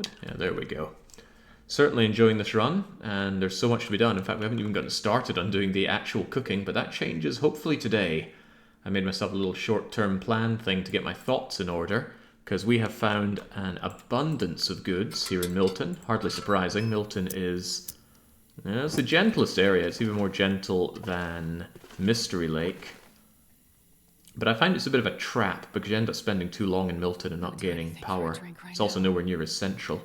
mode. Yeah, there we go. Certainly enjoying this run, and there's so much to be done. In fact, we haven't even gotten started on doing the actual cooking, but that changes hopefully today. I made myself a little short-term plan thing to get my thoughts in order, because we have found an abundance of goods here in Milton. Hardly surprising. Milton is... it's the gentlest area. It's even more gentle than Mystery Lake. But I find it's a bit of a trap, because you end up spending too long in Milton and not gaining power. It's also nowhere near as central.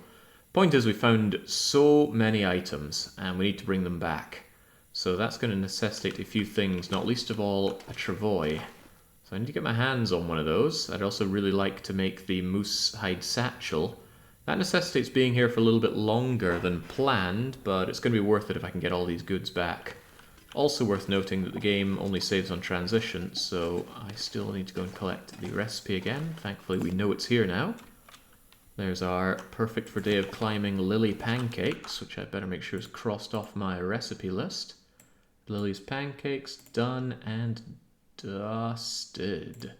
Point is, we found so many items, and we need to bring them back. So that's going to necessitate a few things, not least of all a travois. So I need to get my hands on one of those. I'd also really like to make the moose hide satchel. That necessitates being here for a little bit longer than planned, but it's going to be worth it if I can get all these goods back. Also worth noting that the game only saves on transition, so I still need to go and collect the recipe again. Thankfully we know it's here now. There's our perfect for day of climbing lily pancakes, which I better make sure is crossed off my recipe list. Lily's pancakes, done and dusted.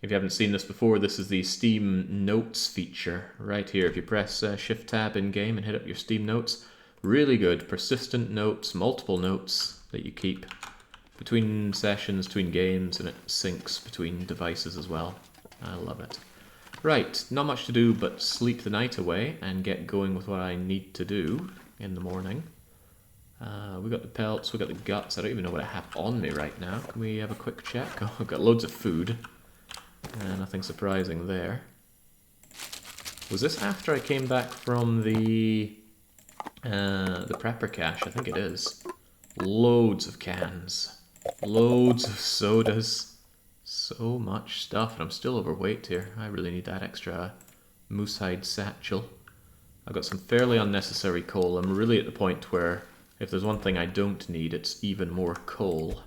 If you haven't seen this before, this is the Steam Notes feature right here. If you press Shift Tab in game and hit up your Steam Notes, really good, persistent notes, multiple notes that you keep between sessions, between games, and it syncs between devices as well. I love it. Right, not much to do but sleep the night away and get going with what I need to do in the morning. We got the pelts, we got the guts. I don't even know what I have on me right now. Can we have a quick check? Oh, I've got loads of food. Nothing surprising there. Was this after I came back from the prepper cache? I think it is. Loads of cans. Loads of sodas. So much stuff, and I'm still overweight here. I really need that extra moosehide satchel. I've got some fairly unnecessary coal. I'm really at the point where if there's one thing I don't need, it's even more coal.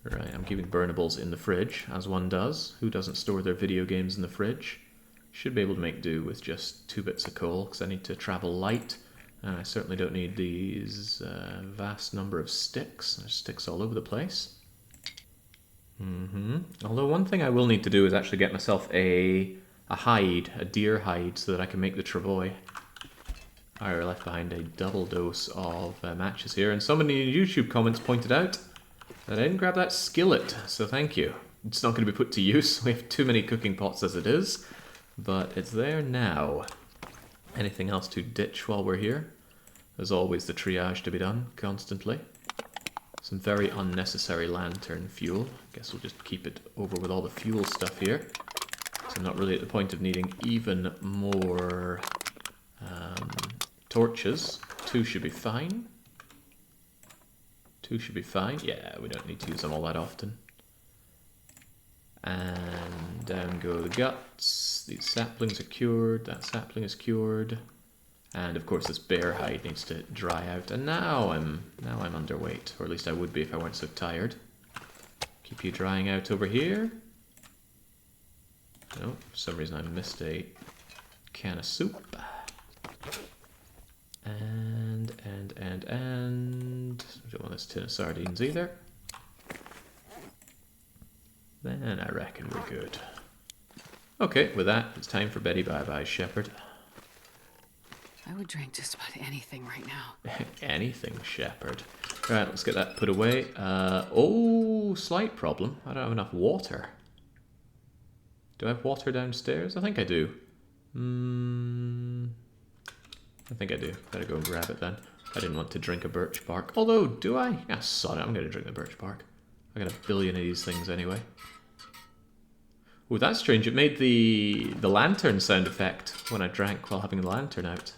Right, I'm keeping burnables in the fridge, as one does. Who doesn't store their video games in the fridge? Should be able to make do with just 2 bits of coal, because I need to travel light. And I certainly don't need these vast number of sticks. There's sticks all over the place. Although one thing I will need to do is actually get myself a hide, a deer hide, so that I can make the travois. I left behind a double dose of matches here, and somebody in YouTube comments pointed out that I didn't grab that skillet, so thank you. It's not going to be put to use, we have too many cooking pots as it is, but it's there now. Anything else to ditch while we're here? There's always the triage to be done, constantly. Some very unnecessary lantern fuel. Guess we'll just keep it over with all the fuel stuff here. So I'm not really at the point of needing even more torches. 2 should be fine. 2 should be fine. Yeah, we don't need to use them all that often. And down go the guts. These saplings are cured. That sapling is cured. And of course this bear hide needs to dry out, and now I'm underweight, or at least I would be if I weren't so tired. Keep you drying out over here. No, for some reason I missed a can of soup. And I don't want this tin of sardines either. Then I reckon we're good. Okay, with that, it's time for Betty Bye Bye, Shepherd. I would drink just about anything right now. Anything, Shepherd. Right, let's get that put away. Oh, slight problem. I don't have enough water. Do I have water downstairs? I think I do. I think I do. Better go and grab it then. I didn't want to drink a birch bark. Although, do I? Ah, sod it. I'm going to drink the birch bark. I got a billion of these things anyway. Oh, that's strange. It made the lantern sound effect when I drank while having the lantern out.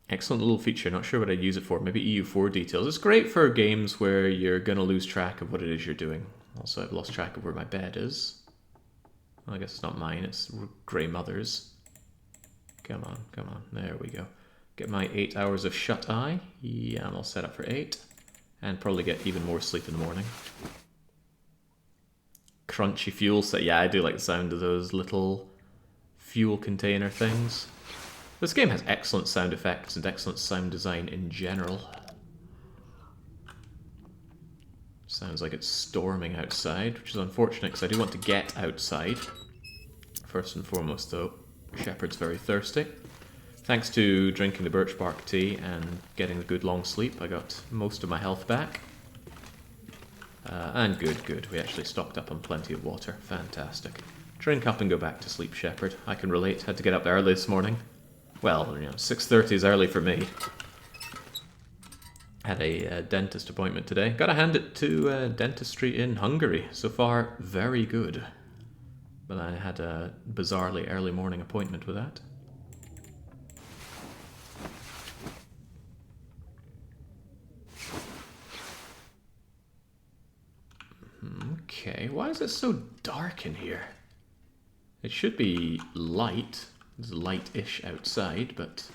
Excellent little feature. Not sure what I'd use it for. Maybe EU4 details. It's great for games where you're going to lose track of what it is you're doing. Also, I've lost track of where my bed is. Well, I guess it's not mine. It's Grey Mother's. Come on, come on. There we go. Get my 8 hours of shut-eye. Yeah, I'm all set up for 8. And probably get even more sleep in the morning. Crunchy fuel set. Yeah, I do like the sound of those little fuel container things. This game has excellent sound effects and excellent sound design in general. Sounds like it's storming outside, which is unfortunate because I do want to get outside. First and foremost, though, Shepard's very thirsty. Thanks to drinking the birch bark tea and getting a good long sleep, I got most of my health back. And good. We actually stocked up on plenty of water. Fantastic. Drink up and go back to sleep, Shepard. I can relate. Had to get up early this morning. Well, 6:30 is early for me. Had a dentist appointment today. Gotta hand it to dentistry in Hungary. So far, very good. But I had a bizarrely early morning appointment with that. Okay, why is it so dark in here? It should be light. It's light-ish outside, but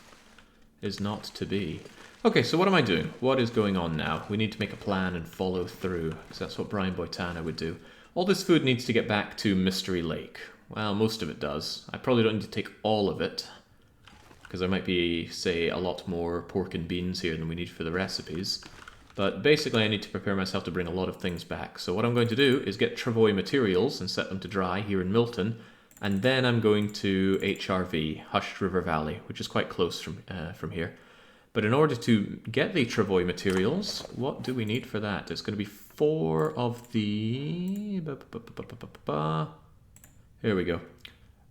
is not to be. Okay, so what am I doing? What is going on now? We need to make a plan and follow through, because that's what Brian Boitana would do. All this food needs to get back to Mystery Lake. Well, most of it does. I probably don't need to take all of it, because there might be, say, a lot more pork and beans here than we need for the recipes. But basically I need to prepare myself to bring a lot of things back. So what I'm going to do is get travois materials and set them to dry here in Milton, and then I'm going to HRV, Hushed River Valley, which is quite close from here. But in order to get the travois materials, what do we need for that? It's going to be 4 of the... Here we go.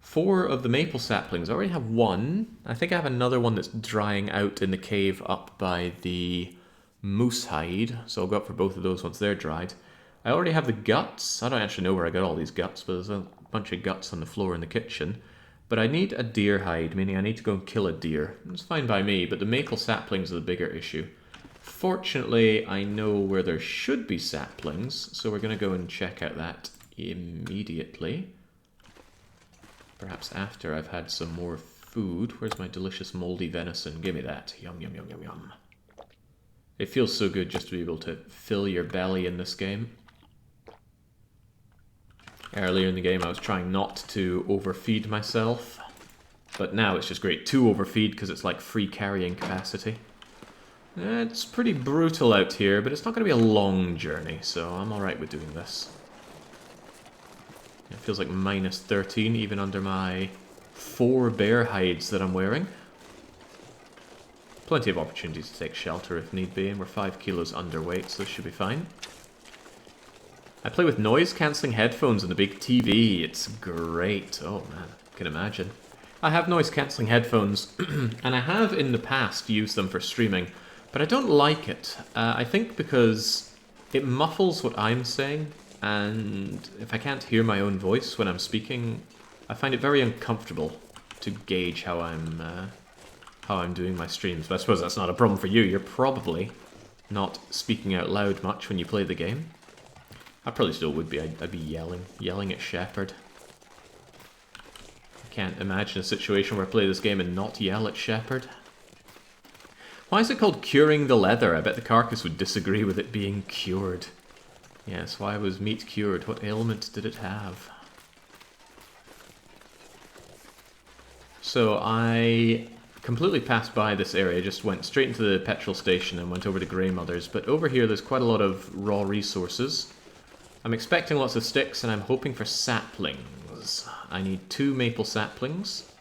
4 of the maple saplings. I already have 1. I think I have another one that's drying out in the cave up by the moose hide. So I'll go up for both of those once they're dried. I already have the guts. I don't actually know where I got all these guts, but there's a bunch of guts on the floor in the kitchen. But I need a deer hide, meaning I need to go and kill a deer. It's fine by me, but the maple saplings are the bigger issue. Fortunately, I know where there should be saplings, so we're going to go and check out that immediately. Perhaps after I've had some more food. Where's my delicious moldy venison? Give me that. Yum, yum, yum, yum, yum. It feels so good just to be able to fill your belly in this game. Earlier in the game I was trying not to overfeed myself, but now it's just great to overfeed because it's like free carrying capacity. It's pretty brutal out here, but it's not going to be a long journey, so I'm alright with doing this. It feels like minus 13 even under my 4 bear hides that I'm wearing. Plenty of opportunities to take shelter if need be, and we're 5 kilos underweight, so this should be fine. I play with noise-cancelling headphones on the big TV. It's great. Oh man, I can imagine. I have noise-cancelling headphones, and I have in the past used them for streaming, but I don't like it. I think because it muffles what I'm saying, and if I can't hear my own voice when I'm speaking, I find it very uncomfortable to gauge how I'm doing my streams. But I suppose that's not a problem for you. You're probably not speaking out loud much when you play the game. I probably still would be. I'd be yelling at Shepard. I can't imagine a situation where I play this game and not yell at Shepard. Why is it called curing the leather? I bet the carcass would disagree with it being cured. Yes, why was meat cured? What ailment did it have? So I completely passed by this area, just went straight into the petrol station and went over to Grey Mother's. But over here there's quite a lot of raw resources. I'm expecting lots of sticks and I'm hoping for saplings. I need 2 maple saplings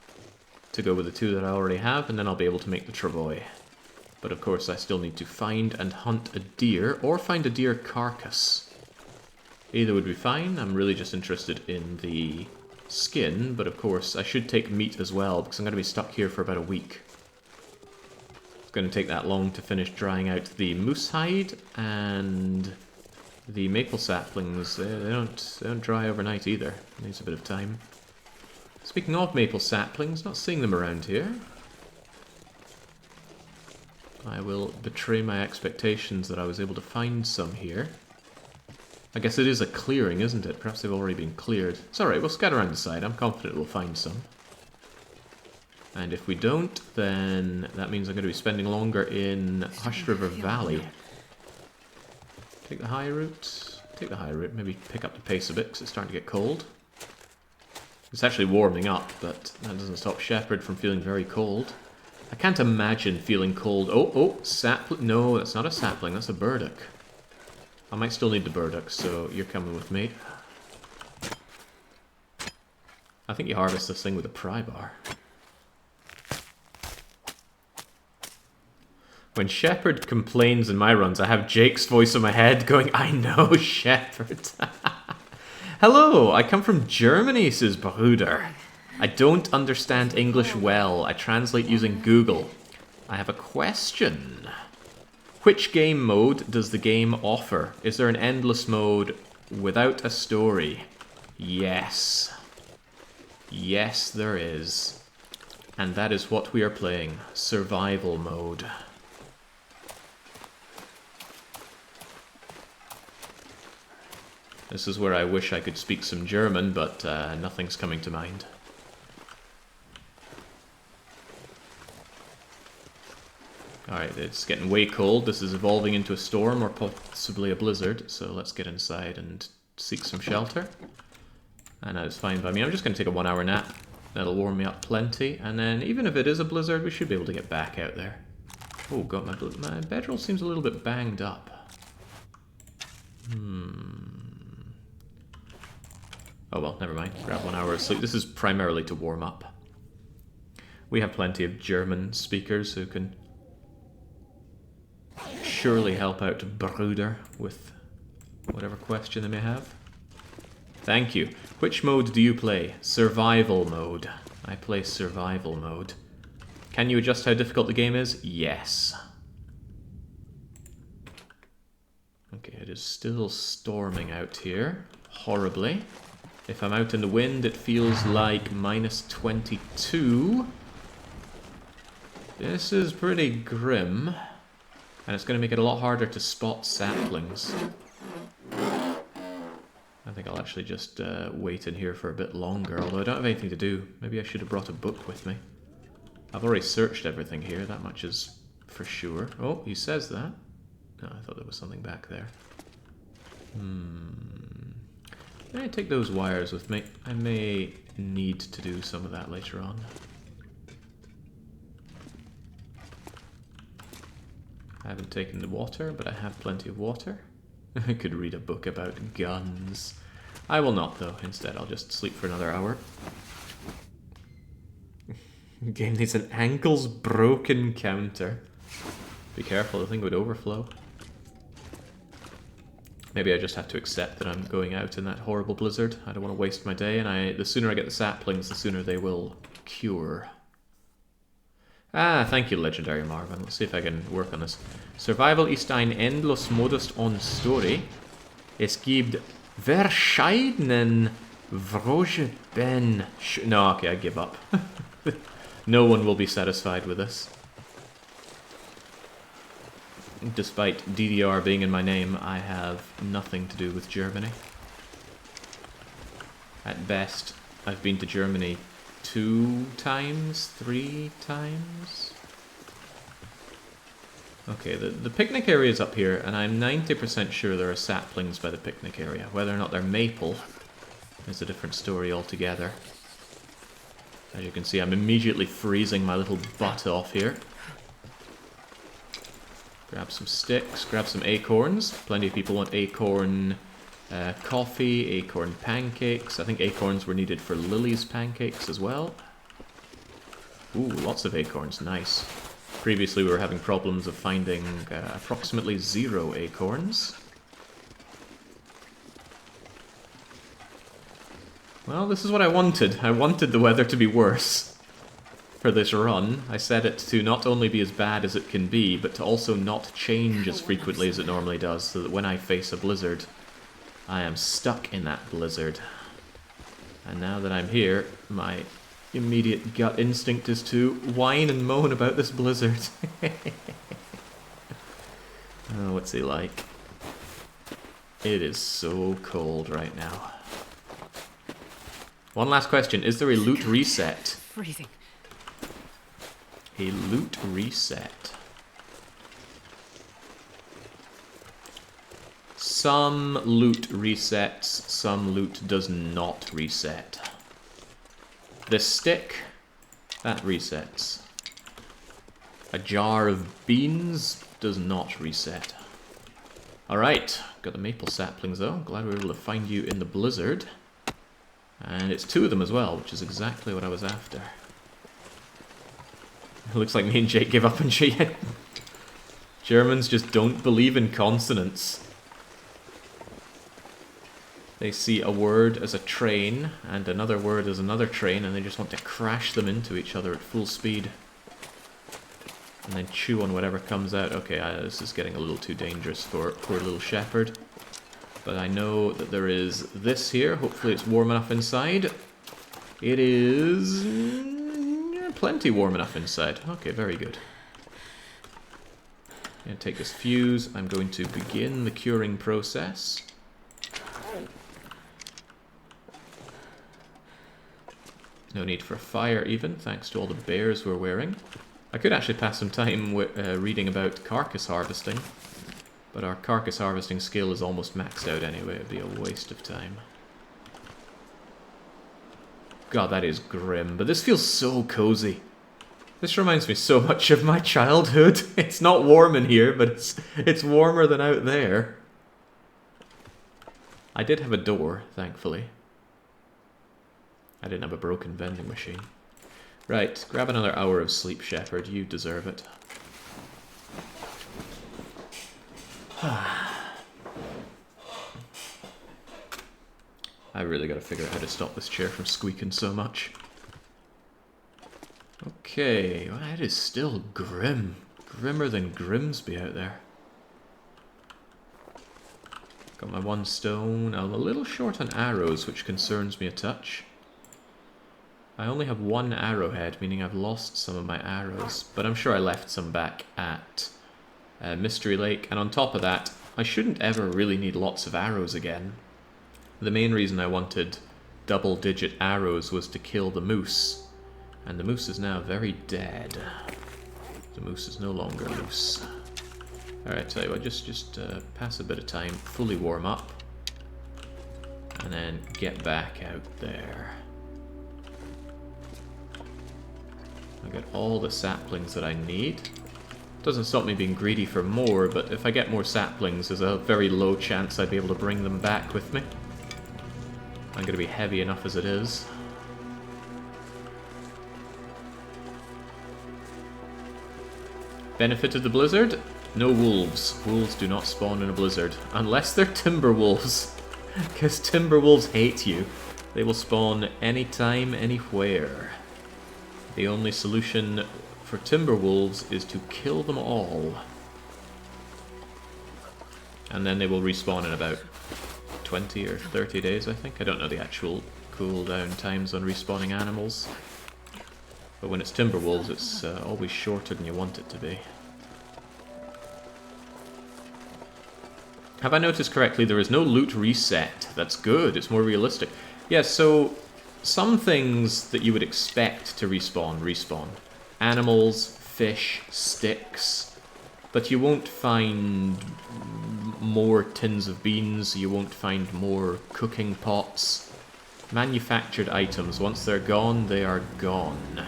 to go with the 2 that I already have, and then I'll be able to make the travois. But of course I still need to find and hunt a deer, or find a deer carcass. Either would be fine. I'm really just interested in the skin, but of course I should take meat as well, because I'm going to be stuck here for about a week. It's going to take that long to finish drying out the moose hide, and the maple saplings, they don't dry overnight either. It needs a bit of time. Speaking of maple saplings, not seeing them around here. I will betray my expectations that I was able to find some here. I guess it is a clearing, isn't it? Perhaps they've already been cleared. It's alright, we'll scatter around the side. I'm confident we'll find some. And if we don't, then that means I'm going to be spending longer in Hushed River Valley. Take the high route. Take the high route. Maybe pick up the pace a bit because it's starting to get cold. It's actually warming up, but that doesn't stop Shepard from feeling very cold. I can't imagine feeling cold. Oh, sapling. No, that's not a sapling. That's a burdock. I might still need the burdocks, so you're coming with me. I think you harvest this thing with a pry bar. When Shepard complains in my runs, I have Jake's voice in my head going, I know, Shepard. Hello, I come from Germany, says Bruder. I don't understand English well. I translate using Google. I have a question. Which game mode does the game offer? Is there an endless mode without a story? Yes. Yes, there is. And that is what we are playing. Survival mode. This is where I wish I could speak some German, but nothing's coming to mind. Alright, it's getting way cold. This is evolving into a storm or possibly a blizzard, so let's get inside and seek some shelter. And that's fine by me. I'm just going to take a 1 hour nap. That'll warm me up plenty, and then even if it is a blizzard, we should be able to get back out there. Oh god, my bedroll seems a little bit banged up. Oh well, never mind. Grab 1 hour of sleep. This is primarily to warm up. We have plenty of German speakers who can surely help out Bruder with whatever question they may have. Thank you. Which mode do you play? Survival mode. I play survival mode. Can you adjust how difficult the game is? Yes. Okay, it is still storming out here. Horribly. If I'm out in the wind, it feels like minus 22. This is pretty grim. And it's going to make it a lot harder to spot saplings. I think I'll actually just wait in here for a bit longer, although I don't have anything to do. Maybe I should have brought a book with me. I've already searched everything here, that much is for sure. Oh, he says that. No, I thought there was something back there. May I take those wires with me? I may need to do some of that later on. I haven't taken the water, but I have plenty of water. I could read a book about guns. I will not, though. Instead, I'll just sleep for another hour. Game needs an ankles broken counter. Be careful, the thing would overflow. Maybe I just have to accept that I'm going out in that horrible blizzard. I don't want to waste my day, and the sooner I get the saplings, the sooner they will cure. Ah, thank you, Legendary Marvin. Let's see if I can work on this. Survival ist ein endlos Modus on Story. Es gibt verschiedenen Wrogen. No, okay, I give up. No one will be satisfied with this. Despite DDR being in my name, I have nothing to do with Germany. At best, I've been to Germany 2 times, 3 times. Okay, the picnic area is up here, and I'm 90% sure there are saplings by the picnic area. Whether or not they're maple is a different story altogether. As you can see, I'm immediately freezing my little butt off here. Grab some sticks, grab some acorns. Plenty of people want acorn coffee, acorn pancakes. I think acorns were needed for Lily's pancakes as well. Ooh, lots of acorns, nice. Previously we were having problems of finding approximately 0 acorns. Well, this is what I wanted. I wanted the weather to be worse. For this run, I set it to not only be as bad as it can be, but to also not change as frequently as it normally does, so that when I face a blizzard, I am stuck in that blizzard. And now that I'm here, my immediate gut instinct is to whine and moan about this blizzard. Oh, what's he like? It is so cold right now. One last question, is there a loot reset? Freezing. A loot reset. Some loot resets, some loot does not reset. The stick, that resets. A jar of beans does not reset. Alright, got the maple saplings though. Glad we were able to find you in the blizzard. And it's 2 of them as well, which is exactly what I was after. It looks like me and Jake gave up on shit. Germans just don't believe in consonants. They see a word as a train and another word as another train, and they just want to crash them into each other at full speed. And then chew on whatever comes out. Okay, this is getting a little too dangerous for poor little shepherd. But I know that there is this here. Hopefully it's warm enough inside. It is plenty warm enough inside. Okay, very good. I'm going to take this fuse. I'm going to begin the curing process. No need for a fire even, thanks to all the bears we're wearing. I could actually pass some time reading about carcass harvesting, but our carcass harvesting skill is almost maxed out anyway. It'd be a waste of time. God, that is grim, but this feels so cozy. This reminds me so much of my childhood. It's not warm in here, but it's warmer than out there. I did have a door, thankfully. I didn't have a broken vending machine. Right, grab another hour of sleep, Shepherd. You deserve it. I really gotta figure out how to stop this chair from squeaking so much. Okay, well, it is still grim. Grimmer than Grimsby out there. Got my 1 stone. I'm a little short on arrows, which concerns me a touch. I only have 1 arrowhead, meaning I've lost some of my arrows. But I'm sure I left some back at Mystery Lake. And on top of that, I shouldn't ever really need lots of arrows again. The main reason I wanted double-digit arrows was to kill the moose. And the moose is now very dead. The moose is no longer loose. Alright, tell you what, just pass a bit of time, fully warm up. And then get back out there. I got all the saplings that I need. Doesn't stop me being greedy for more, but if I get more saplings, there's a very low chance I'd be able to bring them back with me. I'm going to be heavy enough as it is. Benefit of the blizzard? No wolves. Wolves do not spawn in a blizzard. Unless they're timber wolves. Because timber wolves hate you. They will spawn anytime, anywhere. The only solution for timber wolves is to kill them all. And then they will respawn in about 20 or 30 days, I think. I don't know the actual cooldown times on respawning animals. But when it's timber wolves, it's always shorter than you want it to be. Have I noticed correctly, there is no loot reset? That's good, it's more realistic. Yeah, so some things that you would expect to respawn. Animals, fish, sticks. But you won't find more tins of beans, you won't find more cooking pots. Manufactured items, once they're gone, they are gone.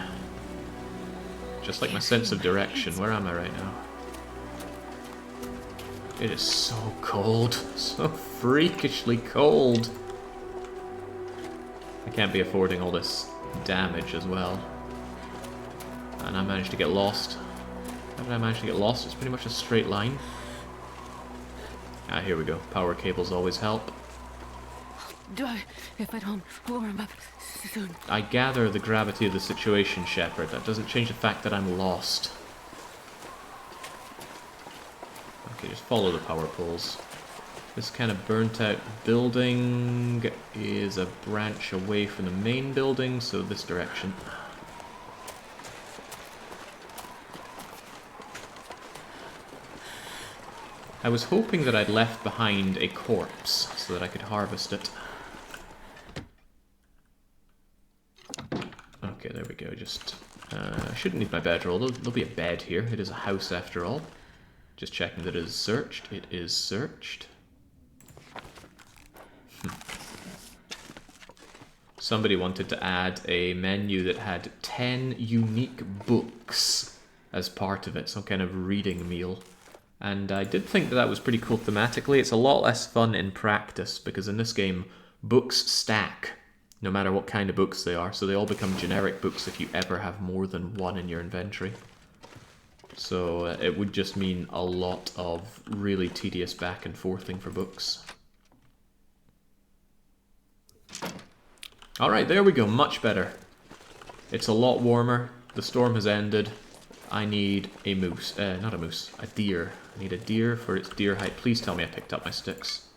Just like my sense of direction. Where am I right now? It is so cold. So freakishly cold. I can't be affording all this damage as well. And I managed to get lost. How did I manage to get lost? It's pretty much a straight line. Ah, here we go. Power cables always help. If I don't warm up soon. I gather the gravity of the situation, Shepard. That doesn't change the fact that I'm lost. Okay, just follow the power poles. This kind of burnt out building is a branch away from the main building, so this direction. I was hoping that I'd left behind a corpse so that I could harvest it. Okay, there we go. Just, I shouldn't need my bedroll. There'll be a bed here. It is a house after all. Just checking that it is searched. It is searched. Somebody wanted to add a menu that had 10 unique books as part of it. Some kind of reading meal. And I did think that was pretty cool thematically. It's a lot less fun in practice, because in this game, books stack, no matter what kind of books they are, so they all become generic books if you ever have more than one in your inventory. So it would just mean a lot of really tedious back and forthing for books. Alright, there we go, much better. It's a lot warmer, the storm has ended. I need a moose, not a moose, a deer. I need a deer for its deer height. Please tell me I picked up my sticks.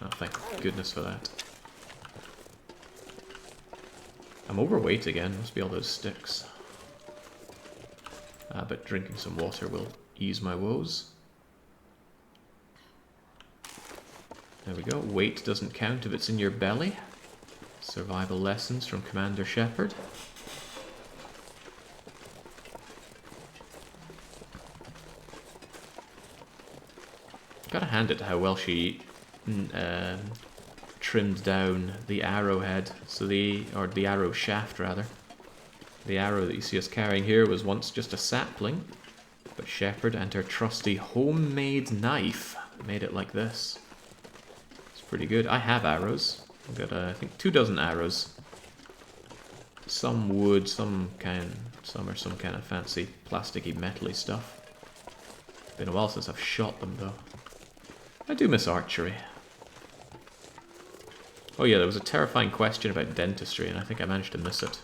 Oh, thank goodness for that. I'm overweight again, must be all those sticks. But drinking some water will ease my woes. There we go, weight doesn't count if it's in your belly. Survival lessons from Commander Shepard. Gotta hand it to how well she trimmed down the arrowhead, so the arrow shaft rather. The arrow that you see us carrying here was once just a sapling, but Shepard and her trusty homemade knife made it like this. It's pretty good. I have arrows. I've got I think 24 arrows. Some wood, some are some kind of fancy plasticky metally stuff. Been a while since I've shot them though. I do miss archery. Oh yeah, there was a terrifying question about dentistry, and I think I managed to miss it.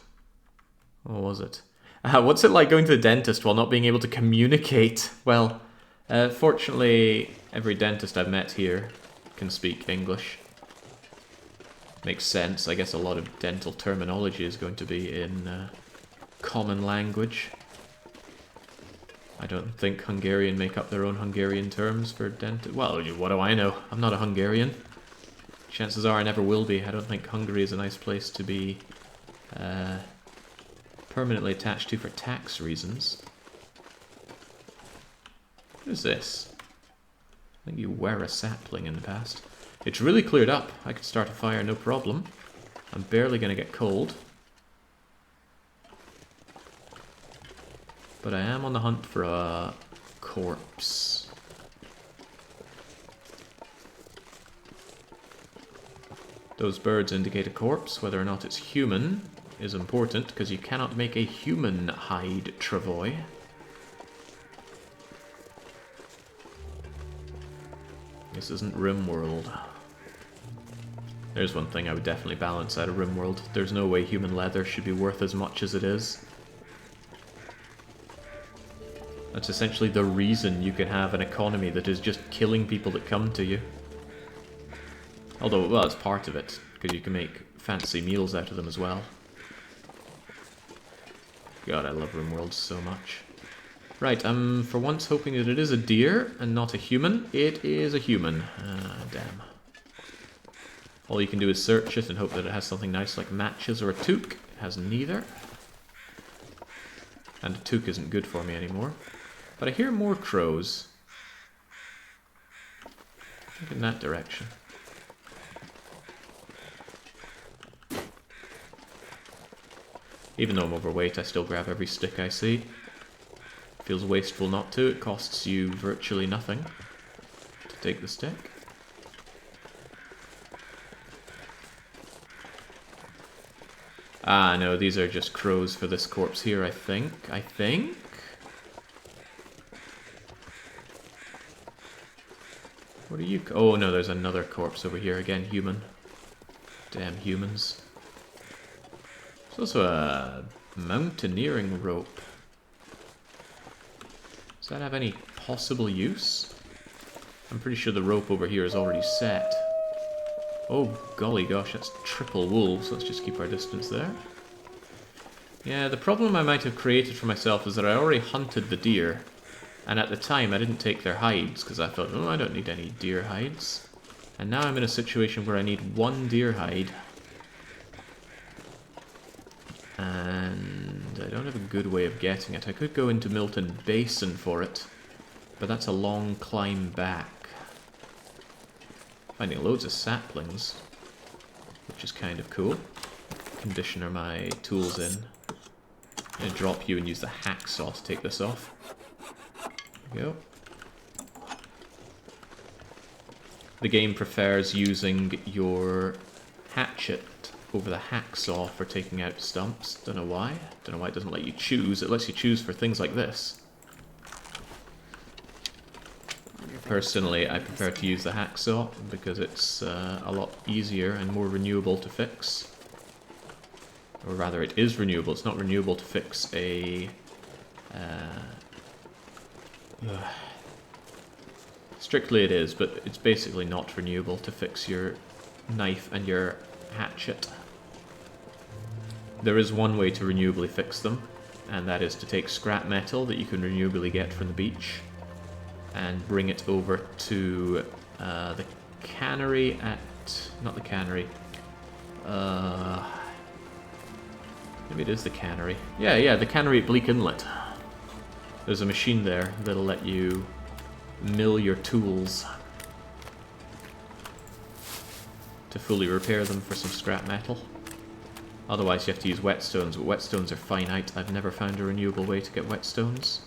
What was it? What's it like going to the dentist while not being able to communicate? Well, fortunately, every dentist I've met here can speak English. Makes sense. I guess a lot of dental terminology is going to be in common language. I don't think Hungarian make up their own Hungarian terms for dentist. Well, what do I know? I'm not a Hungarian. Chances are I never will be. I don't think Hungary is a nice place to be permanently attached to for tax reasons. What is this? I think you were a sapling in the past. It's really cleared up. I could start a fire, no problem. I'm barely going to get cold. But I am on the hunt for a corpse. Those birds indicate a corpse. Whether or not it's human is important, because you cannot make a human hide travois. This isn't RimWorld. There's one thing I would definitely balance out of RimWorld. There's no way human leather should be worth as much as it is. That's essentially the reason you can have an economy that is just killing people that come to you. Although, well, it's part of it, because you can make fancy meals out of them as well. God, I love RimWorld so much. Right, I'm for once hoping that it is a deer and not a human. It is a human. Ah, damn. All you can do is search it and hope that it has something nice like matches or a toque. It has neither. And a toque isn't good for me anymore. But I hear more crows. I think in that direction. Even though I'm overweight, I still grab every stick I see. Feels wasteful not to. It costs you virtually nothing to take the stick. Ah, no, these are just crows for this corpse here, I think. What are you? Oh, no, there's another corpse over here. Again, human. Damn humans. There's also a mountaineering rope. Does that have any possible use? I'm pretty sure the rope over here is already set. Oh, golly gosh, that's triple wolves. Let's just keep our distance there. Yeah, the problem I might have created for myself is that I already hunted the deer. And at the time, I didn't take their hides, because I thought, oh, I don't need any deer hides. And now I'm in a situation where I need one deer hide. And I don't have a good way of getting it. I could go into Milton Basin for it, but that's a long climb back. Finding loads of saplings, which is kind of cool. Conditioner my tools in. I'm going to drop you and use the hacksaw to take this off. There we go. the game prefers using your hatchet over the hacksaw for taking out stumps. Don't know why. Don't know why it doesn't let you choose. It lets you choose for things like this. Personally, I prefer to use the hacksaw because it's a lot easier and more renewable to fix. Or rather, it is renewable. It's not renewable to fix a... strictly it is, but it's basically not renewable to fix your knife and your hatchet. There is one way to renewably fix them, and that is to take scrap metal that you can renewably get from the beach and bring it over to the cannery at... not the cannery. Maybe it is the cannery. Yeah, the cannery at Bleak Inlet. There's a machine there that'll let you mill your tools to fully repair them for some scrap metal. Otherwise you have to use whetstones, but whetstones are finite. I've never found a renewable way to get whetstones.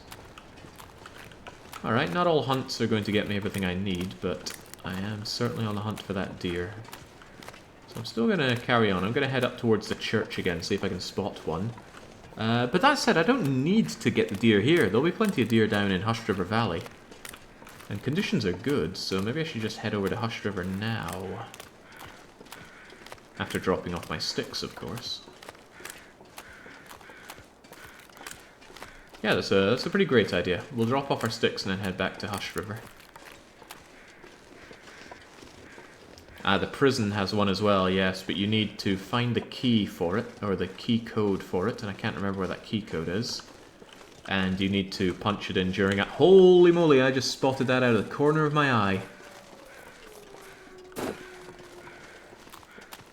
Alright, not all hunts are going to get me everything I need, but I am certainly on the hunt for that deer. So I'm still going to carry on. I'm going to head up towards the church again, see if I can spot one. But that said, I don't need to get the deer here. There'll be plenty of deer down in Hushed River Valley. And conditions are good, so maybe I should just head over to Hushed River now. After dropping off my sticks, of course. Yeah, that's a pretty great idea. We'll drop off our sticks and then head back to Hushed River. The prison has one as well, yes, but you need to find the key for it, or the key code for it, and I can't remember where that key code is. And you need to punch it in during a... Holy moly, I just spotted that out of the corner of my eye.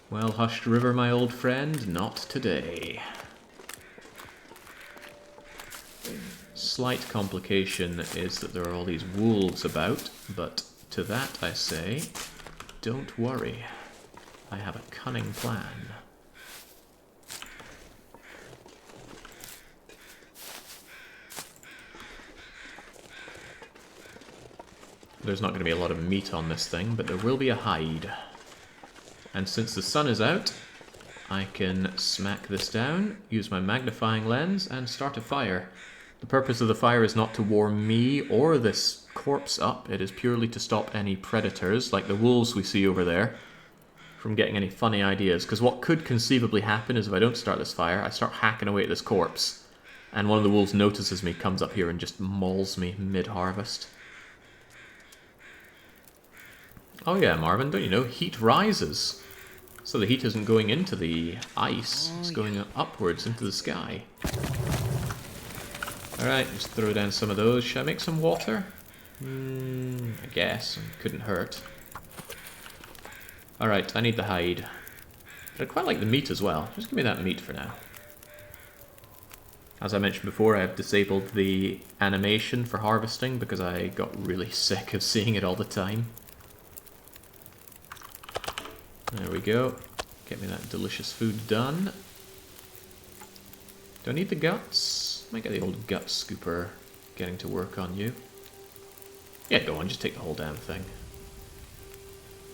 Well, Hushed River, my old friend, not today. Slight complication is that there are all these wolves about, but to that I say, don't worry. I have a cunning plan. There's not going to be a lot of meat on this thing, but there will be a hide. And since the sun is out, I can smack this down, use my magnifying lens, and start a fire. The purpose of the fire is not to warm me or this corpse up. It is purely to stop any predators, like the wolves we see over there, from getting any funny ideas. Because what could conceivably happen is if I don't start this fire, I start hacking away at this corpse, and one of the wolves notices me, comes up here and just mauls me mid-harvest. Oh yeah, Marvin, don't you know, heat rises. So the heat isn't going into the ice, it's going upwards into the sky. Alright, just throw down some of those. Should I make some water? I guess. Couldn't hurt. Alright, I need the hide. But I quite like the meat as well. Just give me that meat for now. As I mentioned before, I have disabled the animation for harvesting because I got really sick of seeing it all the time. There we go. Get me that delicious food done. Do I need the guts? Might get the old gut scooper getting to work on you. Yeah, go on, just take the whole damn thing.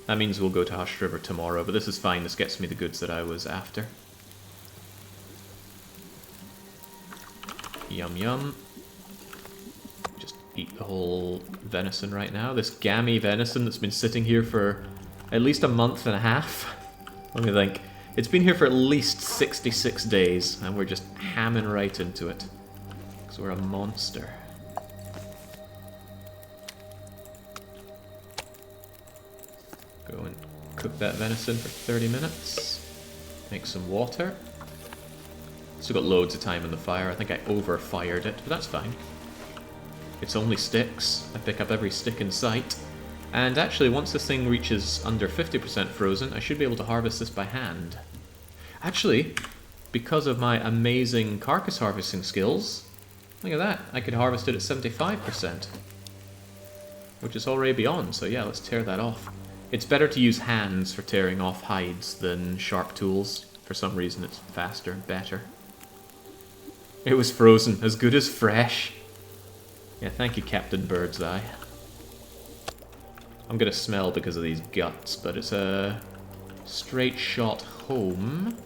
That means we'll go to Hushed River tomorrow, but this is fine. This gets me the goods that I was after. Yum yum. Just eat the whole venison right now. This gammy venison that's been sitting here for at least a month and a half. Let me think. It's been here for at least 66 days, and we're just hamming right into it. Because we're a monster. Go and cook that venison for 30 minutes. Make some water. Still got loads of time in the fire. I think I over-fired it, but that's fine. It's only sticks. I pick up every stick in sight. And actually, once this thing reaches under 50% frozen, I should be able to harvest this by hand. Actually, because of my amazing carcass harvesting skills, look at that, I could harvest it at 75%. Which is already beyond, so yeah, let's tear that off. It's better to use hands for tearing off hides than sharp tools. For some reason, it's faster and better. It was frozen, as good as fresh. Yeah, thank you, Captain Birdseye. I'm gonna smell because of these guts, but it's a straight shot home.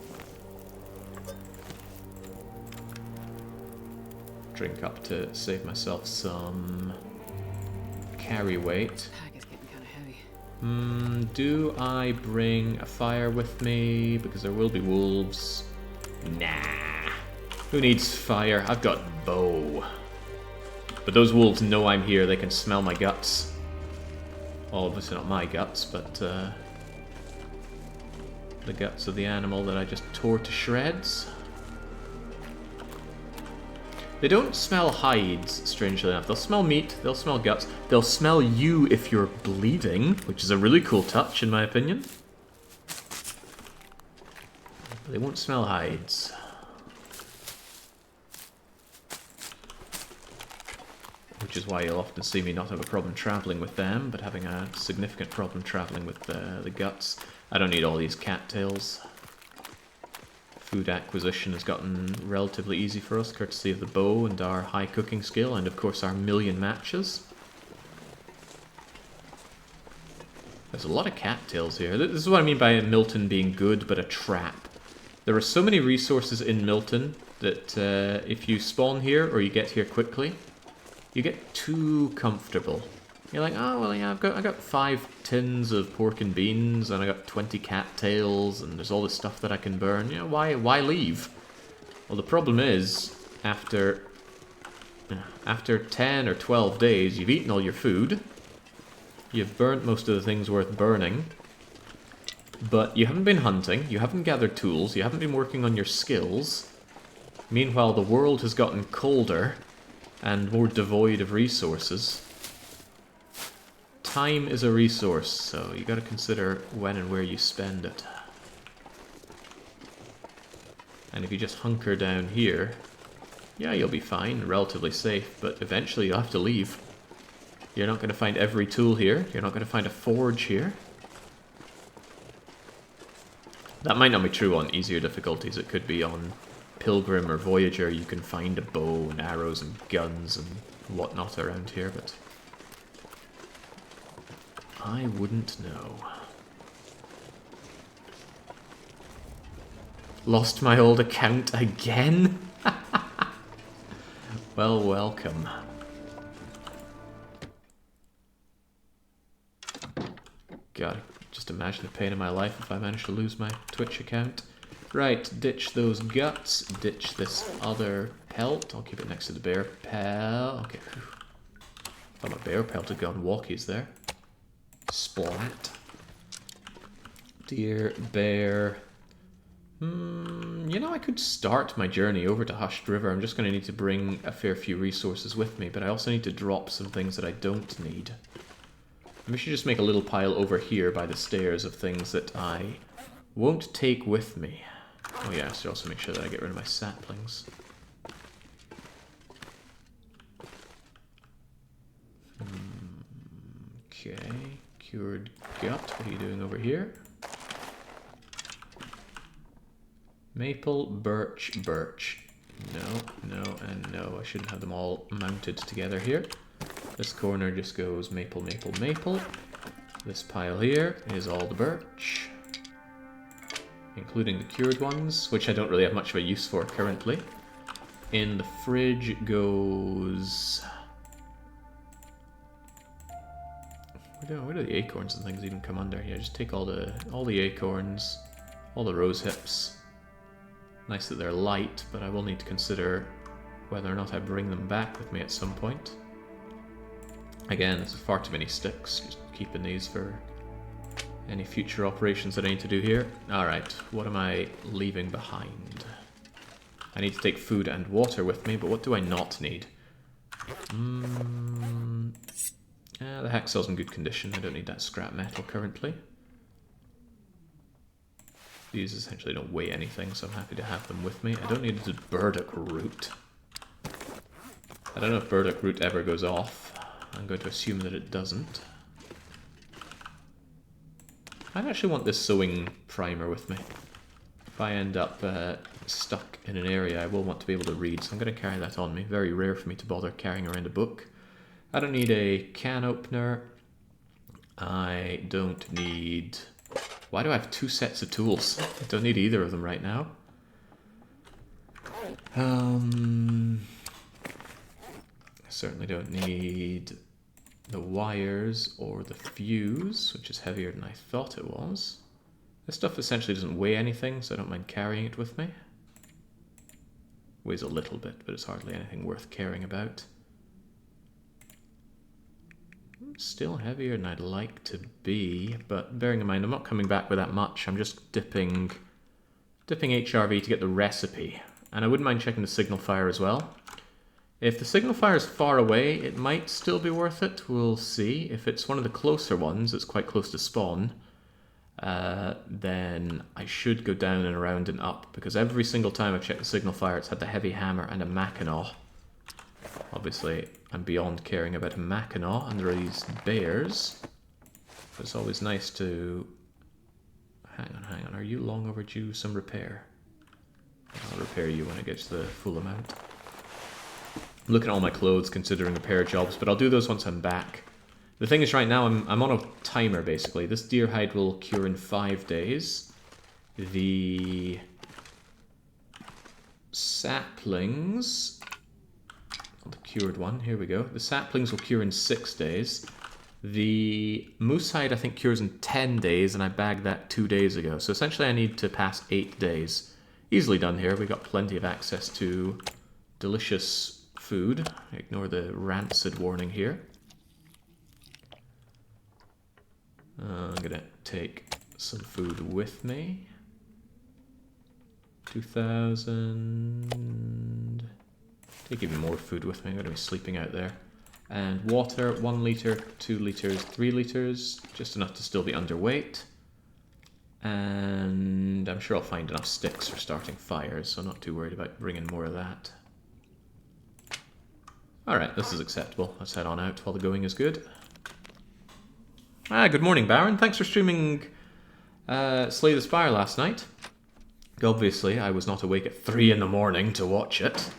Drink up to save myself some carry weight. Pack is getting kind of heavy. Do I bring a fire with me? Because there will be wolves. Nah. Who needs fire? I've got bow. But those wolves know I'm here. They can smell my guts. Well, obviously not my guts, but the guts of the animal that I just tore to shreds. They don't smell hides, strangely enough. They'll smell meat, they'll smell guts, they'll smell you if you're bleeding, which is a really cool touch, in my opinion. But they won't smell hides. Which is why you'll often see me not have a problem travelling with them, but having a significant problem travelling with the guts. I don't need all these cattails. Food acquisition has gotten relatively easy for us, courtesy of the bow and our high cooking skill, and of course our million matches. There's a lot of cattails here. This is what I mean by Milton being good, but a trap. There are so many resources in Milton that if you spawn here, or you get here quickly, you get too comfortable. You're like, oh, well, yeah, I got 5 tins of pork and beans, and I got 20 cattails, and there's all this stuff that I can burn. You know, why leave? Well, the problem is, after 10 or 12 days, you've eaten all your food, you've burnt most of the things worth burning, but you haven't been hunting, you haven't gathered tools, you haven't been working on your skills. Meanwhile, the world has gotten colder and more devoid of resources. Time is a resource, so you gotta consider when and where you spend it. And if you just hunker down here, yeah, you'll be fine, relatively safe, but eventually you'll have to leave. You're not gonna find every tool here, you're not gonna find a forge here. That might not be true on easier difficulties, it could be on Pilgrim or Voyager, you can find a bow and arrows and guns and whatnot around here, but I wouldn't know. Lost my old account again? Well, welcome. God, just imagine the pain in my life if I managed to lose my Twitch account. Right, ditch those guts, ditch this other pelt. I'll keep it next to the bear pelt. Okay. Thought my bear pelt had gone walkies there. Splat. Deer, bear. You know, I could start my journey over to Hushed River. I'm just going to need to bring a fair few resources with me, but I also need to drop some things that I don't need. We should just make a little pile over here by the stairs of things that I won't take with me. Oh yeah, so also make sure that I get rid of my saplings. Okay, cured gut. What are you doing over here? Maple, birch, birch. No, no, and no. I shouldn't have them all mounted together here. This corner just goes maple, maple, maple. This pile here is all the birch, including the cured ones, which I don't really have much of a use for currently. In the fridge goes... Where do the acorns and things even come under? Yeah, just take all the acorns, all the rose hips. Nice that they're light, but I will need to consider whether or not I bring them back with me at some point. Again, this is far too many sticks, just keeping these for any future operations that I need to do here. Alright, what am I leaving behind? I need to take food and water with me, but what do I not need? The hacksaws in good condition. I don't need that scrap metal currently. These essentially don't weigh anything, so I'm happy to have them with me. I don't need the burdock root. I don't know if burdock root ever goes off. I'm going to assume that it doesn't. I actually want this sewing primer with me. If I end up stuck in an area, I will want to be able to read, so I'm going to carry that on me. Very rare for me to bother carrying around a book. I don't need a can opener. I don't need... Why do I have 2 sets of tools? I don't need either of them right now. I certainly don't need the wires or the fuse, which is heavier than I thought it was. This stuff essentially doesn't weigh anything, so I don't mind carrying it with me. Weighs a little bit, but it's hardly anything worth caring about. Still heavier than I'd like to be, but bearing in mind I'm not coming back with that much. I'm just dipping HRV to get the recipe. And I wouldn't mind checking the signal fire as well. If the signal fire is far away, it might still be worth it. We'll see. If it's one of the closer ones, it's quite close to spawn, then I should go down and around and up, because every single time I've checked the signal fire, it's had the heavy hammer and a Mackinaw. Obviously, I'm beyond caring about a Mackinaw under these bears. But it's always nice to... Hang on. Are you long overdue some repair? I'll repair you when it gets the full amount. I'm looking at all my clothes, considering repair jobs, but I'll do those once I'm back. The thing is, right now, I'm on a timer, basically. This deer hide will cure in 5 days. The saplings... the cured one, here we go. The saplings will cure in 6 days. The moose hide, I think, cures in 10 days, and I bagged that 2 days ago. So essentially I need to pass 8 days. Easily done here. We've got plenty of access to delicious food. Ignore the rancid warning here. I'm gonna take some food with me. 2,000... Take even more food with me, I'm going to be sleeping out there. And water, 1 litre, 2 litres, 3 litres, just enough to still be underweight. And I'm sure I'll find enough sticks for starting fires, so I'm not too worried about bringing more of that. Alright, this is acceptable. Let's head on out while the going is good. Good morning, Baron. Thanks for streaming Slay the Spire last night. Obviously, I was not awake at 3 in the morning to watch it.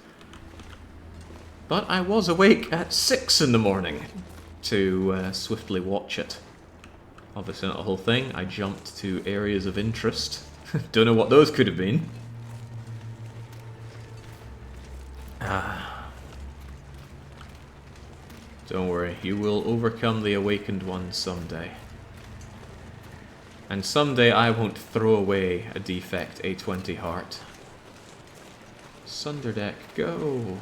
But I was awake at 6 in the morning to swiftly watch it. Obviously not the whole thing. I jumped to areas of interest. Don't know what those could have been. Don't worry, you will overcome the awakened one someday. And someday I won't throw away a defect A20 heart. Sunderdeck, go!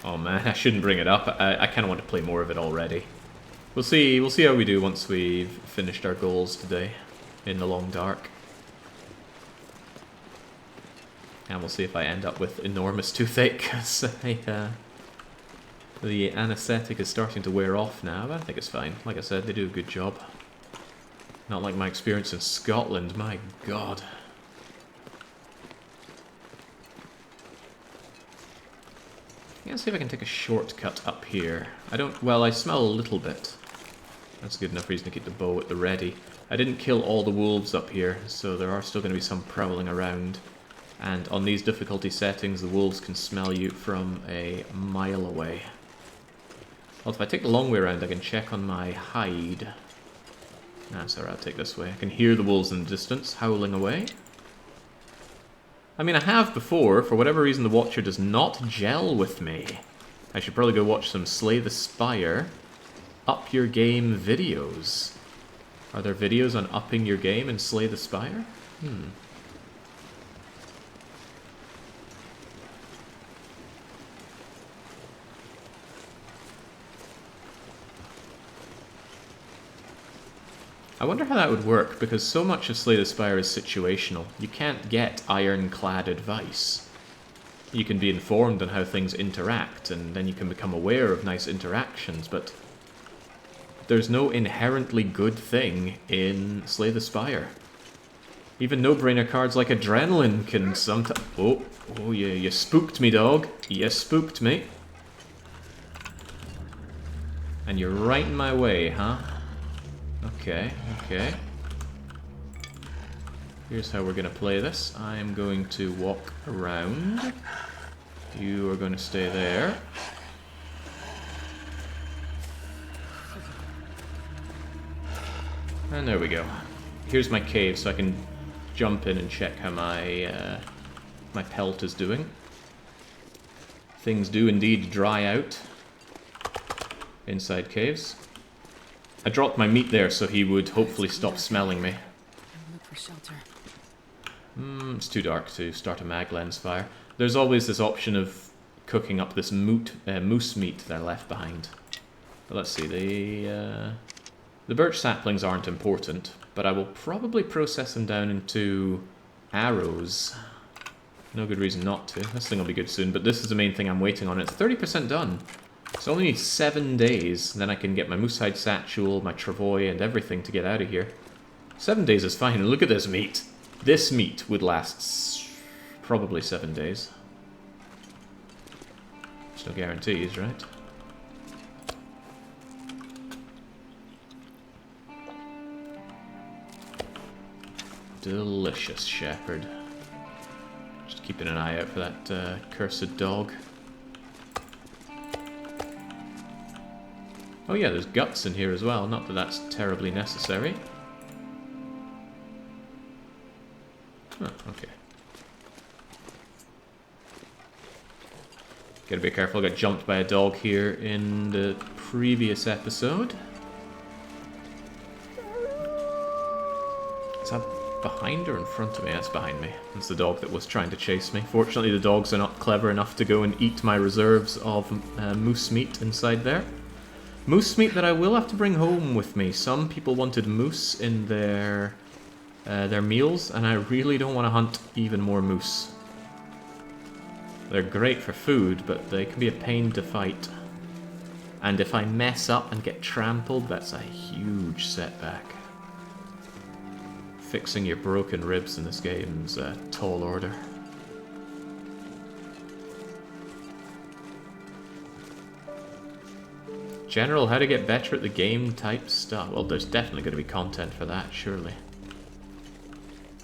Oh man, I shouldn't bring it up. I kind of want to play more of it already. We'll see how we do once we've finished our goals today in the long dark. And we'll see if I end up with enormous toothache, because the anesthetic is starting to wear off now, but I think it's fine. Like I said, they do a good job. Not like my experience in Scotland, my god. Let's see if I can take a shortcut up here. I smell a little bit. That's a good enough reason to keep the bow at the ready. I didn't kill all the wolves up here, so there are still going to be some prowling around. And on these difficulty settings, the wolves can smell you from a mile away. Well, if I take the long way around, I can check on my hide. Sorry, I'll take this way. I can hear the wolves in the distance, howling away. I mean, I have before. For whatever reason, the Watcher does not gel with me. I should probably go watch some Slay the Spire up your game videos. Are there videos on upping your game in Slay the Spire? I wonder how that would work, because so much of Slay the Spire is situational. You can't get ironclad advice. You can be informed on how things interact, and then you can become aware of nice interactions, but there's no inherently good thing in Slay the Spire. Even no-brainer cards like Adrenaline can sometimes... Oh, yeah, you spooked me, dog. You spooked me. And you're right in my way, huh? Okay. Here's how we're going to play this. I'm going to walk around. You are going to stay there. And there we go. Here's my cave, so I can jump in and check how my my pelt is doing. Things do indeed dry out inside caves. I dropped my meat there so he would hopefully stop smelling me. Look for shelter. It's too dark to start a mag lens fire. There's always this option of cooking up this moose meat that I left behind. But let's see, the birch saplings aren't important, but I will probably process them down into arrows. No good reason not to. This thing will be good soon, but this is the main thing I'm waiting on. It's 30% done. So only need 7 days, and then I can get my moose hide satchel, my travois, and everything to get out of here. 7 days is fine. Look at this meat. This meat would last probably 7 days. There's no guarantees, right? Delicious shepherd. Just keeping an eye out for that cursed dog. Oh yeah, there's guts in here as well. Not that that's terribly necessary. Oh, okay. Gotta be careful, I got jumped by a dog here in the previous episode. Is that behind or in front of me? That's behind me. That's the dog that was trying to chase me. Fortunately, the dogs are not clever enough to go and eat my reserves of moose meat inside there. Moose meat that I will have to bring home with me. Some people wanted moose in their meals, and I really don't want to hunt even more moose. They're great for food, but they can be a pain to fight. And if I mess up and get trampled, that's a huge setback. Fixing your broken ribs in this game's a tall order. General, how to get better at the game type stuff. Well, there's definitely going to be content for that, surely.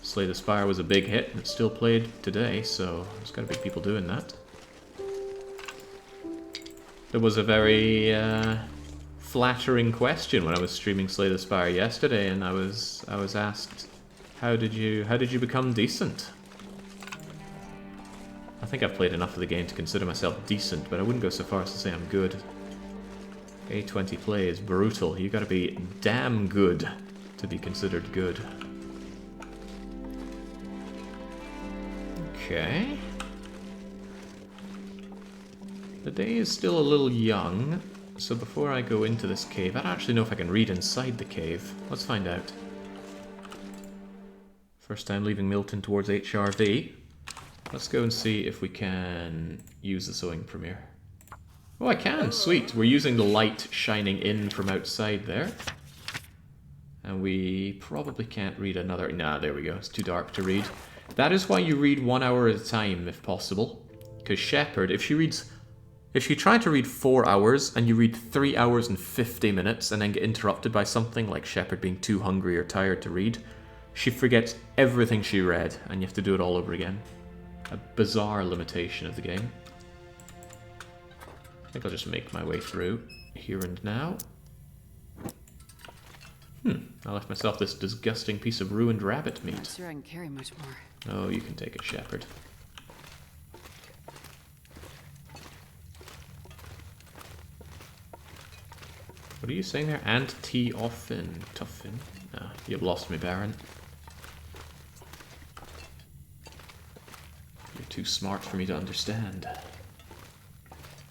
Slay the Spire was a big hit, and it's still played today, so there's got to be people doing that. There was a very flattering question when I was streaming Slay the Spire yesterday, and I was asked, how did you become decent? I think I've played enough of the game to consider myself decent, but I wouldn't go so far as to say I'm good. A20 play is brutal. You gotta be damn good to be considered good. Okay. The day is still a little young, so before I go into this cave, I don't actually know if I can read inside the cave. Let's find out. First time leaving Milton towards HRV. Let's go and see if we can use the sewing premiere. Oh, I can! Sweet! We're using the light shining in from outside there. And we probably can't read another... Nah, there we go. It's too dark to read. That is why you read 1 hour at a time, if possible. Because Shepherd, if you try to read 4 hours, and you read 3 hours and 50 minutes, and then get interrupted by something, like Shepherd being too hungry or tired to read, she forgets everything she read, and you have to do it all over again. A bizarre limitation of the game. I think I'll just make my way through here and now. I left myself this disgusting piece of ruined rabbit meat. I'm not sure I can carry much more. Oh, you can take it, Shepherd. What are you saying there? Anti-offen. Tuffin. Ah, you've lost me, Baron. You're too smart for me to understand.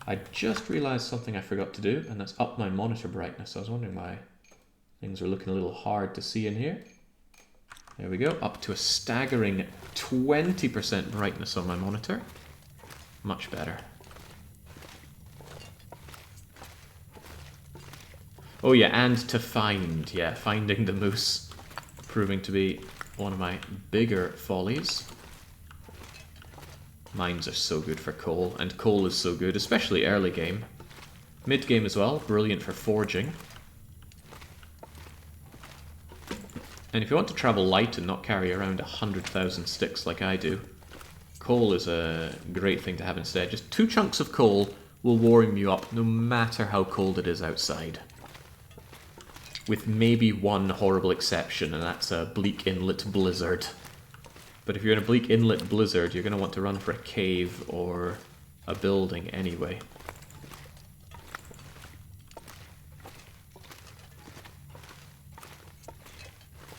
I just realized something I forgot to do, and that's up my monitor brightness. I was wondering why things are looking a little hard to see in here. There we go, up to a staggering 20% brightness on my monitor. Much better. Oh yeah, and to find, yeah, finding the moose. Proving to be one of my bigger follies. Mines are so good for coal, and coal is so good, especially early game. Mid game as well, brilliant for forging. And if you want to travel light and not carry around 100,000 sticks like I do, coal is a great thing to have instead. Just 2 chunks of coal will warm you up no matter how cold it is outside. with maybe one horrible exception, and that's a bleak inlet blizzard. But if you're in a bleak inlet blizzard, you're going to want to run for a cave or a building anyway.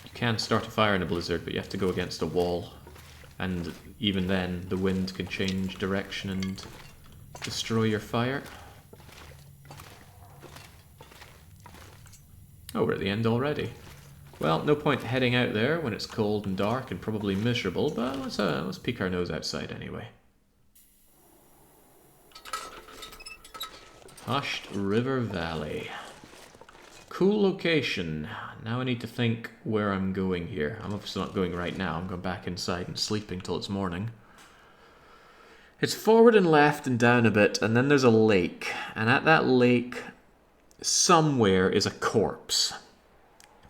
You can start a fire in a blizzard, but you have to go against a wall. And even then, the wind can change direction and destroy your fire. Oh, we're at the end already. Well, no point heading out there when it's cold and dark and probably miserable, but let's peek our nose outside anyway. Hushed River Valley. Cool location. Now I need to think where I'm going here. I'm obviously not going right now. I'm going back inside and sleeping till it's morning. It's forward and left and down a bit, and then there's a lake. And at that lake, somewhere is a corpse.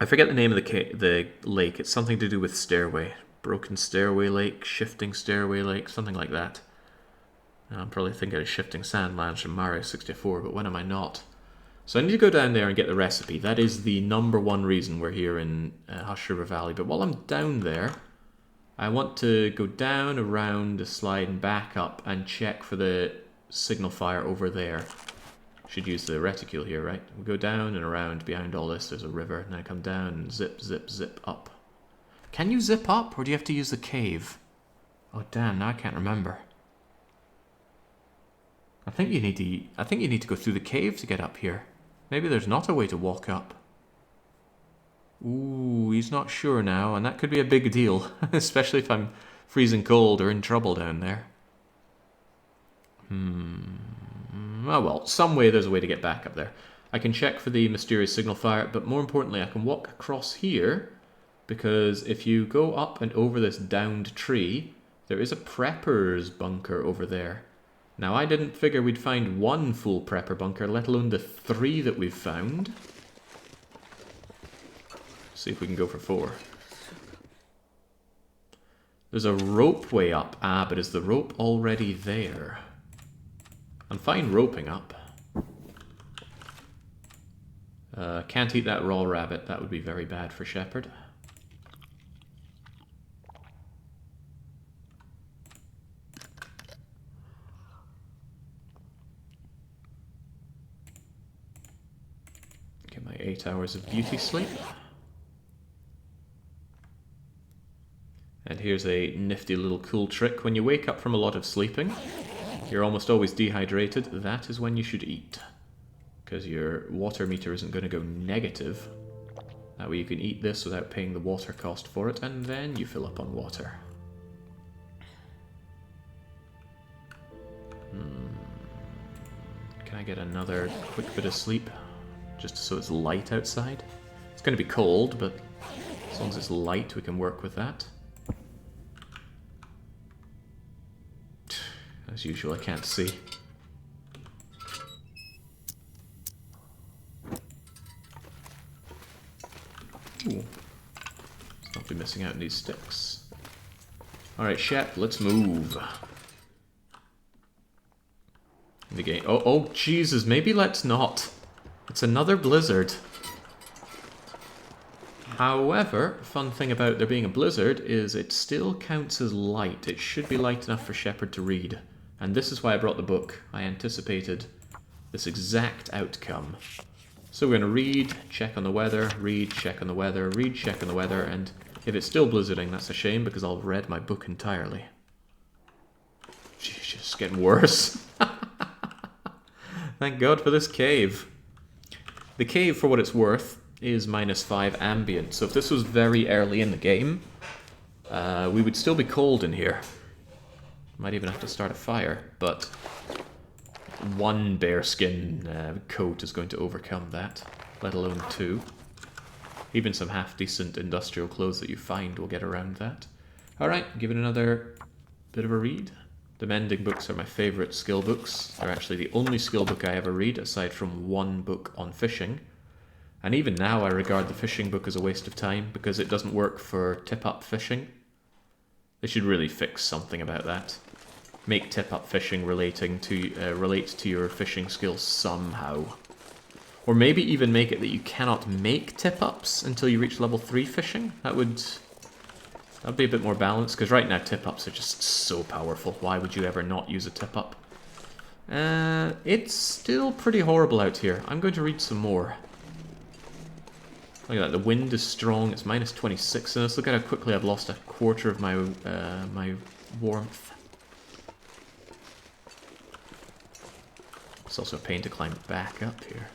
I forget the name of the lake. It's something to do with stairway. Broken stairway lake, shifting stairway lake, something like that. Now, I'm probably thinking of Shifting Sandlands from Mario 64, but when am I not? So I need to go down there and get the recipe. That is the #1 reason we're here in Hush River Valley. But while I'm down there, I want to go down, around the slide and back up and check for the signal fire over there. Should use the reticule here, right? We go down and around. Behind all this, there's a river. And I come down and zip, zip, zip up. Can you zip up, or do you have to use the cave? Oh damn! Now I can't remember. I think you need to go through the cave to get up here. Maybe there's not a way to walk up. Ooh, he's not sure now, and that could be a big deal, especially if I'm freezing cold or in trouble down there. Oh well, some way there's a way to get back up there. I can check for the mysterious signal fire, but more importantly, I can walk across here, because if you go up and over this downed tree, there is a prepper's bunker over there. Now, I didn't figure we'd find one full prepper bunker, let alone the 3 that we've found. See if we can go for 4. There's a rope way up. Ah, but is the rope already there? I'm fine roping up. Can't eat that raw rabbit. That would be very bad for Shepherd. Get my 8 hours of beauty sleep. And here's a nifty little cool trick. When you wake up from a lot of sleeping, you're almost always dehydrated. That is when you should eat, because your water meter isn't going to go negative. That way you can eat this without paying the water cost for it, and then you fill up on water. Can I get another quick bit of sleep? Just so it's light outside. It's going to be cold, but as long as it's light, we can work with that. As usual, I can't see. Ooh. Let's not be missing out on these sticks. Alright, Shep, let's move. The game. Oh, Jesus, maybe let's not. It's another blizzard. However, fun thing about there being a blizzard is it still counts as light. It should be light enough for Shepherd to read. And this is why I brought the book. I anticipated this exact outcome. So we're going to read, check on the weather, read, check on the weather, read, check on the weather, and if it's still blizzarding, that's a shame because I'll have read my book entirely. It's just getting worse. Thank God for this cave. The cave, for what it's worth, is -5 ambient. So if this was very early in the game, we would still be cold in here. Might even have to start a fire, but one bearskin coat is going to overcome that, let alone 2. Even some half-decent industrial clothes that you find will get around that. Alright, give it another bit of a read. The mending books are my favourite skill books. They're actually the only skill book I ever read, aside from one book on fishing. And even now I regard the fishing book as a waste of time, because it doesn't work for tip-up fishing. They should really fix something about that. Make tip-up fishing relate to your fishing skills somehow. Or maybe even make it that you cannot make tip-ups until you reach level 3 fishing. That'd be a bit more balanced, because right now tip-ups are just so powerful. Why would you ever not use a tip-up? It's still pretty horrible out here. I'm going to read some more. Look at that, the wind is strong, it's minus 26 in this. Look at how quickly I've lost a quarter of my my warmth. It's also a pain to climb back up here.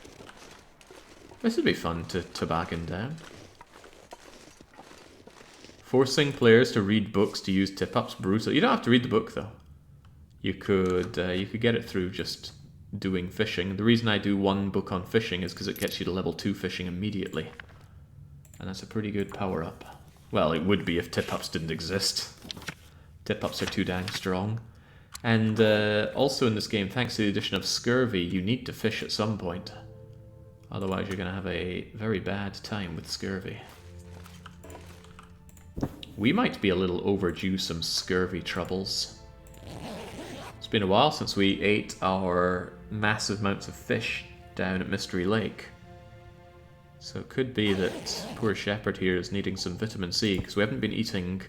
This would be fun to toboggan down. Forcing players to read books to use tip-ups, brutal. You don't have to read the book though. You could get it through just doing fishing. The reason I do one book on fishing is because it gets you to level 2 fishing immediately. And that's a pretty good power-up. Well, it would be if tip-ups didn't exist. Tip-ups are too dang strong. And also in this game, thanks to the addition of scurvy, you need to fish at some point. Otherwise you're going to have a very bad time with scurvy. We might be a little overdue some scurvy troubles. It's been a while since we ate our massive amounts of fish down at Mystery Lake. So it could be that poor Shepherd here is needing some vitamin C, because we haven't been eating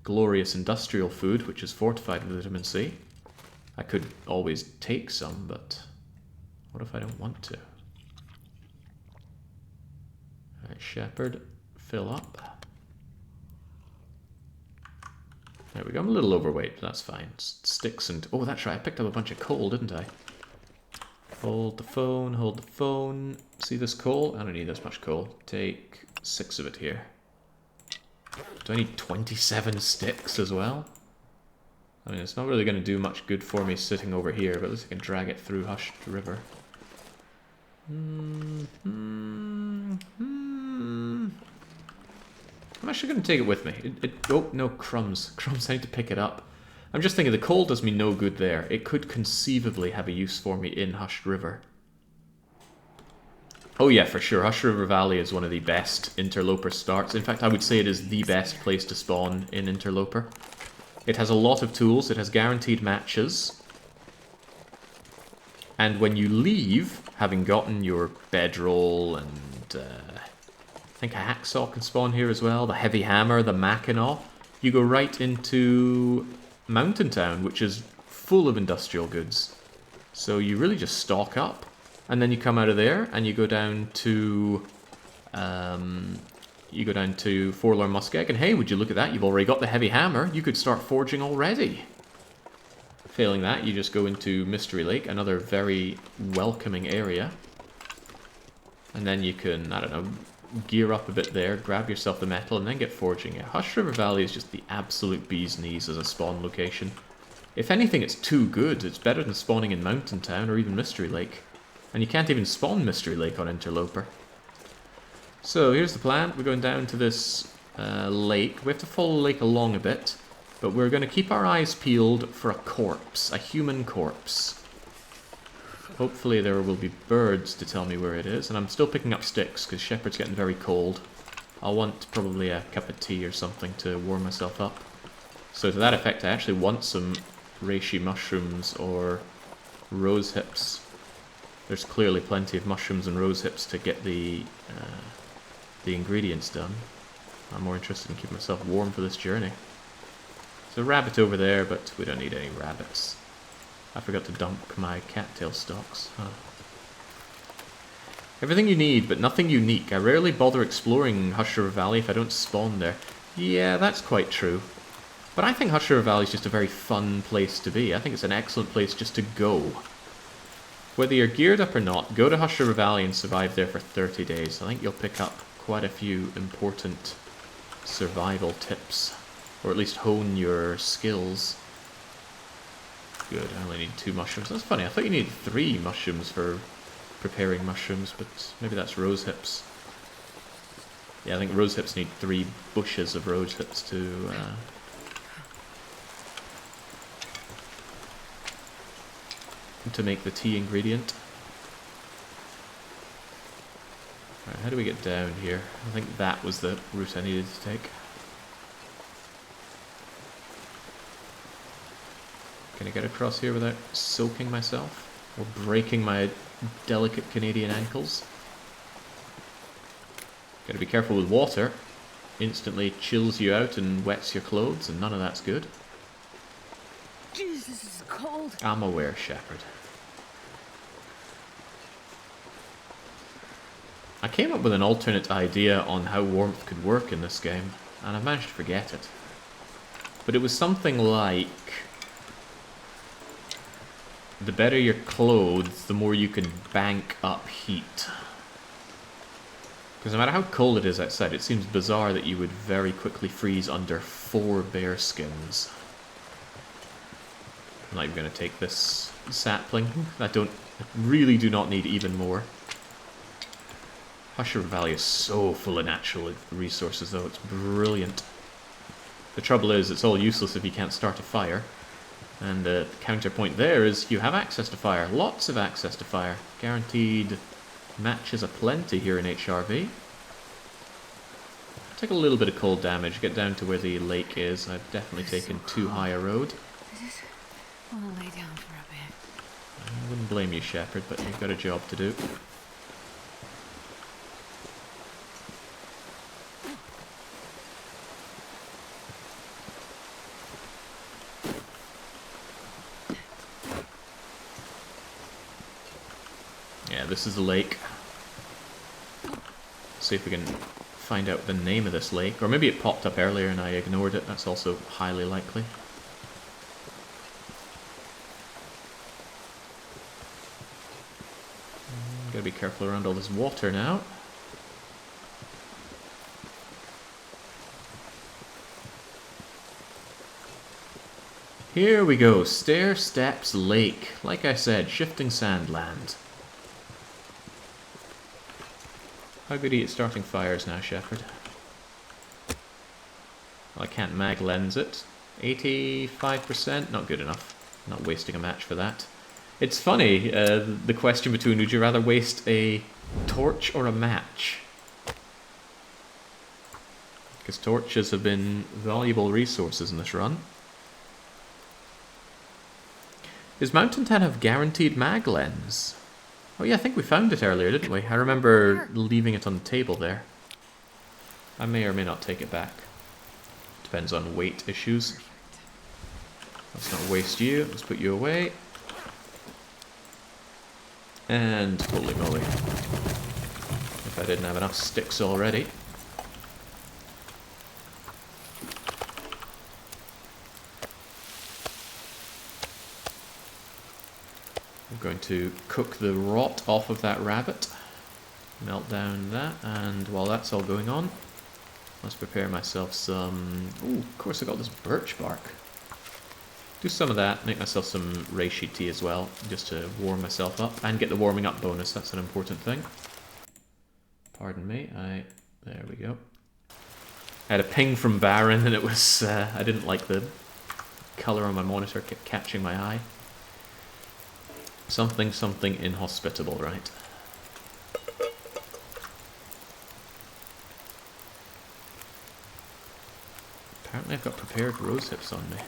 glorious industrial food, which is fortified with vitamin C. I could always take some, but what if I don't want to? Alright, Shepherd, fill up. There we go, I'm a little overweight, but that's fine. Sticks and... oh, that's right, I picked up a bunch of coal, didn't I? Hold the phone, hold the phone. See this coal? I don't need this much coal. Take 6 of it here. Do I need 27 sticks as well? I mean, it's not really going to do much good for me sitting over here, but at least I can drag it through Hushed River. I'm actually going to take it with me. Oh, no, crumbs. Crumbs, I need to pick it up. I'm just thinking the coal does me no good there. It could conceivably have a use for me in Hushed River. Oh yeah, for sure. Hushed River Valley is one of the best Interloper starts. In fact, I would say it is the best place to spawn in Interloper. It has a lot of tools. It has guaranteed matches. And when you leave, having gotten your bedroll and... I think a hacksaw can spawn here as well. The heavy hammer, the Mackinaw. You go right into Mountain Town, which is full of industrial goods. So you really just stock up. And then you come out of there and you go down to... Forlorn Muskeg. And hey, would you look at that? You've already got the heavy hammer. You could start forging already. Failing that, you just go into Mystery Lake, another very welcoming area. And then you can, I don't know, gear up a bit there, grab yourself the metal, and then get forging. Yeah, Hushed River Valley is just the absolute bee's knees as a spawn location. If anything, it's too good. It's better than spawning in Mountain Town or even Mystery Lake. And you can't even spawn Mystery Lake on Interloper. So here's the plan. We're going down to this lake. We have to follow the lake along a bit. But we're going to keep our eyes peeled for a corpse. A human corpse. Hopefully there will be birds to tell me where it is. And I'm still picking up sticks because Shepherd's getting very cold. I'll want probably a cup of tea or something to warm myself up. So to that effect, I actually want some reishi mushrooms or rose hips. There's clearly plenty of mushrooms and rose hips to get the ingredients done. I'm more interested in keeping myself warm for this journey. There's a rabbit over there, but we don't need any rabbits. I forgot to dump my cattail stalks. Huh. Everything you need, but nothing unique. I rarely bother exploring Hushed River Valley if I don't spawn there. Yeah, that's quite true. But I think Hushed River Valley is just a very fun place to be. I think it's an excellent place just to go. Whether you're geared up or not, go to Hushed River Valley and survive there for 30 days. I think you'll pick up quite a few important survival tips. Or at least hone your skills. Good, I only need 2 mushrooms. That's funny, I thought you needed 3 mushrooms for preparing mushrooms, but maybe that's rose hips. Yeah, I think rose hips need 3 bushes of rose hips to make the tea ingredient. Alright, how do we get down here? I think that was the route I needed to take. Can I get across here without soaking myself? Or breaking my delicate Canadian ankles? Gotta be careful with water. Instantly chills you out and wets your clothes, and none of that's good. Jesus, this is cold. I'm aware, Shepard. I came up with an alternate idea on how warmth could work in this game, and I've managed to forget it. But it was something like... the better your clothes, the more you can bank up heat. Because no matter how cold it is outside, it seems bizarre that you would very quickly freeze under 4 bear skins. I'm not even going to take this sapling. I really do not need even more. Husher Valley is so full of natural resources, though. It's brilliant. The trouble is, it's all useless if you can't start a fire. And the counterpoint there is you have access to fire. Lots of access to fire. Guaranteed matches aplenty here in HRV. Take a little bit of cold damage, get down to where the lake is. I've definitely taken too high a road. I just want to lay down for a bit. I wouldn't blame you, Shepard, but you've got a job to do. Yeah, this is the lake. See if we can find out the name of this lake. Or maybe it popped up earlier and I ignored it. That's also highly likely. Gotta be careful around all this water now. Here we go, Stair Steps Lake. Like I said, shifting sand land. How good are you at starting fires now, Shepard? Well, I can't mag lens it. 85%? Not good enough. Not wasting a match for that. It's funny, the question between would you rather waste a torch or a match? Because torches have been valuable resources in this run. Does Mountain 10 have guaranteed mag lens? Oh yeah, I think we found it earlier, didn't we? I remember leaving it on the table there. I may or may not take it back. Depends on weight issues. Let's not waste you. Let's put you away. And holy moly. If I didn't have enough sticks already. I'm going to cook the rot off of that rabbit. Melt down that, and while that's all going on, let's prepare myself some... Ooh, of course I got this birch bark. Do some of that, make myself some reishi tea as well, just to warm myself up, and get the warming up bonus, that's an important thing. Pardon me, there we go. I had a ping from Baron, and it was... I didn't like the colour on my monitor, kept catching my eye. Something inhospitable, right? Apparently I've got prepared rose hips on me.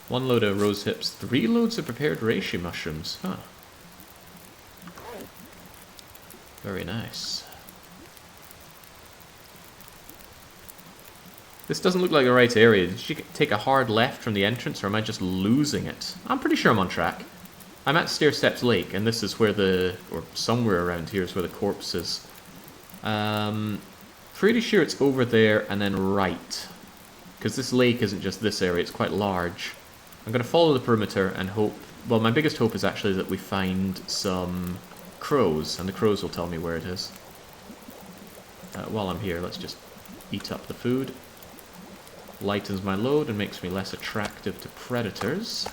One load of rose hips, 3 loads of prepared reishi mushrooms. Huh. Very nice. This doesn't look like the right area. Did you take a hard left from the entrance, or am I just losing it? I'm pretty sure I'm on track. I'm at Stair Steps Lake, and this is where or somewhere around here is where the corpse is. Pretty sure it's over there and then right. Because this lake isn't just this area, it's quite large. I'm going to follow the perimeter and hope... Well, my biggest hope is actually that we find some crows, and the crows will tell me where it is. While I'm here, let's just eat up the food. Lightens my load and makes me less attractive to predators.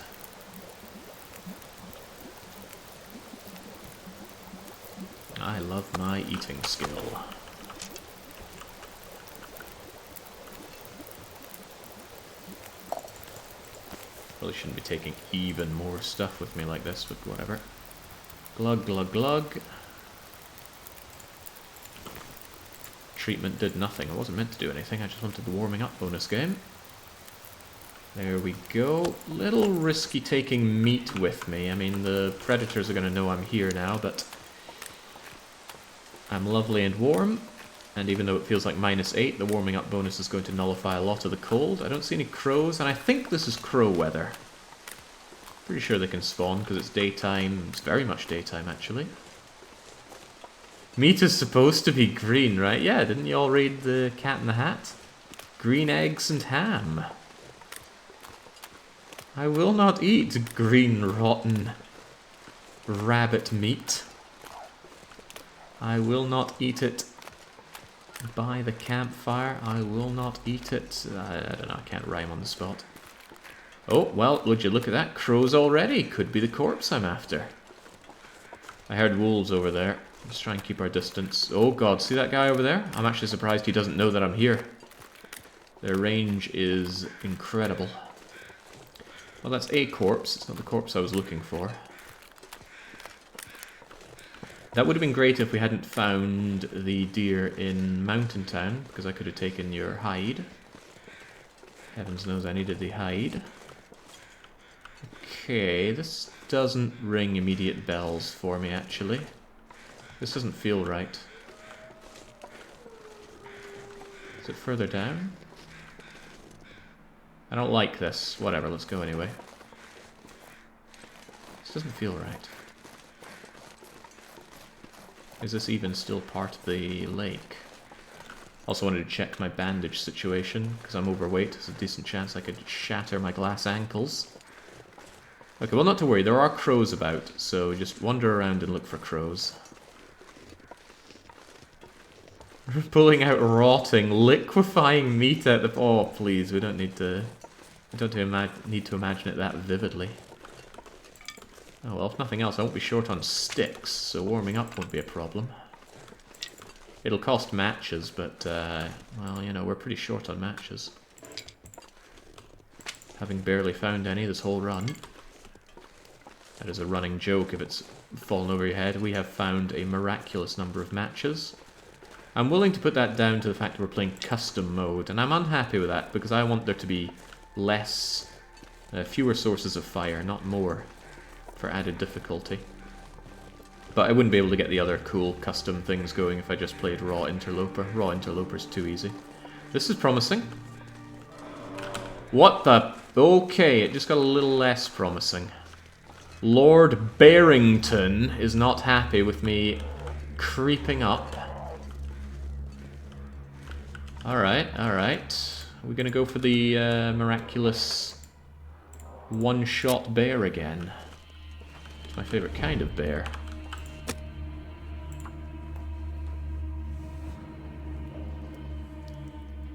I love my eating skill. Probably shouldn't be taking even more stuff with me like this, but whatever. Glug, glug, glug. Treatment did nothing. I wasn't meant to do anything, I just wanted the warming up bonus game. There we go. Little risky taking meat with me. I mean, the predators are going to know I'm here now, but I'm lovely and warm. And even though it feels like -8, the warming up bonus is going to nullify a lot of the cold. I don't see any crows, and I think this is crow weather. Pretty sure they can spawn because it's daytime. It's very much daytime, actually. Meat is supposed to be green, right? Yeah, didn't you all read the Cat in the Hat? Green eggs and ham. I will not eat green, rotten rabbit meat. I will not eat it by the campfire. I will not eat it. I don't know, I can't rhyme on the spot. Oh, well, would you look at that? Crows already. Could be the corpse I'm after. I heard wolves over there. Let's try and keep our distance. Oh god, see that guy over there? I'm actually surprised he doesn't know that I'm here. Their range is incredible. Well, that's a corpse. It's not the corpse I was looking for. That would have been great if we hadn't found the deer in Mountain Town, because I could have taken your hide. Heavens knows I needed the hide. Okay, this doesn't ring immediate bells for me, actually. This doesn't feel right. Is it further down? I don't like this. Whatever, let's go anyway. This doesn't feel right. Is this even still part of the lake? Also wanted to check my bandage situation, because I'm overweight. There's a decent chance I could shatter my glass ankles. Okay, well, not to worry. There are crows about, so just wander around and look for crows. Pulling out rotting, liquefying meat out the... Oh, please, we don't need to... I don't need to imagine it that vividly. Oh, well, if nothing else, I won't be short on sticks, so warming up won't be a problem. It'll cost matches, but, well, you know, we're pretty short on matches. Having barely found any this whole run. That is a running joke if it's fallen over your head. We have found a miraculous number of matches. I'm willing to put that down to the fact that we're playing custom mode, and I'm unhappy with that because I want there to be less, fewer sources of fire, not more, for added difficulty. But I wouldn't be able to get the other cool custom things going if I just played Raw Interloper. Raw Interloper's too easy. This is promising. What the... Okay, it just got a little less promising. Lord Barrington is not happy with me creeping up. Alright, alright. We're gonna go for the miraculous one-shot bear again. It's my favourite kind of bear.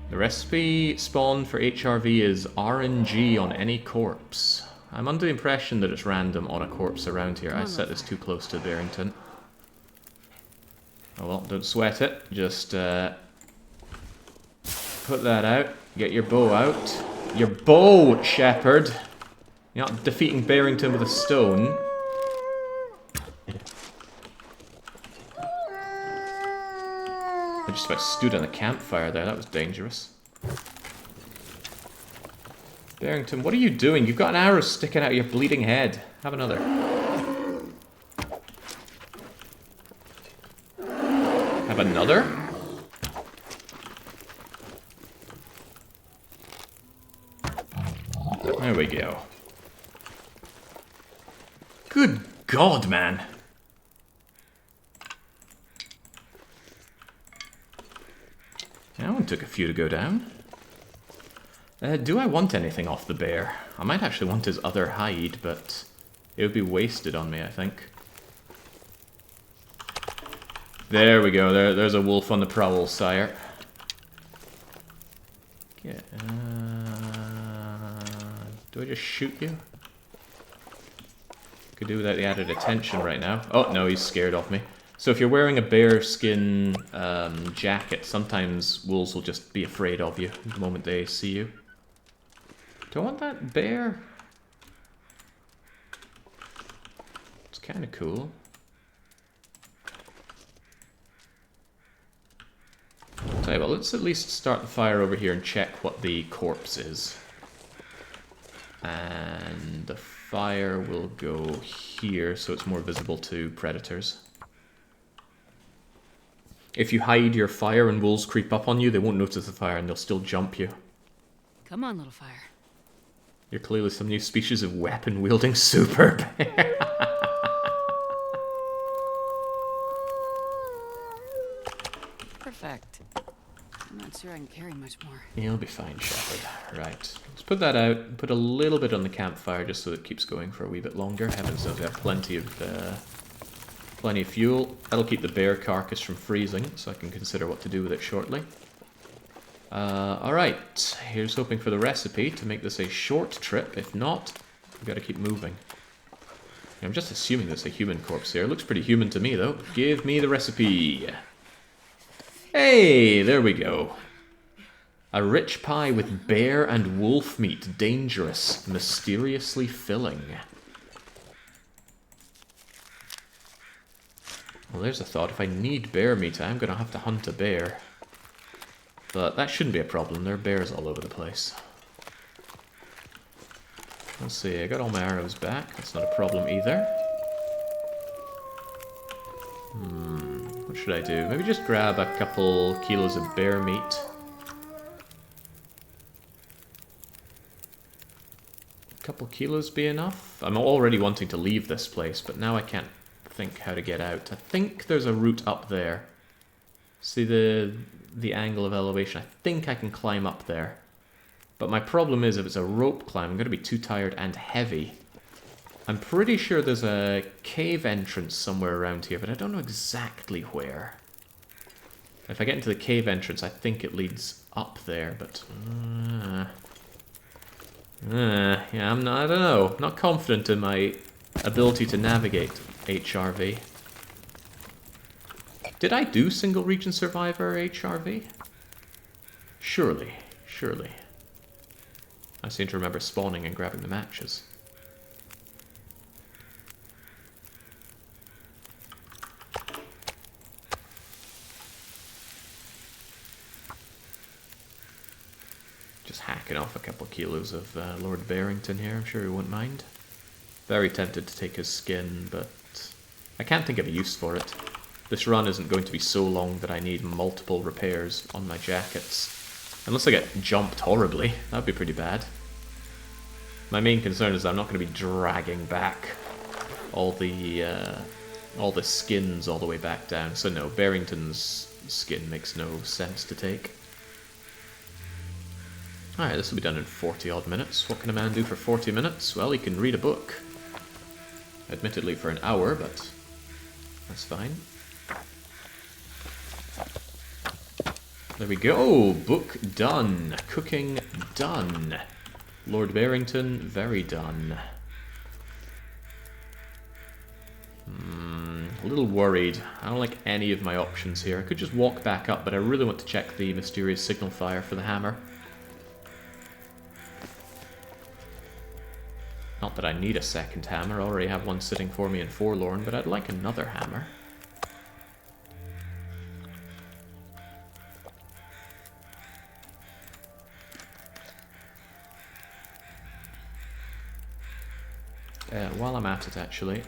The recipe spawn for HRV is RNG on any corpse. I'm under the impression that it's random on a corpse around here. I set this too close to Barrington. Oh well, don't sweat it. Just put that out. Get your bow out. Your bow, Shepherd! You're not defeating Barrington with a stone. I just about stood on a campfire there. That was dangerous. Barrington, what are you doing? You've got an arrow sticking out of your bleeding head. Have another. Have another? There we go. Good God, man. That one took a few to go down. Do I want anything off the bear? I might actually want his other hide, but it would be wasted on me, I think. There we go. There's a wolf on the prowl, sire. Yeah, do I just shoot you? Could do without the added attention right now. Oh, no, he's scared of me. So if you're wearing a bear skin jacket, sometimes wolves will just be afraid of you the moment they see you. Do I want that bear? It's kind of cool. Tell you what, let's at least start the fire over here and check what the corpse is. And the fire will go here, so it's more visible to predators. If you hide your fire and wolves creep up on you, they won't notice the fire and they'll still jump you. Come on, little fire. You're clearly some new species of weapon-wielding super bear. Perfect. I'm not sure I can carry much more. You'll be fine, Shepherd. Right. Let's put that out and put a little bit on the campfire just so it keeps going for a wee bit longer. Heavens knows we have plenty of fuel. That'll keep the bear carcass from freezing, so I can consider what to do with it shortly. Alright. Here's hoping for the recipe to make this a short trip. If not, we've got to keep moving. I'm just assuming there's a human corpse here. It looks pretty human to me, though. Give me the recipe. Hey, there we go. A rich pie with bear and wolf meat. Dangerous, mysteriously filling. Well, there's a thought. If I need bear meat, I'm going to have to hunt a bear. But that shouldn't be a problem. There are bears all over the place. Let's see. I got all my arrows back. That's not a problem either. What should I do? Maybe just grab a couple kilos of bear meat. A couple kilos be enough? I'm already wanting to leave this place, but now I can't think how to get out. I think there's a route up there. See the angle of elevation? I think I can climb up there. But my problem is if it's a rope climb, I'm going to be too tired and heavy. I'm pretty sure there's a cave entrance somewhere around here, but I don't know exactly where. If I get into the cave entrance, I think it leads up there, but... yeah, I don't know. Not confident in my ability to navigate HRV. Did I do Single Region Survivor HRV? Surely. I seem to remember spawning and grabbing the matches. Just hacking off a couple kilos of Lord Barrington here, I'm sure he won't mind. Very tempted to take his skin, but I can't think of a use for it. This run isn't going to be so long that I need multiple repairs on my jackets. Unless I get jumped horribly, that'd be pretty bad. My main concern is I'm not going to be dragging back all the skins all the way back down. So no, Barrington's skin makes no sense to take. Alright, this will be done in 40 odd minutes. What can a man do for 40 minutes? Well, he can read a book. Admittedly for an hour, but that's fine. There we go! Book done. Cooking done. Lord Barrington, very done. A little worried. I don't like any of my options here. I could just walk back up, but I really want to check the mysterious signal fire for the hammer. Not that I need a second hammer, I already have one sitting for me in Forlorn, but I'd like another hammer. While I'm at it, actually,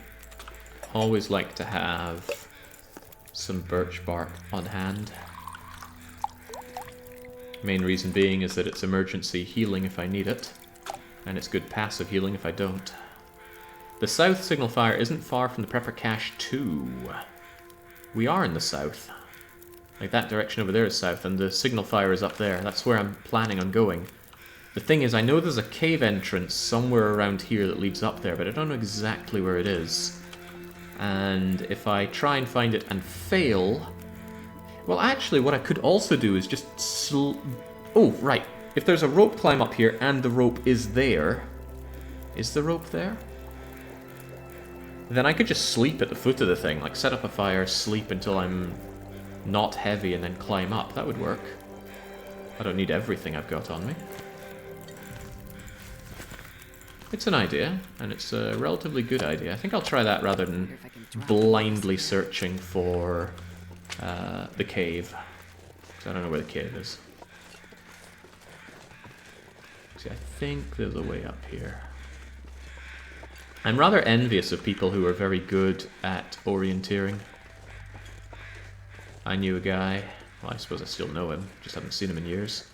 always like to have some birch bark on hand. Main reason being is that it's emergency healing if I need it. And it's good passive healing if I don't. The south signal fire isn't far from the prepper cache 2. We are in the south. Like that direction over there is south, and the signal fire is up there. That's where I'm planning on going. The thing is, I know there's a cave entrance somewhere around here that leads up there, but I don't know exactly where it is. And if I try and find it and fail... Well, actually, what I could also do is just... Oh, right. If there's a rope climb up here and the rope is there... Is the rope there? Then I could just sleep at the foot of the thing. Like, set up a fire, sleep until I'm not heavy, and then climb up. That would work. I don't need everything I've got on me. It's an idea, and it's a relatively good idea. I think I'll try that rather than blindly searching for the cave. So I don't know where the cave is. See, I think there's a way up here. I'm rather envious of people who are very good at orienteering. I knew a guy, well, I suppose I still know him, just haven't seen him in years.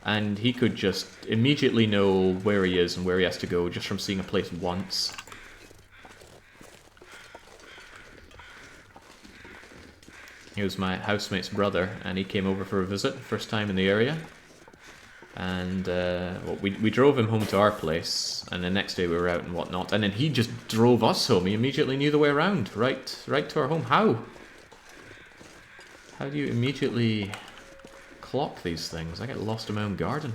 And he could just immediately know where he is and where he has to go just from seeing a place once. He was my housemate's brother, and he came over for a visit, first time in the area. And well, we drove him home to our place, and the next day we were out and whatnot. And then he just drove us home. He immediately knew the way around, right to our home. How? How do you immediately clock these things? I get lost in my own garden.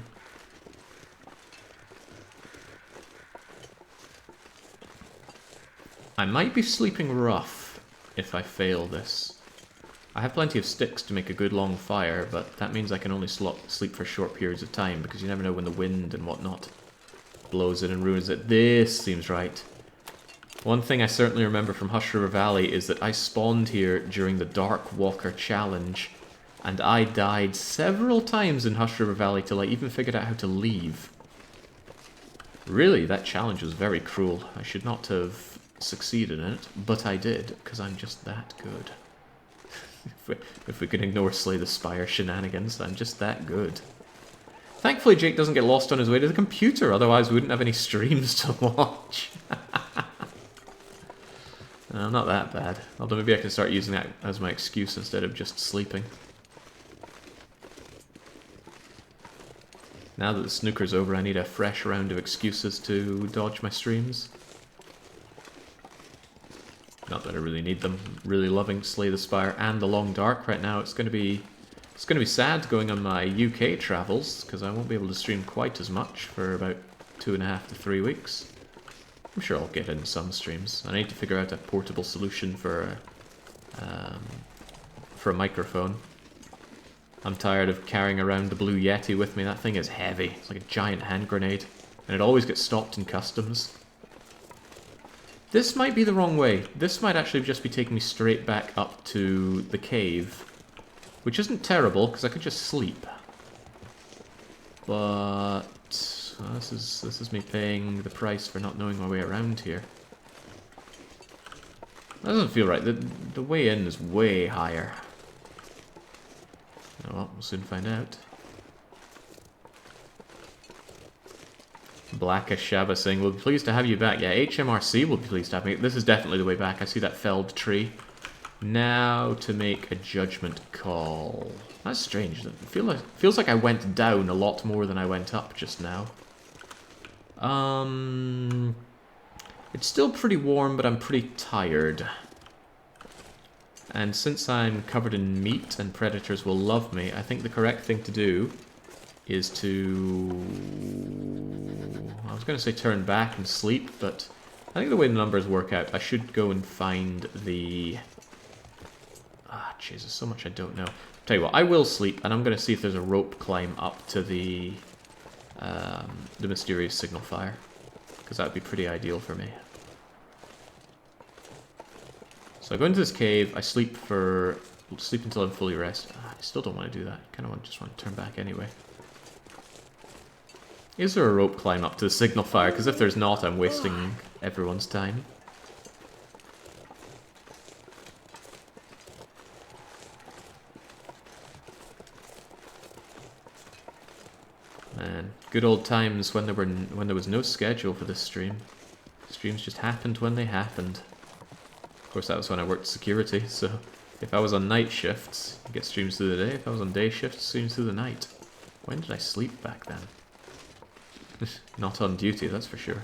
I might be sleeping rough if I fail this. I have plenty of sticks to make a good long fire, but that means I can only sleep for short periods of time, because you never know when the wind and whatnot blows in and ruins it. This seems right. One thing I certainly remember from Hush River Valley is that I spawned here during the Dark Walker Challenge, and I died several times in Hush River Valley till I even figured out how to leave. Really, that challenge was very cruel. I should not have succeeded in it, but I did, because I'm just that good. If we can ignore Slay the Spire shenanigans, I'm just that good. Thankfully Jake doesn't get lost on his way to the computer, otherwise we wouldn't have any streams to watch. No, not that bad. Although maybe I can start using that as my excuse instead of just sleeping. Now that the snooker's over, I need a fresh round of excuses to dodge my streams. Not that I really need them. Really loving Slay the Spire and The Long Dark right now. It's gonna be sad going on my UK travels, because I won't be able to stream quite as much for about 2.5 to 3 weeks. I'm sure I'll get in some streams. I need to figure out a portable solution for a microphone. I'm tired of carrying around the Blue Yeti with me. That thing is heavy. It's like a giant hand grenade, and it always gets stopped in customs. This might be the wrong way. This might actually just be taking me straight back up to the cave, which isn't terrible, because I could just sleep. But well, this is me paying the price for not knowing my way around here. That doesn't feel right. The way in is way higher. Oh well, we'll soon find out. Blackish Shabba saying, we'll be pleased to have you back. Yeah, HMRC will be pleased to have me. This is definitely the way back. I see that felled tree. Now to make a judgment call. That's strange. It feels like I went down a lot more than I went up just now. It's still pretty warm, but I'm pretty tired. And since I'm covered in meat and predators will love me, I think the correct thing to do is to... I was going to say turn back and sleep, but I think the way the numbers work out, I should go and find the... Ah, Jesus, so much I don't know. Tell you what, I will sleep, and I'm going to see if there's a rope climb up to the mysterious signal fire, because that would be pretty ideal for me. So I go into this cave, I sleep until I'm fully rested. I still don't want to do that. I kind of just want to turn back anyway. Is there a rope climb up to the signal fire? Because if there's not, I'm wasting everyone's time. Man, good old times when there was no schedule for this stream. Streams just happened when they happened. Of course, that was when I worked security, so if I was on night shifts, I get streams through the day. If I was on day shifts, streams through the night. When did I sleep back then? Not on duty, that's for sure.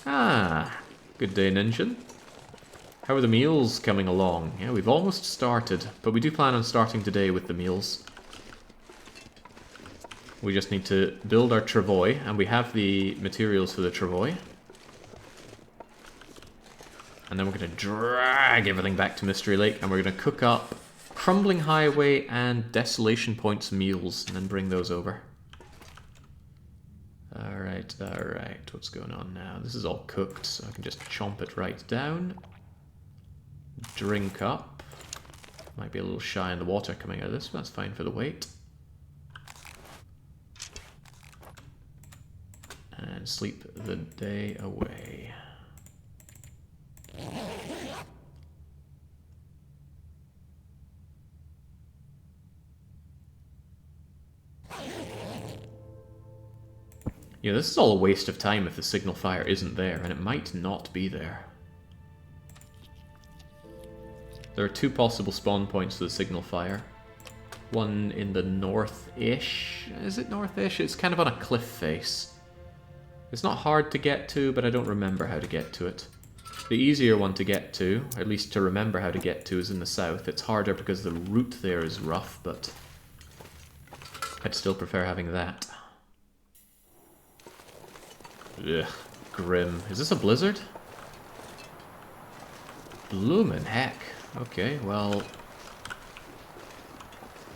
Ah, good day, Ninja. How are the meals coming along? Yeah, we've almost started, but we do plan on starting today with the meals. We just need to build our travois, and we have the materials for the travois. And then we're going to drag everything back to Mystery Lake, and we're going to cook up Crumbling Highway and Desolation Point's meals, and then bring those over. Alright, what's going on now? This is all cooked, so I can just chomp it right down. Drink up. Might be a little shy on the water coming out of this, but that's fine for the weight. and sleep the day away. Yeah, this is all a waste of time if the signal fire isn't there, and it might not be there. There are two possible spawn points for the signal fire. One in the north-ish? Is it north-ish? It's kind of on a cliff face. It's not hard to get to, but I don't remember how to get to it. The easier one to get to, at least to remember how to get to, is in the south. It's harder because the route there is rough, but I'd still prefer having that. Ugh, grim. Is this a blizzard? Bloomin' heck. Okay, well,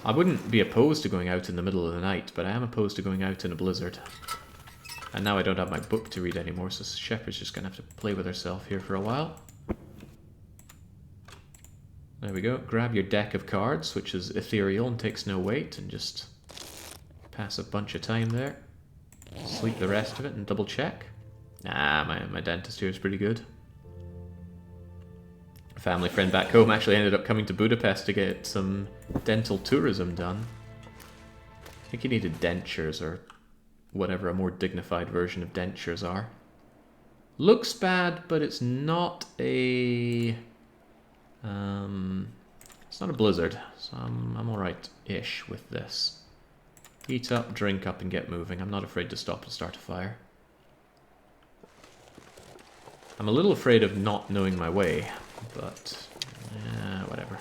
I wouldn't be opposed to going out in the middle of the night, but I am opposed to going out in a blizzard. And now I don't have my book to read anymore, so Shepard's just gonna have to play with herself here for a while. There we go. Grab your deck of cards, which is ethereal and takes no weight, and just pass a bunch of time there. Sleep the rest of it and double check. Nah, my dentist here is pretty good. A family friend back home actually ended up coming to Budapest to get some dental tourism done. I think he needed dentures or whatever a more dignified version of dentures are. Looks bad, but it's not a... it's not a blizzard, so I'm alright-ish with this. Eat up, drink up, and get moving. I'm not afraid to stop and start a fire. I'm a little afraid of not knowing my way, but whatever.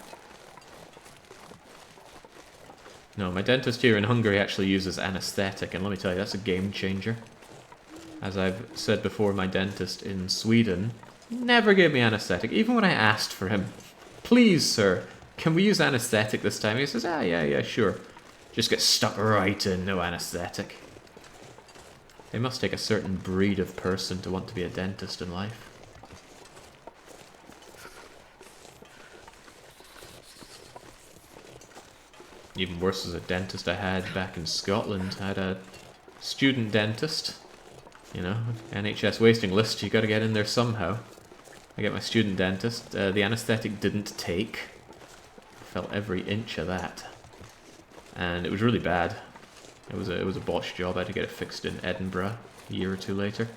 No, my dentist here in Hungary actually uses anesthetic, and let me tell you, that's a game changer. As I've said before, my dentist in Sweden never gave me anesthetic, even when I asked for him. Please, sir, can we use anesthetic this time? He says, yeah, sure. Just get stuck right in, no anesthetic. They must take a certain breed of person to want to be a dentist in life. Even worse as a dentist I had back in Scotland. I had a student dentist. You know, NHS waiting list, you gotta get in there somehow. I get my student dentist. The anesthetic didn't take. I felt every inch of that. And it was really bad. It was a botched job. I had to get it fixed in Edinburgh a year or two later.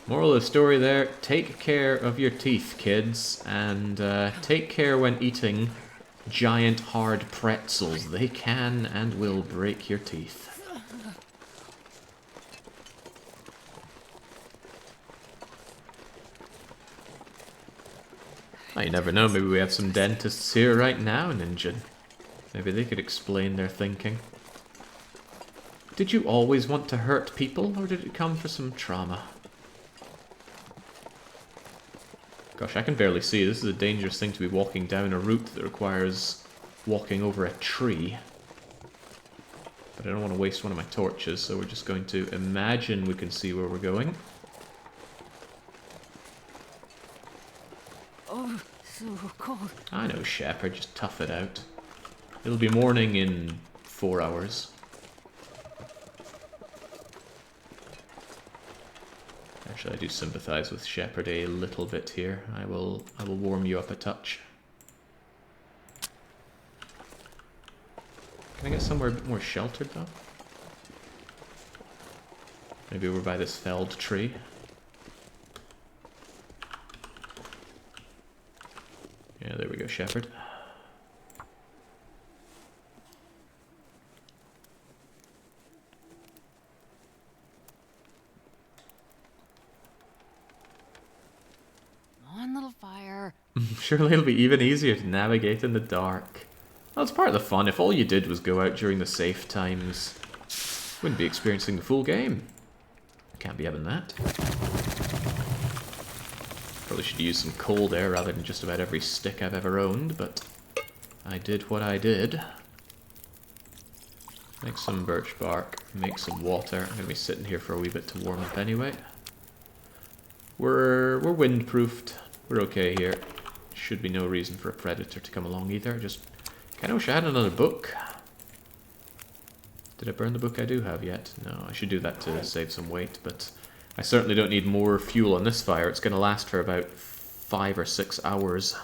Moral of the story there, take care of your teeth, kids, and take care when eating giant hard pretzels. They can and will break your teeth. You never know, maybe we have some dentists here right now, Ninja. Maybe they could explain their thinking. Did you always want to hurt people, or did it come for some trauma? Gosh, I can barely see. This is a dangerous thing to be walking down a route that requires walking over a tree. But I don't want to waste one of my torches, so we're just going to imagine we can see where we're going. Oh, so cold. I know, Shepard, just tough it out. It'll be morning in 4 hours. Actually, I do sympathize with Shepard a little bit here. I will warm you up a touch. Can I get somewhere a bit more sheltered, though? Maybe we're by this felled tree. Yeah, there we go, Shepard. Come on, little fire. Surely it'll be even easier to navigate in the dark. Well, it's part of the fun. If all you did was go out during the safe times, you wouldn't be experiencing the full game. Can't be having that. Probably should use some cold air rather than just about every stick I've ever owned, but I did what I did. Make some birch bark, make some water. I'm going to be sitting here for a wee bit to warm up anyway. We're windproofed. We're okay here. Should be no reason for a predator to come along either. Just kind of wish I had another book. Did I burn the book I do have yet? No, I should do that to save some weight, but I certainly don't need more fuel on this fire. It's going to last for about 5 or 6 hours.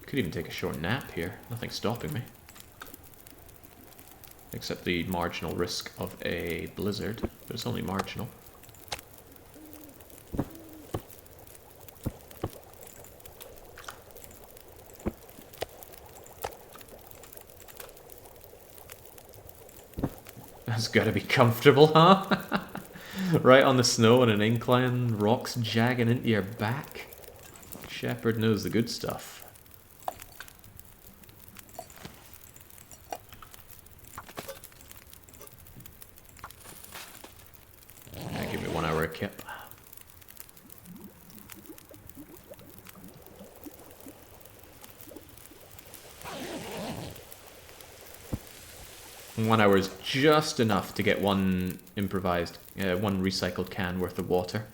Could even take a short nap here. Nothing's stopping me. Except the marginal risk of a blizzard, but it's only marginal. That's gotta be comfortable, huh? Right on the snow on an incline, rocks jagging into your back. Shepherd knows the good stuff. Give me 1 hour of kip. One hour is just enough to get one improvised, one recycled can worth of water.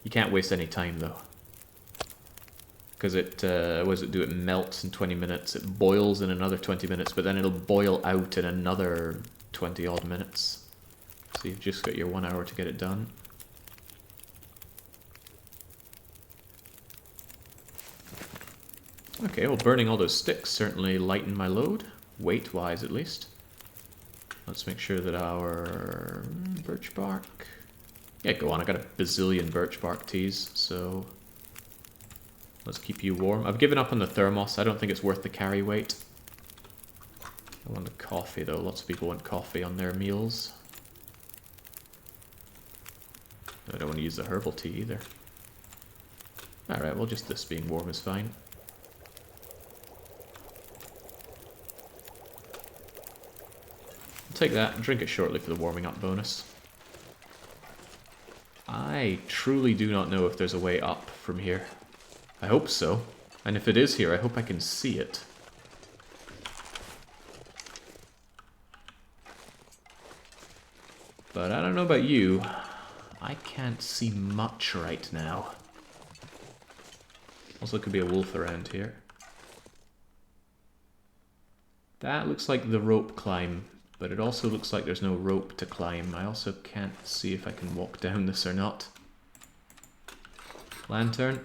You can't waste any time though. Because it, what does it do? It melts in 20 minutes, it boils in another 20 minutes, but then it'll boil out in another 20 odd minutes. So you've just got your 1 hour to get it done. Okay, well, burning all those sticks certainly lightened my load, weight-wise at least. Let's make sure that our birch bark... Yeah, go on, I got a bazillion birch bark teas, so... Let's keep you warm. I've given up on the thermos, I don't think it's worth the carry weight. I want the coffee though, lots of people want coffee on their meals. I don't want to use the herbal tea either. Alright, well just this being warm is fine. Take that and drink it shortly for the warming up bonus. I truly do not know if there's a way up from here. I hope so. And if it is here, I hope I can see it. But I don't know about you. I can't see much right now. Also, could be a wolf around here. That looks like the rope climb. But it also looks like there's no rope to climb. I also can't see if I can walk down this or not. Lantern.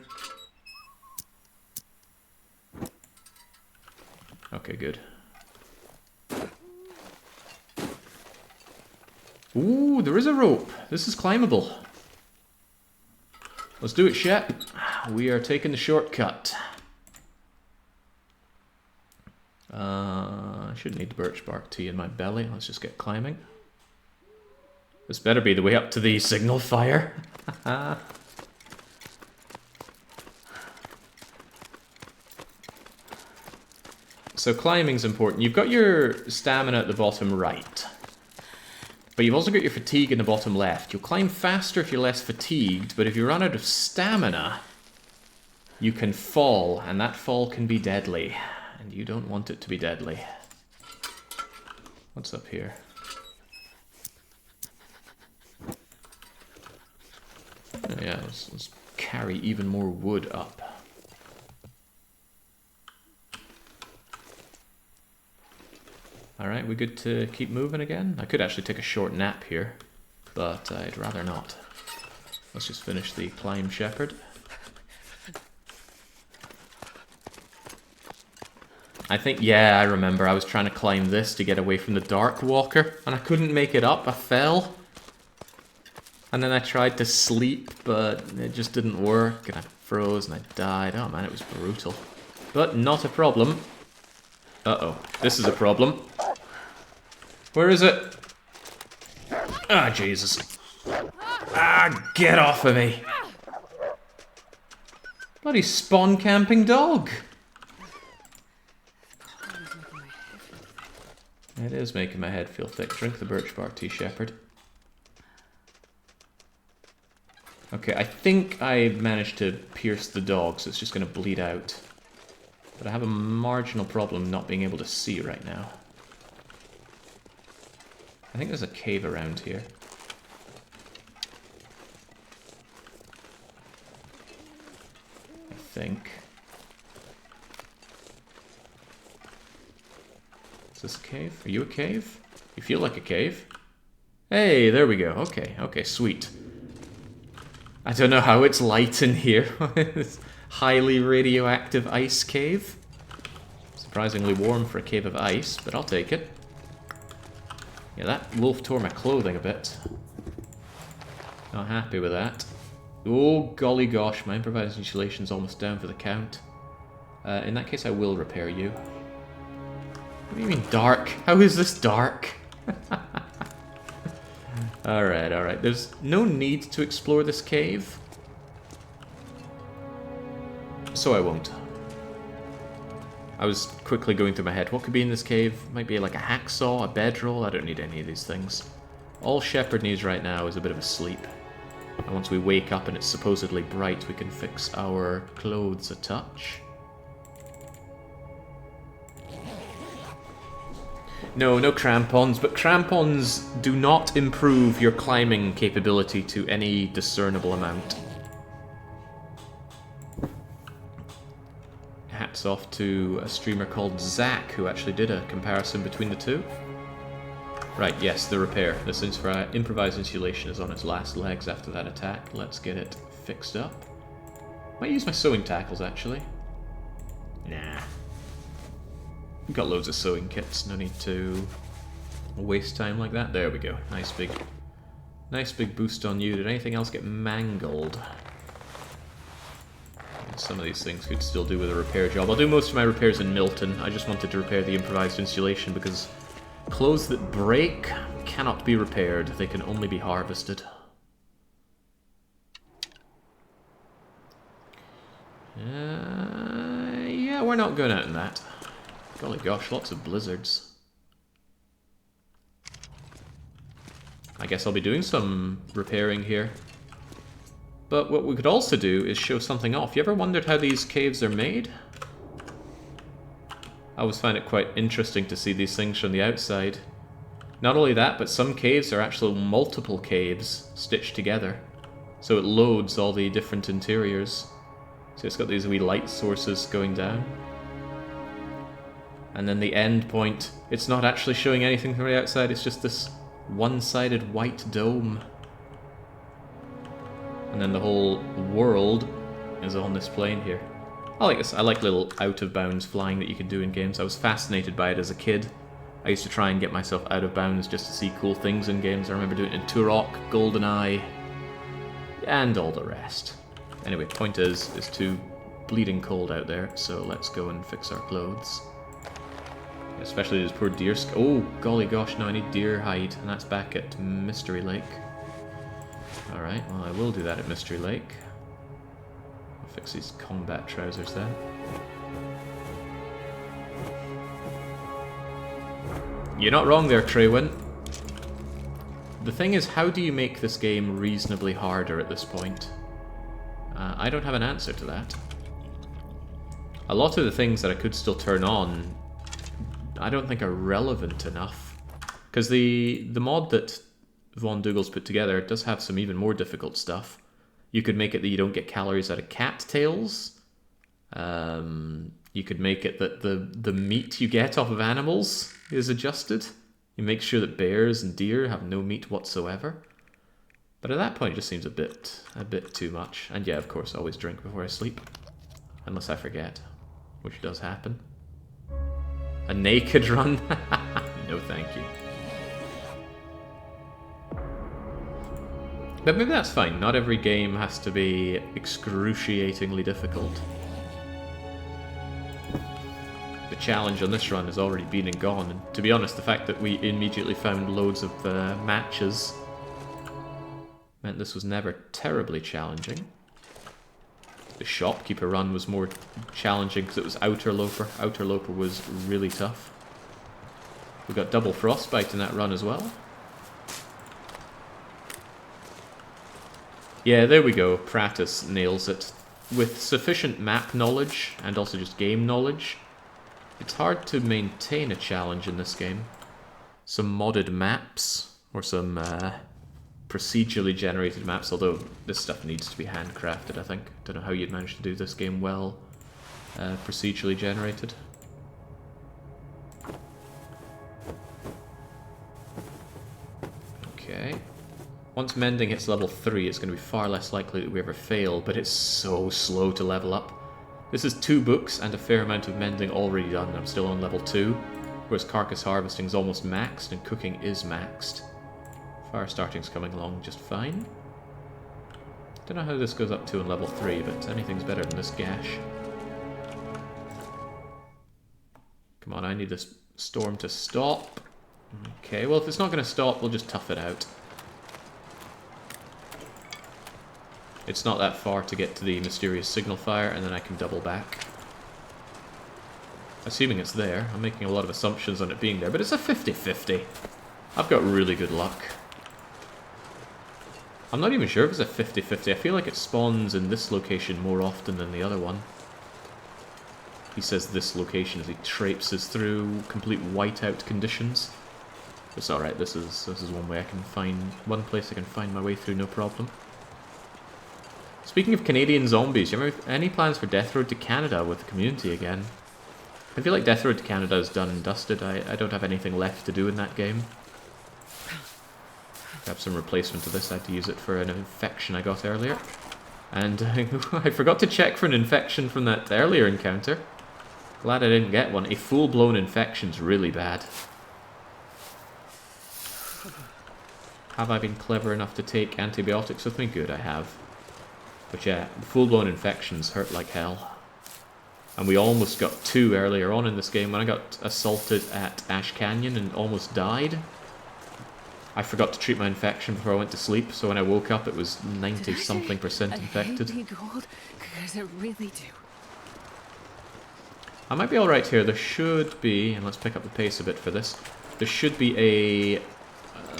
Okay, good. Ooh, there is a rope. This is climbable. Let's do it, Shep. We are taking the shortcut. I shouldn't need the birch bark tea in my belly. Let's just get climbing. This better be the way up to the signal fire. So climbing's important. You've got your stamina at the bottom right. But you've also got your fatigue in the bottom left. You'll climb faster if you're less fatigued, but if you run out of stamina, you can fall, and that fall can be deadly. And you don't want it to be deadly. What's up here? Oh, yeah, let's carry even more wood up. Alright, we good to keep moving again? I could actually take a short nap here, but I'd rather not. Let's just finish the climb, Shepherd. I think, yeah, I remember. I was trying to climb this to get away from the Dark Walker, and I couldn't make it up. I fell. And then I tried to sleep, but it just didn't work, and I froze and I died. Oh man, it was brutal. But not a problem. Uh-oh. This is a problem. Where is it? Ah, Jesus. Ah, get off of me. Bloody spawn camping dog. It is making my head feel thick. Drink the birch bark tea, Shepherd. Okay, I think I managed to pierce the dog, so it's just going to bleed out. But I have a marginal problem not being able to see right now. I think there's a cave around here. I think. Is this a cave? Are you a cave? You feel like a cave. Hey, there we go. Okay, okay, sweet. I don't know how it's light in here. This highly radioactive ice cave. Surprisingly warm for a cave of ice, but I'll take it. Yeah, that wolf tore my clothing a bit. Not happy with that. Oh, golly gosh, my improvised insulation's almost down for the count. In that case, I will repair you. What do you mean dark? How is this dark? Alright, alright. There's no need to explore this cave. So I won't. I was quickly going through my head. What could be in this cave? Might be like a hacksaw, a bedroll. I don't need any of these things. All Shepard needs right now is a bit of a sleep. And once we wake up and it's supposedly bright, we can fix our clothes a touch. No, no crampons, but crampons do not improve your climbing capability to any discernible amount. Hats off to a streamer called Zach, who actually did a comparison between the two. Right, yes, the repair. This improvised insulation is on its last legs after that attack. Let's get it fixed up. Might use my sewing tackles, actually. Nah. We've got loads of sewing kits, no need to waste time like that. There we go. Nice big boost on you. Did anything else get mangled? Some of these things could still do with a repair job. I'll do most of my repairs in Milton. I just wanted to repair the improvised insulation because clothes that break cannot be repaired. They can only be harvested. Yeah, we're not going out in that. Golly gosh, lots of blizzards. I guess I'll be doing some repairing here. But what we could also do is show something off. You ever wondered how these caves are made? I always find it quite interesting to see these things from the outside. Not only that, but some caves are actually multiple caves stitched together. So it loads all the different interiors. So it's got these wee light sources going down. And then the end point, it's not actually showing anything from the outside, it's just this one-sided white dome. And then the whole world is on this plane here. I like this. I like little out-of-bounds flying that you can do in games. I was fascinated by it as a kid. I used to try and get myself out of bounds just to see cool things in games. I remember doing it in Turok, GoldenEye, and all the rest. Anyway, point is, it's too bleeding cold out there, so let's go and fix our clothes. Especially those poor deer oh, golly gosh, no, I need deer hide, and that's back at Mystery Lake. Alright, well I will do that at Mystery Lake. I'll fix these combat trousers then. You're not wrong there, Traywin. The thing is, how do you make this game reasonably harder at this point? I don't have an answer to that. A lot of the things that I could still turn on, I don't think are relevant enough. Because the mod that Von Dougal's put together does have some even more difficult stuff. You could make it that you don't get calories out of cattails. You could make it that the meat you get off of animals is adjusted. You make sure that bears and deer have no meat whatsoever. But at that point it just seems a bit too much. And yeah, of course, always drink before I sleep. Unless I forget, which does happen. A naked run? No thank you. But maybe that's fine. Not every game has to be excruciatingly difficult. The challenge on this run has already been and gone, and to be honest, the fact that we immediately found loads of matches meant this was never terribly challenging. The shopkeeper run was more challenging because it was Ultraloper. Ultraloper was really tough. We got double frostbite in that run as well. Yeah, there we go. Pratis nails it. With sufficient map knowledge and also just game knowledge, it's hard to maintain a challenge in this game. Some modded maps, or some procedurally generated maps, although this stuff needs to be handcrafted, I think. Don't know how you'd manage to do this game well procedurally generated. Once mending hits level 3, it's going to be far less likely that we ever fail, but it's so slow to level up. This is 2 books and a fair amount of mending already done. I'm still on level 2, whereas carcass harvesting is almost maxed and cooking is maxed. Fire starting's coming along just fine. Don't know how this goes up to in level 3, but anything's better than this gash. Come on, I need this storm to stop. Okay, well if it's not going to stop, we'll just tough it out. It's not that far to get to the mysterious signal fire, and then I can double back. Assuming it's there. I'm making a lot of assumptions on it being there, but it's a 50-50. I've got really good luck. I'm not even sure if it's a 50-50. I feel like it spawns in this location more often than the other one. He says this location as he traipses through complete whiteout conditions. It's alright, this is one way I can find, one place I can find my way through, no problem. Speaking of Canadian zombies, you remember any plans for Death Road to Canada with the community again? I feel like Death Road to Canada is done and dusted. I don't have anything left to do in that game. Grab some replacement of this. I had to use it for an infection I got earlier. And I forgot to check for an infection from that earlier encounter. Glad I didn't get one. A full-blown infection's really bad. Have I been clever enough to take antibiotics with me? Good, I have. But yeah, full-blown infections hurt like hell. And we almost got 2 earlier on in this game when I got assaulted at Ash Canyon and almost died. I forgot to treat my infection before I went to sleep, so when I woke up it was 90-something% infected. I hate being cold, because I really do. I might be alright here. There should be, and let's pick up the pace a bit for this, there should be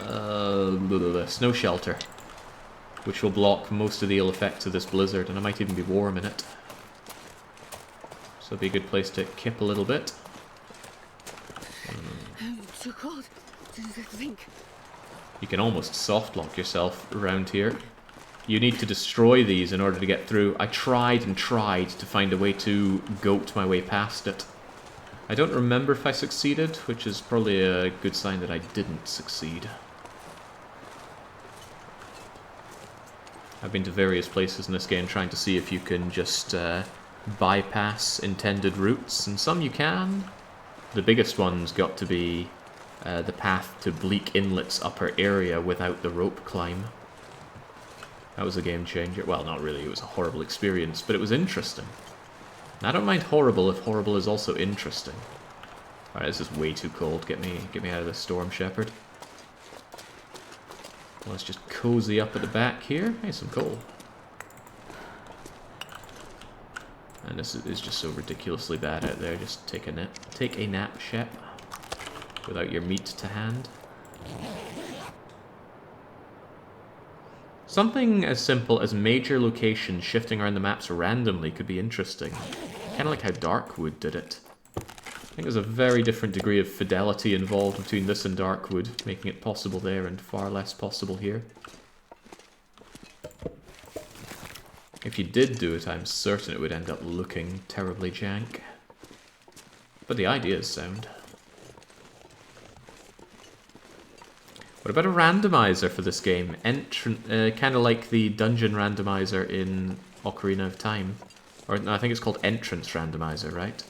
a snow shelter, which will block most of the ill effects of this blizzard, and I might even be warm in it. So it'll be a good place to kip a little bit. I'm too cold to think. You can almost soft lock yourself around here. You need to destroy these in order to get through. I tried and tried to find a way to goat my way past it. I don't remember if I succeeded, which is probably a good sign that I didn't succeed. I've been to various places in this game trying to see if you can just bypass intended routes, and some you can. The biggest one's got to be the path to Bleak Inlet's upper area without the rope climb. That was a game changer. Well, not really, it was a horrible experience, but it was interesting. And I don't mind horrible if horrible is also interesting. Alright, this is way too cold. Get me out of this storm, Shepherd. Let's just cozy up at the back here. Hey, some coal. And this is just so ridiculously bad out there. Just take a nap. Take a nap, Shep. Without your meat to hand. Something as simple as major locations shifting around the maps randomly could be interesting. Kind of like how Darkwood did it. I think there's a very different degree of fidelity involved between this and Darkwood, making it possible there and far less possible here. If you did do it, I'm certain it would end up looking terribly jank. But the idea is sound. What about a randomizer for this game? Kind of like the dungeon randomizer in Ocarina of Time. Or no, I think it's called entrance randomizer, right?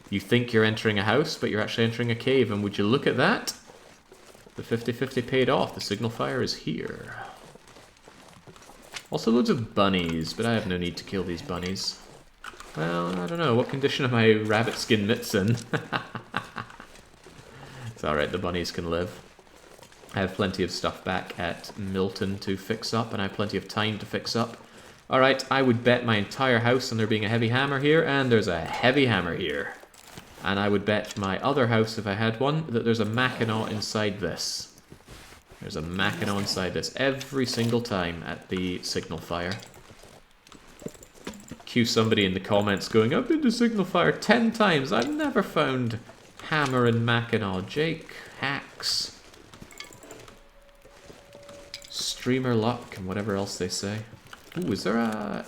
You think you're entering a house, but you're actually entering a cave, and would you look at that? The 50-50 paid off. The signal fire is here. Also loads of bunnies, but I have no need to kill these bunnies. Well, I don't know. What condition are my rabbit skin mitts in? It's alright, the bunnies can live. I have plenty of stuff back at Milton to fix up, and I have plenty of time to fix up. Alright, I would bet my entire house on there being a heavy hammer here, and there's a heavy hammer here. And I would bet my other house, if I had one, that there's a Mackinaw inside this. There's a Mackinaw inside this every single time at the signal fire. Cue somebody in the comments going, I've been to signal fire 10 times, I've never found hammer and Mackinaw. Jake hacks. Streamer luck and whatever else they say. Ooh, is there a...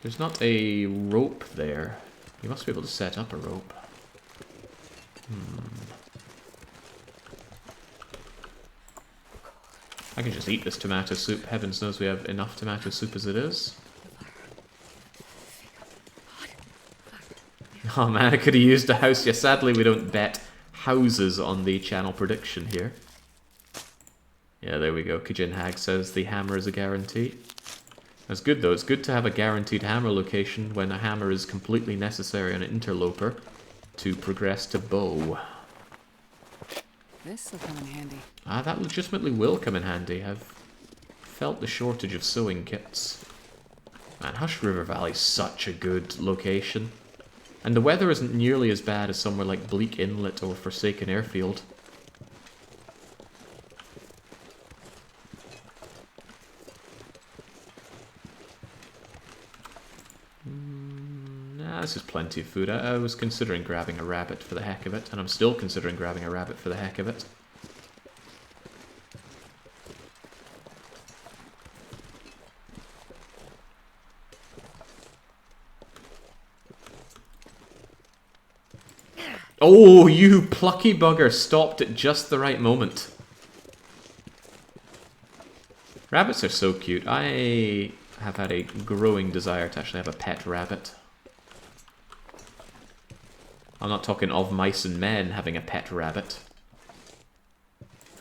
There's not a rope there. You must be able to set up a rope. I can just eat this tomato soup. Heavens knows we have enough tomato soup as it is. Oh man, I could have used a house. Yeah, sadly we don't bet houses on the channel prediction here. Yeah, there we go. Kijin Hag says the hammer is a guarantee. That's good though. It's good to have a guaranteed hammer location when a hammer is completely necessary on an interloper to progress to bow. This will come in handy. Ah, that legitimately will come in handy. I've felt the shortage of sewing kits. Man, Hush River Valley's such a good location. And the weather isn't nearly as bad as somewhere like Bleak Inlet or Forsaken Airfield. Nah, this is plenty of food. I was considering grabbing a rabbit for the heck of it, and I'm still considering grabbing a rabbit for the heck of it. Oh, you plucky bugger stopped at just the right moment. Rabbits are so cute. I have had a growing desire to actually have a pet rabbit. I'm not talking of mice and men having a pet rabbit.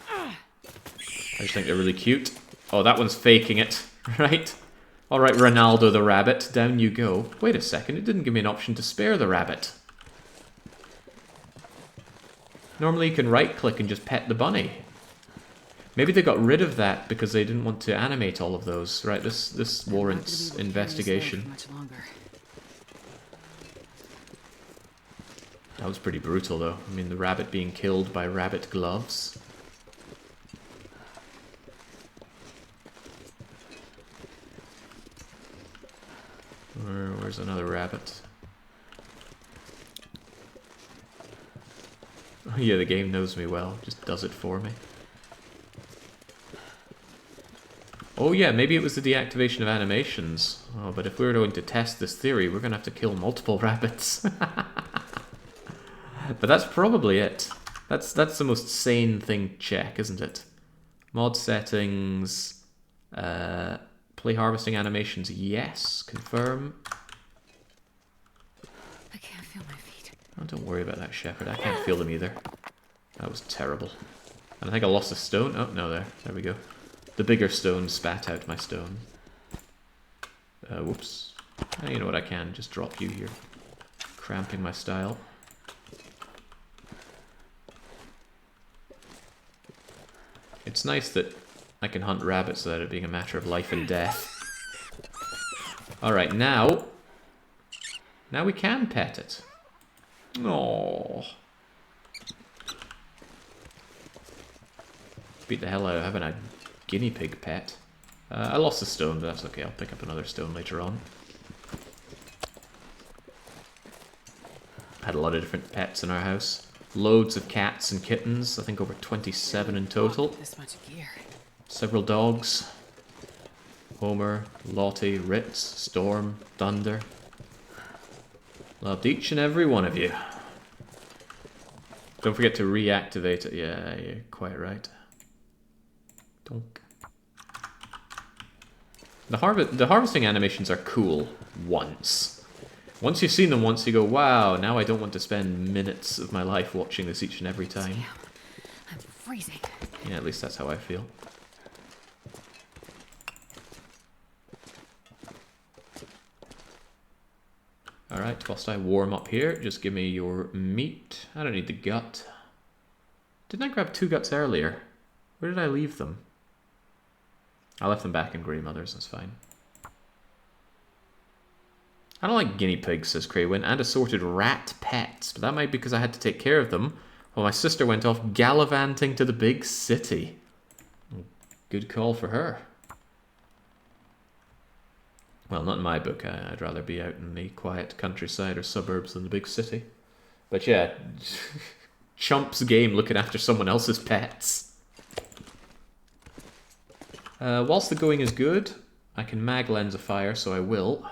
I just think they're really cute. Oh, that one's faking it, right? Alright, Ronaldo the rabbit, down you go. Wait a second, it didn't give me an option to spare the rabbit. Normally you can right-click and just pet the bunny. Maybe they got rid of that because they didn't want to animate all of those. Right, this warrants investigation. That was pretty brutal though. I mean, the rabbit being killed by rabbit gloves. Where's another rabbit? Oh yeah, the game knows me well. Just does it for me. Oh yeah, maybe it was the deactivation of animations. Oh, but if we were going to test this theory, we're going to have to kill multiple rabbits. But that's probably it. That's the most sane thing to check, isn't it? Mod settings, play harvesting animations, yes. Confirm. I can't feel my feet. Oh, don't worry about that, Shepherd. I can't feel them either. That was terrible. And I think I lost a stone. Oh, no, there we go. The bigger stone spat out my stone. Whoops. You know what, I can just drop you here. Cramping my style. It's nice that I can hunt rabbits without it being a matter of life and death. Alright, now we can pet it. Aww. Beat the hell out of having a guinea pig pet. I lost a stone, but that's okay. I'll pick up another stone later on. Had a lot of different pets in our house. Loads of cats and kittens. I think over 27 in total. This much gear. Several dogs. Homer, Lottie, Ritz, Storm, Thunder. Loved each and every one of you. Don't forget to reactivate it. Yeah, you're quite right. Donk. The harvesting animations are cool once. Once you've seen them once, you go, wow, now I don't want to spend minutes of my life watching this each and every time. Damn, I'm freezing. Yeah, at least that's how I feel. Alright, whilst I warm up here, just give me your meat. I don't need the gut. Didn't I grab 2 guts earlier? Where did I leave them? I left them back in Grey Mother's, that's fine. I don't like guinea pigs, says Craywin, and assorted rat pets, but that might be because I had to take care of them while my sister went off gallivanting to the big city. Good call for her. Well, not in my book. I'd rather be out in the quiet countryside or suburbs than the big city. But yeah, Chump's game looking after someone else's pets. Whilst the going is good, I can mag lens a fire, so I will.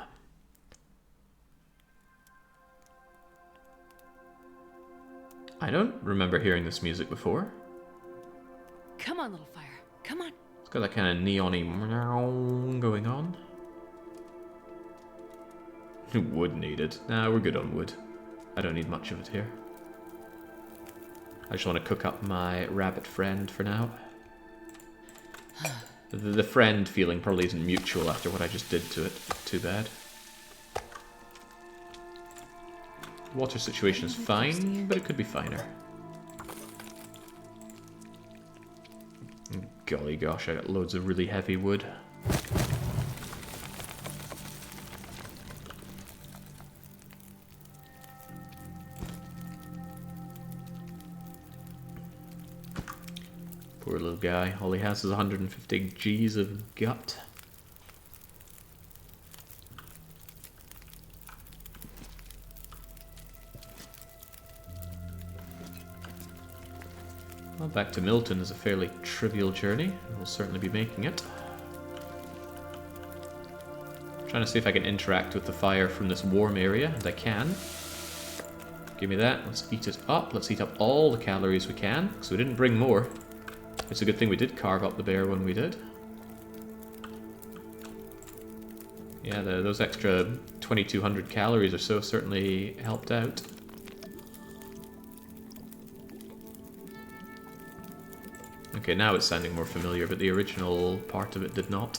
I don't remember hearing this music before. Come on, little fire. Come on. It's got that kind of neon-y going on. Wood needed. Nah, we're good on wood. I don't need much of it here. I just want to cook up my rabbit friend for now. The friend feeling probably isn't mutual after what I just did to it. Too bad. Water situation is fine, but it could be finer. Golly gosh, I got loads of really heavy wood. Poor little guy. All he has is 150 Gs of gut. Well, back to Milton is a fairly trivial journey. We'll certainly be making it. Trying to see if I can interact with the fire from this warm area, and I can. Give me that. Let's eat it up. Let's eat up all the calories we can, because we didn't bring more. It's a good thing we did carve up the bear when we did. Yeah, those extra 2,200 calories or so certainly helped out. Okay, now it's sounding more familiar, but the original part of it did not.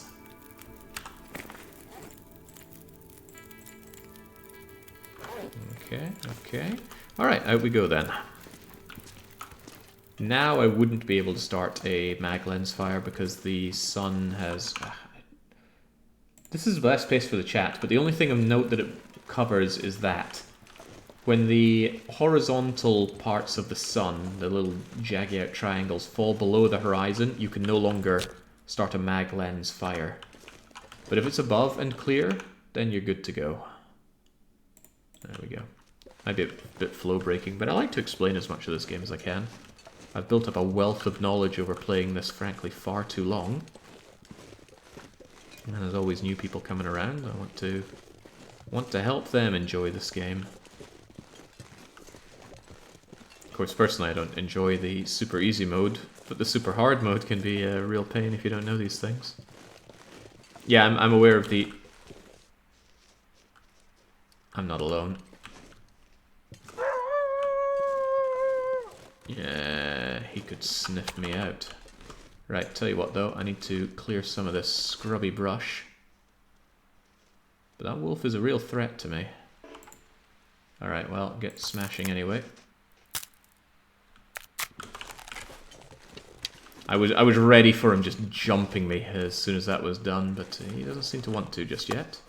Okay, okay. Alright, out we go then. Now I wouldn't be able to start a mag lens fire because the sun has... This is the best place for the chat, but the only thing of note that it covers is that when the horizontal parts of the sun, the little jaggy out triangles, fall below the horizon, you can no longer start a mag lens fire. But if it's above and clear, then you're good to go. There we go. Might be a bit flow breaking, but I like to explain as much of this game as I can. I've built up a wealth of knowledge over playing this, frankly, far too long. And there's always new people coming around. I want to help them enjoy this game. Of course, personally, I don't enjoy the super easy mode, but the super hard mode can be a real pain if you don't know these things. Yeah, I'm aware of the... I'm not alone. Yeah, he could sniff me out. Right, tell you what though, I need to clear some of this scrubby brush. But that wolf is a real threat to me. Alright, well, get smashing anyway. I was ready for him just jumping me as soon as that was done, but he doesn't seem to want to just yet.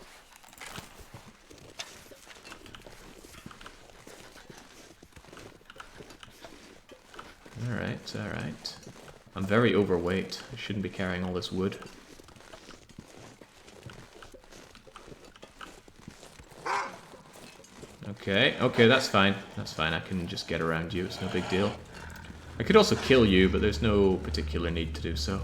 Alright, alright. I'm very overweight. I shouldn't be carrying all this wood. Okay, okay, that's fine. That's fine, I can just get around you, it's no big deal. I could also kill you, but there's no particular need to do so.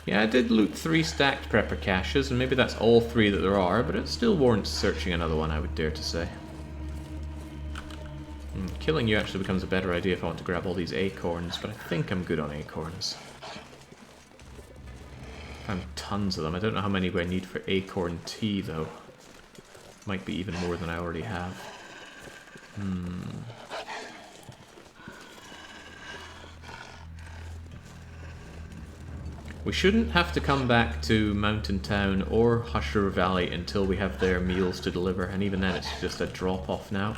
Yeah, I did loot 3 stacked prepper caches, and maybe that's all 3 that there are, but it still warrants searching another one, I would dare to say. Killing you actually becomes a better idea if I want to grab all these acorns, but I think I'm good on acorns. I found tons of them. I don't know how many I need for acorn tea, though. Might be even more than I already have. We shouldn't have to come back to Mountain Town or Hush River Valley until we have their meals to deliver, and even then it's just a drop-off now.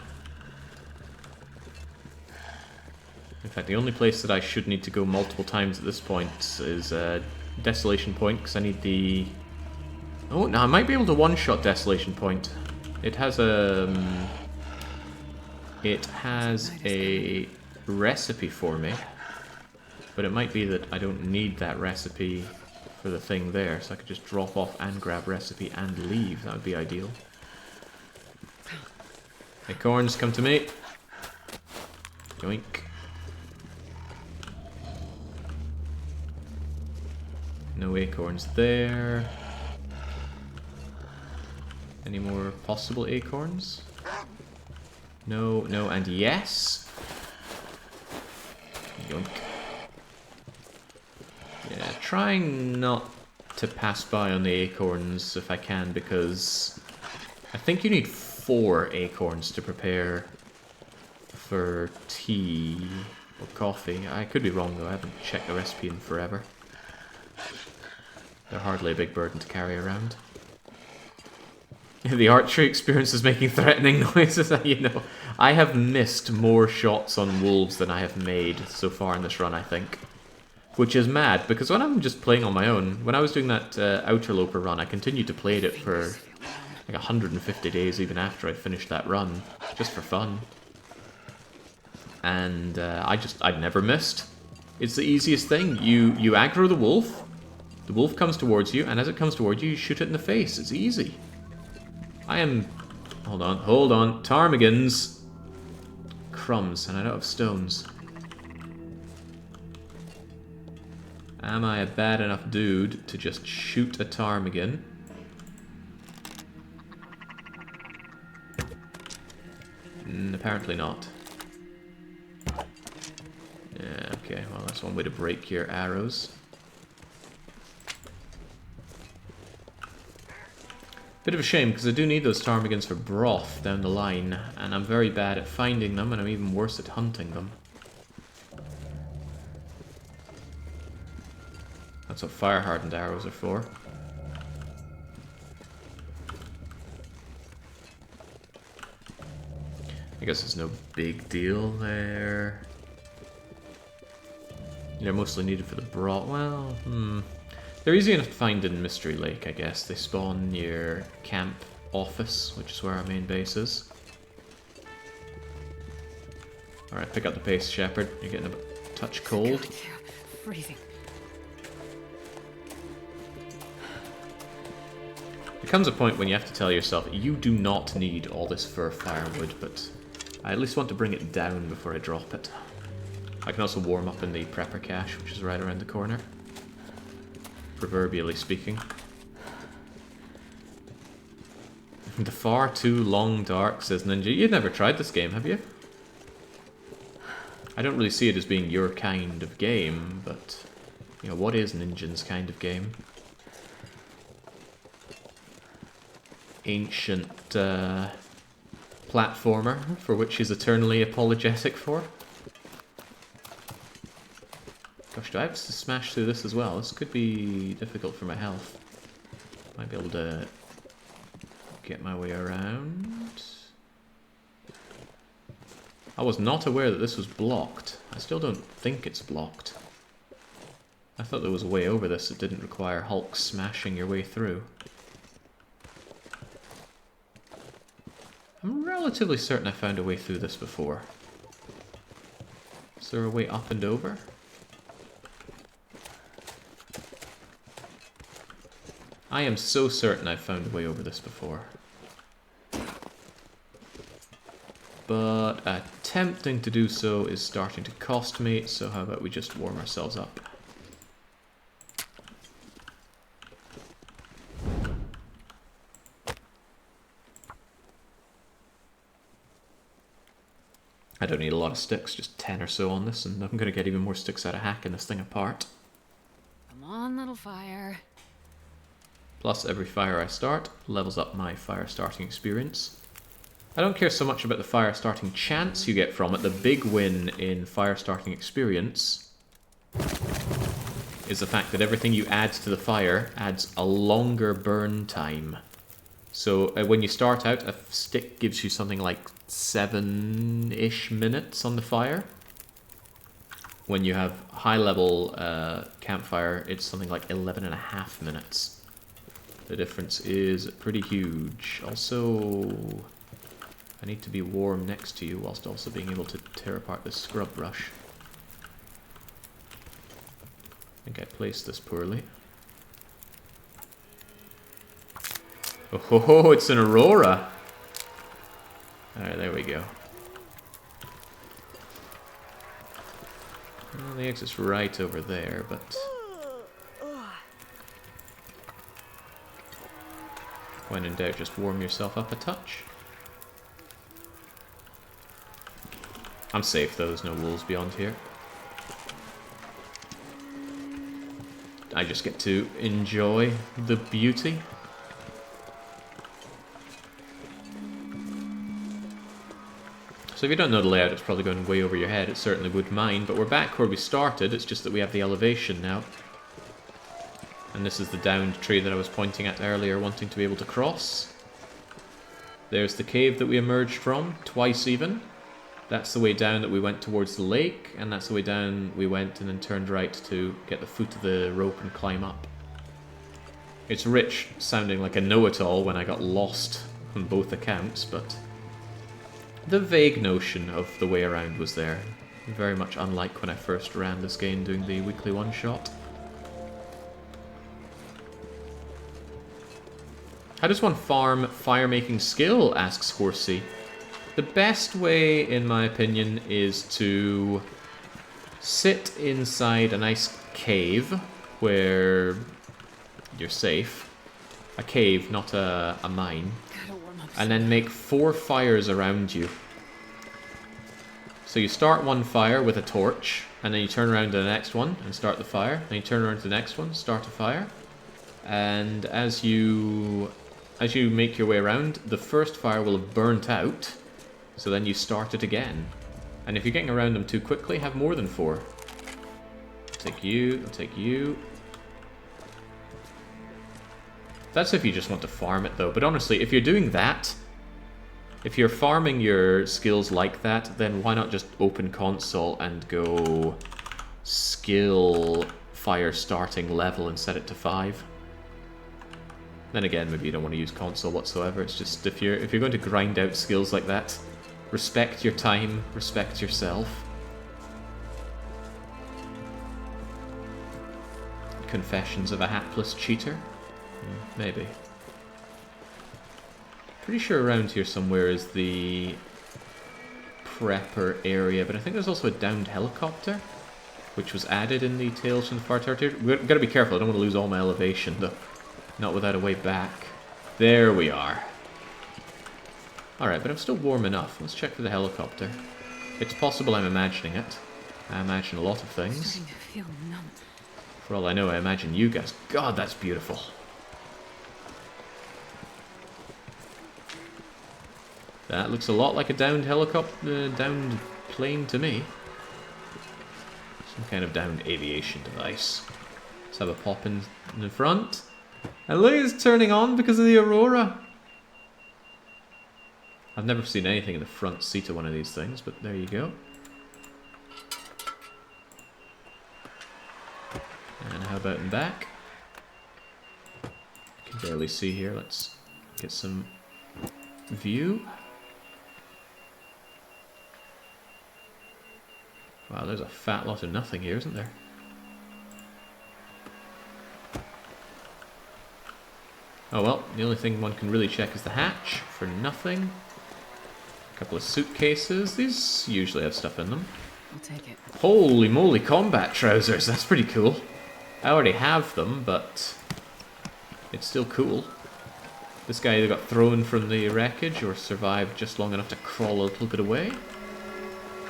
In fact, the only place that I should need to go multiple times at this point is Desolation Point, because I need the... Oh, no, I might be able to one-shot Desolation Point. It has a... It has a recipe for me. But it might be that I don't need that recipe for the thing there, so I could just drop off and grab recipe and leave. That would be ideal. Acorns, come to me. Yoink. No acorns there. Any more possible acorns? No, no, and yes! Yoink. Yeah, trying not to pass by on the acorns if I can, because I think you need 4 acorns to prepare for tea or coffee. I could be wrong though, I haven't checked the recipe in forever. They're hardly a big burden to carry around. The archery experience is making threatening noises, you know. I have missed more shots on wolves than I have made so far in this run, I think. Which is mad, because when I'm just playing on my own, when I was doing that Ultraloper run, I continued to play it for like 150 days even after I finished that run, just for fun. And I'd never missed. It's the easiest thing. You aggro the wolf comes towards you, and as it comes towards you, you shoot it in the face. It's easy. I am... Hold on. Ptarmigans. Crumbs, and I don't have stones. Am I a bad enough dude to just shoot a ptarmigan? Apparently not. Yeah, okay, well that's one way to break your arrows. Bit of a shame, because I do need those ptarmigans for broth down the line, and I'm very bad at finding them, and I'm even worse at hunting them. That's what fire-hardened arrows are for. I guess it's no big deal there. They're mostly needed for the broth. Well, they're easy enough to find in Mystery Lake, I guess. They spawn near camp office, which is where our main base is. Alright, pick up the pace, Shepherd. You're getting a touch cold. Freezing. There comes a point when you have to tell yourself, you do not need all this fur firewood, but I at least want to bring it down before I drop it. I can also warm up in the prepper cache, which is right around the corner. Proverbially speaking. The far too long dark, says Ninja. You've never tried this game, have you? I don't really see it as being your kind of game, but... You know, what is Ninja's kind of game? Ancient, platformer, for which he's eternally apologetic for. Gosh, do I have to smash through this as well? This could be difficult for my health. Might be able to get my way around. I was not aware that this was blocked. I still don't think it's blocked. I thought there was a way over this that didn't require Hulk smashing your way through. I'm relatively certain I found a way through this before. Is there a way up and over? I am so certain I've found a way over this before. But attempting to do so is starting to cost me, so how about we just warm ourselves up. I don't need a lot of sticks, just 10 or so on this, and I'm going to get even more sticks out of hacking this thing apart. Come on, little fire. Plus, every fire I start levels up my fire starting experience. I don't care so much about the fire starting chance you get from it. The big win in fire starting experience is the fact that everything you add to the fire adds a longer burn time. So when you start out, a stick gives you something like 7-ish minutes on the fire. When you have high level campfire, it's something like 11.5 minutes. The difference is pretty huge. Also, I need to be warm next to you whilst also being able to tear apart this scrub brush. I think I placed this poorly. Oh ho ho, it's an aurora! Alright, there we go. Well, the exit's right over there, but... When in doubt, just warm yourself up a touch. I'm safe though, there's no wolves beyond here. I just get to enjoy the beauty. So if you don't know the layout, it's probably going way over your head. It certainly would mine, but we're back where we started. It's just that we have the elevation now. And this is the downed tree that I was pointing at earlier, wanting to be able to cross. There's the cave that we emerged from, twice even. That's the way down that we went towards the lake, and that's the way down we went and then turned right to get the foot of the rope and climb up. It's rich, sounding like a know-it-all when I got lost on both accounts, but the vague notion of the way around was there. Very much unlike when I first ran this game doing the weekly one-shot. How does one farm fire-making skill, asks Horsey. The best way, in my opinion, is to sit inside a nice cave where you're safe. A cave, not a mine. And then make 4 fires around you. So you start one fire with a torch, and then you turn around to the next one and start the fire. Then you turn around to the next one, start a fire. And as you make your way around, the first fire will have burnt out. So then you start it again. And if you're getting around them too quickly, have more than 4. I'll take you, I'll take you. That's if you just want to farm it though. But honestly, if you're doing that, if you're farming your skills like that, then why not just open console and go skill fire starting level and set it to 5? Then again, maybe you don't want to use console whatsoever. It's just if you're going to grind out skills like that, respect your time, respect yourself. Confessions of a hapless cheater? Maybe. Pretty sure around here somewhere is the prepper area, but I think there's also a downed helicopter, which was added in the Tales from the Far Territory. We've got to be careful, I don't want to lose all my elevation, though. Not without a way back. There we are. Alright, but I'm still warm enough. Let's check for the helicopter. It's possible I'm imagining it. I imagine a lot of things. Starting to feel numb. For all I know, I imagine you guys. God, that's beautiful. That looks a lot like a downed helicopter, downed plane to me. Some kind of downed aviation device. Let's have a pop in the front. And look, it's turning on because of the aurora. I've never seen anything in the front seat of one of these things, but there you go. And how about in back? Can barely see here. Let's get some view. Wow, there's a fat lot of nothing here, isn't there? Oh well, the only thing one can really check is the hatch for nothing. A couple of suitcases. These usually have stuff in them. I'll take it. Holy moly, combat trousers. That's pretty cool. I already have them, but it's still cool. This guy either got thrown from the wreckage or survived just long enough to crawl a little bit away.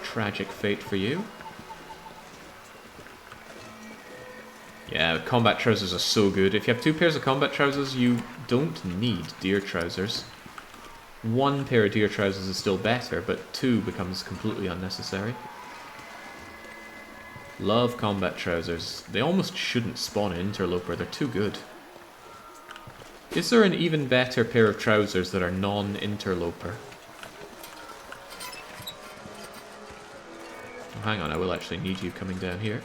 Tragic fate for you. Yeah, combat trousers are so good. If you have 2 pairs of combat trousers, you don't need deer trousers. 1 pair of deer trousers is still better, but 2 becomes completely unnecessary. Love combat trousers. They almost shouldn't spawn in Interloper, they're too good. Is there an even better pair of trousers that are non-Interloper? Oh, hang on, I will actually need you coming down here.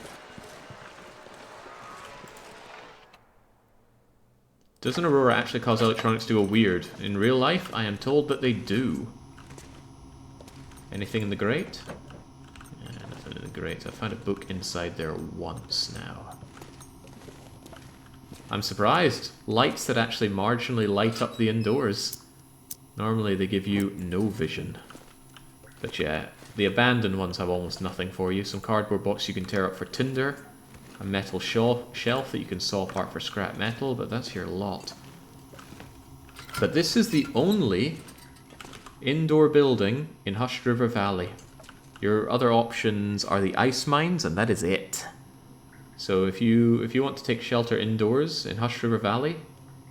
Does an aurora actually cause electronics to go weird? In real life, I am told that they do. Anything in the grate? Yeah, nothing in the grate. I found a book inside there once now. I'm surprised. Lights that actually marginally light up the indoors. Normally they give you no vision. But yeah, the abandoned ones have almost nothing for you. Some cardboard box you can tear up for tinder. A metal shelf that you can saw apart for scrap metal, but that's your lot. But this is the only indoor building in Hushed River Valley. Your other options are the ice mines, and that is it. So if you want to take shelter indoors in Hushed River Valley,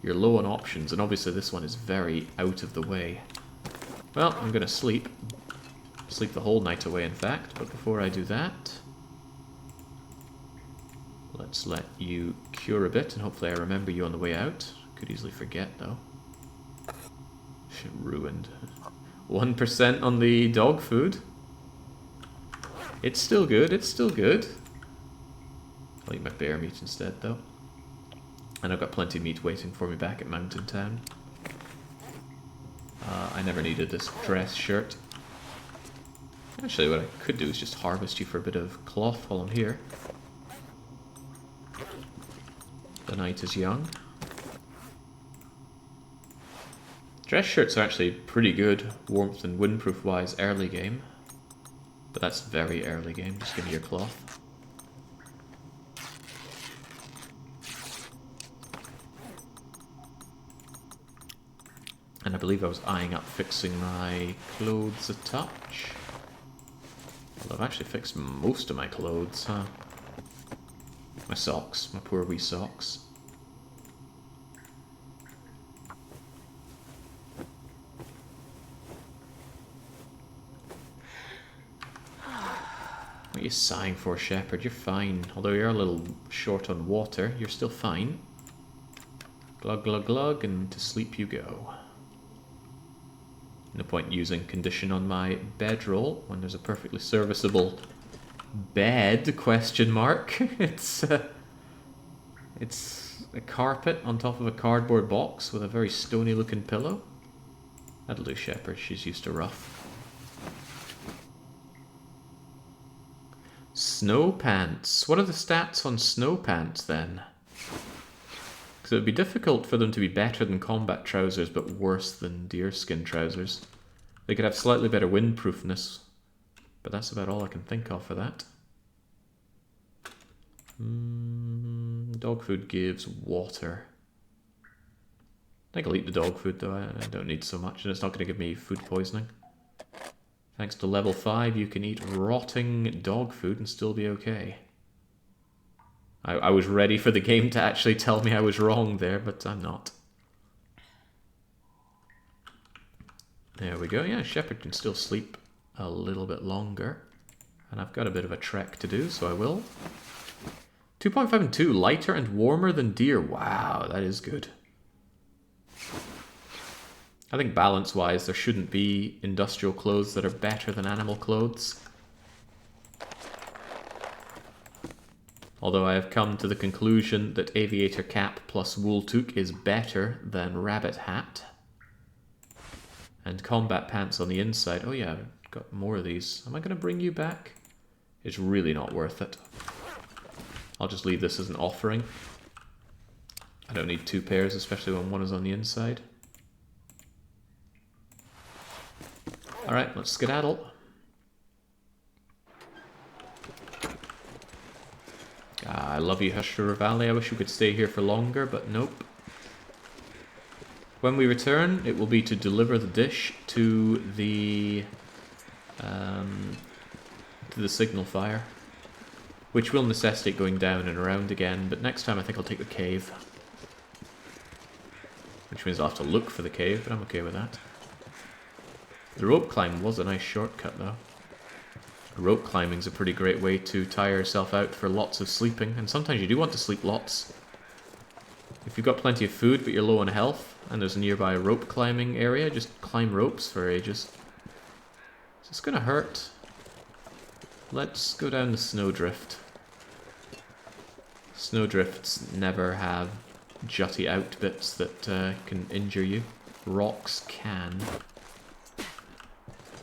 you're low on options, and obviously this one is very out of the way. Well, I'm gonna sleep. Sleep the whole night away, in fact, but before I do that, let's let you cure a bit, and hopefully I remember you on the way out. Could easily forget, though. Ruined. 1% on the dog food. It's still good, it's still good. I'll eat my bear meat instead, though. And I've got plenty of meat waiting for me back at Mountain Town. I never needed this dress shirt. Actually, what I could do is just harvest you for a bit of cloth while I'm here. The night is young. Dress shirts are actually pretty good, warmth and windproof wise, early game. But that's very early game, just give me your cloth. And I believe I was eyeing up fixing my clothes a touch. Although I've actually fixed most of my clothes, huh? My socks, my poor wee socks. What are you sighing for, Shepherd? You're fine. Although you're a little short on water, you're still fine. Glug, glug, glug, and to sleep you go. No point using condition on my bedroll when there's a perfectly serviceable bed, question mark. It's a carpet on top of a cardboard box with a very stony looking pillow. That'll do, Shepherd. She's used to rough. Snow pants. What are the stats on snow pants then? Because it would be difficult for them to be better than combat trousers but worse than deerskin trousers. They could have slightly better windproofness, but that's about all I can think of for that. Dog food gives water. I think I'll eat the dog food though, I don't need so much, and it's not going to give me food poisoning. Thanks to level 5, you can eat rotting dog food and still be okay. I was ready for the game to actually tell me I was wrong there, but I'm not. There we go. Yeah, Shepherd can still sleep a little bit longer. And I've got a bit of a trek to do, so I will. 2.5 and 2, lighter and warmer than deer. Wow, that is good. I think balance-wise, there shouldn't be industrial clothes that are better than animal clothes. Although I have come to the conclusion that aviator cap plus wool toque is better than rabbit hat. And combat pants on the inside. Oh yeah, I've got more of these. Am I going to bring you back? It's really not worth it. I'll just leave this as an offering. I don't need 2 pairs, especially when one is on the inside. Alright, let's skedaddle. I love you, Hushed River Valley. I wish we could stay here for longer, but nope. When we return, it will be to deliver the dish to the signal fire, which will necessitate going down and around again. But next time, I think I'll take the cave, which means I'll have to look for the cave, but I'm okay with that. The rope climb was a nice shortcut, though. Rope climbing's a pretty great way to tire yourself out for lots of sleeping, and sometimes you do want to sleep lots. If you've got plenty of food but you're low on health, and there's a nearby rope climbing area, just climb ropes for ages. So it's gonna hurt. Let's go down the snowdrift. Snowdrifts never have jutty out bits that can injure you. Rocks can.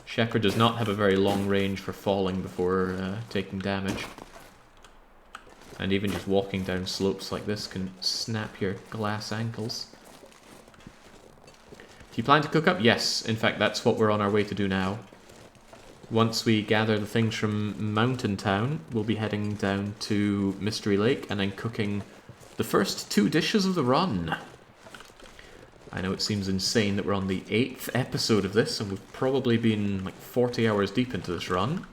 Shepherd does not have a very long range for falling before taking damage. And even just walking down slopes like this can snap your glass ankles. Do you plan to cook up? Yes, in fact that's what we're on our way to do now. Once we gather the things from Mountain Town, we'll be heading down to Mystery Lake and then cooking the first 2 dishes of the run. I know it seems insane that we're on the 8th episode of this, and we've probably been like 40 hours deep into this run.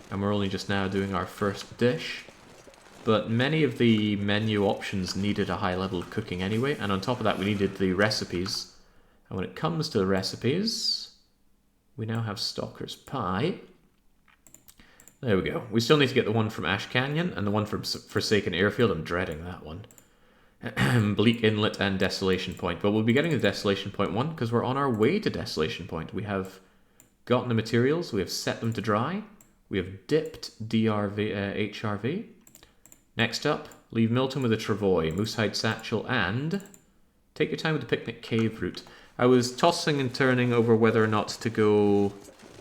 And we're only just now doing our first dish. But many of the menu options needed a high level of cooking anyway, and on top of that we needed the recipes. And when it comes to the recipes, we now have Stalker's Pie. There we go. We still need to get the one from Ash Canyon and the one from Forsaken Airfield. I'm dreading that one. Bleak Inlet and Desolation Point. But we'll be getting the Desolation Point one because we're on our way to Desolation Point. We have gotten the materials, we have set them to dry, we have dipped HRV. Next up, leave Milton with a travois, Moosehide Satchel, and take your time with the Picnic Cave route. I was tossing and turning over whether or not to go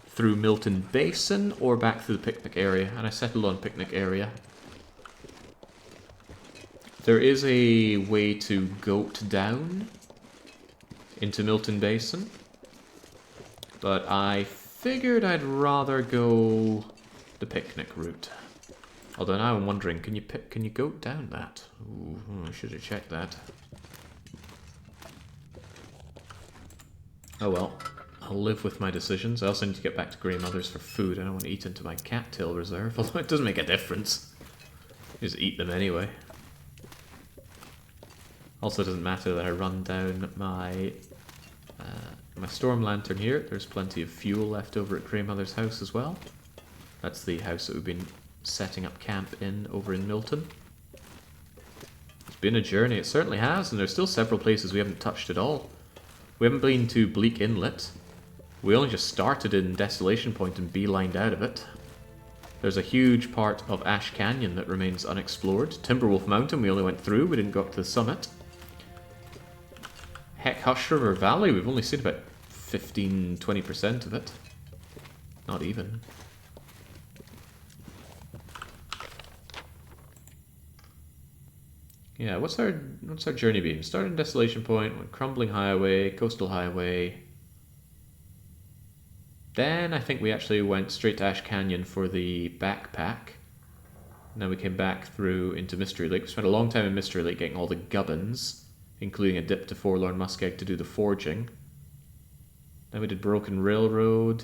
through Milton Basin or back through the picnic area, and I settled on picnic area. There is a way to goat down into Milton Basin, but I figured I'd rather go the picnic route. Although now I'm wondering, can you goat down that? Ooh, I should have checked that. Oh well, I'll live with my decisions. I also need to get back to Grey Mother's for food. I don't want to eat into my cattail reserve, although it doesn't make a difference. Just eat them anyway. Also doesn't matter that I run down my my storm lantern here. There's plenty of fuel left over at Grey Mother's house as well. That's the house that we've been setting up camp in over in Milton. It's been a journey, it certainly has, and there's still several places we haven't touched at all. We haven't been to Bleak Inlet. We only just started in Desolation Point and beelined out of it. There's a huge part of Ash Canyon that remains unexplored. Timberwolf Mountain we only went through, we didn't go up to the summit. Heck, Hush River Valley, we've only seen about 15-20% of it. Not even. Yeah, what's our journey been? Started in Desolation Point, went Crumbling Highway, Coastal Highway. Then I think we actually went straight to Ash Canyon for the backpack. And then we came back through into Mystery Lake. We spent a long time in Mystery Lake getting all the gubbins, including a dip to Forlorn Muskeg to do the forging. Then we did Broken Railroad.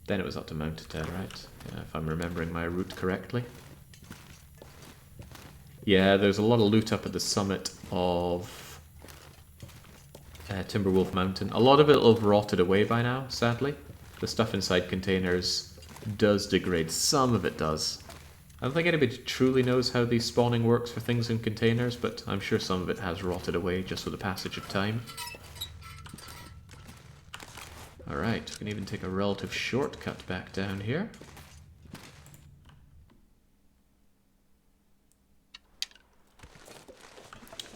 Then it was up to Mountain, right? Yeah, if I'm remembering my route correctly. Yeah, there's a lot of loot up at the summit of Timberwolf Mountain. A lot of it will have rotted away by now, sadly. The stuff inside containers does degrade. Some of it does. I don't think anybody truly knows how the spawning works for things in containers, but I'm sure some of it has rotted away just with the passage of time. Alright, we can even take a relative shortcut back down here.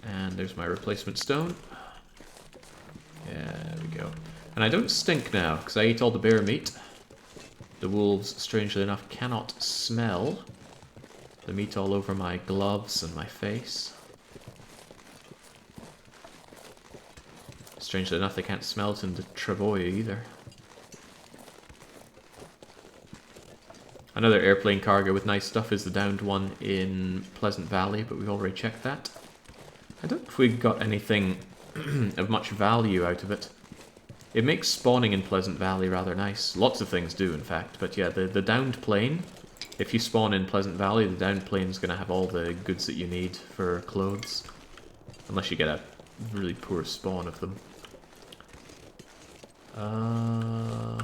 And there's my replacement stone. Yeah, there we go. And I don't stink now, because I ate all the bear meat. The wolves, strangely enough, cannot smell the meat all over my gloves and my face. Strangely enough, they can't smell it in the travois either. Another airplane cargo with nice stuff is the downed one in Pleasant Valley, but we've already checked that. I don't know if we got anything of much value out of it. It makes spawning in Pleasant Valley rather nice. Lots of things do, in fact. But yeah, the downed plane, if you spawn in Pleasant Valley, the downed plane is going to have all the goods that you need for clothes. Unless you get a really poor spawn of them.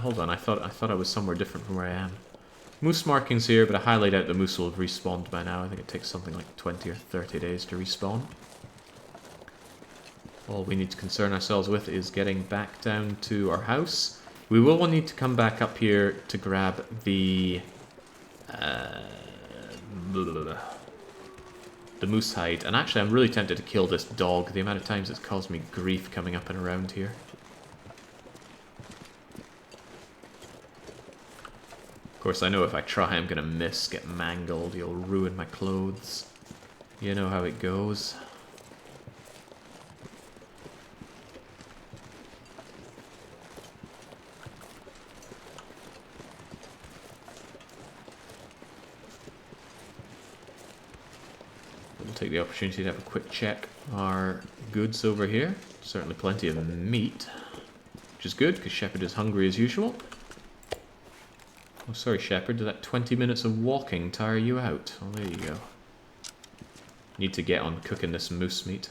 Hold on, I thought I was somewhere different from where I am. Moose markings here, but I highlight out the moose will have respawned by now. I think it takes something like 20 or 30 days to respawn. All we need to concern ourselves with is getting back down to our house. We will need to come back up here to grab the moose hide. And actually, I'm really tempted to kill this dog. The amount of times it's caused me grief coming up and around here. Of course, I know if I try, I'm gonna miss, get mangled. You'll ruin my clothes. You know how it goes. We'll take the opportunity to have a quick check our goods over here. Certainly plenty of meat, which is good, because Shepherd is hungry as usual. Oh, sorry, Shepherd, did that 20 minutes of walking tire you out? Oh, there you go. Need to get on cooking this moose meat.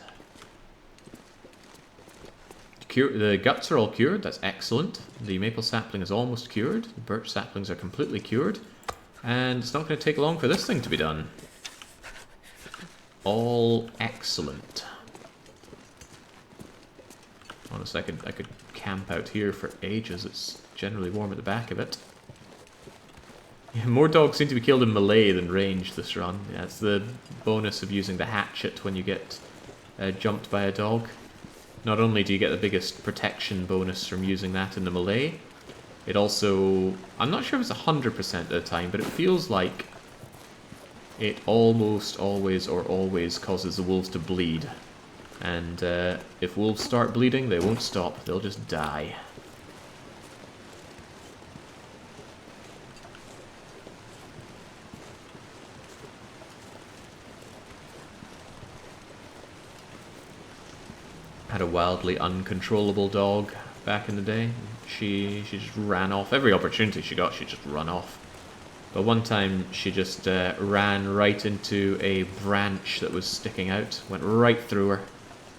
The guts are all cured, that's excellent. The maple sapling is almost cured. The birch saplings are completely cured. And it's not going to take long for this thing to be done. All excellent. Honestly, I could camp out here for ages. It's generally warm at the back of it. Yeah, more dogs seem to be killed in melee than range this run. Yeah, it's the bonus of using the hatchet when you get jumped by a dog. Not only do you get the biggest protection bonus from using that in the melee, it also... I'm not sure if it's 100% of the time, but it feels like it almost always or always causes the wolves to bleed. And if wolves start bleeding, they won't stop. They'll just die. Had a wildly uncontrollable dog back in the day. She just ran off. Every opportunity she got, she'd just run off. But one time she just ran right into a branch that was sticking out. Went right through her.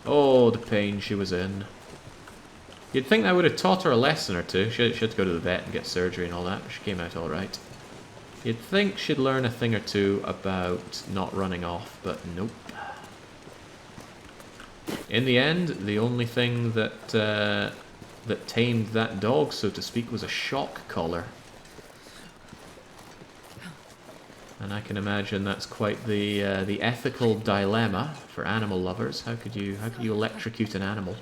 Oh, the pain she was in. You'd think that would have taught her a lesson or two. She had to go to the vet and get surgery and all that, but she came out alright. You'd think she'd learn a thing or two about not running off, but nope. In the end, the only thing that that tamed that dog, so to speak, was a shock collar. And I can imagine that's quite the ethical dilemma for animal lovers. How could you electrocute an animal?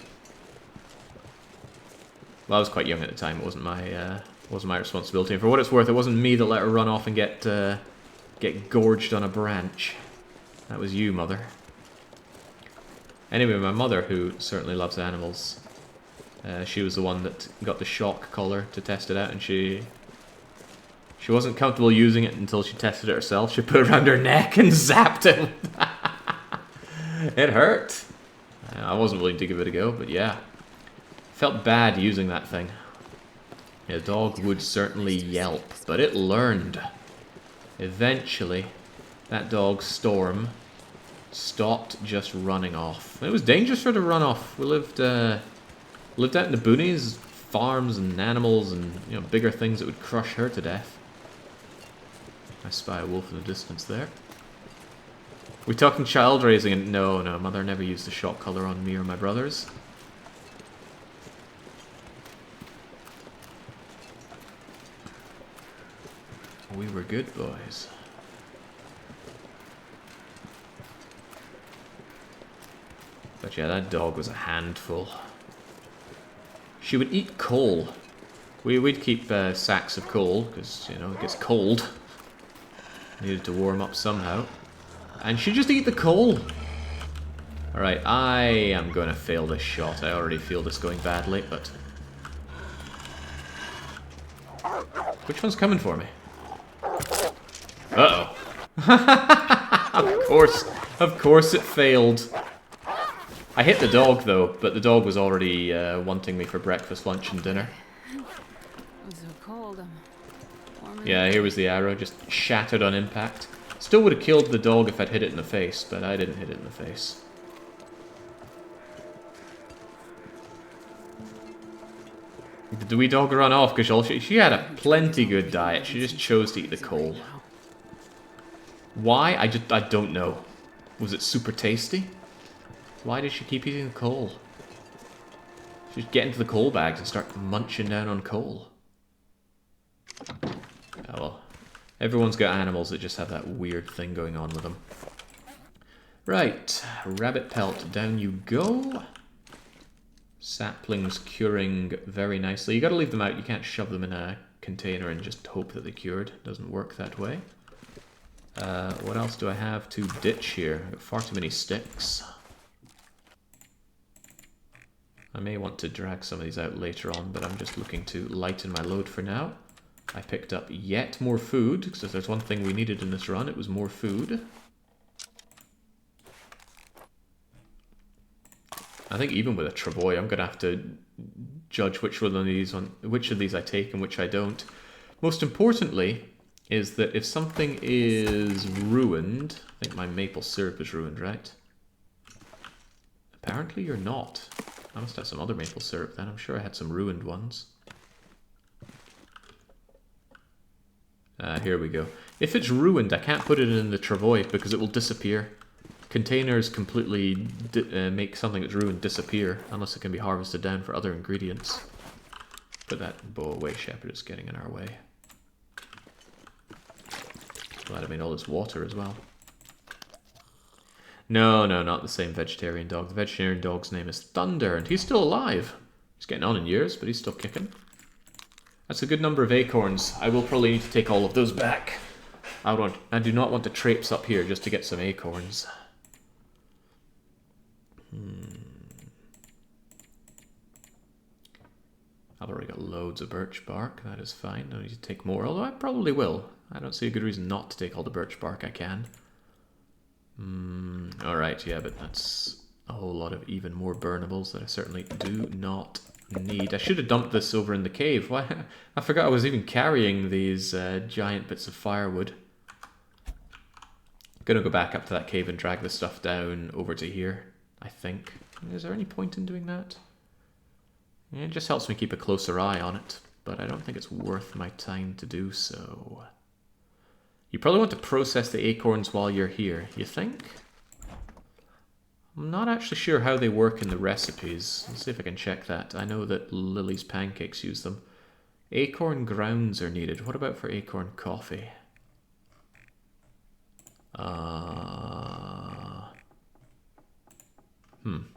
Well, I was quite young at the time. It wasn't my responsibility. And for what it's worth, it wasn't me that let her run off and get gorged on a branch. That was you, Mother. Anyway, my mother, who certainly loves animals, she was the one that got the shock collar to test it out, and she wasn't comfortable using it until she tested it herself. She put it around her neck and zapped him. It hurt. I wasn't willing to give it a go, but yeah. Felt bad using that thing. The dog would certainly yelp, but it learned. Eventually, that dog, Storm, stopped just running off. It was dangerous for her to run off. We lived out in the boonies, farms and animals and bigger things that would crush her to death. I spy a wolf in the distance there. We talking child raising? And no, Mother never used the shock collar on me or my brothers. We were good boys. But yeah, that dog was a handful. She would eat coal. We'd keep sacks of coal, because, it gets cold. Needed to warm up somehow. And she'd just eat the coal. Alright, I am going to fail this shot. I already feel this going badly, but... Which one's coming for me? Uh-oh. Of course it failed. I hit the dog, though, but the dog was already wanting me for breakfast, lunch, and dinner. It's so cold. Yeah, here was the arrow, just shattered on impact. Still would have killed the dog if I'd hit it in the face, but I didn't hit it in the face. Did the wee dog run off? Because she had a plenty good diet. She just chose to eat the coal. Why? I don't know. Was it super tasty? Why did she keep eating the coal? She'd get into the coal bags and start munching down on coal. Oh well. Everyone's got animals that just have that weird thing going on with them. Right. Rabbit pelt. Down you go. Saplings curing very nicely. You gotta leave them out. You can't shove them in a container and just hope that they cured. It doesn't work that way. What else do I have to ditch here? I've got far too many sticks. I may want to drag some of these out later on, but I'm just looking to lighten my load for now. I picked up yet more food, because if there's one thing we needed in this run, it was more food. I think even with a travois, I'm going to have to judge which of these I take and which I don't. Most importantly is that if something is ruined, I think my maple syrup is ruined, right? Apparently you're not. I must have some other maple syrup then. I'm sure I had some ruined ones. Here we go. If it's ruined, I can't put it in the travois because it will disappear. Containers completely make something that's ruined disappear unless it can be harvested down for other ingredients. Put that bow away, Shepherd is getting in our way. Glad I made all this water as well. No, not the same vegetarian dog. The vegetarian dog's name is Thunder, and he's still alive. He's getting on in years, but he's still kicking. That's a good number of acorns. I will probably need to take all of those back. I do not want to traipse up here just to get some acorns. I've already got loads of birch bark. That is fine. No need to take more, although I probably will. I don't see a good reason not to take all the birch bark I can. Alright, yeah, but that's a whole lot of even more burnables that I certainly do not need. I should have dumped this over in the cave. Why? I forgot I was even carrying these giant bits of firewood. I'm gonna go back up to that cave and drag the stuff down over to here, I think. Is there any point in doing that? Yeah, it just helps me keep a closer eye on it, but I don't think it's worth my time to do so. You probably want to process the acorns while you're here, you think? I'm not actually sure how they work in the recipes. Let's see if I can check that. I know that Lily's pancakes use them. Acorn grounds are needed. What about for acorn coffee? I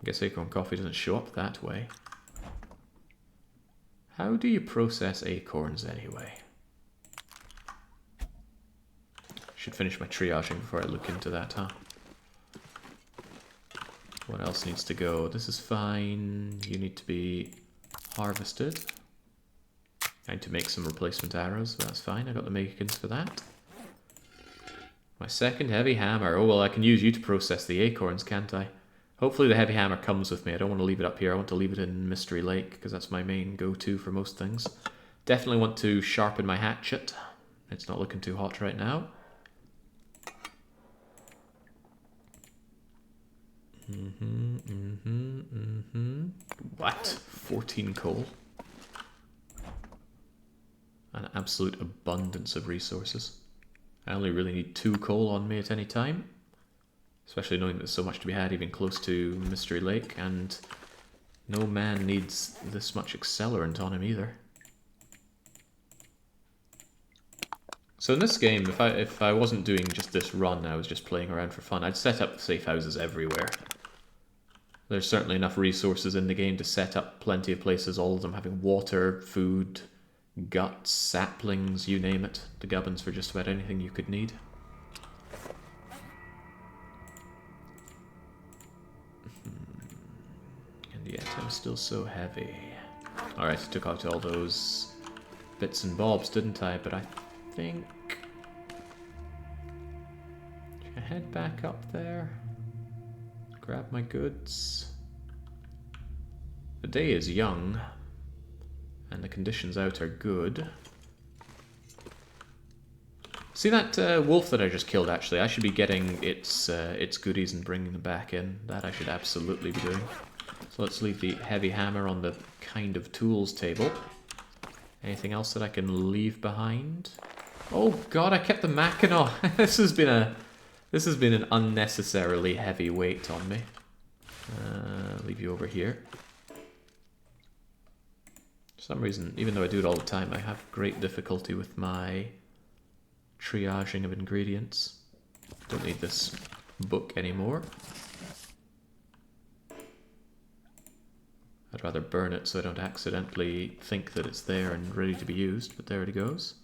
guess acorn coffee doesn't show up that way. How do you process acorns anyway? Should finish my triaging before I look into that, huh? What else needs to go? This is fine. You need to be harvested. I need to make some replacement arrows. That's fine. I got the makings for that. My second heavy hammer. Oh, well, I can use you to process the acorns, can't I? Hopefully the heavy hammer comes with me. I don't want to leave it up here. I want to leave it in Mystery Lake because that's my main go-to for most things. Definitely want to sharpen my hatchet. It's not looking too hot right now. What? 14 coal? An absolute abundance of resources. I only really need 2 coal on me at any time. Especially knowing that there's so much to be had even close to Mystery Lake, and no man needs this much accelerant on him either. So in this game, if I wasn't doing just this run, I was just playing around for fun, I'd set up safe houses everywhere. There's certainly enough resources in the game to set up plenty of places, all of them having water, food, guts, saplings, you name it. The gubbins for just about anything you could need. And yet I'm still so heavy. Alright, I took out all those bits and bobs, didn't I? But I think... Should I head back up there? Grab my goods. The day is young, and the conditions out are good. See that wolf that I just killed, actually? I should be getting its goodies and bringing them back in. That I should absolutely be doing. So let's leave the heavy hammer on the kind of tools table. Anything else that I can leave behind? Oh god, I kept the Mackinac! This has been an unnecessarily heavy weight on me. Leave you over here. For some reason, even though I do it all the time, I have great difficulty with my triaging of ingredients. Don't need this book anymore. I'd rather burn it so I don't accidentally think that it's there and ready to be used, but there it goes.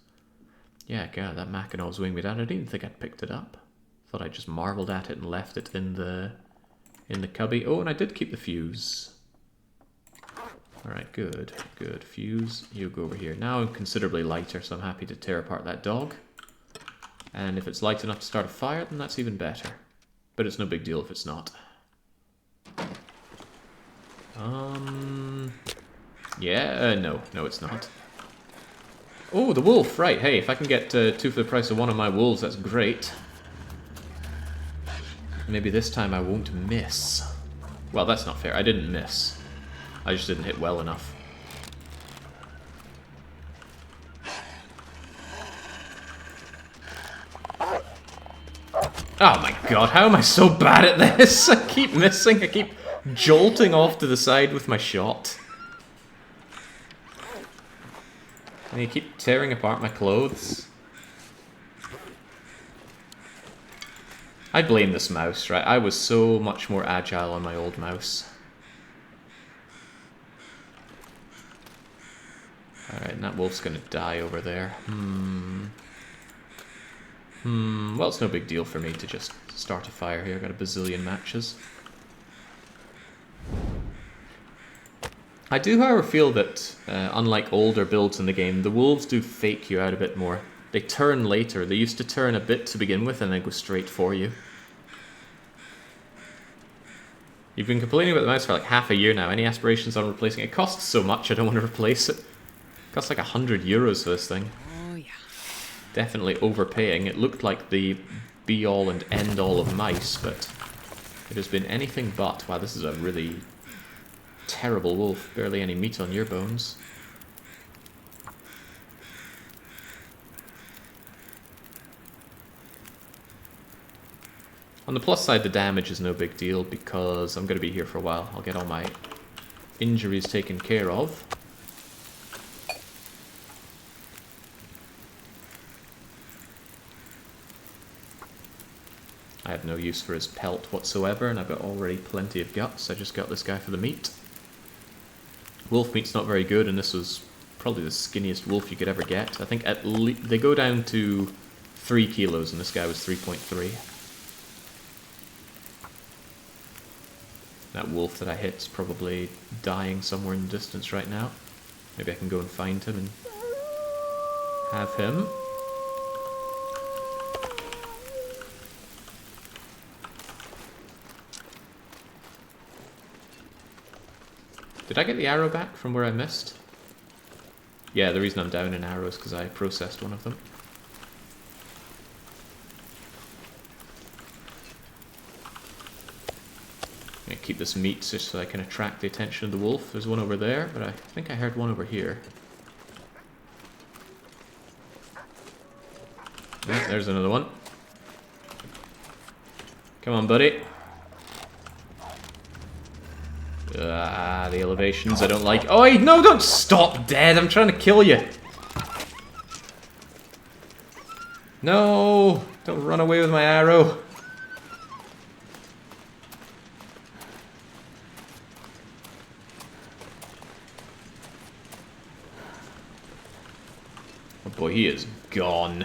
Yeah, god, that Mackinac was weighing me down. I didn't even think I'd picked it up. Thought I just marvelled at it and left it in the cubby. Oh, and I did keep the fuse. Alright, good, good. Fuse, you go over here. Now I'm considerably lighter, so I'm happy to tear apart that dog. And if it's light enough to start a fire, then that's even better. But it's no big deal if it's not. Yeah, no, it's not. Oh, the wolf, right. Hey, if I can get 2 for the price of 1 of my wolves, that's great. Maybe this time I won't miss. Well, that's not fair. I didn't miss. I just didn't hit well enough. Oh my god, how am I so bad at this? I keep missing. I keep jolting off to the side with my shot. And you keep tearing apart my clothes. I blame this mouse, right? I was so much more agile on my old mouse. Alright, and that wolf's gonna die over there. Well, it's no big deal for me to just start a fire here. I've got a bazillion matches. I do, however, feel that, unlike older builds in the game, the wolves do fake you out a bit more. They turn later. They used to turn a bit to begin with and then go straight for you. You've been complaining about the mouse for like half a year now. Any aspirations on replacing it? It costs so much, I don't want to replace it. It costs like €100 for this thing. Oh, yeah. Definitely overpaying. It looked like the be-all and end-all of mice, but it has been anything but. Wow, this is a really terrible wolf. Barely any meat on your bones. On the plus side, the damage is no big deal because I'm going to be here for a while. I'll get all my injuries taken care of. I have no use for his pelt whatsoever, and I've got already plenty of guts. I just got this guy for the meat. Wolf meat's not very good, and this was probably the skinniest wolf you could ever get. I think at least they go down to 3 kilos, and this guy was 3.3. That wolf that I hit's probably dying somewhere in the distance right now. Maybe I can go and find him and have him. Did I get the arrow back from where I missed? Yeah, the reason I'm down in arrows is because I processed one of them. I'm gonna keep this meat just so I can attract the attention of the wolf. There's one over there, but I think I heard one over here. Yeah, there's another one. Come on, buddy. The elevations I don't like. Oi, no, don't stop dead. I'm trying to kill you. No, don't run away with my arrow. Oh boy, he is gone.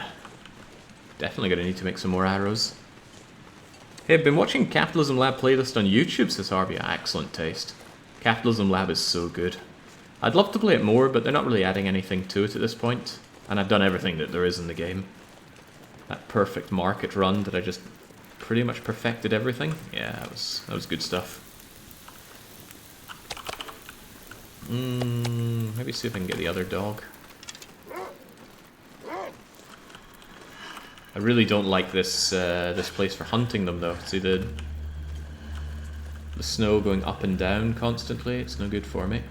Definitely gonna need to make some more arrows. Hey, I've been watching Capitalism Lab playlist on YouTube, says Harvey. Excellent taste. Capitalism Lab is so good. I'd love to play it more, but they're not really adding anything to it at this point. And I've done everything that there is in the game. That perfect market run that I just pretty much perfected everything. Yeah, that was good stuff. Maybe see if I can get the other dog. I really don't like this this place for hunting them though. See the snow going up and down constantly. It's no good for me.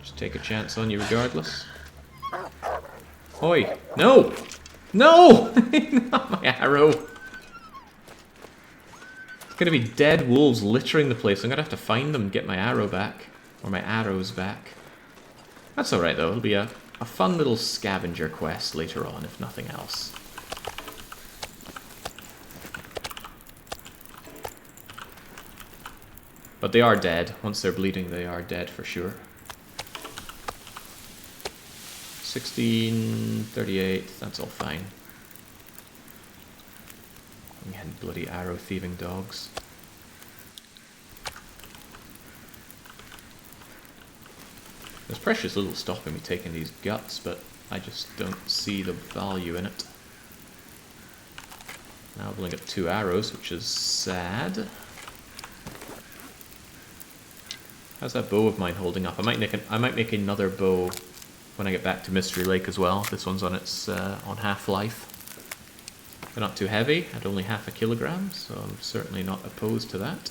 Just take a chance on you regardless. Oi! No! No! Not my arrow! It's gonna be dead wolves littering the place. I'm gonna have to find them and get my arrow back. Or my arrows back. That's alright though. It'll be a fun little scavenger quest later on, if nothing else. But they are dead. Once they're bleeding, they are dead for sure. 1638, that's all fine. Again, bloody arrow thieving dogs. There's precious little stopping me taking these guts, but I just don't see the value in it. Now I've only got 2 arrows, which is sad. How's that bow of mine holding up? I might make another bow when I get back to Mystery Lake as well. This one's on its on half-life. They're not too heavy, at only 0.5 kilogram, so I'm certainly not opposed to that.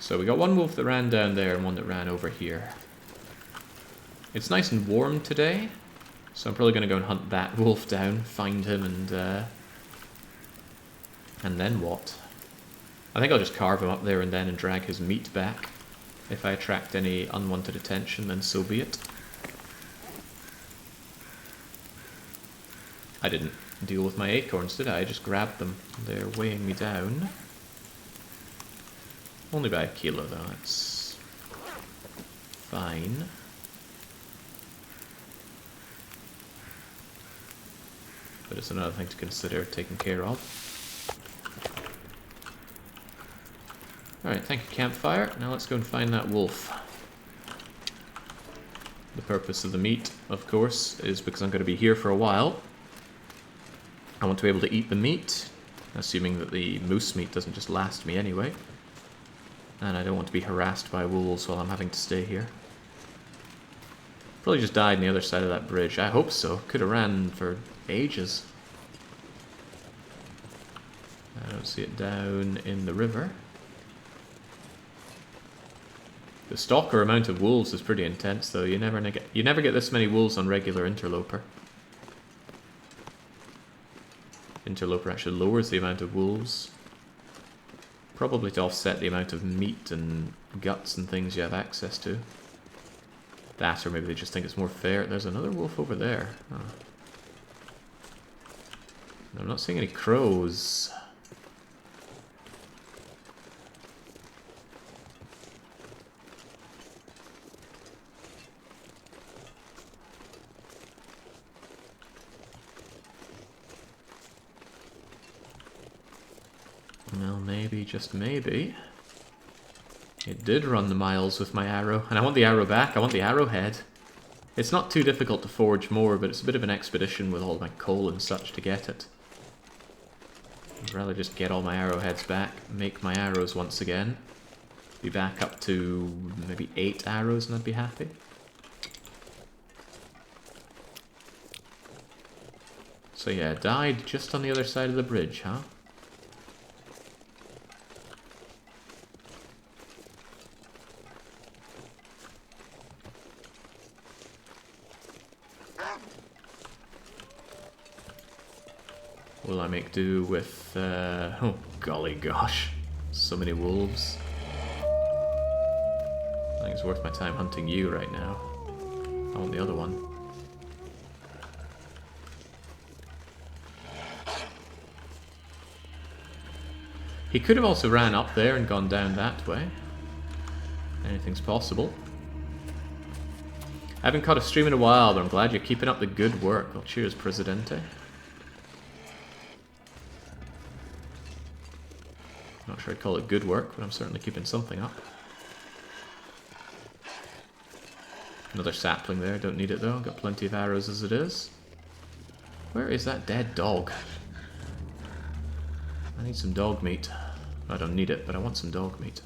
So we got one wolf that ran down there and one that ran over here. It's nice and warm today, so I'm probably going to go and hunt that wolf down, find him, and then what? I think I'll just carve him up there and then and drag his meat back. If I attract any unwanted attention, then so be it. I didn't deal with my acorns, did I? I just grabbed them. They're weighing me down. Only by 1 kilo though, that's fine. But it's another thing to consider taking care of. Alright, thank you, campfire. Now let's go and find that wolf. The purpose of the meat, of course, is because I'm going to be here for a while. I want to be able to eat the meat, assuming that the moose meat doesn't just last me anyway. And I don't want to be harassed by wolves while I'm having to stay here. Probably just died on the other side of that bridge. I hope so. Could have ran for ages. I don't see it down in the river. The stalker amount of wolves is pretty intense though. You never get this many wolves on regular Interloper. Interloper actually lowers the amount of wolves. Probably to offset the amount of meat and guts and things you have access to. That, or maybe they just think it's more fair. There's another wolf over there. Huh. I'm not seeing any crows. Well, maybe, just maybe, it did run the miles with my arrow. And I want the arrow back, I want the arrowhead. It's not too difficult to forge more, but it's a bit of an expedition with all my coal and such to get it. I'd rather just get all my arrowheads back, make my arrows once again. Be back up to maybe 8 arrows and I'd be happy. So yeah, died just on the other side of the bridge, huh? Will I make do with, oh golly gosh, so many wolves. I think it's worth my time hunting you right now. I want the other one. He could have also ran up there and gone down that way. Anything's possible. I haven't caught a stream in a while, but I'm glad you're keeping up the good work. Well, cheers, Presidente. Not sure I'd call it good work, but I'm certainly keeping something up. Another sapling there, don't need it though, got plenty of arrows as it is. Where is that dead dog? I need some dog meat. I don't need it, but I want some dog meat.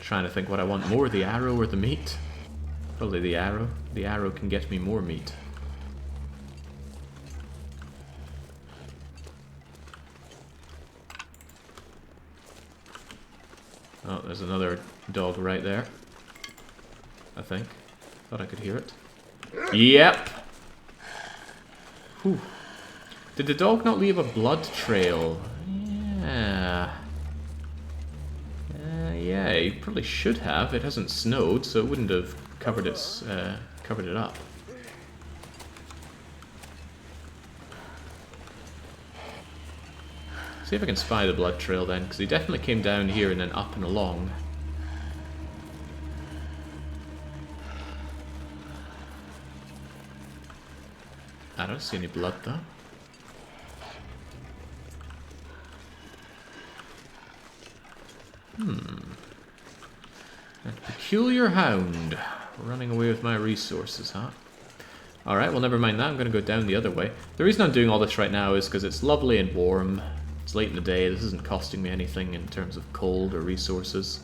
Trying to think what I want more, the arrow or the meat? Probably the arrow. The arrow can get me more meat. Oh, there's another dog right there. I think. Thought I could hear it. Yep! Whew. Did the dog not leave a blood trail? Yeah. Yeah, he probably should have. It hasn't snowed, so it wouldn't have covered it up. See if I can spy the blood trail then, because he definitely came down here and then up and along. I don't see any blood though. peculiar hound. Running away with my resources, huh? Alright, well never mind that. I'm going to go down the other way. The reason I'm doing all this right now is because it's lovely and warm. It's late in the day. This isn't costing me anything in terms of cold or resources.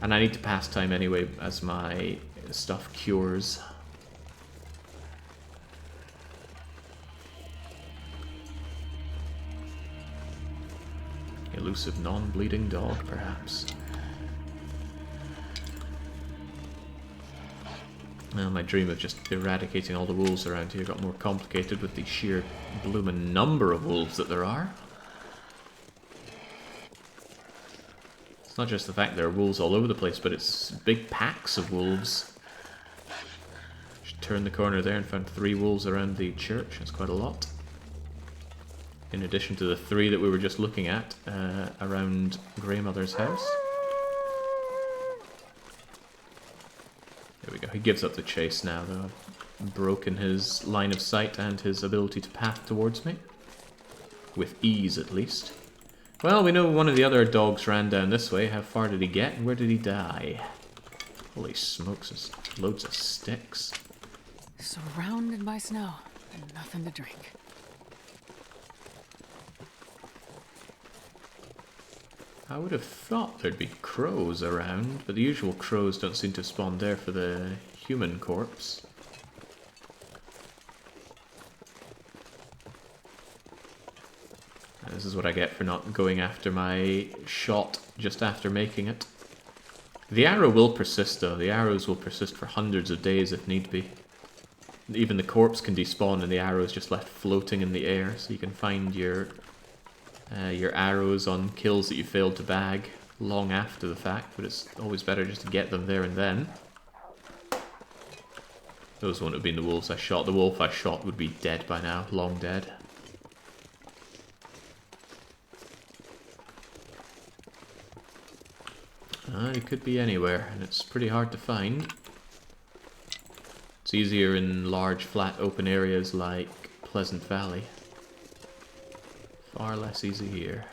And I need to pass time anyway as my stuff cures. Elusive non-bleeding dog, perhaps. Well, my dream of just eradicating all the wolves around here got more complicated with the sheer bloomin' number of wolves that there are. It's not just the fact there are wolves all over the place, but it's big packs of wolves. Just turned the corner there and found 3 wolves around the church. That's quite a lot. In addition to the 3 that we were just looking at around Greymother's house. There we go. He gives up the chase now, though. I've broken his line of sight and his ability to path towards me. With ease, at least. Well, we know one of the other dogs ran down this way. How far did he get, and where did he die? Holy smokes, there's loads of sticks. Surrounded by snow and nothing to drink. I would have thought there'd be crows around, but the usual crows don't seem to spawn there for the human corpse. And this is what I get for not going after my shot just after making it. The arrow will persist though, the arrows will persist for hundreds of days if need be. Even the corpse can despawn and the arrow is just left floating in the air, so you can find your arrows on kills that you failed to bag long after the fact, but it's always better just to get them there and then. Those wouldn't have been the wolves I shot. The wolf I shot would be dead by now, long dead. He could be anywhere, and it's pretty hard to find. It's easier in large, flat, open areas like Pleasant Valley. Far less easy here.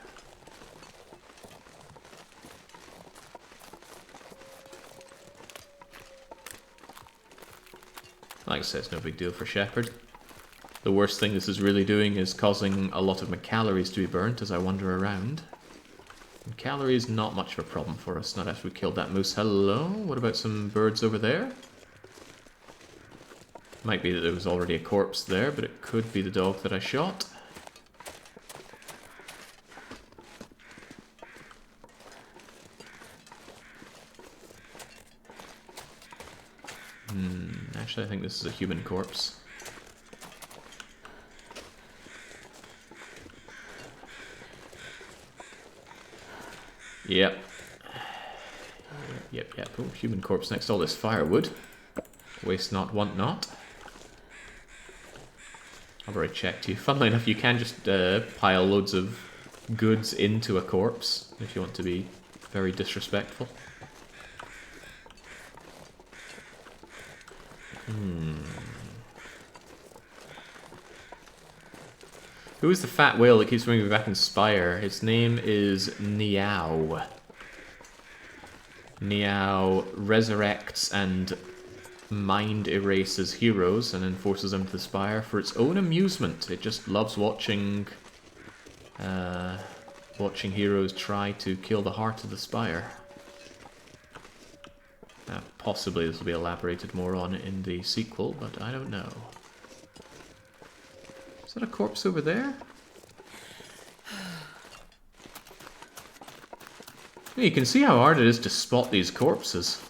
Like I said, it's no big deal for Shepherd. The worst thing this is really doing is causing a lot of my calories to be burnt as I wander around. And calories, not much of a problem for us, not after we killed that moose. Hello? What about some birds over there? Might be that there was already a corpse there, but it could be the dog that I shot. Actually, I think this is a human corpse. Yep. Yep. Oh, human corpse next to all this firewood. Waste not, want not. I've already checked you. Funnily enough, you can just pile loads of goods into a corpse if you want to be very disrespectful. Who is the fat whale that keeps bringing me back in Spire? His name is Niao. Niao resurrects and mind erases heroes and then forces them to Spire for its own amusement. It just loves watching heroes try to kill the heart of the Spire. Now, possibly this will be elaborated more on in the sequel, but I don't know. Is that a corpse over there? You can see how hard it is to spot these corpses.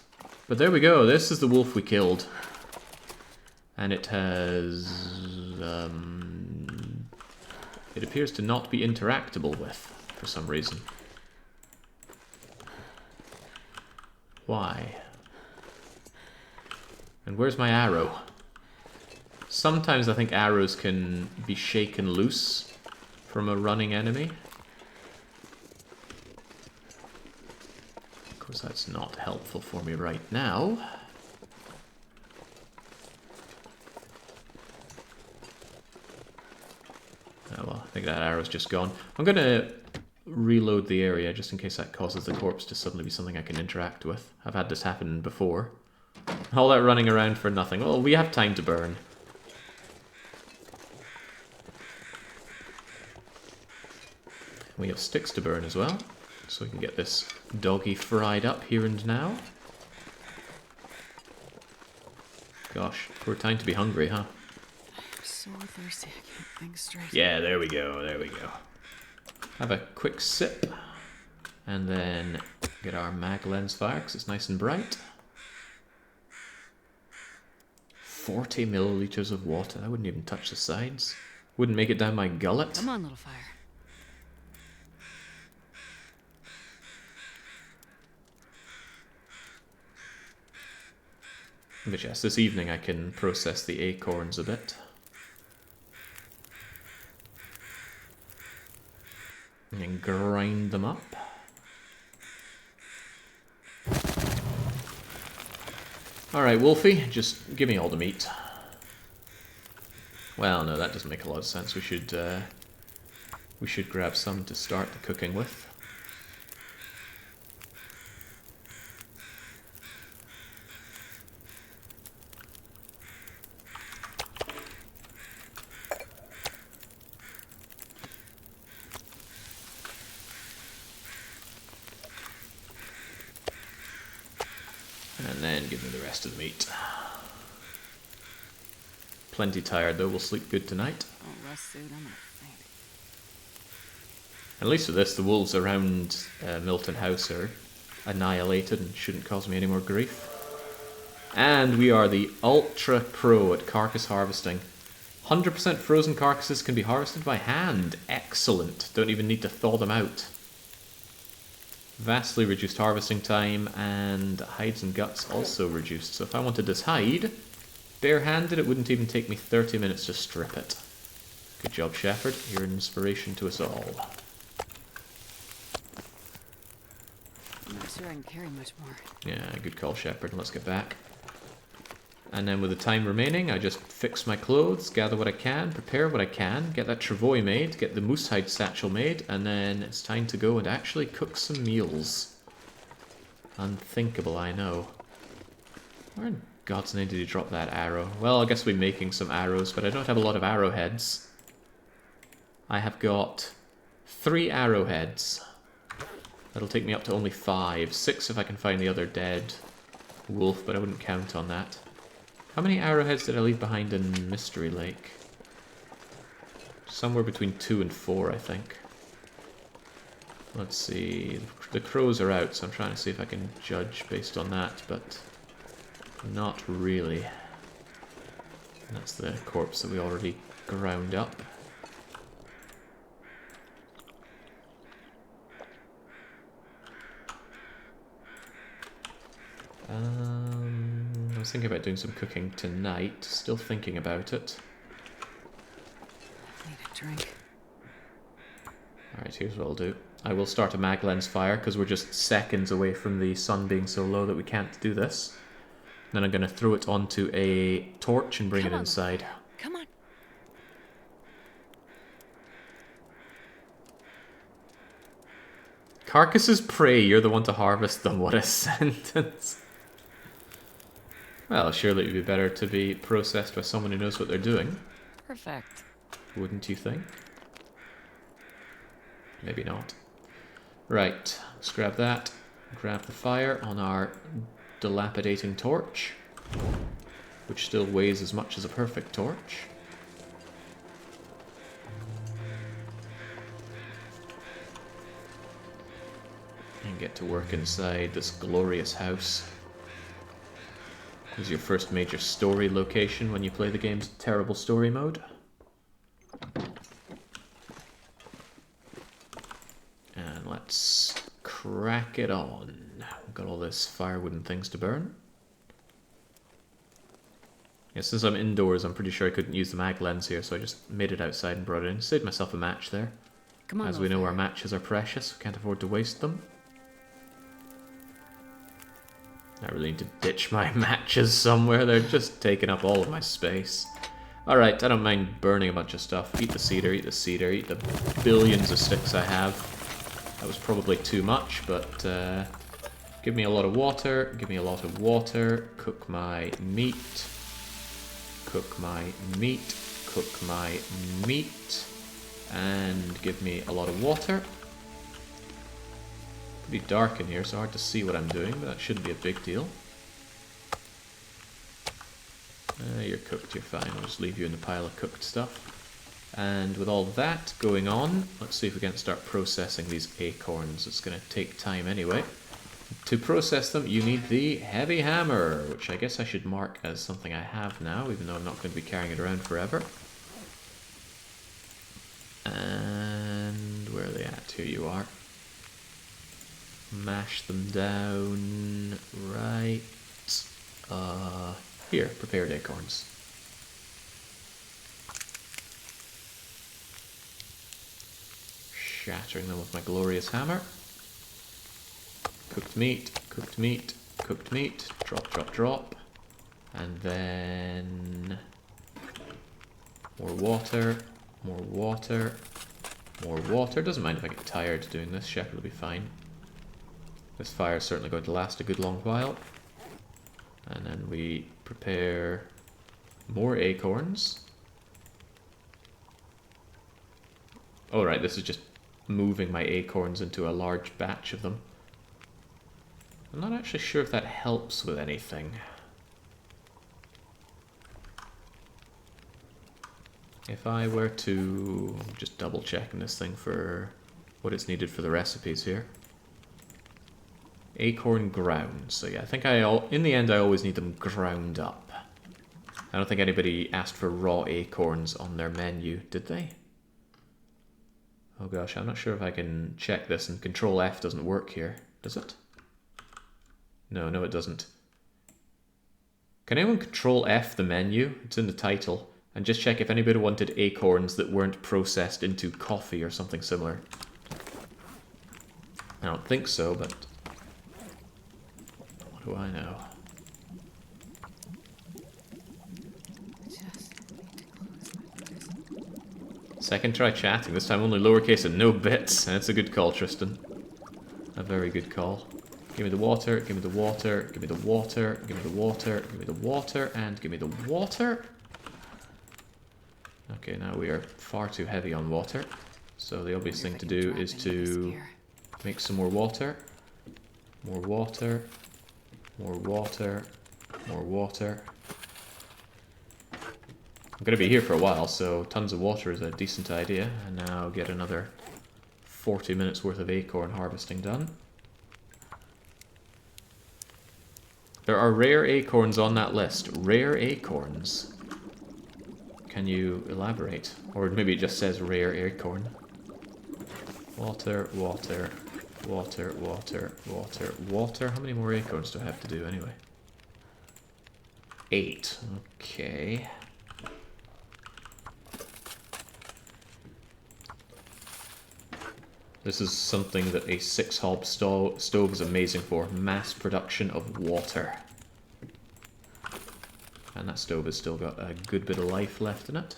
But there we go, this is the wolf we killed. And it has... it appears to not be interactable with, for some reason. Why? And where's my arrow? Sometimes I think arrows can be shaken loose from a running enemy. Of course, that's not helpful for me right now. Oh well, I think that arrow's just gone. I'm gonna reload the area just in case that causes the corpse to suddenly be something I can interact with. I've had this happen before. All that running around for nothing. Well, we have time to burn. We have sticks to burn as well, so we can get this doggy fried up here and now. Gosh, poor time to be hungry, huh? I'm so thirsty, I can't think straight. Yeah, there we go, there we go. Have a quick sip, and then get our mag lens fire, because it's nice and bright. 40 milliliters of water, I wouldn't even touch the sides. Wouldn't make it down my gullet. Come on, little fire. But yes, this evening I can process the acorns a bit. And grind them up. Alright, Wolfie, just give me all the meat. Well, no, that doesn't make a lot of sense. We should grab some to start the cooking with. And then give me the rest of the meat. Plenty tired though, we'll sleep good tonight. Oh, rest suit, I'm gonna faint. At least with this, the wolves around Milton House are annihilated and shouldn't cause me any more grief. And we are the ultra pro at carcass harvesting. 100% frozen carcasses can be harvested by hand. Excellent. Don't even need to thaw them out. Vastly reduced harvesting time, and hides and guts also reduced. So if I wanted this hide, barehanded, it wouldn't even take me 30 minutes to strip it. Good job, Shepherd. You're an inspiration to us all. I'm not sure I can carry much more. Yeah, good call, Shepherd. Let's get back. And then with the time remaining, I just fix my clothes, gather what I can, prepare what I can, get that travois made, get the moose hide satchel made, and then it's time to go and actually cook some meals. Unthinkable, I know. Where in God's name did he drop that arrow? Well, I guess we're making some arrows, but I don't have a lot of arrowheads. I have got 3 arrowheads. That'll take me up to only 5. 6 if I can find the other dead wolf, but I wouldn't count on that. How many arrowheads did I leave behind in Mystery Lake? Somewhere between 2 and 4, I think. Let's see. The crows are out, so I'm trying to see if I can judge based on that, but not really. That's the corpse that we already ground up. I was thinking about doing some cooking tonight. Still thinking about it. I need a drink. Alright, here's what I'll do. I will start a mag lens fire because we're just seconds away from the sun being so low that we can't do this. Then I'm going to throw it onto a torch and bring it inside. Come on. Carcasses prey, you're the one to harvest them. What a sentence. Well, surely it would be better to be processed by someone who knows what they're doing. Perfect. Wouldn't you think? Maybe not. Right, let's grab that. Grab the fire on our dilapidating torch, which still weighs as much as a perfect torch. And get to work inside this glorious house. This is your first major story location when you play the game's terrible story mode. And let's crack it on. We've got all this firewood and things to burn. Yeah, since I'm indoors, I'm pretty sure I couldn't use the mag lens here, so I just made it outside and brought it in. Saved myself a match there. Come on, as we know, our matches are precious. We can't afford to waste them. I really need to ditch my matches somewhere. They're just taking up all of my space. Alright, I don't mind burning a bunch of stuff. Eat the cedar, eat the cedar, eat the billions of sticks I have. That was probably too much, but give me a lot of water, give me a lot of water, cook my meat, cook my meat, cook my meat, and give me a lot of water. Pretty dark in here, so hard to see what I'm doing, but that shouldn't be a big deal. You're cooked, you're fine. I'll just leave you in the pile of cooked stuff. And with all that going on, let's see if we can start processing these acorns. It's going to take time anyway. To process them, you need the heavy hammer, which I guess I should mark as something I have now, even though I'm not going to be carrying it around forever. And where are they at? Here you are. Mash them down. Right. Here, prepared acorns. Shattering them with my glorious hammer. Cooked meat, cooked meat, cooked meat. Drop, drop, drop. And then more water, more water, more water. Doesn't mind if I get tired doing this. Shepherd will be fine. This fire is certainly going to last a good long while. And then we prepare more acorns. Oh, right, this is just moving my acorns into a large batch of them. I'm not actually sure if that helps with anything. If I were to just double checking this thing for what it's needed for the recipes here. Acorn ground. So yeah, I think in the end I always need them ground up. I don't think anybody asked for raw acorns on their menu, did they? Oh gosh, I'm not sure if I can check this, and Control F doesn't work here, does it? No, it doesn't. Can anyone Control F the menu? It's in the title. And just check if anybody wanted acorns that weren't processed into coffee or something similar. I don't think so, but what do I know? Second try chatting, this time only lowercase and no bits. That's a good call, Tristan. A very good call. Give me the water, give me the water, give me the water, give me the water, give me the water, and give me the water. Okay, now we are far too heavy on water. So the obvious thing to do is to make some more water. More water. More water. More water. I'm going to be here for a while, so tons of water is a decent idea. And now get another 40 minutes worth of acorn harvesting done. There are rare acorns on that list. Rare acorns. Can you elaborate? Or maybe it just says rare acorn. Water, water, water, water, water, water. How many more acorns do I have to do anyway? 8. Okay. This is something that a 6-hob stove is amazing for. Mass production of water. And that stove has still got a good bit of life left in it.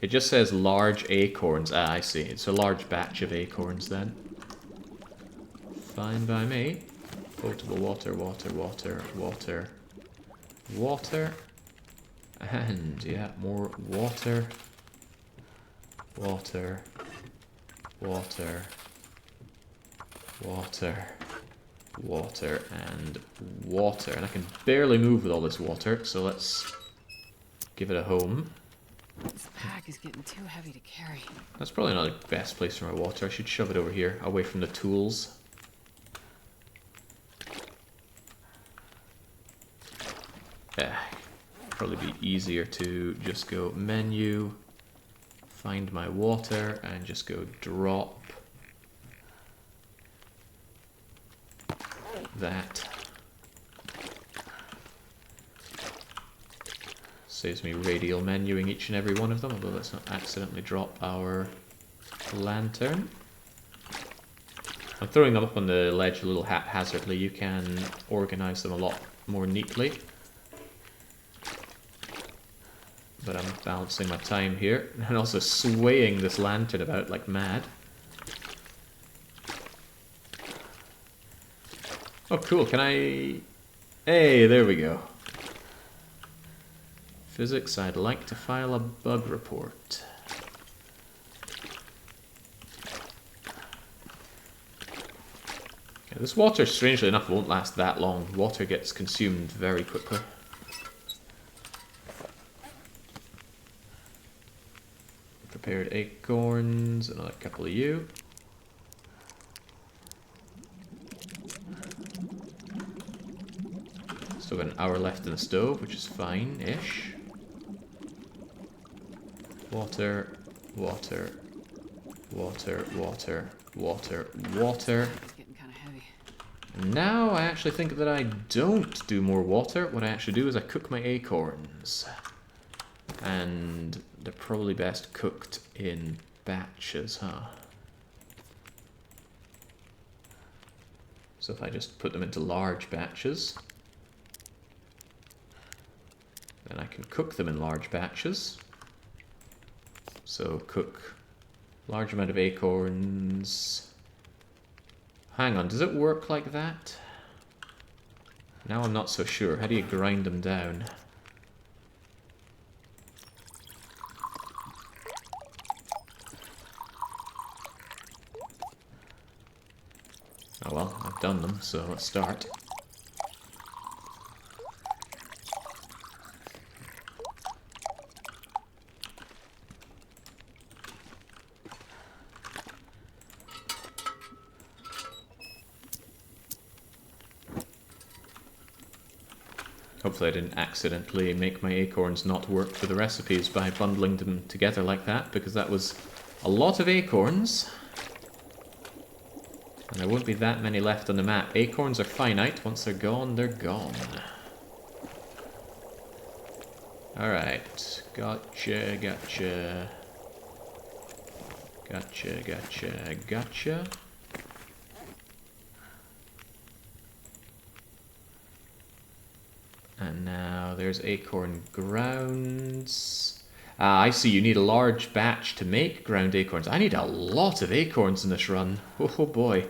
It just says large acorns. Ah, I see. It's a large batch of acorns then. Fine by me. Potable water, water, water, water, water. And, yeah, more water. Water. Water. Water. Water and water. And I can barely move with all this water, so let's give it a home. This pack is getting too heavy to carry. That's probably not the best place for my water. I should shove it over here, away from the tools. Probably be easier to just go menu, find my water, and just go drop that. Saves me radial menuing each and every one of them, although let's not accidentally drop our lantern. I'm throwing them up on the ledge a little haphazardly. You can organize them a lot more neatly. but I'm balancing my time here. And also swaying this lantern about like mad. Oh, cool. Can I... Hey, there we go. Physics, I'd like to file a bug report. Yeah, this water, strangely enough, won't last that long. Water gets consumed very quickly. Prepared acorns, another couple of you. Still got an hour left in the stove, which is fine-ish. Water, water, water, water, water, water. It's getting kind of heavy. And now I actually think that I don't do more water. What I actually do is I cook my acorns. And they're probably best cooked in batches, huh? So if I just put them into large batches, then I can cook them in large batches. So cook large amount of acorns. Hang on, does it work like that? Now I'm not so sure. How do you grind them down? Oh well, I've done them, so let's start. Hopefully I didn't accidentally make my acorns not work for the recipes by bundling them together like that, because that was a lot of acorns. And there won't be that many left on the map. Acorns are finite. Once they're gone, they're gone. Alright. Gotcha, gotcha. Gotcha, gotcha, gotcha. And now there's acorn grounds. Ah, I see, you need a large batch to make ground acorns. I need a lot of acorns in this run. Oh boy.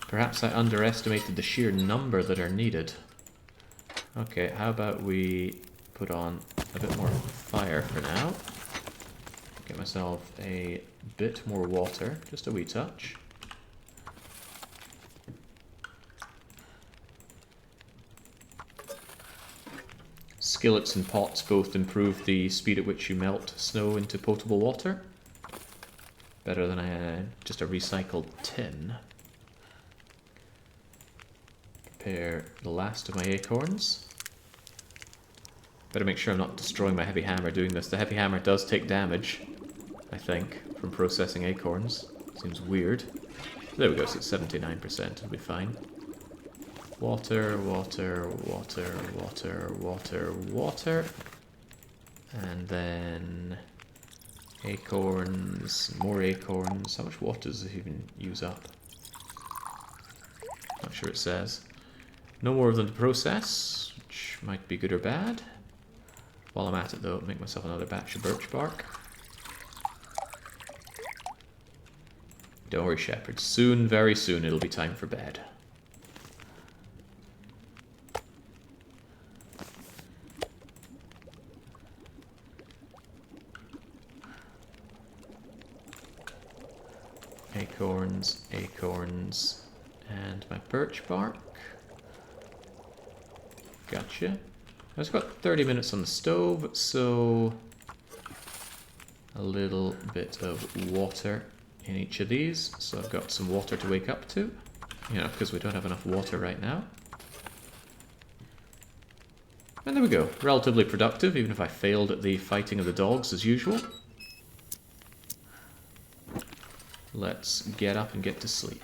Perhaps I underestimated the sheer number that are needed. Okay, how about we put on a bit more fire for now. Get myself a bit more water, just a wee touch. Skillets and pots both improve the speed at which you melt snow into potable water. Better than just a recycled tin. Prepare the last of my acorns. Better make sure I'm not destroying my heavy hammer doing this. The heavy hammer does take damage, I think, from processing acorns. Seems weird. There we go, so it's 79%, it'll be fine. Water, water, water, water, water, water. And then acorns, more acorns. How much water does it even use up? Not sure it says. No more of them to process, which might be good or bad. While I'm at it though, make myself another batch of birch bark. Don't worry, Shepherd. Soon, very soon, it'll be time for bed. Acorns, acorns, and my birch bark. Gotcha. I've got 30 minutes on the stove, so a little bit of water in each of these. So I've got some water to wake up to, you know, because we don't have enough water right now. And there we go. Relatively productive, even if I failed at the fighting of the dogs as usual. Let's get up and get to sleep.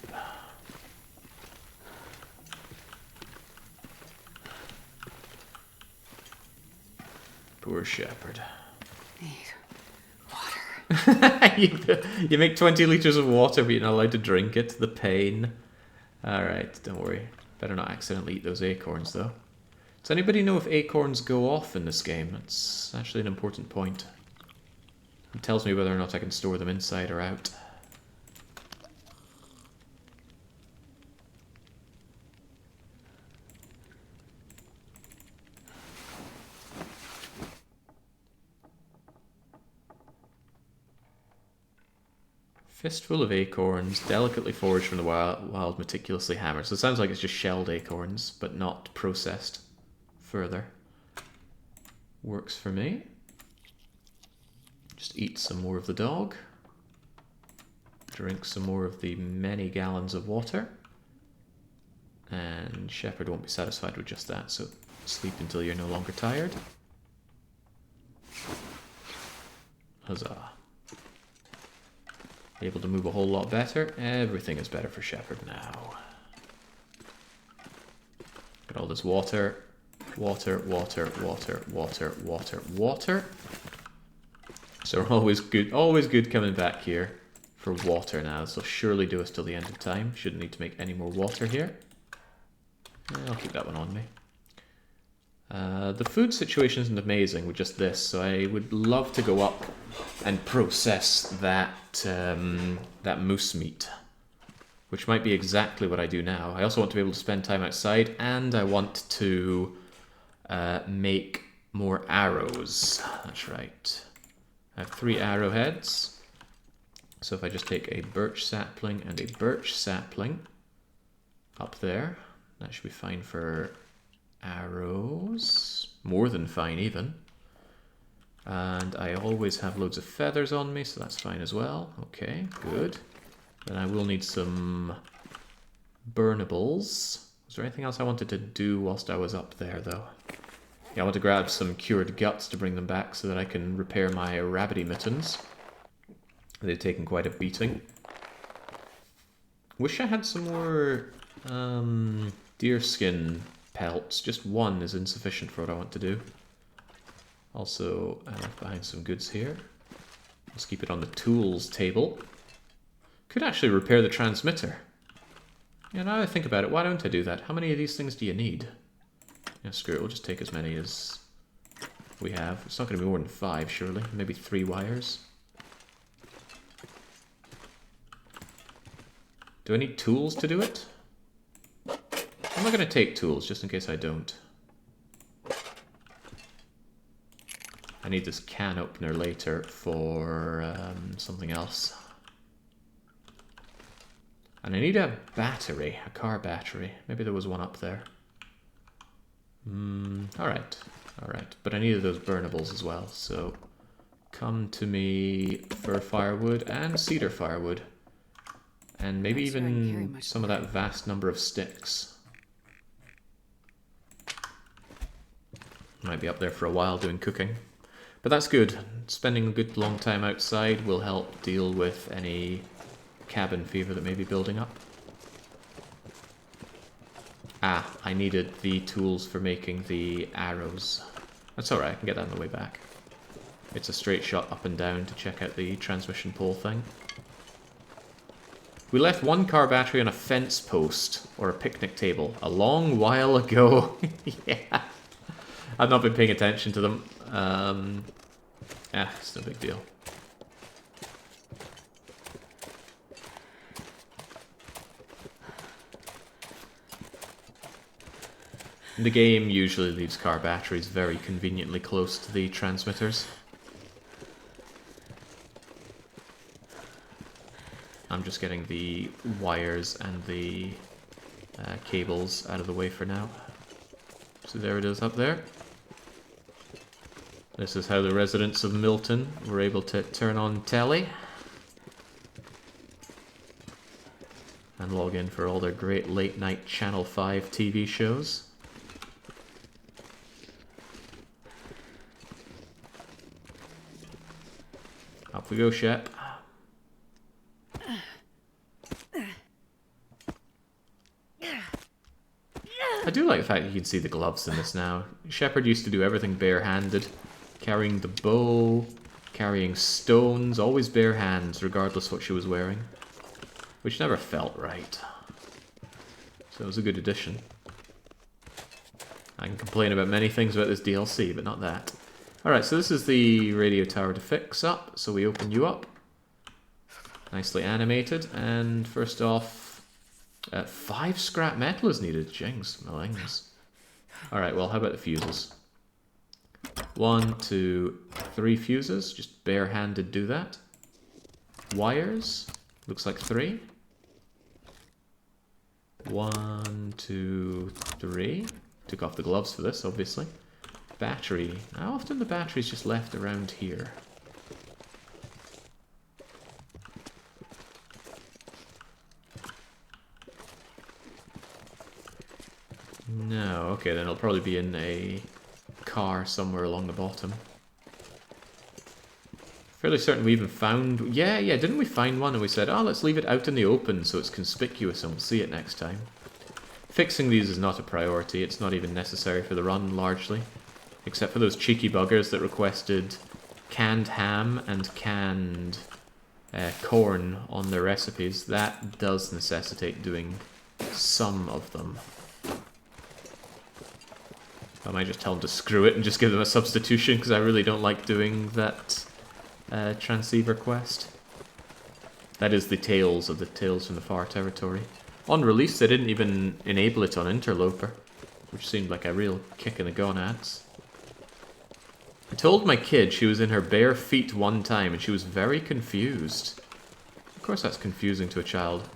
Poor Shepherd. Need water. You make 20 litres of water, but you're not allowed to drink it. The pain. Alright, don't worry. Better not accidentally eat those acorns, though. Does anybody know if acorns go off in this game? That's actually an important point. It tells me whether or not I can store them inside or out. Fistful of acorns, delicately foraged from the wild, meticulously hammered. So it sounds like it's just shelled acorns, but not processed further. Works for me. Just eat some more of the dog. Drink some more of the many gallons of water. And Shepherd won't be satisfied with just that, so sleep until you're no longer tired. Huzzah. Able to move a whole lot better. Everything is better for Shepherd now. Got all this water. Water, water, water, water, water, water. So always good coming back here for water now. This will surely do us till the end of time. Shouldn't need to make any more water here. I'll keep that one on me. The food situation isn't amazing with just this, so I would love to go up and process that that moose meat, which might be exactly what I do now. I also want to be able to spend time outside, and I want to make more arrows. That's right. I have 3 arrowheads. So if I just take a birch sapling and a birch sapling up there, that should be fine for arrows. More than fine, even. And I always have loads of feathers on me, so that's fine as well. Okay, good. Then I will need some burnables. Was there anything else I wanted to do whilst I was up there, though? Yeah, I want to grab some cured guts to bring them back so that I can repair my rabbity mittens. They've taken quite a beating. Wish I had some more deerskin pelts. Just one is insufficient for what I want to do. Also, I left behind some goods here. Let's keep it on the tools table. Could actually repair the transmitter. Yeah, now that I think about it, why don't I do that? How many of these things do you need? Yeah, screw it, we'll just take as many as we have. It's not going to be more than 5, surely. Maybe 3 wires. Do I need tools to do it? I'm not going to take tools, just in case I don't. I need this can opener later for something else. And I need a battery, a car battery. Maybe there was one up there. Alright, alright. But I needed those burnables as well, so come to me for firewood and cedar firewood. And maybe even some of that vast number of sticks. Might be up there for a while doing cooking. But that's good. Spending a good long time outside will help deal with any cabin fever that may be building up. Ah, I needed the tools for making the arrows. That's alright, I can get that on the way back. It's a straight shot up and down to check out the transmission pole thing. We left one car battery on a fence post, or a picnic table, a long while ago. Yeah. I've not been paying attention to them. It's no big deal. The game usually leaves car batteries very conveniently close to the transmitters. I'm just getting the wires and the cables out of the way for now. So there it is up there. This is how the residents of Milton were able to turn on telly and log in for all their great late night Channel 5 TV shows. Up we go, Shep. I do like the fact that you can see the gloves in this now. Shepherd used to do everything barehanded. Carrying the bow, carrying stones, always bare hands, regardless what she was wearing. Which never felt right. So it was a good addition. I can complain about many things about this DLC, but not that. Alright, so this is the radio tower to fix up. So we open you up. Nicely animated. And first off, 5 scrap metal is needed. Jings, malings. Alright, well, how about the fuses? 1, 2, 3 fuses. Just bare-handed do that. Wires. Looks like 3. 1, 2, 3. Took off the gloves for this, obviously. Battery. How often the battery's just left around here? No, okay, then it'll probably be in a car somewhere along the bottom. Fairly certain we even found... Yeah, didn't we find one and we said, oh, let's leave it out in the open so it's conspicuous and we'll see it next time. Fixing these is not a priority, it's not even necessary for the run, largely. Except for those cheeky buggers that requested canned ham and canned corn on their recipes. That does necessitate doing some of them. I might just tell them to screw it and just give them a substitution, because I really don't like doing that transceiver quest. That is the Tales of the Tales from the Far Territory. On release, they didn't even enable it on Interloper, which seemed like a real kick in the gonads. I told my kid she was in her bare feet one time and she was very confused. Of course that's confusing to a child.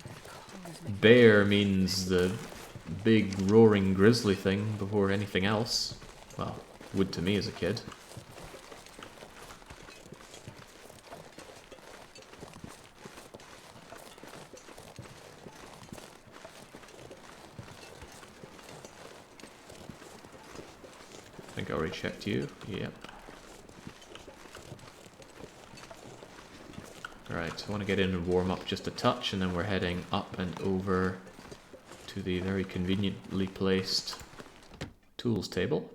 Bear means the big roaring grizzly thing before anything else. Well, would to me as a kid. I think I already checked you. Yep. Right, so I want to get in and warm up just a touch, and then we're heading up and over to the very conveniently placed tools table.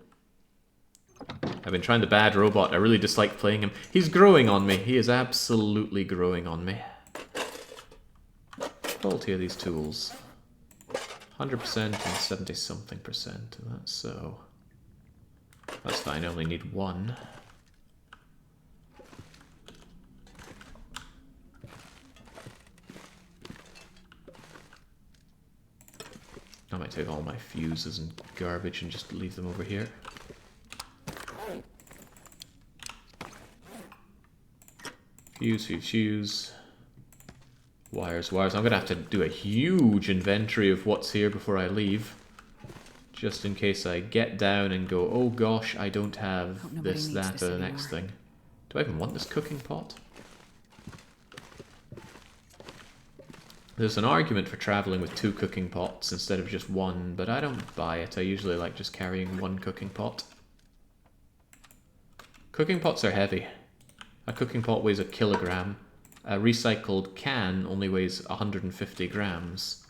I've been trying the bad robot. I really dislike playing him. He's growing on me. He is absolutely growing on me. Quality of these tools. 100% and 70-something percent. That's so... That's fine, I only need 1. I might take all my fuses and garbage and just leave them over here. Fuse. Wires. I'm going to have to do a huge inventory of what's here before I leave. Just in case I get down and go, oh gosh, I don't have this, that, or the next thing. Do I even want this cooking pot? There's an argument for travelling with 2 cooking pots instead of just 1, but I don't buy it. I usually like just carrying 1 cooking pot. Cooking pots are heavy. A cooking pot weighs 1 kilogram. A recycled can only weighs 150 grams.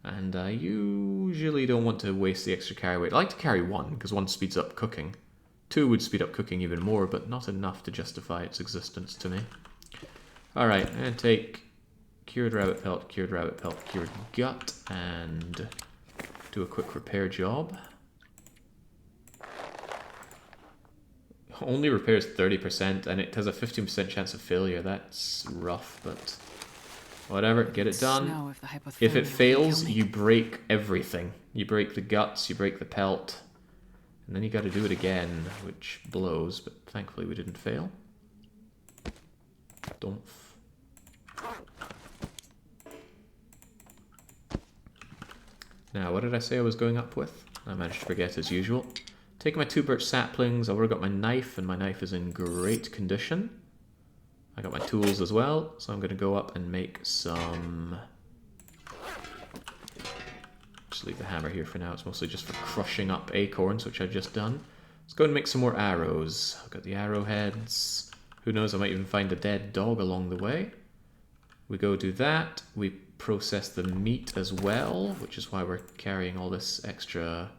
And I usually don't want to waste the extra carry weight. I like to carry 1, because 1 speeds up cooking. 2 would speed up cooking even more, but not enough to justify its existence to me. Alright, I'm going to take cured rabbit pelt, cured gut, and do a quick repair job. Only repairs 30%, and it has a 15% chance of failure. That's rough, but whatever, get it done. If it fails, you break everything. You break the guts, you break the pelt, and then you gotta do it again, which blows, but thankfully we didn't fail. Dumph. Now, what did I say I was going up with? I managed to forget as usual. Taking my 2 birch saplings, I've already got my knife, and my knife is in great condition. I got my tools as well, so I'm going to go up and make some... Just leave the hammer here for now, it's mostly just for crushing up acorns, which I've just done. Let's go and make some more arrows. I've got the arrowheads. Who knows, I might even find a dead dog along the way. We go do that. We process the meat as well, which is why we're carrying all this extra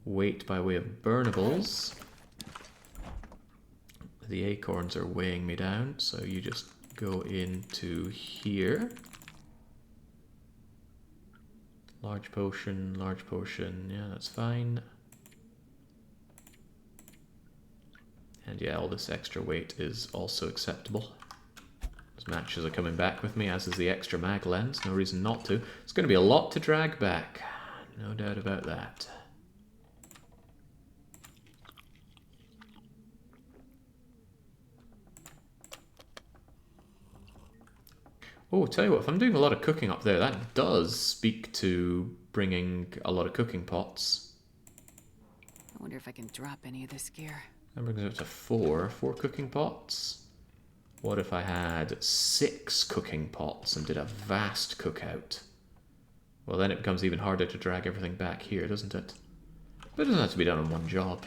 weight by way of burnables. The acorns are weighing me down, so you just go into here. Large potion, yeah, that's fine. And yeah, all this extra weight is also acceptable. Those matches are coming back with me, as is the extra mag lens. No reason not to. It's going to be a lot to drag back. No doubt about that. Oh, tell you what, if I'm doing a lot of cooking up there, that does speak to bringing a lot of cooking pots. I wonder if I can drop any of this gear. That brings it up to 4 cooking pots. What if I had 6 cooking pots and did a vast cookout? Well, then it becomes even harder to drag everything back here, doesn't it? But it doesn't have to be done in one job.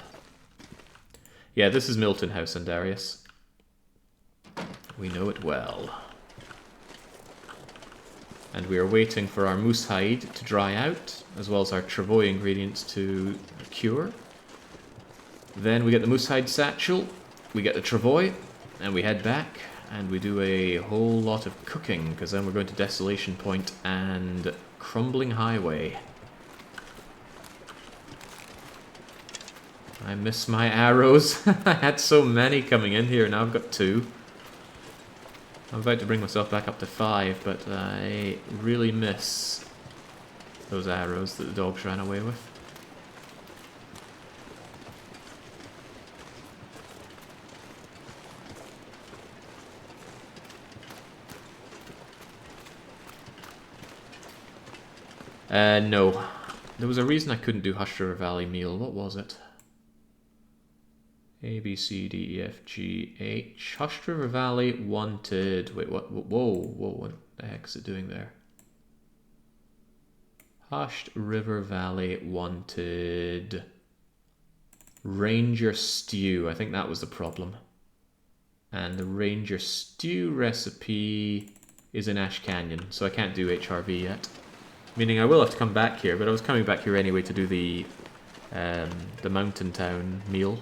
Yeah, this is Milton House and Darius. We know it well. And we are waiting for our moose hide to dry out, as well as our travois ingredients to cure. Then we get the moose hide satchel, we get the travois, and we head back, and we do a whole lot of cooking, because then we're going to Desolation Point and Crumbling Highway. I miss my arrows. I had so many coming in here, now I've got 2. I'm about to bring myself back up to 5, but I really miss those arrows that the dogs ran away with. No. There was a reason I couldn't do Hush River Valley meal. What was it? A, B, C, D, E, F, G, H. Hush River Valley wanted... Wait, what? Whoa, what the heck is it doing there? Hushed River Valley wanted... Ranger Stew. I think that was the problem. And the Ranger Stew recipe is in Ash Canyon, so I can't do HRV yet. Meaning I will have to come back here, but I was coming back here anyway to do the Mountain Town meal.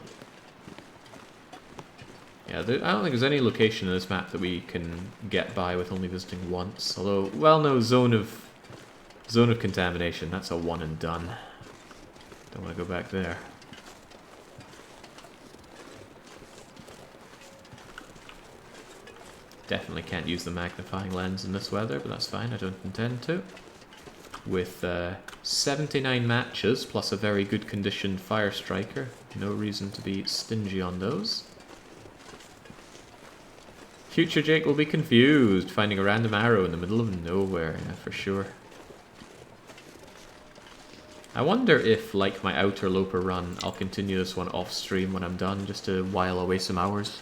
Yeah, I don't think there's any location in this map that we can get by with only visiting once. Although, well, no, zone of contamination. That's a one and done. Don't want to go back there. Definitely can't use the magnifying lens in this weather, but that's fine. I don't intend to. With 79 matches plus a very good conditioned fire striker, no reason to be stingy on those. Future Jake will be confused, finding a random arrow in the middle of nowhere, yeah, for sure. I wonder if, like my Ultraloper run, I'll continue this one off stream when I'm done, just to while away some hours.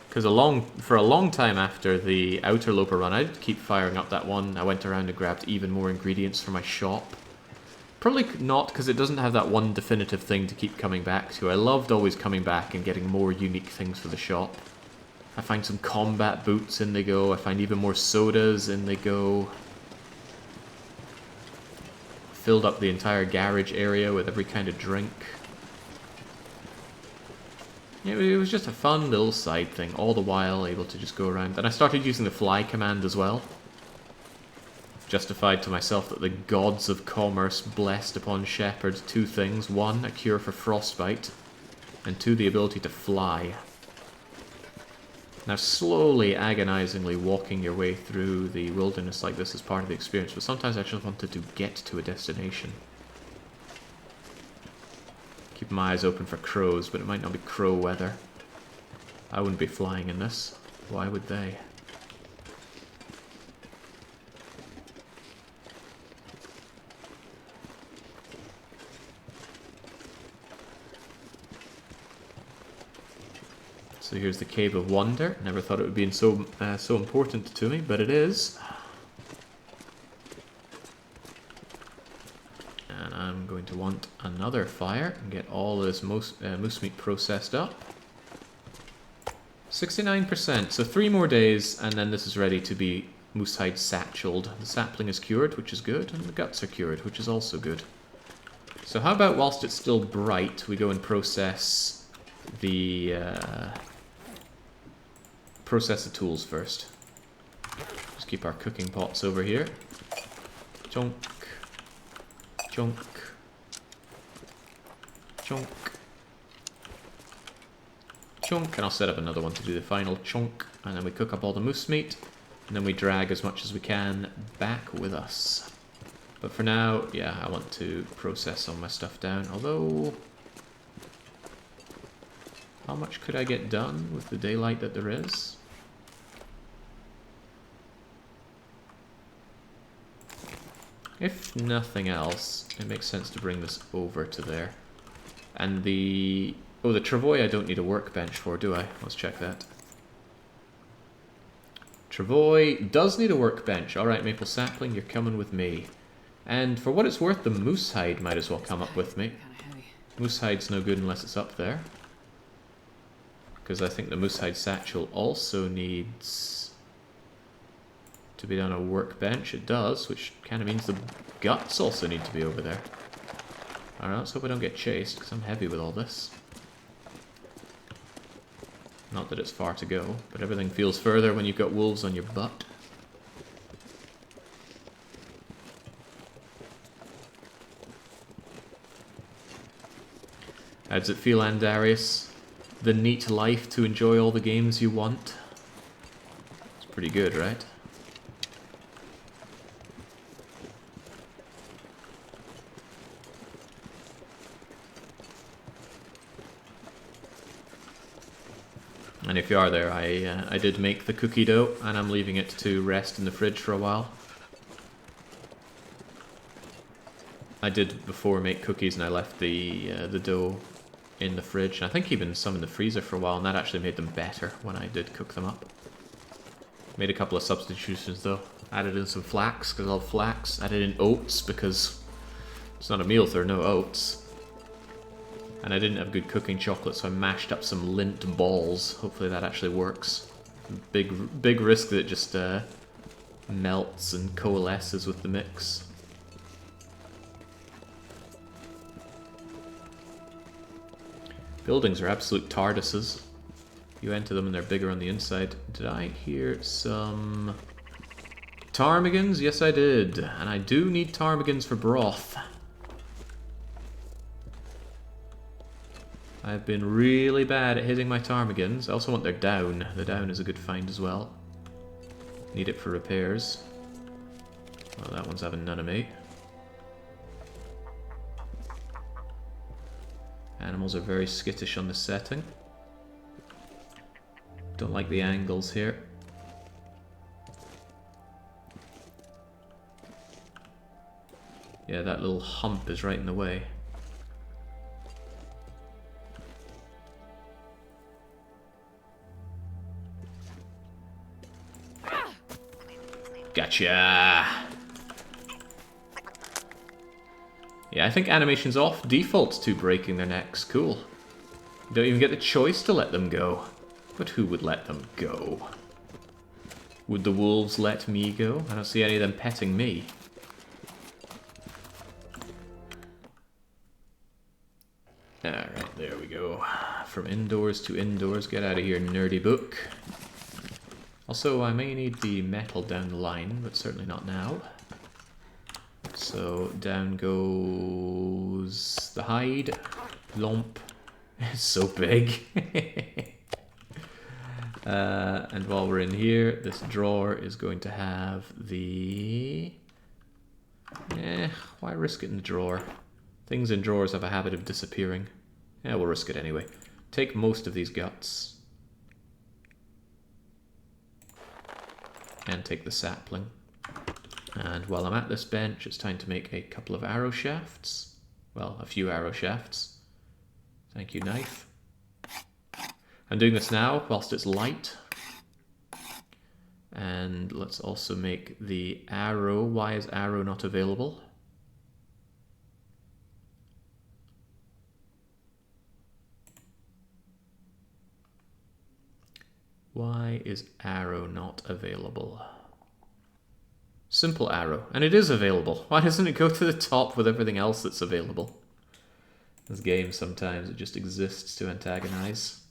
Because for a long time after the Ultraloper run, I'd keep firing up that one. I went around and grabbed even more ingredients for my shop. Probably not, because it doesn't have that one definitive thing to keep coming back to. I loved always coming back and getting more unique things for the shop. I find some combat boots in they go. I find even more sodas in they go. Filled up the entire garage area with every kind of drink. Yeah, it was just a fun little side thing, all the while able to just go around. And I started using the fly command as well. Justified to myself that the gods of commerce blessed upon Shepard 2 things. 1, a cure for frostbite, and 2, the ability to fly. Now, slowly, agonizingly walking your way through the wilderness like this is part of the experience, but sometimes I just wanted to get to a destination. Keep my eyes open for crows, but it might not be crow weather. I wouldn't be flying in this. Why would they? So here's the Cave of Wonder. Never thought it would be so important to me, but it is. And I'm going to want another fire and get all this moose meat processed up. 69%, so 3 more days, and then this is ready to be moose hide satcheled. The sapling is cured, which is good, and the guts are cured, which is also good. So how about whilst it's still bright, we go and process the tools first. Just keep our cooking pots over here. Chonk, Chunk. Chunk. Chunk. And I'll set up another one to do the final chunk. And then we cook up all the moose meat. And then we drag as much as we can back with us. But for now, yeah, I want to process all my stuff down. Although, how much could I get done with the daylight that there is? If nothing else, it makes sense to bring this over to there. And the... Oh, the travois I don't need a workbench for, do I? Let's check that. Travois does need a workbench. Alright, maple sapling, you're coming with me. And for what it's worth, the moose hide might as well come up with me. Moose hide's no good unless it's up there. Because I think the moose hide satchel also needs to be on a workbench. It does, which kind of means the guts also need to be over there. Alright, let's hope I don't get chased, because I'm heavy with all this. Not that it's far to go, but everything feels further when you've got wolves on your butt. How does it feel, Andarius? The neat life to enjoy all the games you want? It's pretty good, right? And if you are there, I did make the cookie dough, and I'm leaving it to rest in the fridge for a while. I did before make cookies, and I left the dough in the fridge, and I think even some in the freezer for a while, and that actually made them better when I did cook them up. Made a couple of substitutions though. Added in some flax, because I love flax. Added in oats, because it's not a meal if there are no oats. And I didn't have good cooking chocolate, so I mashed up some lint balls. Hopefully that actually works. Big risk that it just melts and coalesces with the mix. Buildings are absolute TARDISes. You enter them and they're bigger on the inside. Did I hear some ptarmigans? Yes, I did. And I do need ptarmigans for broth. I've been really bad at hitting my ptarmigans. I also want their down. The down is a good find as well. Need it for repairs. Well, that one's having none of me. Animals are very skittish on the setting. Don't like the angles here. Yeah, that little hump is right in the way. Gotcha! Yeah, I think animation's off default to breaking their necks. Cool. You don't even get the choice to let them go. But who would let them go? Would the wolves let me go? I don't see any of them petting me. Alright, there we go. From indoors to indoors. Get out of here, nerdy book. Also, I may need the metal down the line, but certainly not now. So, down goes the hide. Lump. It's so big. And while we're in here, this drawer is going to have the... why risk it in the drawer? Things in drawers have a habit of disappearing. Yeah, we'll risk it anyway. Take most of these guts. And take the sapling. And while I'm at this bench, it's time to make a couple of arrow shafts. Well, a few arrow shafts. Thank you, knife. I'm doing this now whilst it's light. And let's also make the arrow. Why is arrow not available? Why is arrow not available? Simple arrow. And it is available. Why doesn't it go to the top with everything else that's available? This game sometimes it just exists to antagonize.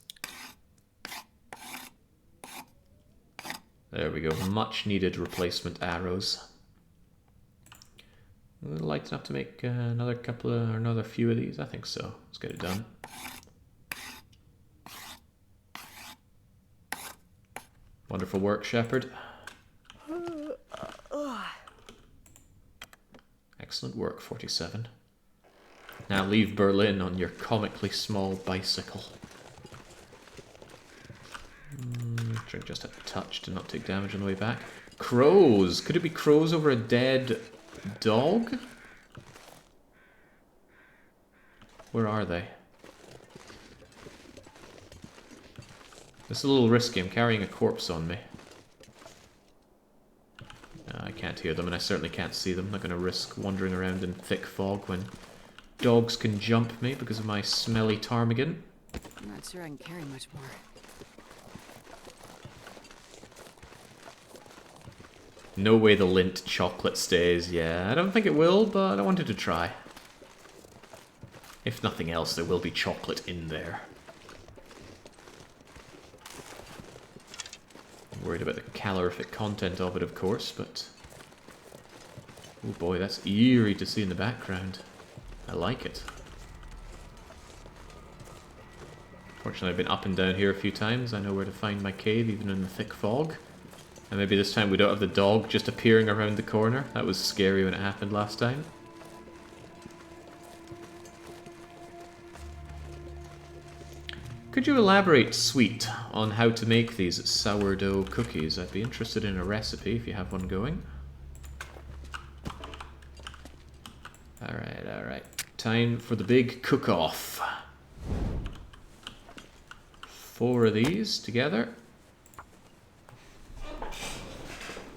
There we go. Much needed replacement arrows. Light enough to make another few of these? I think so. Let's get it done. Wonderful work, Shepherd. Excellent work, 47. Now leave Berlin on your comically small bicycle. Drink just a touch to not take damage on the way back. Crows! Could it be crows over a dead dog? Where are they? This is a little risky. I'm carrying a corpse on me. I can't hear them, and I certainly can't see them. I'm not going to risk wandering around in thick fog when dogs can jump me because of my smelly ptarmigan. I'm not sure I can carry much more. No way the lint chocolate stays. Yeah, I don't think it will, but I wanted to try. If nothing else, there will be chocolate in there. I'm worried about the calorific content of it, of course, but... oh boy, that's eerie to see in the background. I like it. Fortunately, I've been up and down here a few times. I know where to find my cave, even in the thick fog. And maybe this time we don't have the dog just appearing around the corner. That was scary when it happened last time. Could you elaborate, Sweet, on how to make these sourdough cookies? I'd be interested in a recipe if you have one going. Alright, alright. Time for the big cook-off. 4 of these together.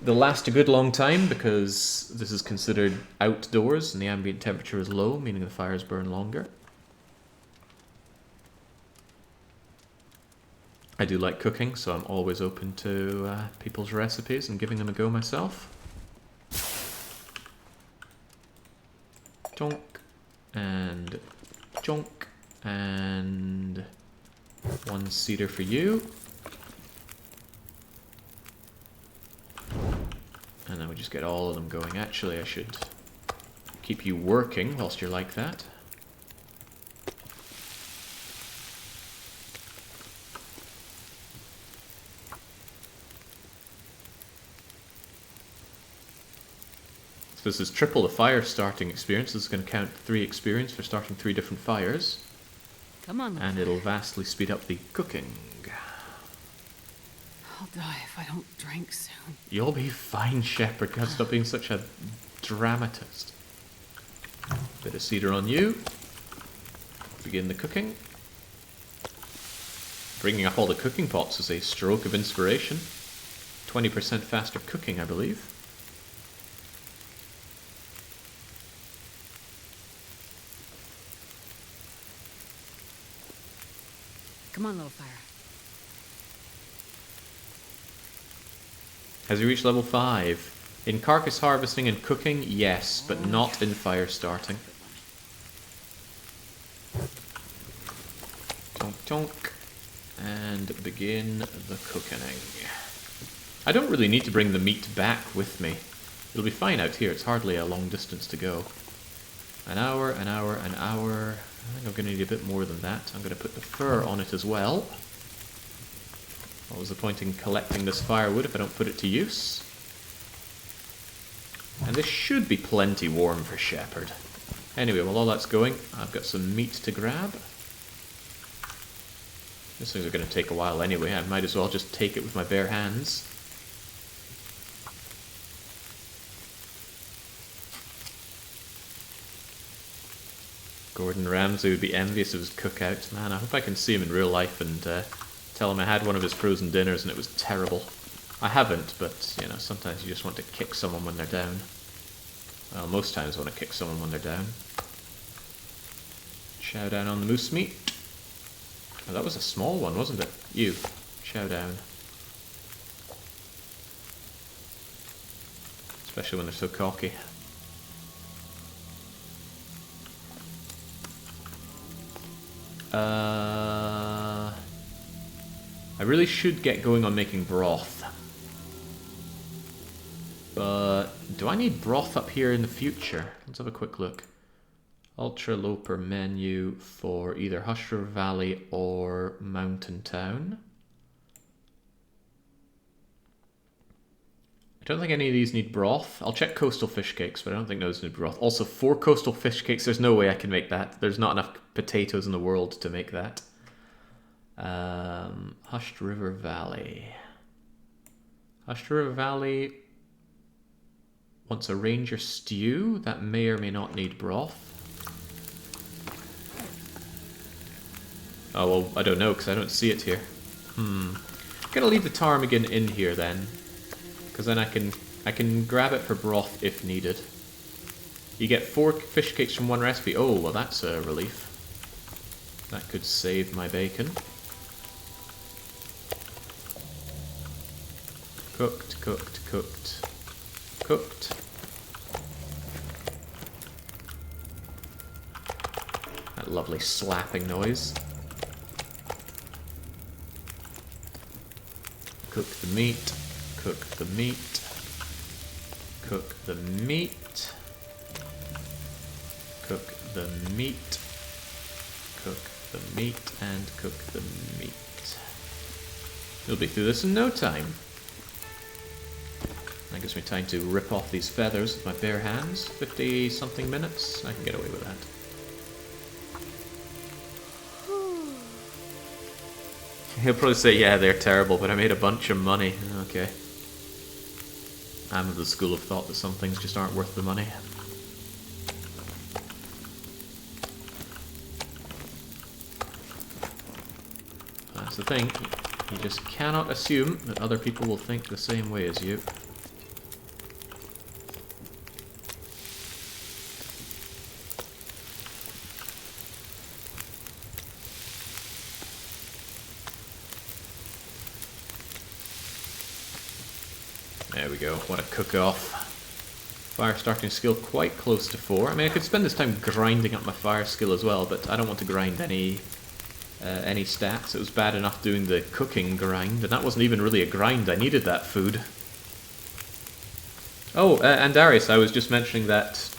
They'll last a good long time because this is considered outdoors and the ambient temperature is low, meaning the fires burn longer. I do like cooking, so I'm always open to people's recipes and giving them a go myself. Jonk, and jonk, and 1 cedar for you. And then we just get all of them going. Actually, I should keep you working whilst you're like that. So this is triple the fire starting experience. This is going to count 3 experience for starting 3 different fires. Come on, and it'll vastly speed up the cooking. I'll die if I don't drink soon. You'll be fine, Shepherd. God, stop being such a dramatist. Bit of cedar on you. Begin the cooking. Bringing up all the cooking pots is a stroke of inspiration. 20% faster cooking, I believe. Come on, little fire. Has he reached level 5? In carcass harvesting and cooking, yes, but not in fire starting. Tonk tonk. And begin the cooking. I don't really need to bring the meat back with me. It'll be fine out here, it's hardly a long distance to go. An hour, an hour, an hour. I think I'm going to need a bit more than that. I'm going to put the fur on it as well. What was the point in collecting this firewood if I don't put it to use? And this should be plenty warm for Shepherd. Anyway, while all that's going, I've got some meat to grab. These things are going to take a while anyway. I might as well just take it with my bare hands. Gordon Ramsay would be envious of his cookout. Man, I hope I can see him in real life and tell him I had one of his frozen dinners and it was terrible. I haven't, but, you know, sometimes you just want to kick someone when they're down. Well, most times I want to kick someone when they're down. Chow down on the moose meat. Oh, that was a small one, wasn't it? You. Chow down. Especially when they're so cocky. I really should get going on making broth. But Do I need broth up here in the future? Let's have a quick look. Ultraloper menu for either Hush River Valley or Mountain Town. I don't think any of these need broth. I'll check coastal fish cakes, but I don't think those need broth. Also, 4 coastal fish cakes, there's no way I can make that. There's not enough potatoes in the world to make that. Hushed River Valley. Hushed River Valley wants a ranger stew. That may or may not need broth. Oh, well, I don't know, because I don't see it here. I'm gonna leave the ptarmigan in here then, because then I can grab it for broth if needed. You get 4 fish cakes from 1 recipe. Oh, well, that's a relief. That could save my bacon. Cooked, cooked, cooked, cooked. That lovely slapping noise. Cook the meat, cook the meat, cook the meat, cook the meat, cook the meat, and cook the meat. We'll be through this in no time. That gives me time to rip off these feathers with my bare hands. 50-something minutes. I can get away with that. He'll probably say, yeah, they're terrible, but I made a bunch of money. Okay. I'm of the school of thought that some things just aren't worth the money. That's the thing. You just cannot assume that other people will think the same way as you. There we go, what a cook-off. Fire starting skill quite close to 4. I mean, I could spend this time grinding up my fire skill as well, but I don't want to grind any stats. It was bad enough doing the cooking grind, and that wasn't even really a grind. I needed that food. Oh, and Darius, I was just mentioning that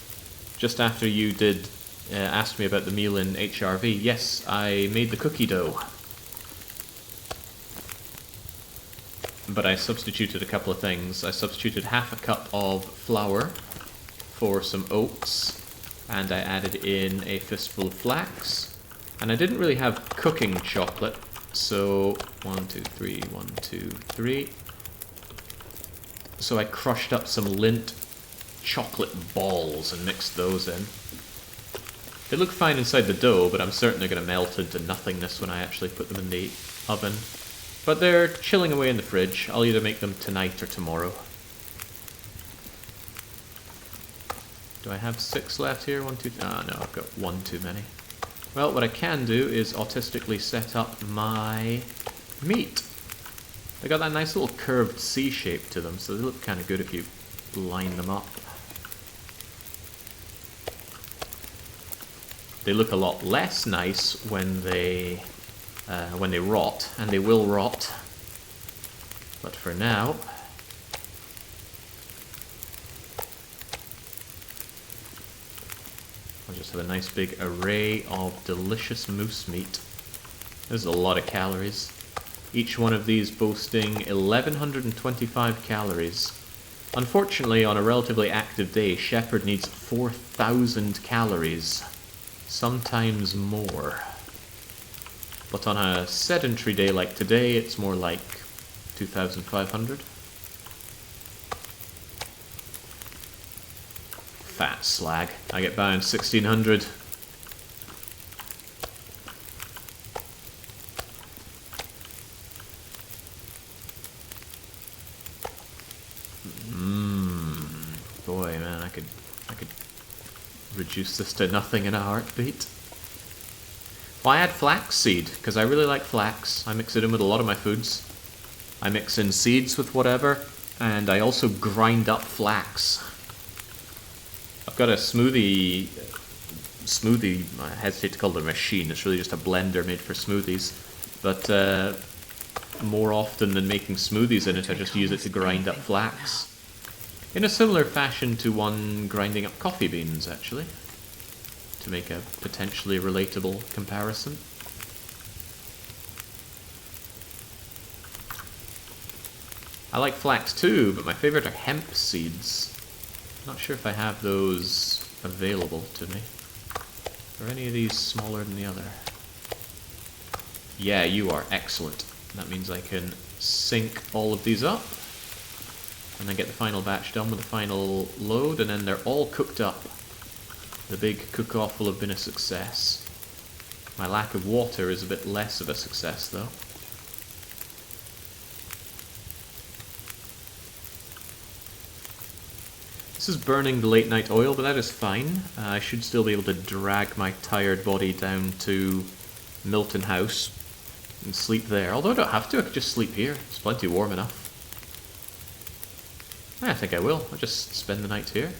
just after you did ask me about the meal in HRV. Yes, I made the cookie dough. But I substituted a couple of things. I substituted half a cup of flour for some oats, and I added in a fistful of flax. And I didn't really have cooking chocolate, so 1, 2, 3, 1, 2, 3. So I crushed up some Lindt chocolate balls and mixed those in. They look fine inside the dough, but I'm certain they're going to melt into nothingness when I actually put them in the oven. But they're chilling away in the fridge. I'll either make them tonight or tomorrow. Do I have 6 left here? 1, 2... Ah, no, I've got 1 too many. Well, what I can do is autistically set up my meat. They got that nice little curved C shape to them, so they look kind of good if you line them up. They look a lot less nice when they rot, and they will rot. But for now, I'll just have a nice big array of delicious moose meat. There's a lot of calories. Each one of these boasting 1125 calories. Unfortunately, on a relatively active day, Shepherd needs 4,000 calories. Sometimes more. But on a sedentary day like today, it's more like 2,500. Fat slag. I get bound 1,600. Boy, man, I could reduce this to nothing in a heartbeat. Well, I add flaxseed, because I really like flax. I mix it in with a lot of my foods. I mix in seeds with whatever, and I also grind up flax. I've got a smoothie, I hesitate to call it a machine, it's really just a blender made for smoothies. But more often than making smoothies in it, I just use it to grind up flax. In a similar fashion to one grinding up coffee beans, actually, to make a potentially relatable comparison. I like flax too, but my favorite are hemp seeds. Not sure if I have those available to me. Are any of these smaller than the other? Yeah, you are. Excellent. That means I can sync all of these up and then get the final batch done with the final load, and then they're all cooked up. The big cook-off will have been a success. My lack of water is a bit less of a success though. This is burning the late night oil, but that is fine. I should still be able to drag my tired body down to Milton House and sleep there. Although I don't have to, I could just sleep here. It's plenty warm enough. I think I will. I'll just spend the night here.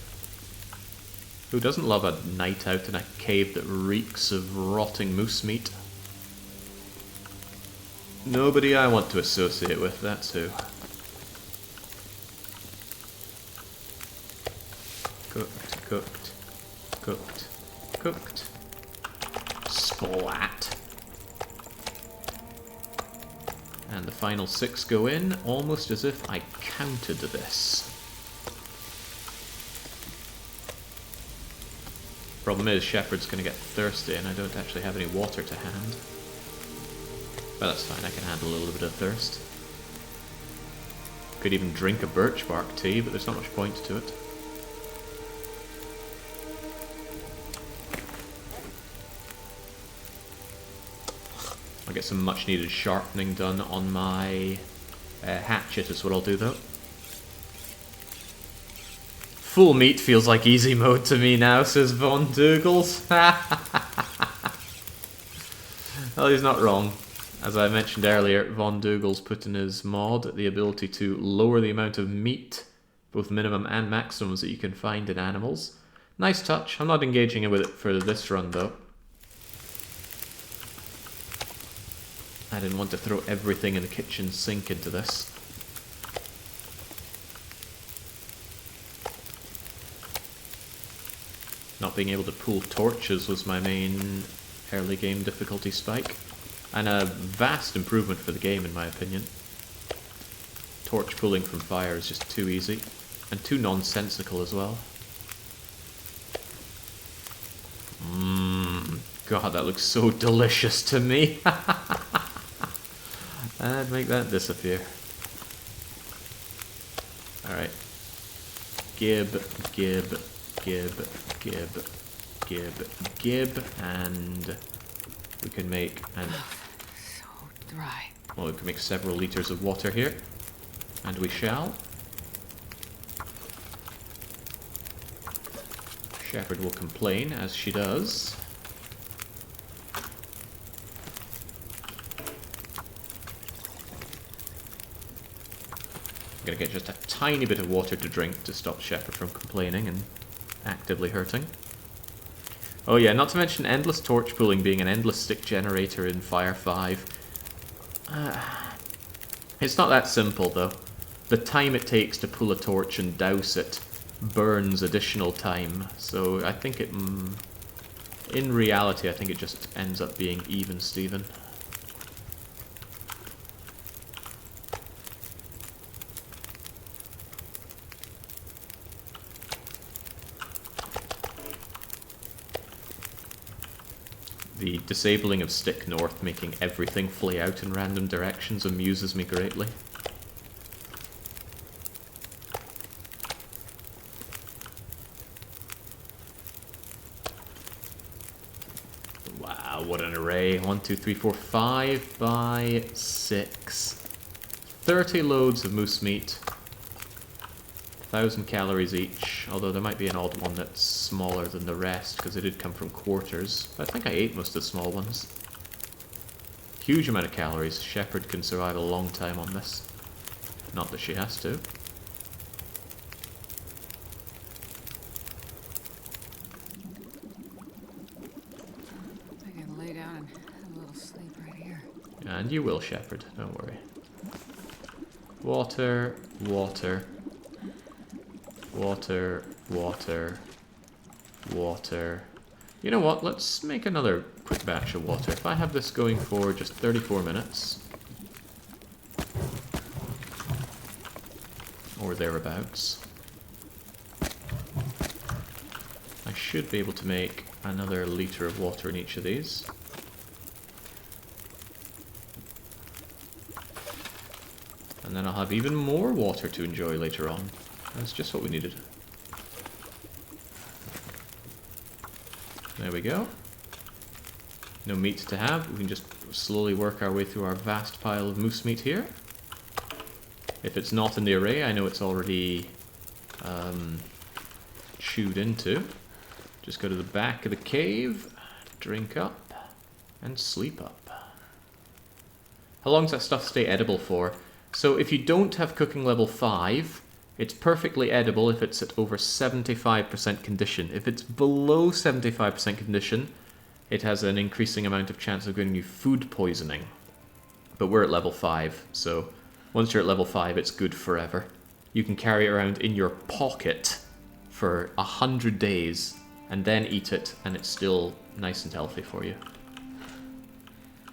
Who doesn't love a night out in a cave that reeks of rotting moose meat? Nobody I want to associate with, that's who. Cooked, cooked, cooked, cooked. Splat. And the final 6 go in, almost as if I counted this. Problem is, Shepherd's going to get thirsty and I don't actually have any water to hand. But that's fine, I can handle a little bit of thirst. Could even drink a birch bark tea, but there's not much point to it. I'll get some much needed sharpening done on my hatchet is what I'll do though. Full meat feels like easy mode to me now, says Von Dougals. Well, he's not wrong. As I mentioned earlier, Von Dougals put in his mod the ability to lower the amount of meat, both minimum and maximums, that you can find in animals. Nice touch. I'm not engaging with it for this run though. I didn't want to throw everything in the kitchen sink into this. Not being able to pull torches was my main early game difficulty spike. And a vast improvement for the game in my opinion. Torch pulling from fire is just too easy. And too nonsensical as well. God, that looks so delicious to me. I'd make that disappear. Alright. Gib, gib, gib, gib, gib, gib, and we can make So dry. well, we can make several liters of water here. And we shall. Shepherd will complain, as she does. I'm gonna get just a tiny bit of water to drink to stop Shepherd from complaining and actively hurting. Oh yeah, not to mention endless torch pulling being an endless stick generator in Fire 5. It's not that simple though. The time it takes to pull a torch and douse it burns additional time, so I think it... in reality, I think it just ends up being even Steven. The disabling of Stick North, making everything flee out in random directions, amuses me greatly. Wow, what an array. 1, 2, 3, 4, 5 by 6. 30 loads of moose meat. 1,000 calories each, although there might be an odd one that's smaller than the rest, because they did come from quarters. I think I ate most of the small ones. Huge amount of calories. Shepherd can survive a long time on this. Not that she has to. I can lay down and have a little sleep right here. And you will, Shepherd, don't worry. Water, water. Water, water, water. You know what? Let's make another quick batch of water. If I have this going for just 34 minutes, or thereabouts, I should be able to make another litre of water in each of these. And then I'll have even more water to enjoy later on. That's just what we needed. There we go. No meat to have. We can just slowly work our way through our vast pile of moose meat here. If it's not in the array, I know it's already chewed into. Just go to the back of the cave, drink up, and sleep up. How long does that stuff stay edible for? So if you don't have cooking level 5, it's perfectly edible if it's at over 75% condition. If it's below 75% condition, it has an increasing amount of chance of giving you food poisoning. But we're at level 5, so once you're at level 5, it's good forever. You can carry it around in your pocket for 100 days and then eat it, and it's still nice and healthy for you.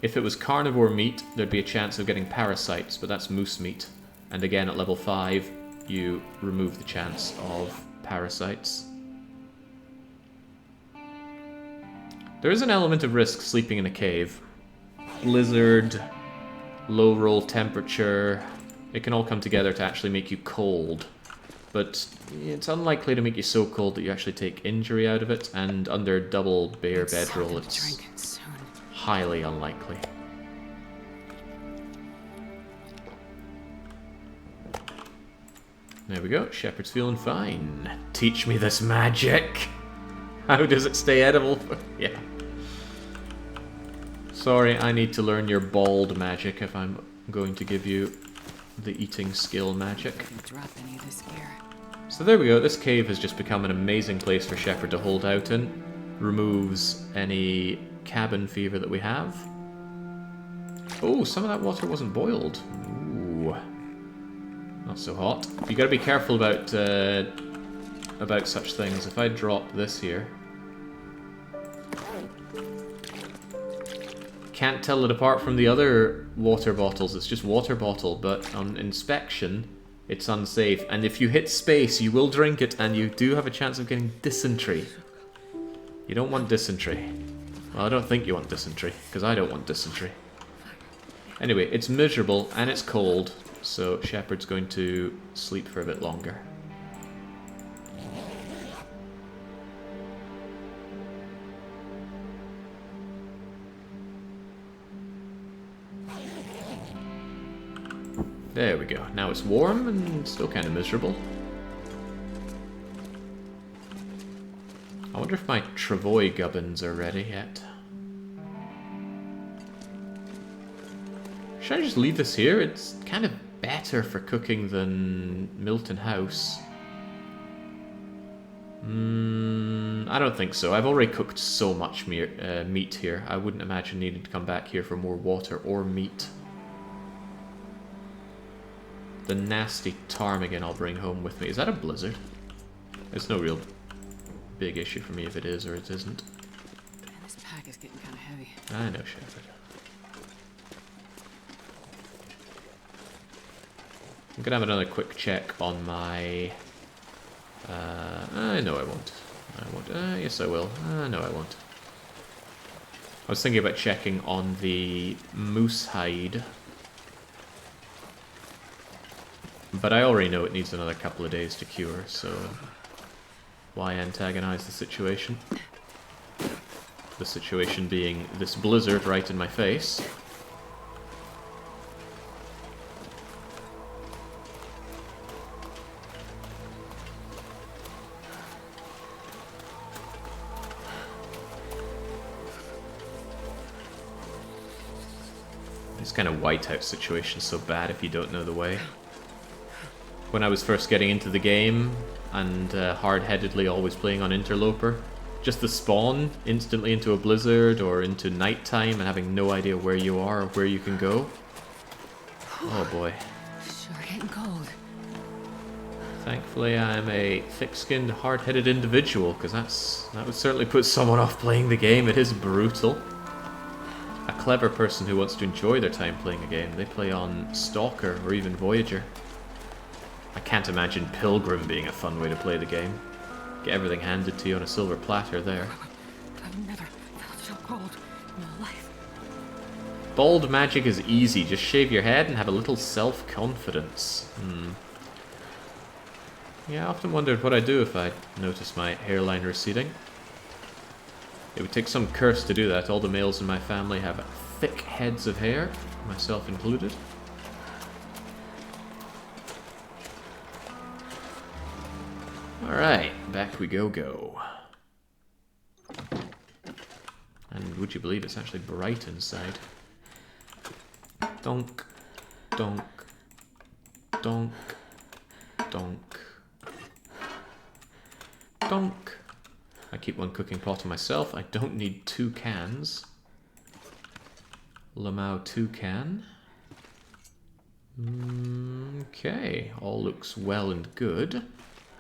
If it was carnivore meat, there'd be a chance of getting parasites, but that's moose meat. And again, at level 5, you remove the chance of parasites. There is an element of risk sleeping in a cave. Blizzard, low roll temperature, it can all come together to actually make you cold. But it's unlikely to make you so cold that you actually take injury out of it, and under double bare bedroll it's highly unlikely. There we go, Shepherd's feeling fine. Teach me this magic! How does it stay edible? Yeah. Sorry, I need to learn your bald magic if I'm going to give you the eating skill magic. Drop any of this gear. So there we go, this cave has just become an amazing place for Shepherd to hold out in. Removes any cabin fever that we have. Oh, some of that water wasn't boiled. Ooh. Not so hot. You gotta be careful about such things. If I drop this here... Can't tell it apart from the other water bottles. It's just water bottle, but on inspection, it's unsafe. And if you hit space, you will drink it, and you do have a chance of getting dysentery. You don't want dysentery. Well, I don't think you want dysentery, because I don't want dysentery. Anyway, it's miserable, and it's cold, so Shepherd's going to sleep for a bit longer. There we go. Now it's warm and still kind of miserable. I wonder if my travois gubbins are ready yet. Should I just leave this here? It's kind of better for cooking than Milton House. I don't think so. I've already cooked so much meat here. I wouldn't imagine needing to come back here for more water or meat. The nasty ptarmigan I'll bring home with me. Is that a blizzard? It's no real big issue for me if it is or it isn't. Man, this pack is getting kind of heavy. I know, Shepherd. I'm gonna have another quick check on my... no, I won't. I won't. Yes, I will. No, I won't. I was thinking about checking on the moose hide. But I already know it needs another couple of days to cure, so why antagonize the situation? The situation being this blizzard right in my face. This kind of whiteout situation is so bad if you don't know the way. When I was first getting into the game and hard-headedly always playing on Ultraloper, just the spawn instantly into a blizzard or into nighttime and having no idea where you are or where you can go. Oh boy. Sure getting cold. Thankfully, I'm a thick-skinned, hard-headed individual, because that would certainly put someone off playing the game. It is brutal. A clever person who wants to enjoy their time playing a game, they play on Stalker or even Voyager. I can't imagine Pilgrim being a fun way to play the game. Get everything handed to you on a silver platter there. I've never felt so cold in my life. Bald magic is easy. Just shave your head and have a little self-confidence. Yeah, I often wondered what I'd do if I noticed my hairline receding. It would take some curse to do that. All the males in my family have thick heads of hair, myself included. Alright, back we go. And would you believe it's actually bright inside? Donk, donk, donk, donk, donk. I keep one cooking pot to myself. I don't need 2 cans. Lamau 2 can. Okay, all looks well and good.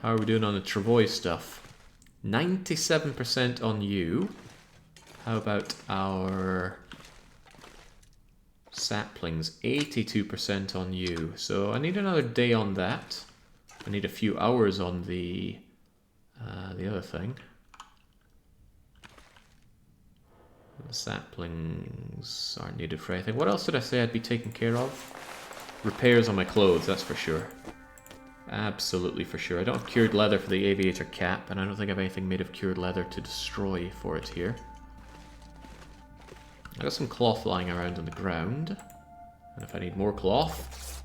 How are we doing on the Travois stuff? 97% on you. How about our saplings? 82% on you. So I need another day on that. I need a few hours on the other thing. The saplings aren't needed for anything. What else did I say I'd be taking care of? Repairs on my clothes, that's for sure. Absolutely for sure. I don't have cured leather for the aviator cap, and I don't think I have anything made of cured leather to destroy for it here. I got some cloth lying around on the ground. And if I need more cloth...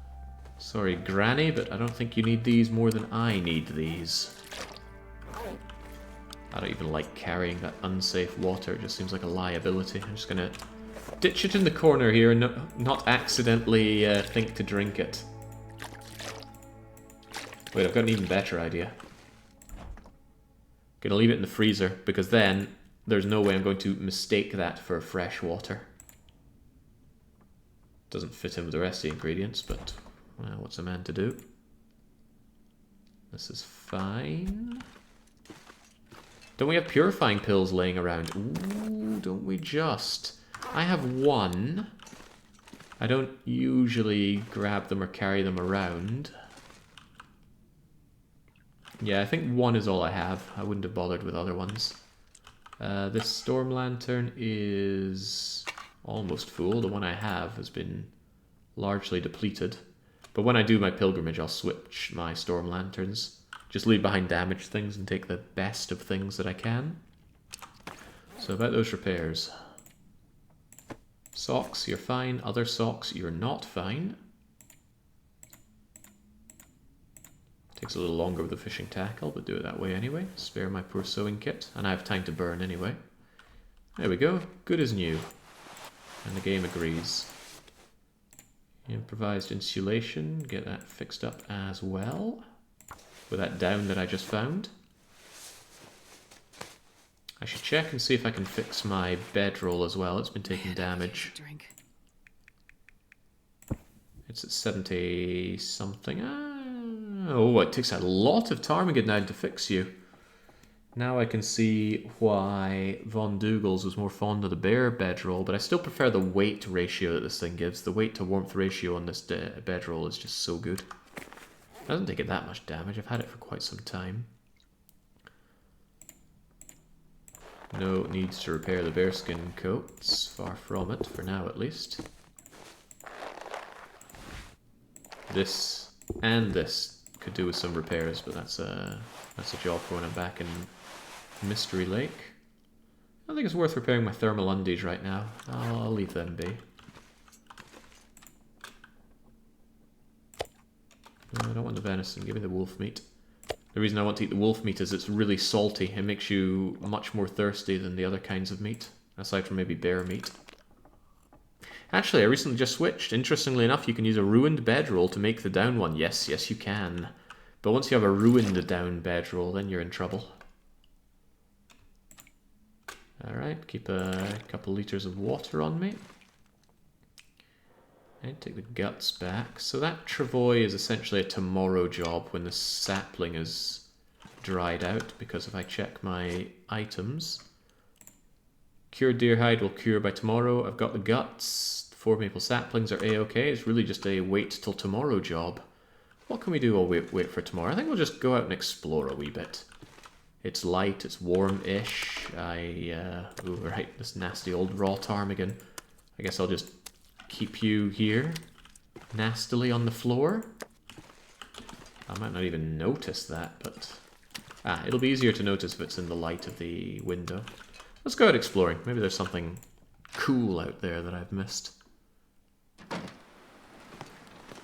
Sorry, Granny, but I don't think you need these more than I need these. I don't even like carrying that unsafe water. It just seems like a liability. I'm just going to ditch it in the corner here and not accidentally think to drink it. Wait, I've got an even better idea. Gonna leave it in the freezer, because then there's no way I'm going to mistake that for fresh water. Doesn't fit in with the rest of the ingredients, but well, what's a man to do? This is fine. Don't we have purifying pills laying around? Ooh, don't we just? I have 1. I don't usually grab them or carry them around. Yeah, I think 1 is all I have. I wouldn't have bothered with other ones. This storm lantern is almost full. The one I have has been largely depleted. But when I do my pilgrimage, I'll switch my storm lanterns. Just leave behind damaged things and take the best of things that I can. So about those repairs. Socks, you're fine. Other socks, you're not fine. Takes a little longer with the fishing tackle, but do it that way anyway. Spare my poor sewing kit, and I have time to burn anyway. There we go, good as new. And the game agrees. Improvised insulation, get that fixed up as well. With that down that I just found. I should check and see if I can fix my bedroll as well. It's been taking damage. It's at 70 something. Oh, it takes a lot of Ptarmigan to fix you. Now I can see why Von Dougals was more fond of the bare bedroll, but I still prefer the weight ratio that this thing gives. The weight to warmth ratio on this bedroll is just so good. It doesn't take it that much damage. I've had it for quite some time. No needs to repair the bearskin coats. Far from it, for now at least. This and this could do with some repairs, but that's a job for when I'm back in Mystery Lake. I don't think it's worth repairing my thermal undies right now. I'll leave them be. No, I don't want the venison. Give me the wolf meat. The reason I want to eat the wolf meat is it's really salty. It makes you much more thirsty than the other kinds of meat, aside from maybe bear meat. Actually, I recently just switched. Interestingly enough, you can use a ruined bedroll to make the down one. Yes, yes you can. But once you have a ruined down bedroll, then you're in trouble. Alright, keep a couple litres of water on me. And take the guts back. So that travois is essentially a tomorrow job when the sapling is dried out, because if I check my items, cured deer hide will cure by tomorrow. I've got the guts. 4 maple saplings are a-okay. It's really just a wait till tomorrow job. What can we do while we wait for tomorrow? I think we'll just go out and explore a wee bit. It's light, it's warm-ish. Ooh, right, this nasty old raw ptarmigan. I guess I'll just keep you here, nastily on the floor. I might not even notice that, but... it'll be easier to notice if it's in the light of the window. Let's go out exploring. Maybe there's something cool out there that I've missed.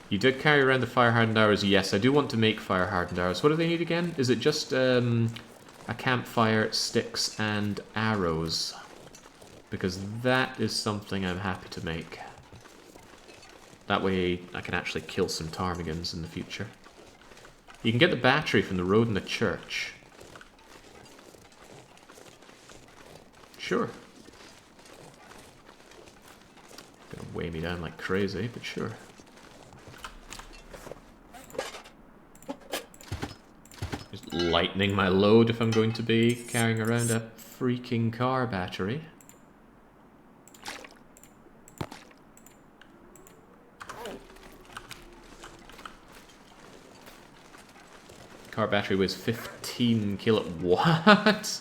You did carry around the fire-hardened arrows. Yes, I do want to make fire-hardened arrows. What do they need again? Is it just a campfire, sticks, and arrows? Because that is something I'm happy to make. That way I can actually kill some ptarmigans in the future. You can get the battery from the road and the church. Sure. Gonna weigh me down like crazy, but sure. Just lightening my load if I'm going to be carrying around a freaking car battery. Car battery weighs 15 kilo. What?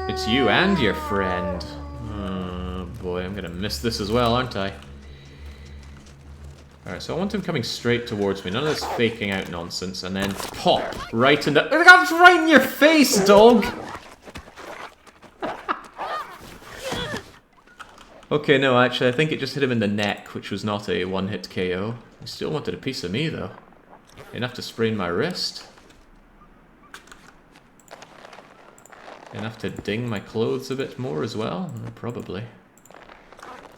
It's you and your friend. Oh boy, I'm gonna miss this as well, aren't I? Alright, so I want him coming straight towards me. None of this faking out nonsense. And then pop right in the... That's right in your face, dog! Okay, no, actually, I think it just hit him in the neck, which was not a one-hit KO. He still wanted a piece of me, though. Enough to sprain my wrist. Enough to ding my clothes a bit more as well? Probably.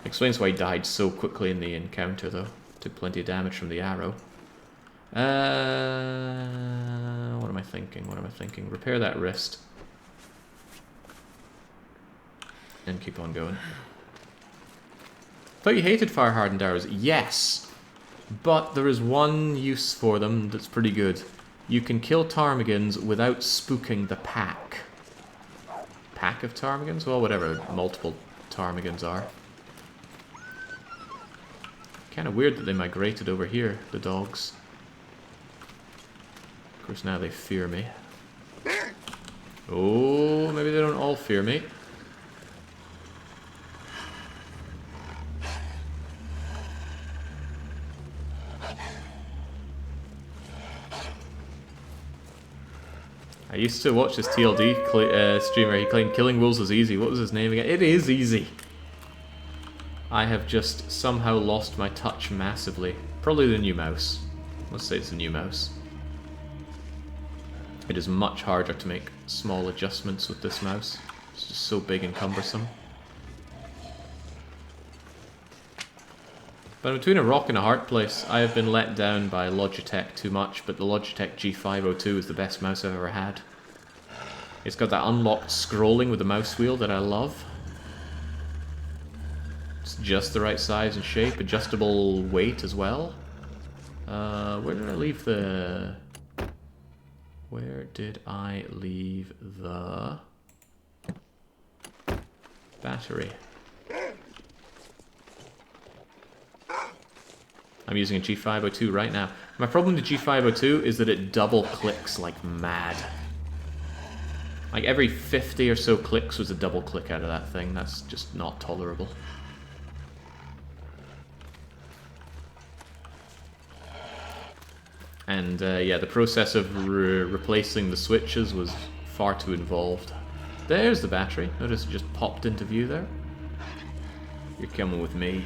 Explains why he died so quickly in the encounter, though. Took plenty of damage from the arrow. What am I thinking? What am I thinking? Repair that wrist. And keep on going. Thought you hated fire-hardened arrows. Yes! But there is one use for them that's pretty good. You can kill ptarmigans without spooking the pack. Pack of ptarmigans? Well, whatever multiple ptarmigans are. Kind of weird that they migrated over here, the dogs. Of course, now they fear me. Oh, maybe they don't all fear me. I used to watch this TLD streamer. He claimed killing wolves was easy. What was his name again? It is easy. I have just somehow lost my touch massively. Probably the new mouse. Let's say it's the new mouse. It is much harder to make small adjustments with this mouse. It's just so big and cumbersome. But I'm between a rock and a hard place. I have been let down by Logitech too much, but the Logitech G502 is the best mouse I've ever had. It's got that unlocked scrolling with the mouse wheel that I love. It's just the right size and shape, adjustable weight as well. Where did I leave the... Where did I leave the... battery? I'm using a G502 right now. My problem with the G502 is that it double clicks like mad. Like every 50 or so clicks was a double click out of that thing. That's just not tolerable. And yeah, the process of replacing the switches was far too involved. There's the battery. Notice it just popped into view there. You're coming with me.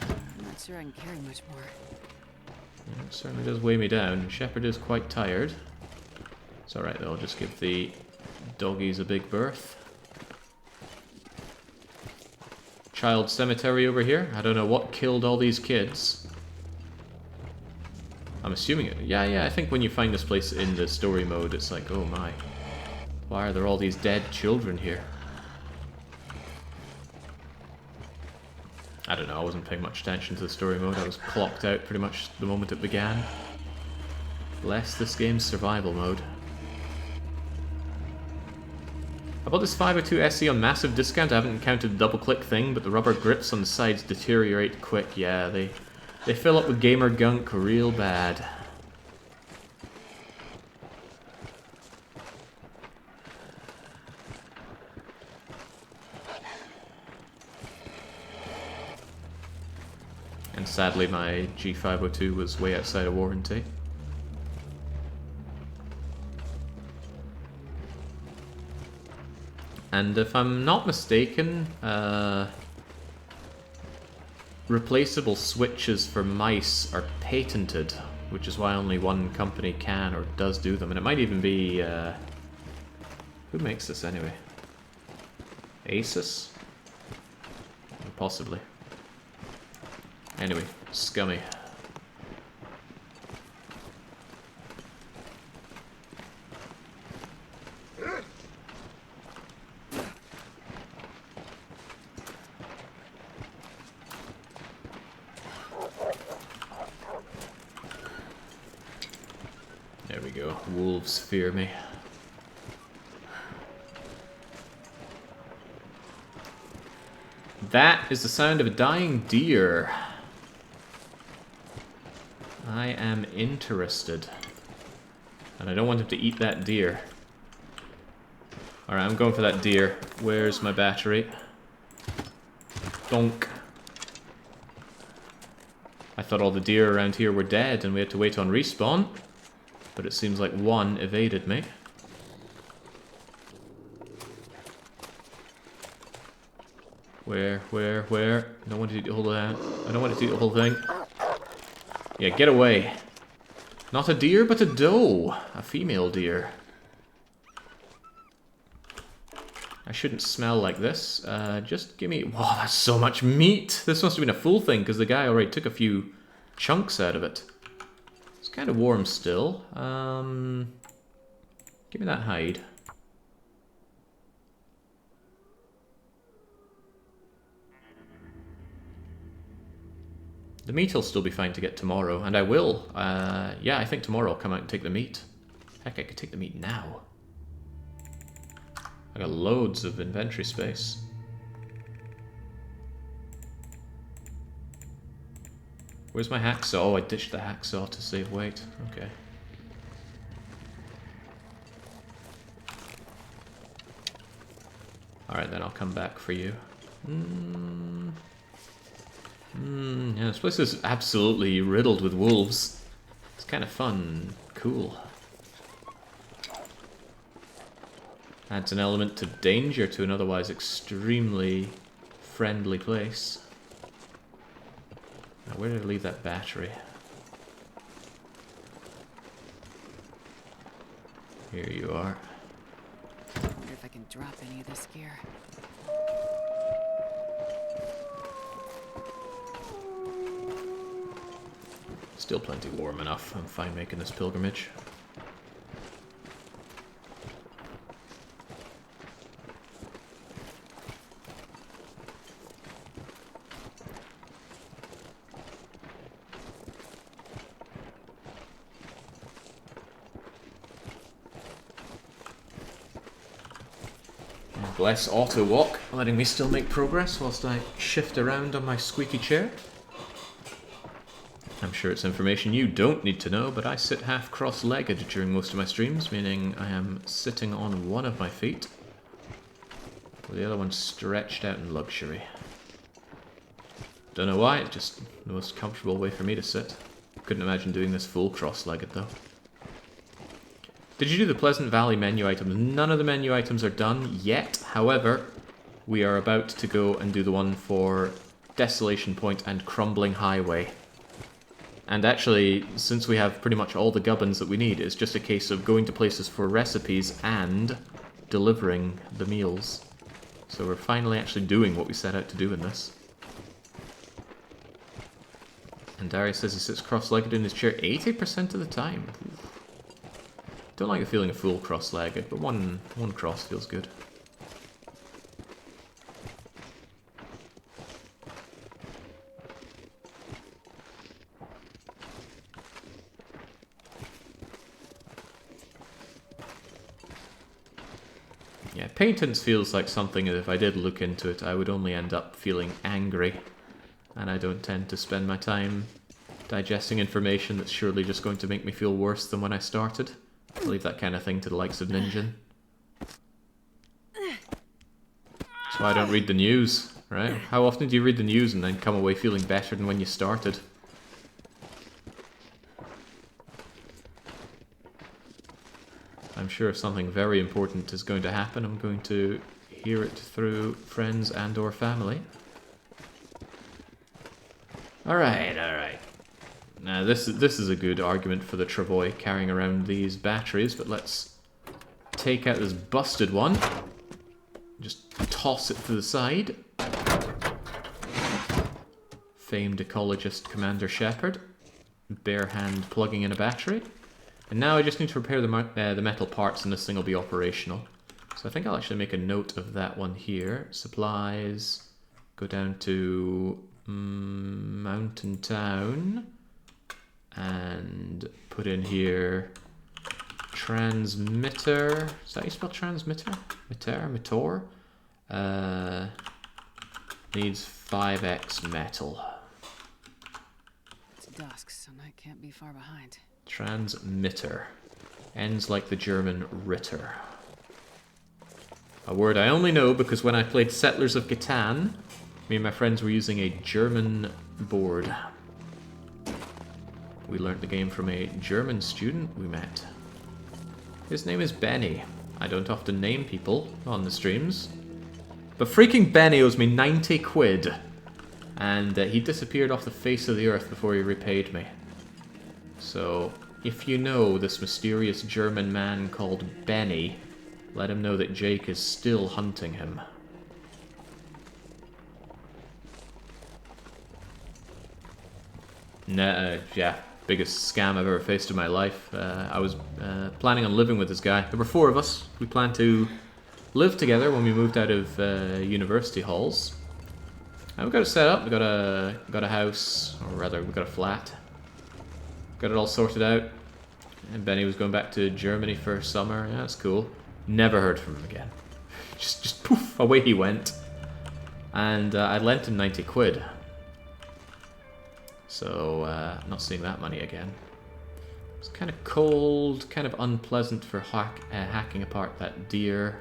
I'm not sure I can carry much more. Yeah, it certainly does weigh me down. Shepherd is quite tired. It's alright though, I'll just give the doggies a big berth. Child cemetery over here. I don't know what killed all these kids. I'm assuming it. Yeah, I think when you find this place in the story mode, it's like, oh my. Why are there all these dead children here? I don't know, I wasn't paying much attention to the story mode. I was clocked out pretty much the moment it began. Bless this game's survival mode. I bought this 502 SE on massive discount. I haven't encountered the double click thing, but the rubber grips on the sides deteriorate quick. Yeah, they fill up with gamer gunk real bad. And sadly my G502 was way outside of warranty. And if I'm not mistaken, replaceable switches for mice are patented, which is why only one company can or does do them. And it might even be... who makes this anyway? Asus? Possibly. Anyway, scummy. There we go. Wolves fear me. That is the sound of a dying deer. I am interested. And I don't want him to eat that deer. Alright, I'm going for that deer. Where's my battery? Donk. I thought all the deer around here were dead and we had to wait on respawn. But it seems like one evaded me. Where? I don't want to eat the whole thing. I don't want to eat the whole thing. Yeah, get away. Not a deer, but a doe. A female deer. I shouldn't smell like this. Just give me... Wow, that's so much meat! This must have been a full thing, because the guy already took a few chunks out of it. It's kind of warm still. Give me that hide. The meat will still be fine to get tomorrow, and I will. Yeah, I think tomorrow I'll come out and take the meat. Heck, I could take the meat now. I got loads of inventory space. Where's my hacksaw? Oh, I ditched the hacksaw to save weight. Okay. Alright, then I'll come back for you. Yeah, this place is absolutely riddled with wolves. It's kind of fun. Cool. Adds an element of danger to an otherwise extremely friendly place. Now, where did I leave that battery? Here you are. I wonder if I can drop any of this gear. Still plenty warm enough. I'm fine making this pilgrimage. Bless Auto Walk, letting me still make progress whilst I shift around on my squeaky chair. I'm sure it's information you don't need to know, but I sit half cross-legged during most of my streams, meaning I am sitting on one of my feet, with the other one stretched out in luxury. Don't know why, it's just the most comfortable way for me to sit. Couldn't imagine doing this full cross-legged though. Did you do the Pleasant Valley menu items? None of the menu items are done yet, however, we are about to go and do the one for Desolation Point and Crumbling Highway. And actually, since we have pretty much all the gubbins that we need, it's just a case of going to places for recipes and delivering the meals. So we're finally actually doing what we set out to do in this. And Darius says he sits cross-legged in his chair 80% of the time. Oof. Don't like the feeling of full cross-legged, but one cross feels good. Yeah, paintings feels like something that if I did look into it, I would only end up feeling angry. And I don't tend to spend my time digesting information that's surely just going to make me feel worse than when I started. I'll leave that kind of thing to the likes of Ninjin. That's why I don't read the news, right? How often do you read the news and then come away feeling better than when you started? I'm sure if something very important is going to happen, I'm going to hear it through friends and or family. Alright, alright. Now this is a good argument for the travois carrying around these batteries, but let's take out this busted one. Just toss it to the side. Famed ecologist Commander Shepard. Bare hand plugging in a battery. And now I just need to repair the metal parts and this thing will be operational. So I think I'll actually make a note of that one here. Supplies. Go down to Mountain Town. And put in here transmitter. Is that how you spell transmitter? Mitter? Needs 5x metal. It's dusk, so night can't be far behind. Transmitter. Ends like the German Ritter. A word I only know because when I played Settlers of Catan, me and my friends were using a German board. We learnt the game from a German student we met. His name is Benny. I don't often name people on the streams. But freaking Benny owes me 90 quid. And he disappeared off the face of the earth before he repaid me. So, if you know this mysterious German man called Benny, let him know that Jake is still hunting him. Nah, yeah, biggest scam I've ever faced in my life. I was planning on living with this guy. There were 4 of us. We planned to live together when we moved out of university halls. And we got it set up. We got a house, or rather, we got a flat. Got it all sorted out. And Benny was going back to Germany for summer. Yeah, that's cool. Never heard from him again. Just poof, away he went. And I lent him 90 quid. So, not seeing that money again. It's kind of cold, kind of unpleasant for hacking apart that deer.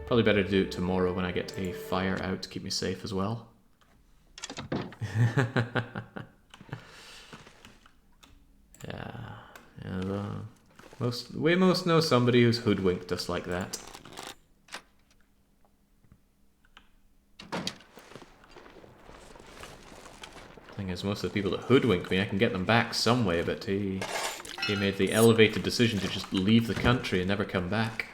Probably better to do it tomorrow when I get a fire out to keep me safe as well. Yeah, we most know somebody who's hoodwinked us like that. Thing is, most of the people that hoodwink me, I can get them back some way, but he made the elevated decision to just leave the country and never come back.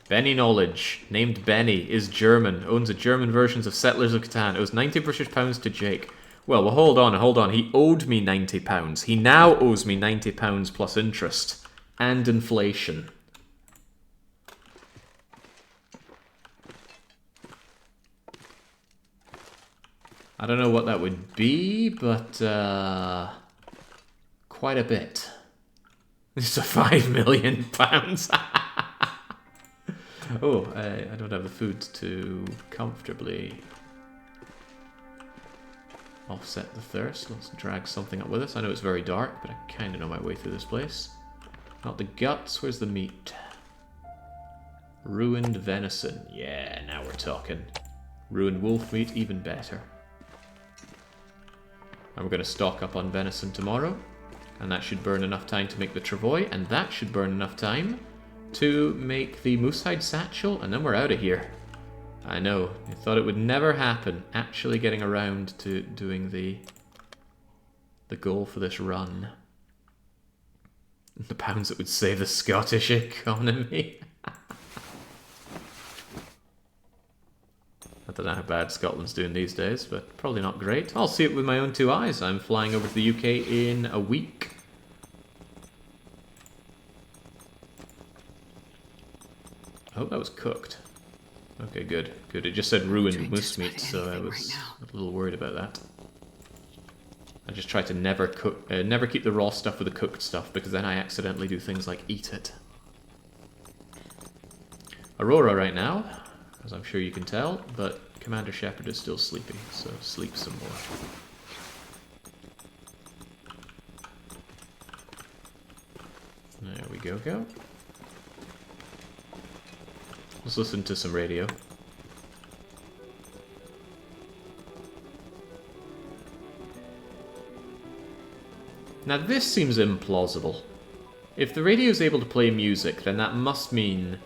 Benny Knowledge, named Benny, is German, owns a German version of Settlers of Catan, owes 90 British pounds to Jake. Well, hold on, he owed me 90 pounds. He now owes me 90 pounds plus interest. And inflation. I don't know what that would be, but quite a bit. It's a 5 million pounds. Oh, I don't have the food to comfortably offset the thirst. Let's drag something up with us. I know it's very dark, but I kind of know my way through this place. Not the guts, where's the meat? Ruined venison. Yeah, now we're talking. Ruined wolf meat, even better. And we're going to stock up on venison tomorrow. And that should burn enough time to make the travois. And that should burn enough time to make the moosehide satchel. And then we're out of here. I know. I thought it would never happen. Actually getting around to doing the goal for this run. The pounds that would save the Scottish economy. I don't know how bad Scotland's doing these days, but probably not great. I'll see it with my own 2 eyes. I'm flying over to the UK in a week. I hope that was cooked. Okay, good. Good. It just said ruined moose meat, so I was a little worried about that. I just try to never cook, never keep the raw stuff with the cooked stuff, because then I accidentally do things like eat it. Aurora right now, as I'm sure you can tell, but Commander Shepard is still sleeping, so sleep some more. There we go. Let's listen to some radio. Now this seems implausible. If the radio is able to play music, then that must mean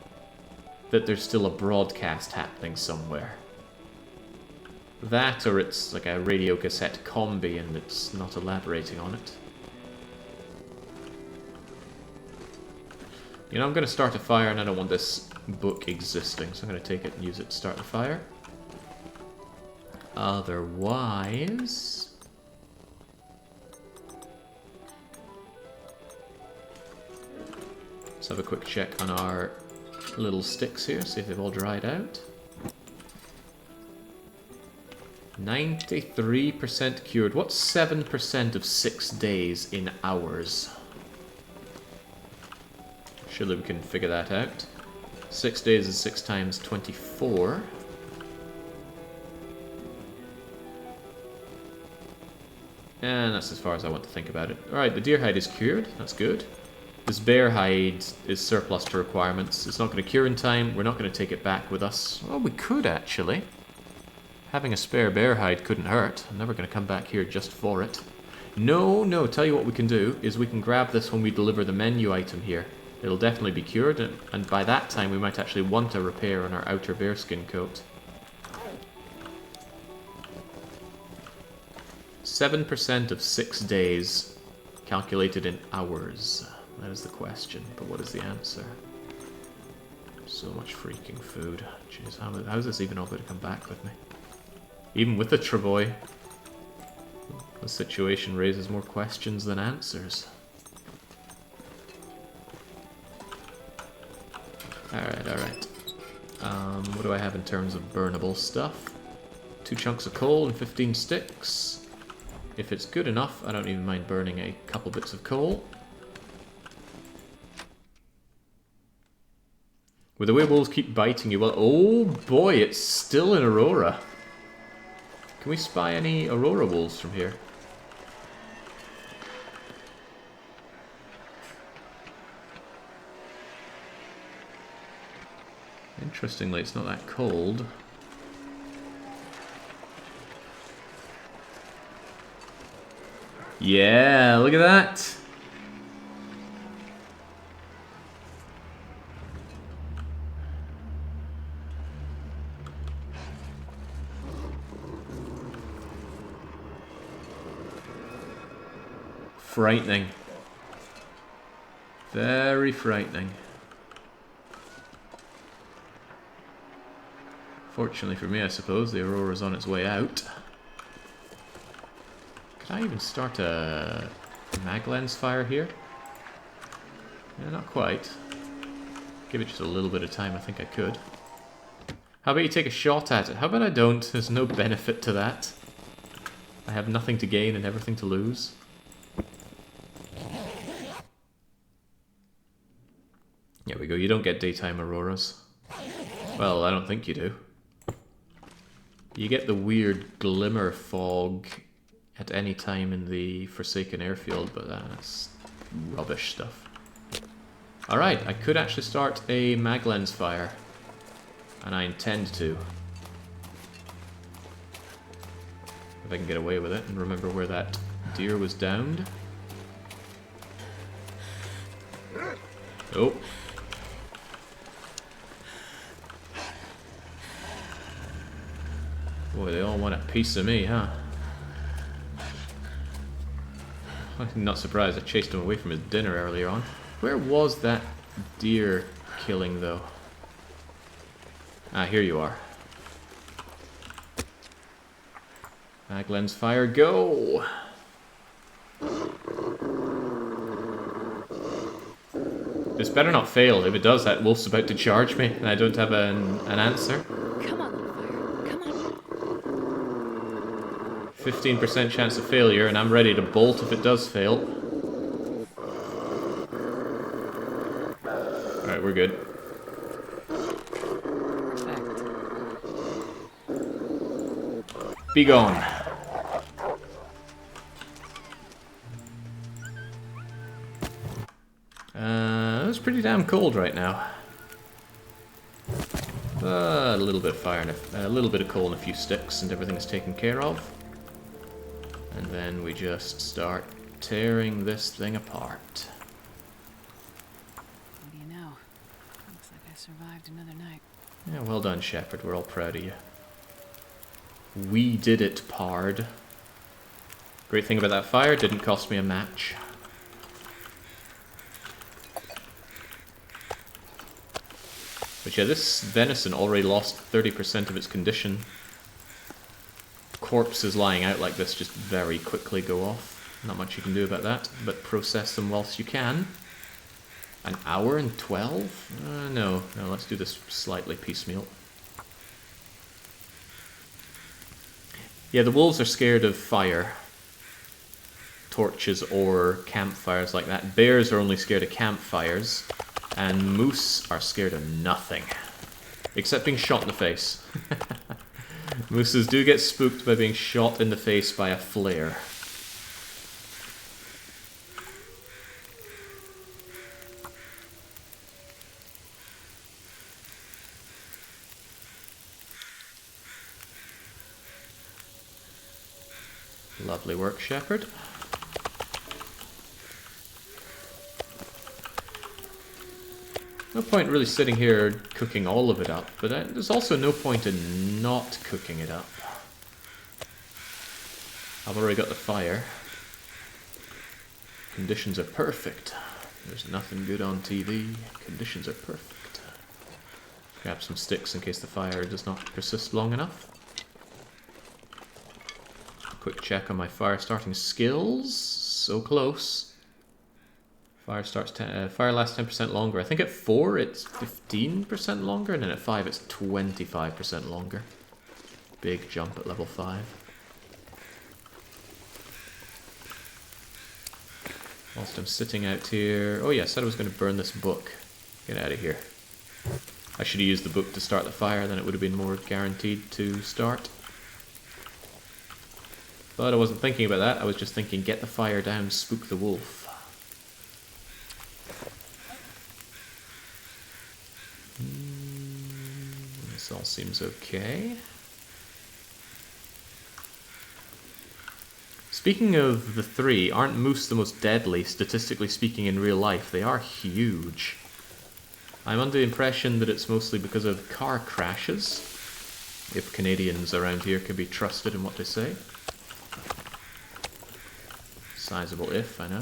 that there's still a broadcast happening somewhere. That, or it's like a radio cassette combi and it's not elaborating on it. You know, I'm going to start a fire and I don't want this book existing, so I'm going to take it and use it to start the fire. Otherwise... let's have a quick check on our little sticks here, see if they've all dried out. 93% cured. What's 7% of 6 days in hours? Surely we can figure that out. 6 days is 6 times 24. And that's as far as I want to think about it. Alright, the deer hide is cured. That's good. This bear hide is surplus to requirements. It's not going to cure in time. We're not going to take it back with us. Well, we could actually. Having a spare bear hide couldn't hurt. I'm never going to come back here just for it. No. Tell you what we can do is we can grab this when we deliver the menu item here. It'll definitely be cured, and by that time we might actually want a repair on our outer bearskin coat. 7% of 6 days, calculated in hours. That is the question, but what is the answer? So much freaking food. Jeez, how is this even all going to come back with me? Even with the travois, the situation raises more questions than answers. Alright. What do I have in terms of burnable stuff? 2 chunks of coal and 15 sticks. If it's good enough, I don't even mind burning a couple bits of coal. Will the werewolves keep biting you? Well, oh boy, it's still in Aurora. Can we spy any Aurora wolves from here? Interestingly, it's not that cold. Yeah, look at that! Frightening. Very frightening. Fortunately for me, I suppose, the Aurora's on its way out. Could I even start a mag lens fire here? Yeah, not quite. Give it just a little bit of time, I think I could. How about you take a shot at it? How about I don't? There's no benefit to that. I have nothing to gain and everything to lose. There we go, you don't get daytime auroras. Well, I don't think you do. You get the weird glimmer fog at any time in the Forsaken Airfield, but that's rubbish stuff. Alright, I could actually start a mag lens fire. And I intend to. If I can get away with it and remember where that deer was downed. Oh. Boy, they all want a piece of me, huh? I'm not surprised I chased him away from his dinner earlier on. Where was that deer killing, though? Ah, here you are. Mag lens fire, go! This better not fail. If it does, that wolf's about to charge me, and I don't have an answer. Come on, little fire. Come on. 15% chance of failure, and I'm ready to bolt if it does fail. Alright, we're good. Be gone. It's pretty damn cold right now. A little bit of fire and a little bit of coal and a few sticks, and everything's taken care of. And then we just start tearing this thing apart. What do you know? Looks like I survived another night. Yeah, well done, Shepard. We're all proud of you. We did it, Pard. Great thing about that fire, didn't cost me a match. But yeah, this venison already lost 30% of its condition. Corpses lying out like this just very quickly go off. Not much you can do about that, but process them whilst you can. An hour and 12? No, let's do this slightly piecemeal. Yeah, the wolves are scared of fire. Torches or campfires like that. Bears are only scared of campfires. And moose are scared of nothing. Except being shot in the face. Mooses do get spooked by being shot in the face by a flare. Lovely work, Shepard. No point really sitting here cooking all of it up, but there's also no point in not cooking it up. I've already got the fire. Conditions are perfect. There's nothing good on TV. Conditions are perfect. Grab some sticks in case the fire does not persist long enough. Quick check on my fire starting skills. So close. Fire lasts 10% longer. I think at 4 it's 15% longer, and then at 5 it's 25% longer. Big jump at level 5. Whilst I'm sitting out here... Oh yeah, I said I was going to burn this book. Get out of here. I should have used the book to start the fire, then it would have been more guaranteed to start. But I wasn't thinking about that, I was just thinking, get the fire down, spook the wolf. This all seems okay. Speaking of the three, aren't moose the most deadly, statistically speaking, in real life? They are huge. I'm under the impression that it's mostly because of car crashes, if Canadians around here can be trusted in what they say. Sizable if, I know.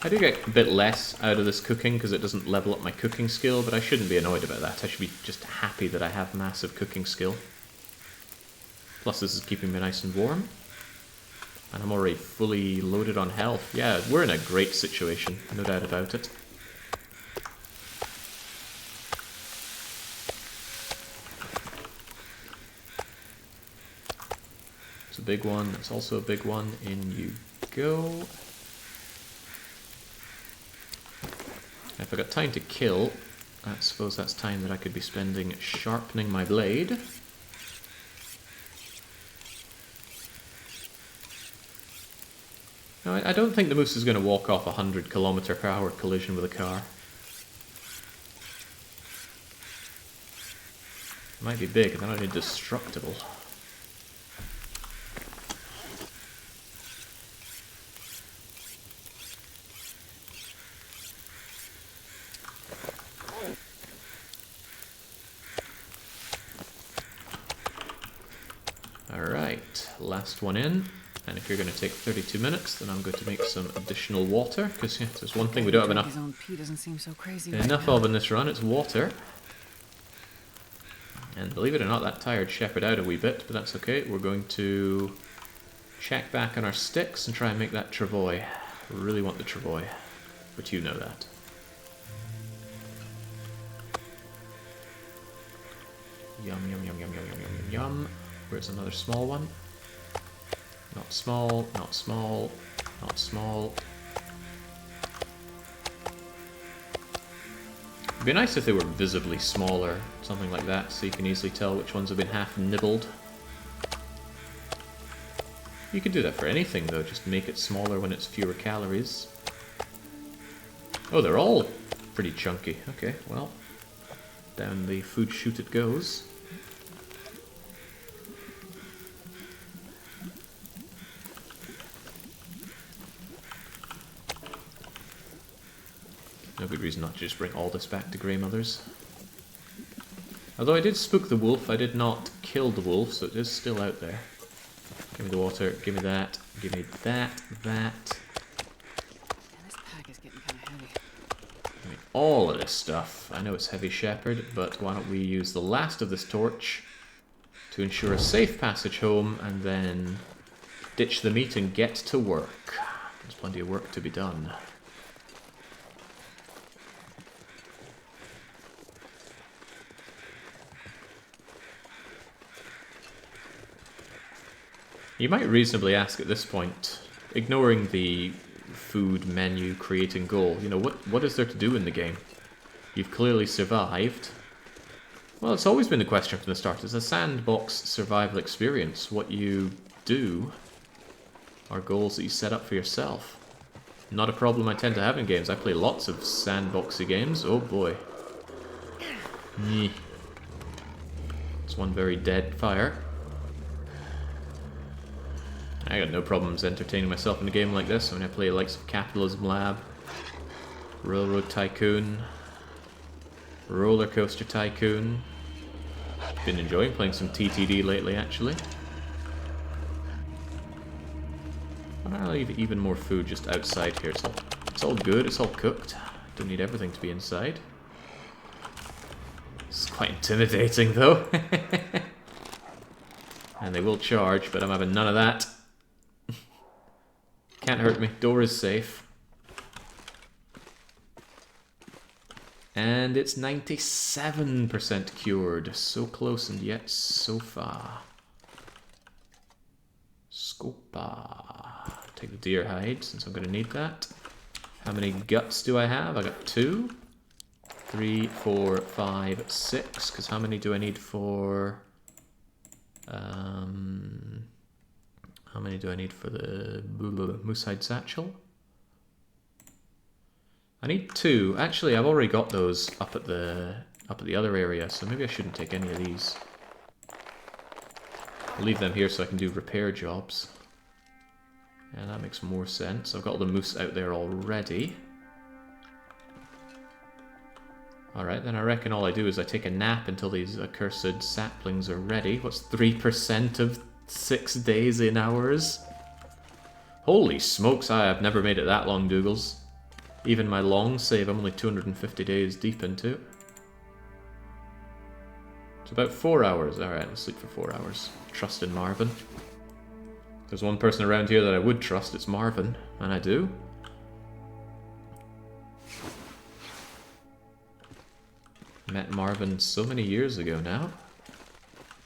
I do get a bit less out of this cooking because it doesn't level up my cooking skill, but I shouldn't be annoyed about that. I should be just happy that I have massive cooking skill. Plus this is keeping me nice and warm. And I'm already fully loaded on health. Yeah, we're in a great situation, no doubt about it. It's a big one, it's also a big one. In you go. If I got time to kill, I suppose that's time that I could be spending sharpening my blade. No, I don't think the moose is going to walk off a 100km/h collision with a car. It might be big, and then I'd be indestructible. Alright, last one in. And if you're going to take 32 minutes, then I'm going to make some additional water, because yeah, there's one thing we don't have enough Doesn't seem so crazy of in this run, it's water. And believe it or not, that tired Shepard out a wee bit, but that's okay. We're going to check back on our sticks and try and make that travois. Really want the travois, but you know that. Yum, yum, yum, yum, yum, yum, yum, yum. Where's another small one? Not small, not small, not small. be nice if they were visibly smaller, something like that, so you can easily tell which ones have been half nibbled. You could do that for anything though, just make it smaller when it's fewer calories. Oh, they're all pretty chunky. Okay, well, down the food chute it goes. No good reason not to just bring all this back to Grey Mothers. Although I did spook the wolf, I did not kill the wolf, so it is still out there. Give me the water, give me that, give me that. Yeah, this pack is getting kind of heavy. Give me all of this stuff. I know it's heavy shepherd, but why don't we use the last of this torch to ensure a safe passage home, and then ditch the meat and get to work. There's plenty of work to be done. You might reasonably ask at this point, ignoring the food menu creating goal, you know, what is there to do in the game? You've clearly survived. Well, it's always been the question from the start. It's a sandbox survival experience. What you do are goals that you set up for yourself. Not a problem I tend to have in games. I play lots of sandboxy games. Oh boy. It's one very dead fire. I got no problems entertaining myself in a game like this when I play the likes of Capitalism Lab, Railroad Tycoon, Roller Coaster Tycoon. Been enjoying playing some TTD lately, actually. I'll leave even more food just outside here. It's all good, it's all cooked. Don't need everything to be inside. It's quite intimidating, though. And they will charge, but I'm having none of that. Can't hurt me. Door is safe. And it's 97% cured. So close and yet so far. Scopa. Take the deer hide since I'm going to need that. How many guts do I have? I got 2. 3, 4, 5, 6. Because how many do I need for... How many do I need for the moosehide satchel? I need 2. Actually, I've already got those up at the other area, so maybe I shouldn't take any of these. I'll leave them here so I can do repair jobs. And that makes more sense. I've got all the moose out there already. Alright, then I reckon all I do is I take a nap until these accursed saplings are ready. What's 3% of 6 days in hours? Holy smokes, I have never made it that long, Dougals. Even my long save, I'm only 250 days deep into. It's about 4 hours. Alright, let's sleep for 4 hours. Trust in Marvin. There's one person around here that I would trust, it's Marvin. And I do. Met Marvin so many years ago now.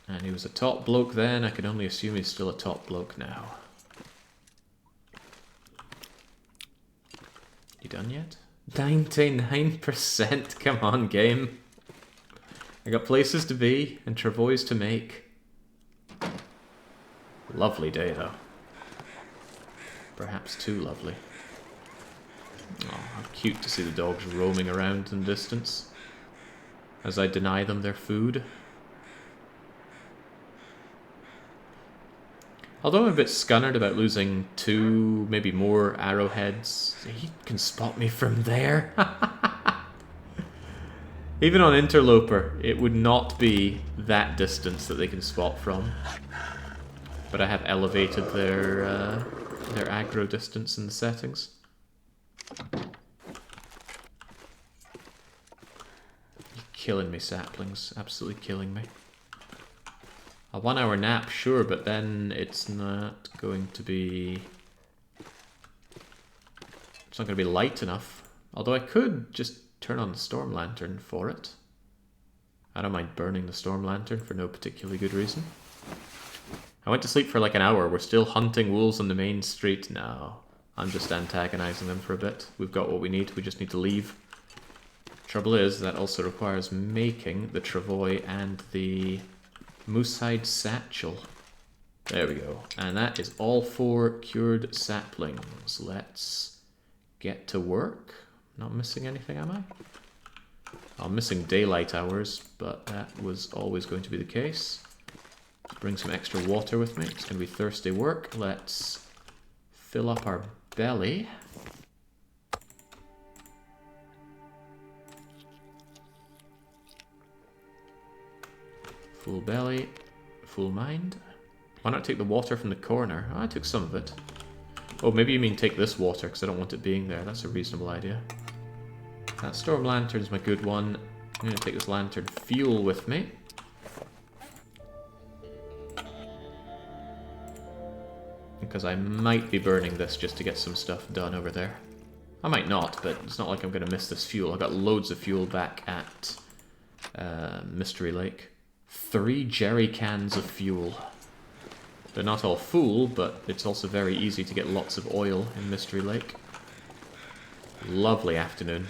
And he was a top bloke then, I can only assume he's still a top bloke now. You done yet? 99%, come on game. I got places to be and travois to make. Lovely day though. Perhaps too lovely. Oh, how cute to see the dogs roaming around in the distance as I deny them their food. Although I'm a bit scunnered about losing 2, maybe more arrowheads, he can spot me from there. Even on Interloper, it would not be that distance that they can spot from. But I have elevated their aggro distance in the settings. You're killing me, saplings. Absolutely killing me. A 1 hour nap, sure, but then it's not going to be... It's not going to be light enough. Although I could just turn on the storm lantern for it. I don't mind burning the storm lantern for no particularly good reason. I went to sleep for like an hour. We're still hunting wolves on the main street. No, I'm just antagonizing them for a bit. We've got what we need. We just need to leave. Trouble is, that also requires making the travois and the moosehide satchel. There we go. And that is all 4 cured saplings. Let's get to work. Not missing anything, am I? I'm missing daylight hours, but that was always going to be the case. Let's bring some extra water with me. It's going to be thirsty work. Let's fill up our belly. Full belly, full mind. Why not take the water from the corner? Oh, I took some of it. Oh, maybe you mean take this water, because I don't want it being there. That's a reasonable idea. That storm lantern's my good one. I'm going to take this lantern fuel with me. Because I might be burning this just to get some stuff done over there. I might not, but it's not like I'm going to miss this fuel. I've got loads of fuel back at Mystery Lake. 3 jerry cans of fuel. They're not all full, but it's also very easy to get lots of oil in Mystery Lake. Lovely afternoon.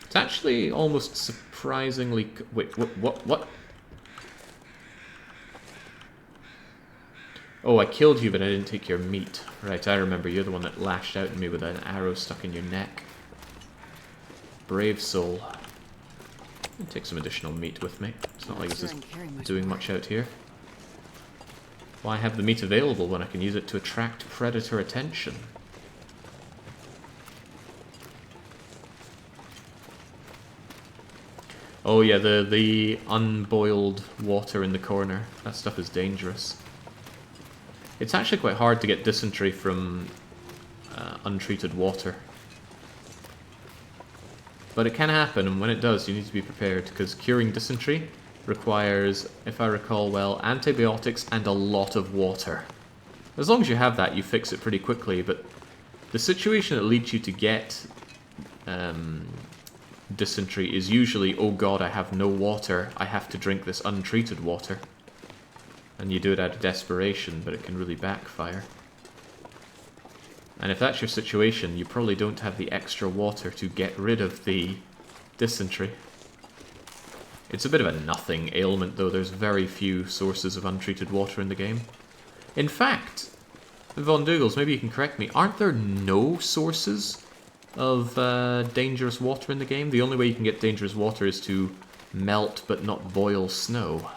It's actually almost surprisingly... Wait, what? Oh, I killed you, but I didn't take your meat. Right, I remember. You're the one that lashed out at me with an arrow stuck in your neck. Brave soul. I'll take some additional meat with me. It's not like this is doing much out here. Why have the meat available when I can use it to attract predator attention? Oh yeah, the unboiled water in the corner. That stuff is dangerous. It's actually quite hard to get dysentery from untreated water. But it can happen, and when it does, you need to be prepared, because curing dysentery requires, if I recall well, antibiotics and a lot of water. As long as you have that, you fix it pretty quickly, but the situation that leads you to get dysentery is usually, oh god, I have no water, I have to drink this untreated water. And you do it out of desperation, but it can really backfire. And if that's your situation, you probably don't have the extra water to get rid of the dysentery. It's a bit of a nothing ailment, though. There's very few sources of untreated water in the game. In fact, Von Dougals, maybe you can correct me, aren't there no sources of dangerous water in the game? The only way you can get dangerous water is to melt but not boil snow.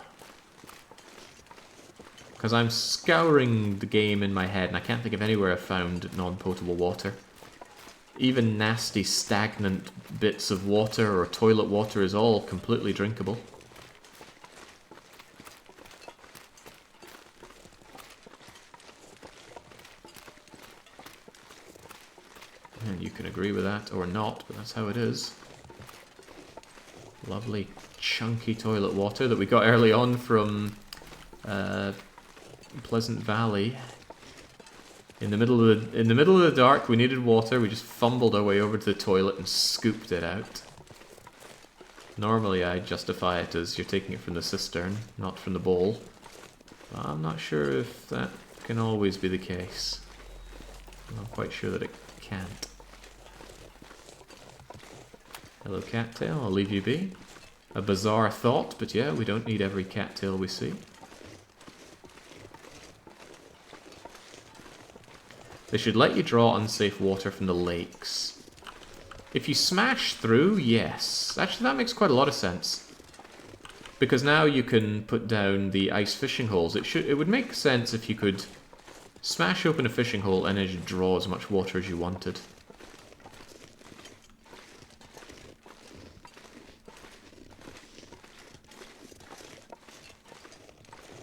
Because I'm scouring the game in my head and I can't think of anywhere I've found non-potable water. Even nasty stagnant bits of water or toilet water is all completely drinkable. And you can agree with that or not, but that's how it is. Lovely chunky toilet water that we got early on from Pleasant Valley. In the middle of the dark, we needed water. We just fumbled our way over to the toilet and scooped it out. Normally, I justify it as you're taking it from the cistern, not from the bowl. But I'm not sure if that can always be the case. I'm not quite sure that it can't. Hello, cattail. I'll leave you be. A bizarre thought, but yeah, we don't need every cattail we see. They should let you draw unsafe water from the lakes. If you smash through, yes. Actually, that makes quite a lot of sense. Because now you can put down the ice fishing holes. It would make sense if you could smash open a fishing hole and then you draw as much water as you wanted.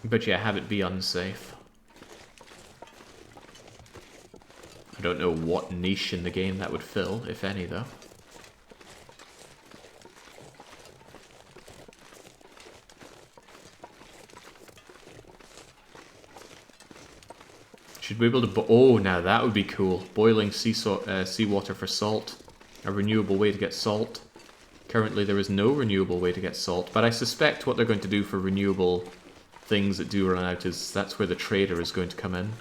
But yeah, have it be unsafe. I don't know what niche in the game that would fill, if any, though. Should we be able to... Oh, now that would be cool. Boiling seawater for salt. A renewable way to get salt. Currently there is no renewable way to get salt, but I suspect what they're going to do for renewable things that do run out is that's where the trader is going to come in.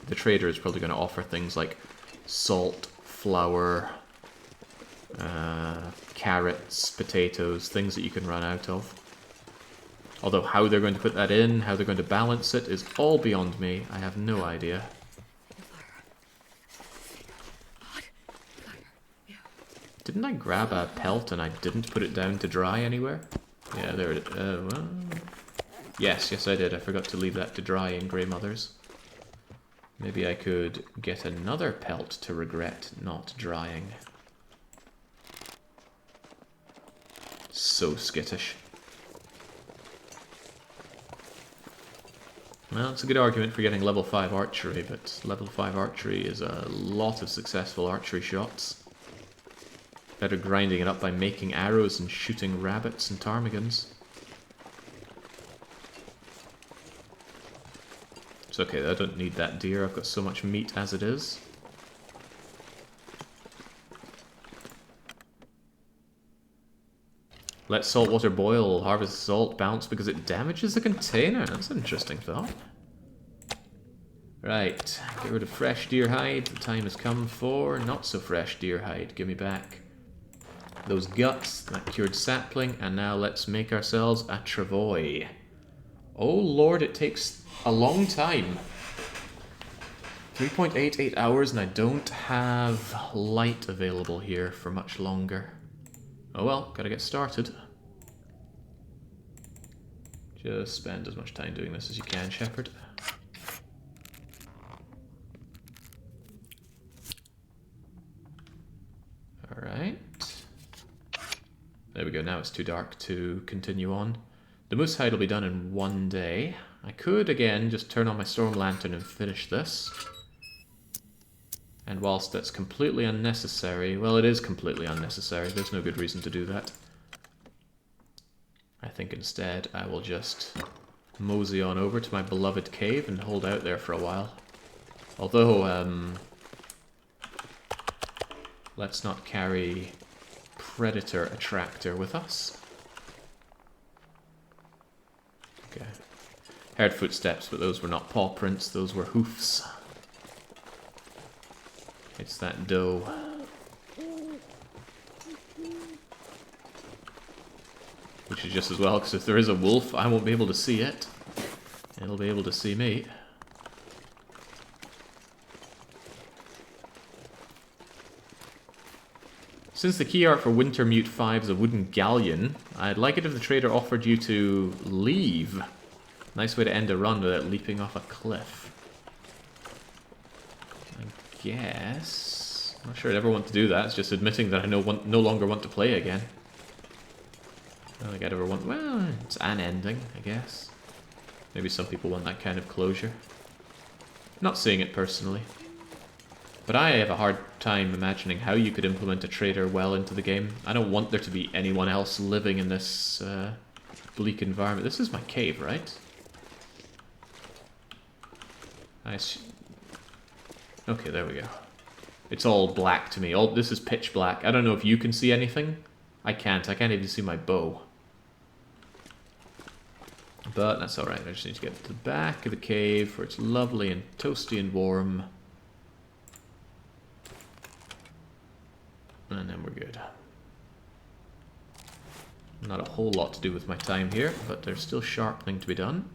The trader is probably going to offer things like salt, flour, carrots, potatoes, things that you can run out of. Although how they're going to put that in, how they're going to balance it, is all beyond me. I have no idea. Didn't I grab a pelt and I didn't put it down to dry anywhere? Yeah, there it is. Well, yes, I did. I forgot to leave that to dry in Grey Mothers. Maybe I could get another pelt to regret not drying. So skittish. Well, it's a good argument for getting level 5 archery, but level 5 archery is a lot of successful archery shots. Better grinding it up by making arrows and shooting rabbits and ptarmigans. It's okay, I don't need that deer. I've got so much meat as it is. Let saltwater boil, harvest salt, bounce because it damages the container. That's an interesting thought. Right, get rid of fresh deer hide. The time has come for not so fresh deer hide. Give me back those guts, that cured sapling, and now let's make ourselves a travois. Oh lord, it takes a long time. 3.88 hours and I don't have light available here for much longer. Oh well, gotta get started. Just spend as much time doing this as you can, Shepherd. Alright. There we go, now it's too dark to continue on. The moose hide will be done in one day. I could, again, just turn on my storm lantern and finish this. And whilst that's completely unnecessary, well, it is completely unnecessary, there's no good reason to do that. I think instead I will just mosey on over to my beloved cave and hold out there for a while. Although, let's not carry Predator Attractor with us. Okay. Heard footsteps, but those were not paw prints, those were hoofs. It's that doe. Which is just as well, because if there is a wolf, I won't be able to see it. It'll be able to see me. Since the key art for Wintermute 5 is a wooden galleon, I'd like it if the trader offered you to leave. Nice way to end a run without leaping off a cliff. I guess... I'm not sure I'd ever want to do that, it's just admitting that I no longer want to play again. I don't think I'd ever want... well, it's an ending, I guess. Maybe some people want that kind of closure. Not seeing it personally. But I have a hard time imagining how you could implement a trader well into the game. I don't want there to be anyone else living in this bleak environment. This is my cave, right? Okay, there we go. It's all black to me. This is pitch black. I don't know if you can see anything. I can't even see my bow. But that's alright. I just need to get to the back of the cave where it's lovely and toasty and warm. And then we're good. Not a whole lot to do with my time here, but there's still sharpening to be done.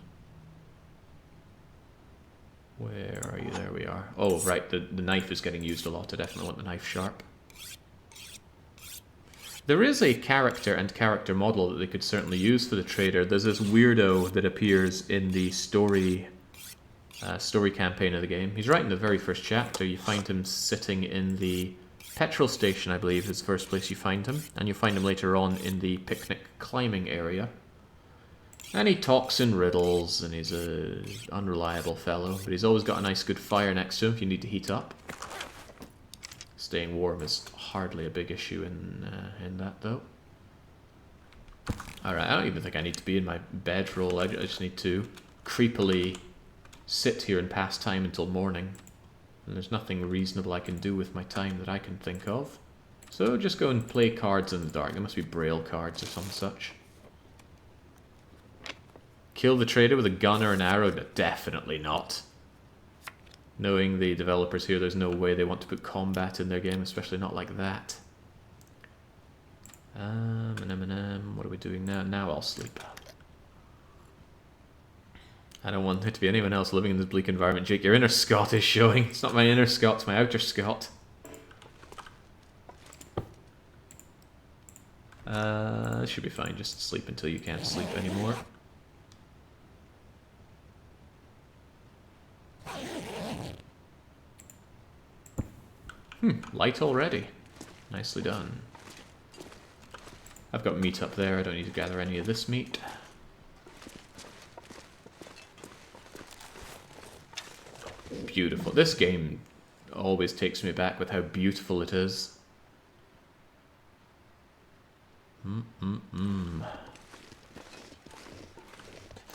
Where are you? There we are. Oh, right, the knife is getting used a lot. I definitely want the knife sharp. There is a character and character model that they could certainly use for the trader. There's this weirdo that appears in the story campaign of the game. He's right in the very first chapter. You find him sitting in the petrol station, I believe, is the first place you find him. And you find him later on in the picnic climbing area. And he talks in riddles, and he's a unreliable fellow. But he's always got a nice good fire next to him if you need to heat up. Staying warm is hardly a big issue in that, though. Alright, I don't even think I need to be in my bedroll. I just need to creepily sit here and pass time until morning. And there's nothing reasonable I can do with my time that I can think of. So just go and play cards in the dark. There must be braille cards or some such. Kill the trader with a gun or an arrow? No, definitely not. Knowing the developers here, there's no way they want to put combat in their game, especially not like that. What are we doing now? Now I'll sleep. I don't want there to be anyone else living in this bleak environment. Jake, your inner Scot is showing. It's not my inner Scot, it's my outer Scot. This should be fine. Just sleep until you can't sleep anymore. Light already. Nicely done. I've got meat up there. I don't need to gather any of this meat. Beautiful. This game always takes me back with how beautiful it is.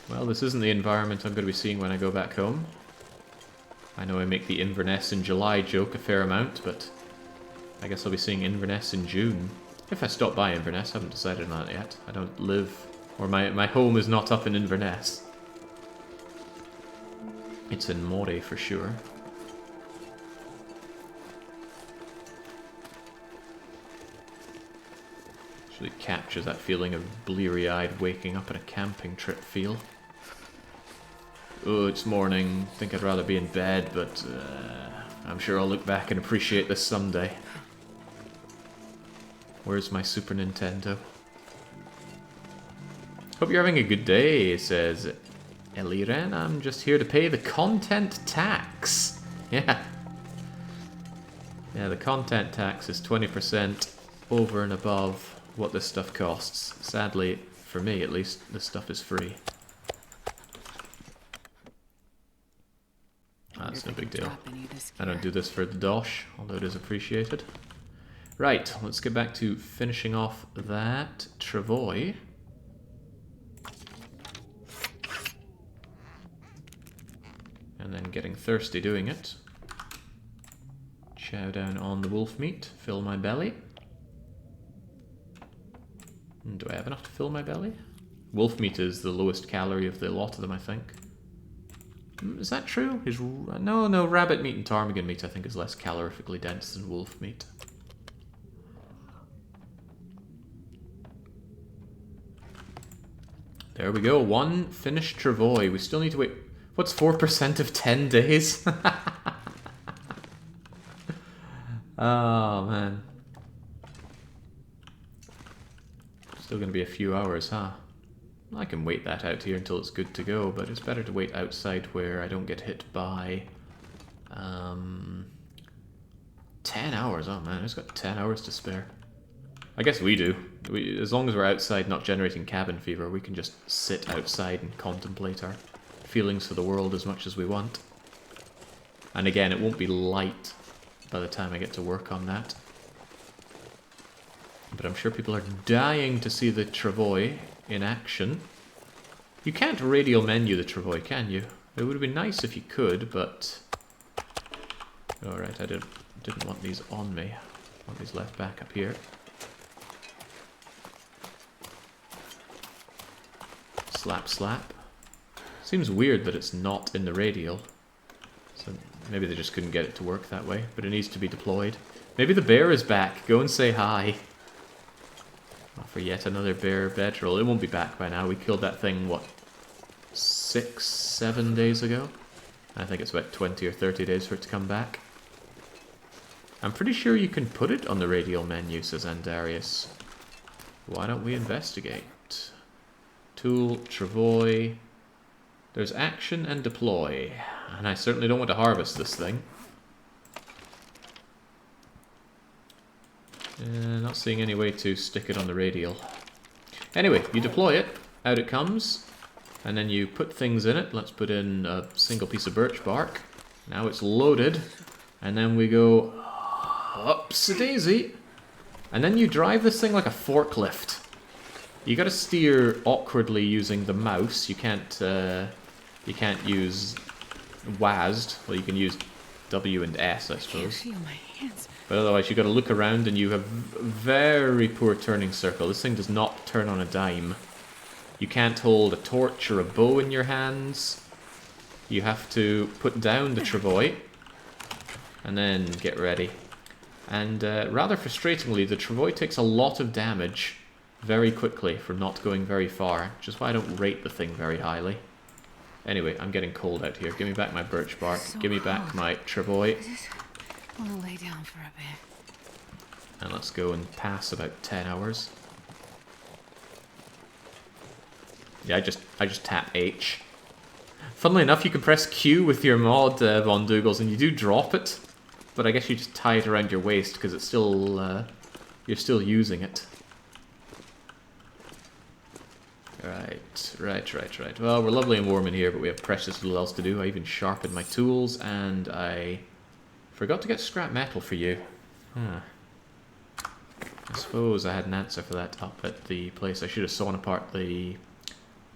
Well, this isn't the environment I'm going to be seeing when I go back home. I know I make the Inverness in July joke a fair amount, but I guess I'll be seeing Inverness in June. If I stop by Inverness, I haven't decided on that yet. I don't live, or my home is not up in Inverness. It's in Moray for sure. Actually captures that feeling of bleary-eyed waking up in a camping trip feel. Oh, it's morning. Think I'd rather be in bed, but I'm sure I'll look back and appreciate this someday. Where's my Super Nintendo? Hope you're having a good day, says Eliren. I'm just here to pay the content tax. Yeah. Yeah, the content tax is 20% over and above what this stuff costs. Sadly, for me at least, this stuff is free. That's no big deal. I don't do this for the dosh, although it is appreciated. Right, let's get back to finishing off that travois. And then getting thirsty doing it. Chow down on the wolf meat, fill my belly. Do I have enough to fill my belly? Wolf meat is the lowest calorie of the lot of them, I think. Is that true? No, rabbit meat and ptarmigan meat I think is less calorifically dense than wolf meat. There we go, one finished travois. We still need to wait. What's 4% of 10 days? Oh, man. Still going to be a few hours, huh? I can wait that out here until it's good to go, but it's better to wait outside where I don't get hit by 10 hours. Oh man, it's got 10 hours to spare. I guess we do. As long as we're outside not generating cabin fever, we can just sit outside and contemplate our feelings for the world as much as we want. And again, it won't be light by the time I get to work on that. But I'm sure people are dying to see the travois in action. You can't radial menu the travois, can you? It would have been nice if you could, but... Alright, I didn't want these on me. I want these left back up here. Slap, slap. Seems weird that it's not in the radial. So maybe they just couldn't get it to work that way, but it needs to be deployed. Maybe the bear is back. Go and say hi. For yet another bear bedroll. It won't be back by now. We killed that thing, what, 6, 7 days ago? I think it's about 20 or 30 days for it to come back. I'm pretty sure you can put it on the radial menu, says Andarius. Why don't we investigate? Tool, travois. There's action and deploy. And I certainly don't want to harvest this thing. Not seeing any way to stick it on the radial. Anyway, you deploy it, out it comes, and then you put things in it. Let's put in a single piece of birch bark. Now it's loaded, and then we go ups-a-daisy, and then you drive this thing like a forklift. You gotta steer awkwardly using the mouse. You can't use WASD. Well, you can use W and S, I suppose. Feel my hands. But otherwise, you got to look around, and you have very poor turning circle. This thing does not turn on a dime. You can't hold a torch or a bow in your hands. You have to put down the travois, and then get ready. And rather frustratingly, the travois takes a lot of damage very quickly for not going very far, which is why I don't rate the thing very highly. Anyway, I'm getting cold out here. Give me back my birch bark. So Give me back cold. my travois. I just want to lay down for a bit. And let's go and pass about 10 hours. Yeah, I just tap H. Funnily enough, you can press Q with your mod, Von Dougals, and you do drop it. But I guess you just tie it around your waist because it's still, you're still using it. Right. Well, we're lovely and warm in here, but we have precious little else to do. I even sharpened my tools, and I forgot to get scrap metal for you. Huh. I suppose I had an answer for that up at the place. I should have sawn apart the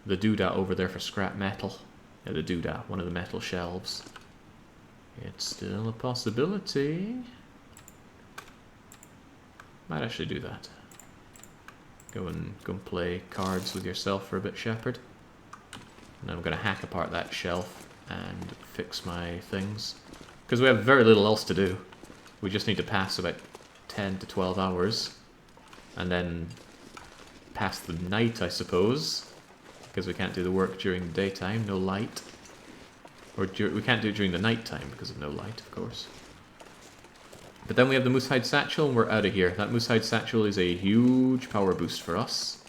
doodah over there for scrap metal. Yeah, the doodah, one of the metal shelves. It's still a possibility. Might actually do that. Go and play cards with yourself for a bit, Shepherd. And I'm going to hack apart that shelf and fix my things. Because we have very little else to do. We just need to pass about 10 to 12 hours. And then pass the night, I suppose. Because we can't do the work during the daytime, no light. Or we can't do it during the night time because of no light, of course. But then we have the moose hide satchel and we're out of here. That moose hide satchel is a huge power boost for us.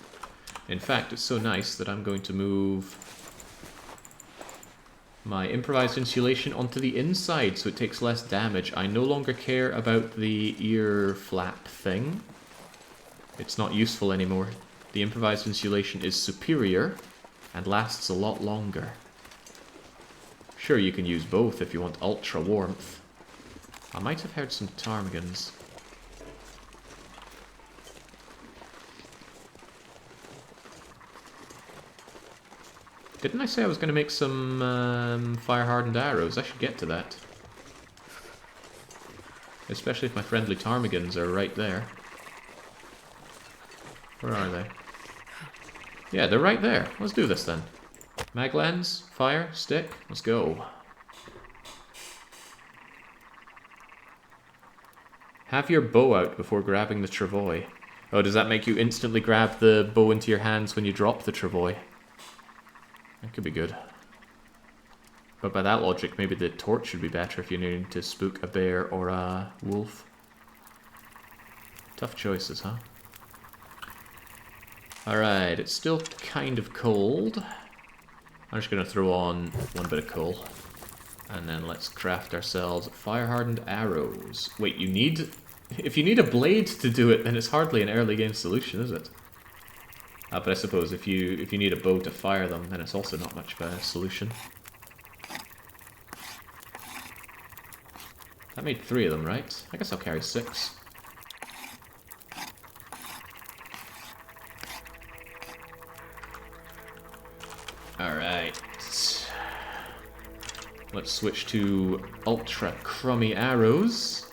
In fact, it's so nice that I'm going to move my improvised insulation onto the inside so it takes less damage. I no longer care about the ear flap thing. It's not useful anymore. The improvised insulation is superior and lasts a lot longer. Sure, you can use both if you want ultra warmth. I might have heard some ptarmigans. Didn't I say I was going to make some fire-hardened arrows? I should get to that. Especially if my friendly ptarmigans are right there. Where are they? Yeah, they're right there. Let's do this then. Mag lens, fire, stick, let's go. Have your bow out before grabbing the travois. Oh, does that make you instantly grab the bow into your hands when you drop the travois? That could be good. But by that logic, maybe the torch should be better if you're needing to spook a bear or a wolf. Tough choices, huh? Alright, it's still kind of cold. I'm just going to throw on one bit of coal. And then let's craft ourselves fire-hardened arrows. Wait, you need... If you need a blade to do it, then it's hardly an early game solution, is it? But I suppose if you need a bow to fire them, then it's also not much of a solution. That made 3 of them, right? I guess I'll carry 6. Alright. Let's switch to ultra crummy arrows.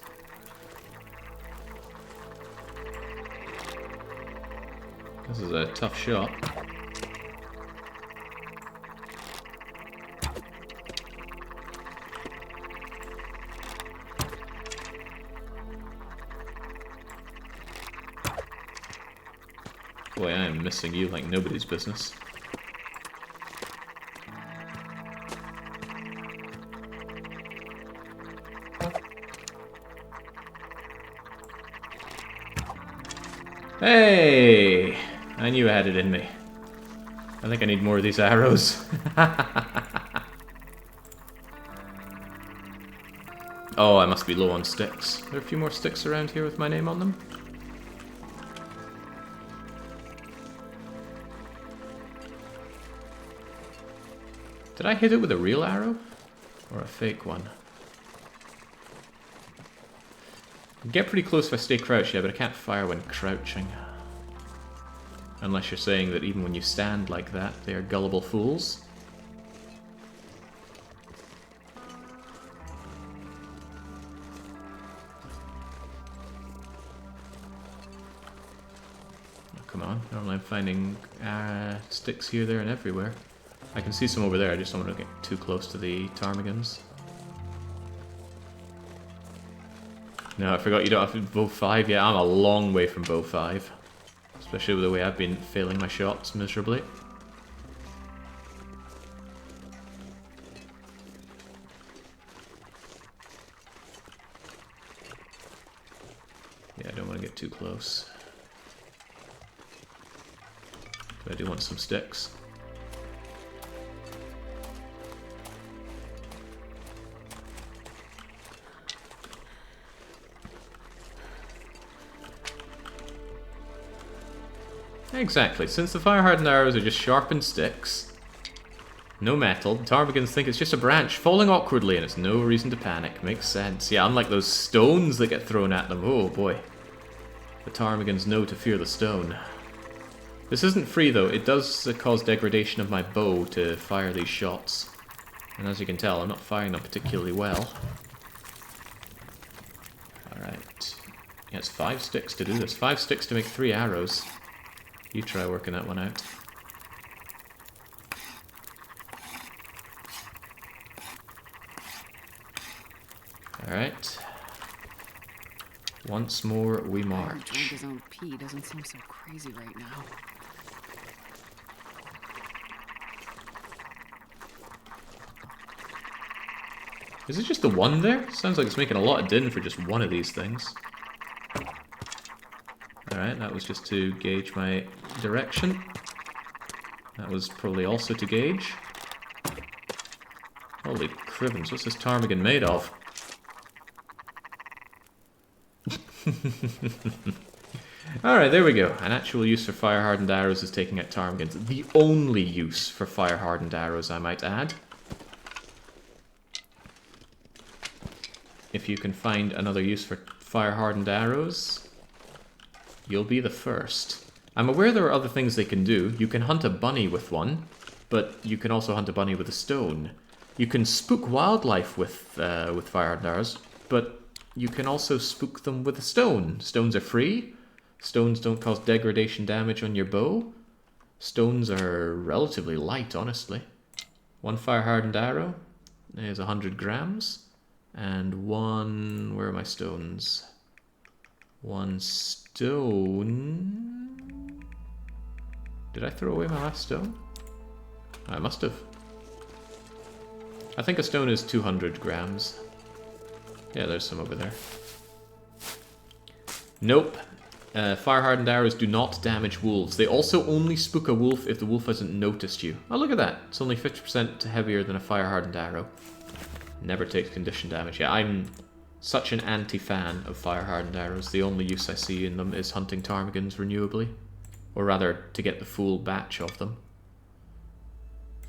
This is a tough shot. Boy, I am missing you like nobody's business. Hey! I knew I had it in me. I think I need more of these arrows. Oh, I must be low on sticks. Are there a few more sticks around here with my name on them? Did I hit it with a real arrow? Or a fake one? I can get pretty close if I stay crouched, yeah, but I can't fire when crouching. Unless you're saying that even when you stand like that, they are gullible fools. Oh, come on, normally I'm finding sticks here, there, and everywhere. I can see some over there, I just don't want to get too close to the ptarmigans. No, I forgot you don't have bow 5. Yeah, I'm a long way from bow 5. Especially with the way I've been failing my shots miserably. Yeah, I don't want to get too close. But I do want some sticks. Exactly, since the fire-hardened arrows are just sharpened sticks, no metal, the ptarmigans think it's just a branch falling awkwardly and it's no reason to panic. Makes sense. Yeah, unlike those stones that get thrown at them. Oh boy. The ptarmigans know to fear the stone. This isn't free though, it does cause degradation of my bow to fire these shots. And as you can tell, I'm not firing them particularly well. Alright. Yeah, it's 5 sticks to do this. 5 sticks to make 3 arrows. You try working that one out. Alright. Once more we march. Drink his own pee doesn't seem so crazy right now. Is it just the one there? Sounds like it's making a lot of din for just one of these things. Alright, that was just to gauge my direction. That was probably also to gauge. Holy cribbins, what's this ptarmigan made of? Alright, there we go. An actual use for fire-hardened arrows is taking out ptarmigans. The only use for fire-hardened arrows, I might add. If you can find another use for fire-hardened arrows, you'll be the first. I'm aware there are other things they can do. You can hunt a bunny with one, but you can also hunt a bunny with a stone. You can spook wildlife with fire-hardened arrows, but you can also spook them with a stone. Stones are free. Stones don't cause degradation damage on your bow. Stones are relatively light, honestly. One fire-hardened arrow is 100 grams. And one... where are my stones? One stone... Did I throw away my last stone? I must have. I think a stone is 200 grams. Yeah, there's some over there. Nope. Fire-hardened arrows do not damage wolves. They also only spook a wolf if the wolf hasn't noticed you. Oh, look at that. It's only 50% heavier than a fire-hardened arrow. Never takes condition damage. Yeah, I'm such an anti-fan of fire-hardened arrows. The only use I see in them is hunting ptarmigans renewably. Or rather, to get the full batch of them.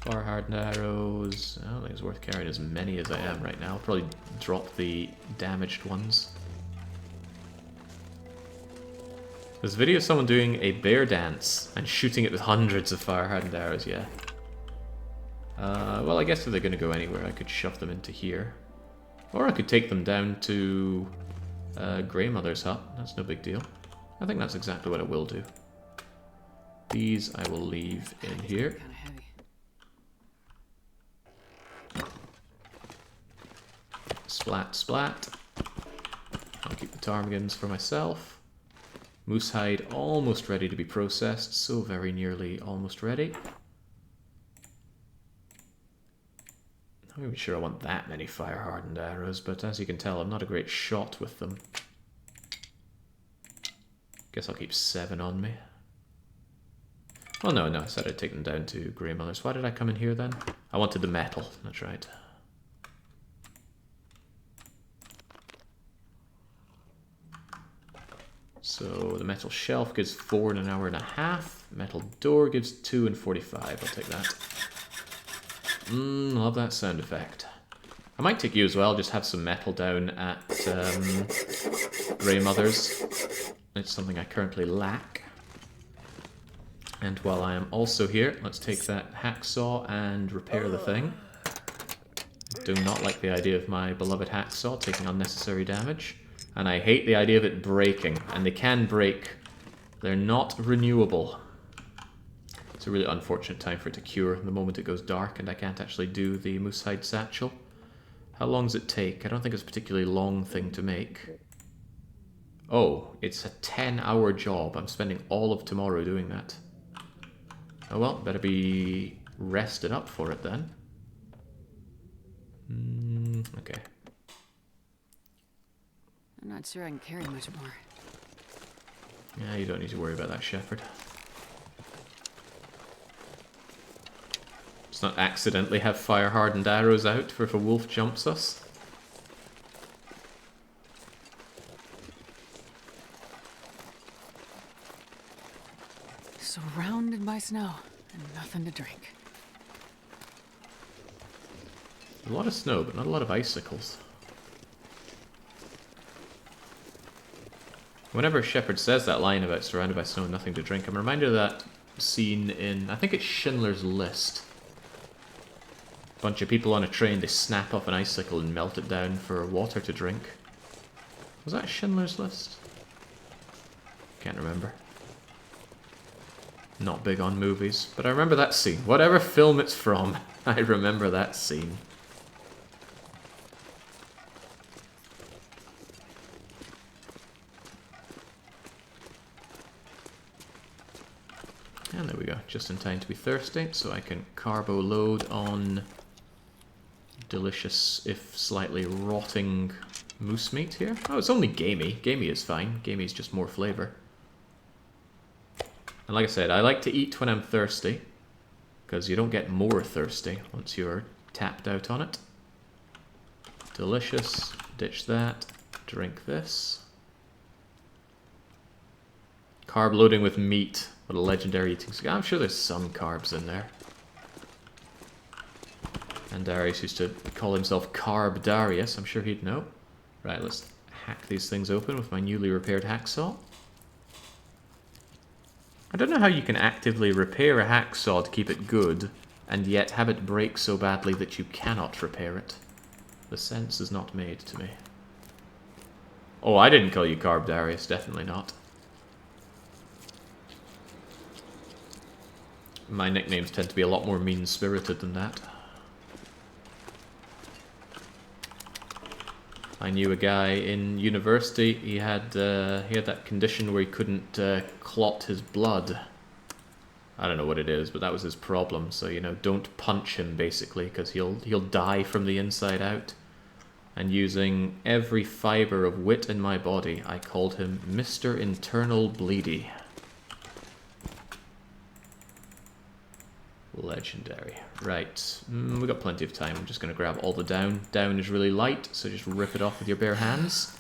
Fire-hardened arrows... I don't think it's worth carrying as many as I am right now. I'll probably drop the damaged ones. There's a video of someone doing a bear dance and shooting it with hundreds of fire-hardened arrows, yeah. Well, I guess if they're going to go anywhere, I could shove them into here. Or I could take them down to Grey Mother's hut. That's no big deal. I think that's exactly what I will do. These I will leave in here. Kind of heavy. Splat, splat. I'll keep the ptarmigans for myself. Moose hide almost ready to be processed. So very nearly almost ready. I'm not even sure I want that many fire-hardened arrows, but as you can tell, I'm not a great shot with them. Guess I'll keep 7 on me. Well, no, I said I'd take them down to Grey Mother's. Why did I come in here then? I wanted the metal, that's right. So the metal shelf gives 4 in an hour and a half. Metal door gives 2 in 45. I'll take that. Love that sound effect. I might take you as well, just have some metal down at Grey Mother's. It's something I currently lack. And while I am also here, let's take that hacksaw and repair the thing. Do not like the idea of my beloved hacksaw taking unnecessary damage. And I hate the idea of it breaking. And they can break. They're not renewable. It's a really unfortunate time for it to cure the moment it goes dark and I can't actually do the moose hide satchel. How long does it take? I don't think it's a particularly long thing to make. Oh, it's a 10-hour job. I'm spending all of tomorrow doing that. Oh well, better be rested up for it then. Okay. I'm not sure I can carry much more. Yeah, you don't need to worry about that, Shepherd. Let's not accidentally have fire-hardened arrows out for if a wolf jumps us. Surrounded by snow and nothing to drink. A lot of snow, but not a lot of icicles. Whenever Shepherd says that line about surrounded by snow and nothing to drink, I'm reminded of that scene in, I think it's Schindler's List. A bunch of people on a train, they snap off an icicle and melt it down for water to drink. Was that Schindler's List? Can't remember. Not big on movies, but I remember that scene. Whatever film it's from, I remember that scene. And there we go, just in time to be thirsty, so I can carbo load on delicious, if slightly rotting moose meat here. Oh, it's only gamey. Gamey is fine. Gamey is just more flavour. And like I said, I like to eat when I'm thirsty, because you don't get more thirsty once you're tapped out on it. Delicious. Ditch that. Drink this. Carb loading with meat. What a legendary eating skill. I'm sure there's some carbs in there. And Darius used to call himself Carb Darius. I'm sure he'd know. Right, let's hack these things open with my newly repaired hacksaw. I don't know how you can actively repair a hacksaw to keep it good, and yet have it break so badly that you cannot repair it. The sense is not made to me. Oh, I didn't call you Carb Darius, definitely not. My nicknames tend to be a lot more mean-spirited than that. I knew a guy in university, he had that condition where he couldn't clot his blood. I don't know what it is, but that was his problem. So, you know, don't punch him, basically, because he'll die from the inside out. And using every fibre of wit in my body, I called him Mr. Internal Bleedy. Legendary. Right, we got plenty of time. I'm just going to grab all the down. Down is really light, so just rip it off with your bare hands.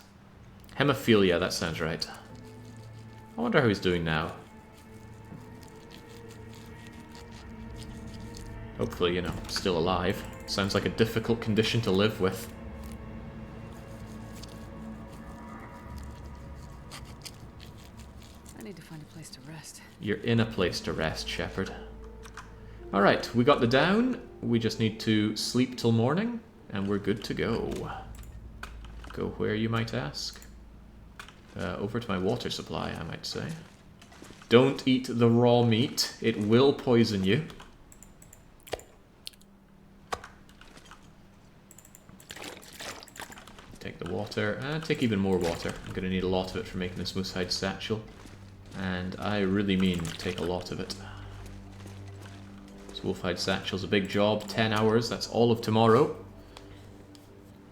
Hemophilia, that sounds right. I wonder how he's doing now. Hopefully, you know, still alive. Sounds like a difficult condition to live with. I need to find a place to rest. You're in a place to rest, Shepherd. Alright, we got the down. We just need to sleep till morning, and we're good to go. Go where, you might ask? Over to my water supply, I might say. Don't eat the raw meat. It will poison you. Take the water, and take even more water. I'm going to need a lot of it for making this moose hide satchel. And I really mean take a lot of it. This wolf-hide satchel's a big job, 10 hours, that's all of tomorrow.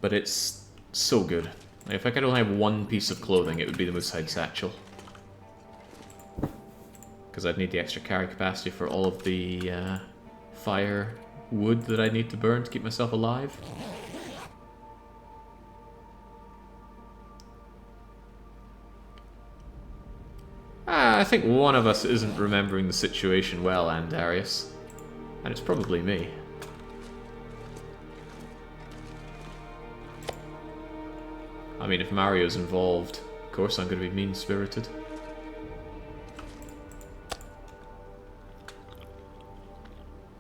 But it's so good. Like, if I could only have one piece of clothing, it would be the moose-hide satchel. Because I'd need the extra carry capacity for all of the fire wood that I need to burn to keep myself alive. I think one of us isn't remembering the situation well, Darius. And it's probably me. I mean, if Mario's involved, of course I'm going to be mean-spirited.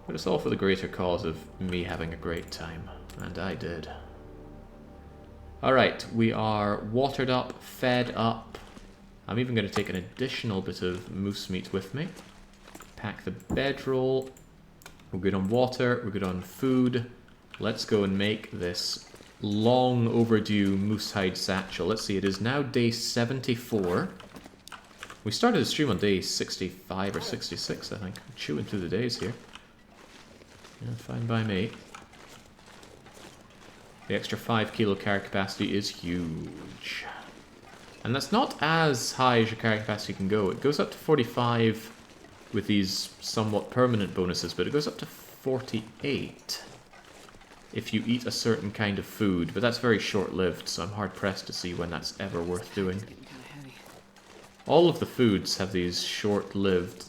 But it's all for the greater cause of me having a great time. And I did. Alright, we are watered up, fed up. I'm even going to take an additional bit of moose meat with me. Pack the bedroll. We're good on water, we're good on food. Let's go and make this long overdue moose hide satchel. Let's see, it is now day 74. We started the stream on day 65 or 66, I think. I'm chewing through the days here. Yeah, fine by me. The extra 5 kilo carry capacity is huge. And that's not as high as your carry capacity can go. It goes up to 45 with these somewhat permanent bonuses, but it goes up to 48 if you eat a certain kind of food. But that's very short-lived, so I'm hard-pressed to see when that's ever worth doing. It's getting kind of heavy. All of the foods have these short-lived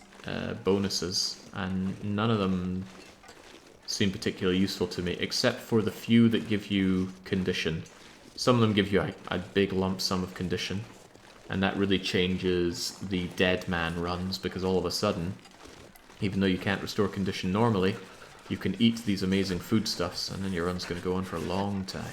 bonuses, and none of them seem particularly useful to me, except for the few that give you condition. Some of them give you a big lump sum of condition, and that really changes the dead man runs, because all of a sudden, even though you can't restore condition normally, you can eat these amazing foodstuffs, and then your run's going to go on for a long time.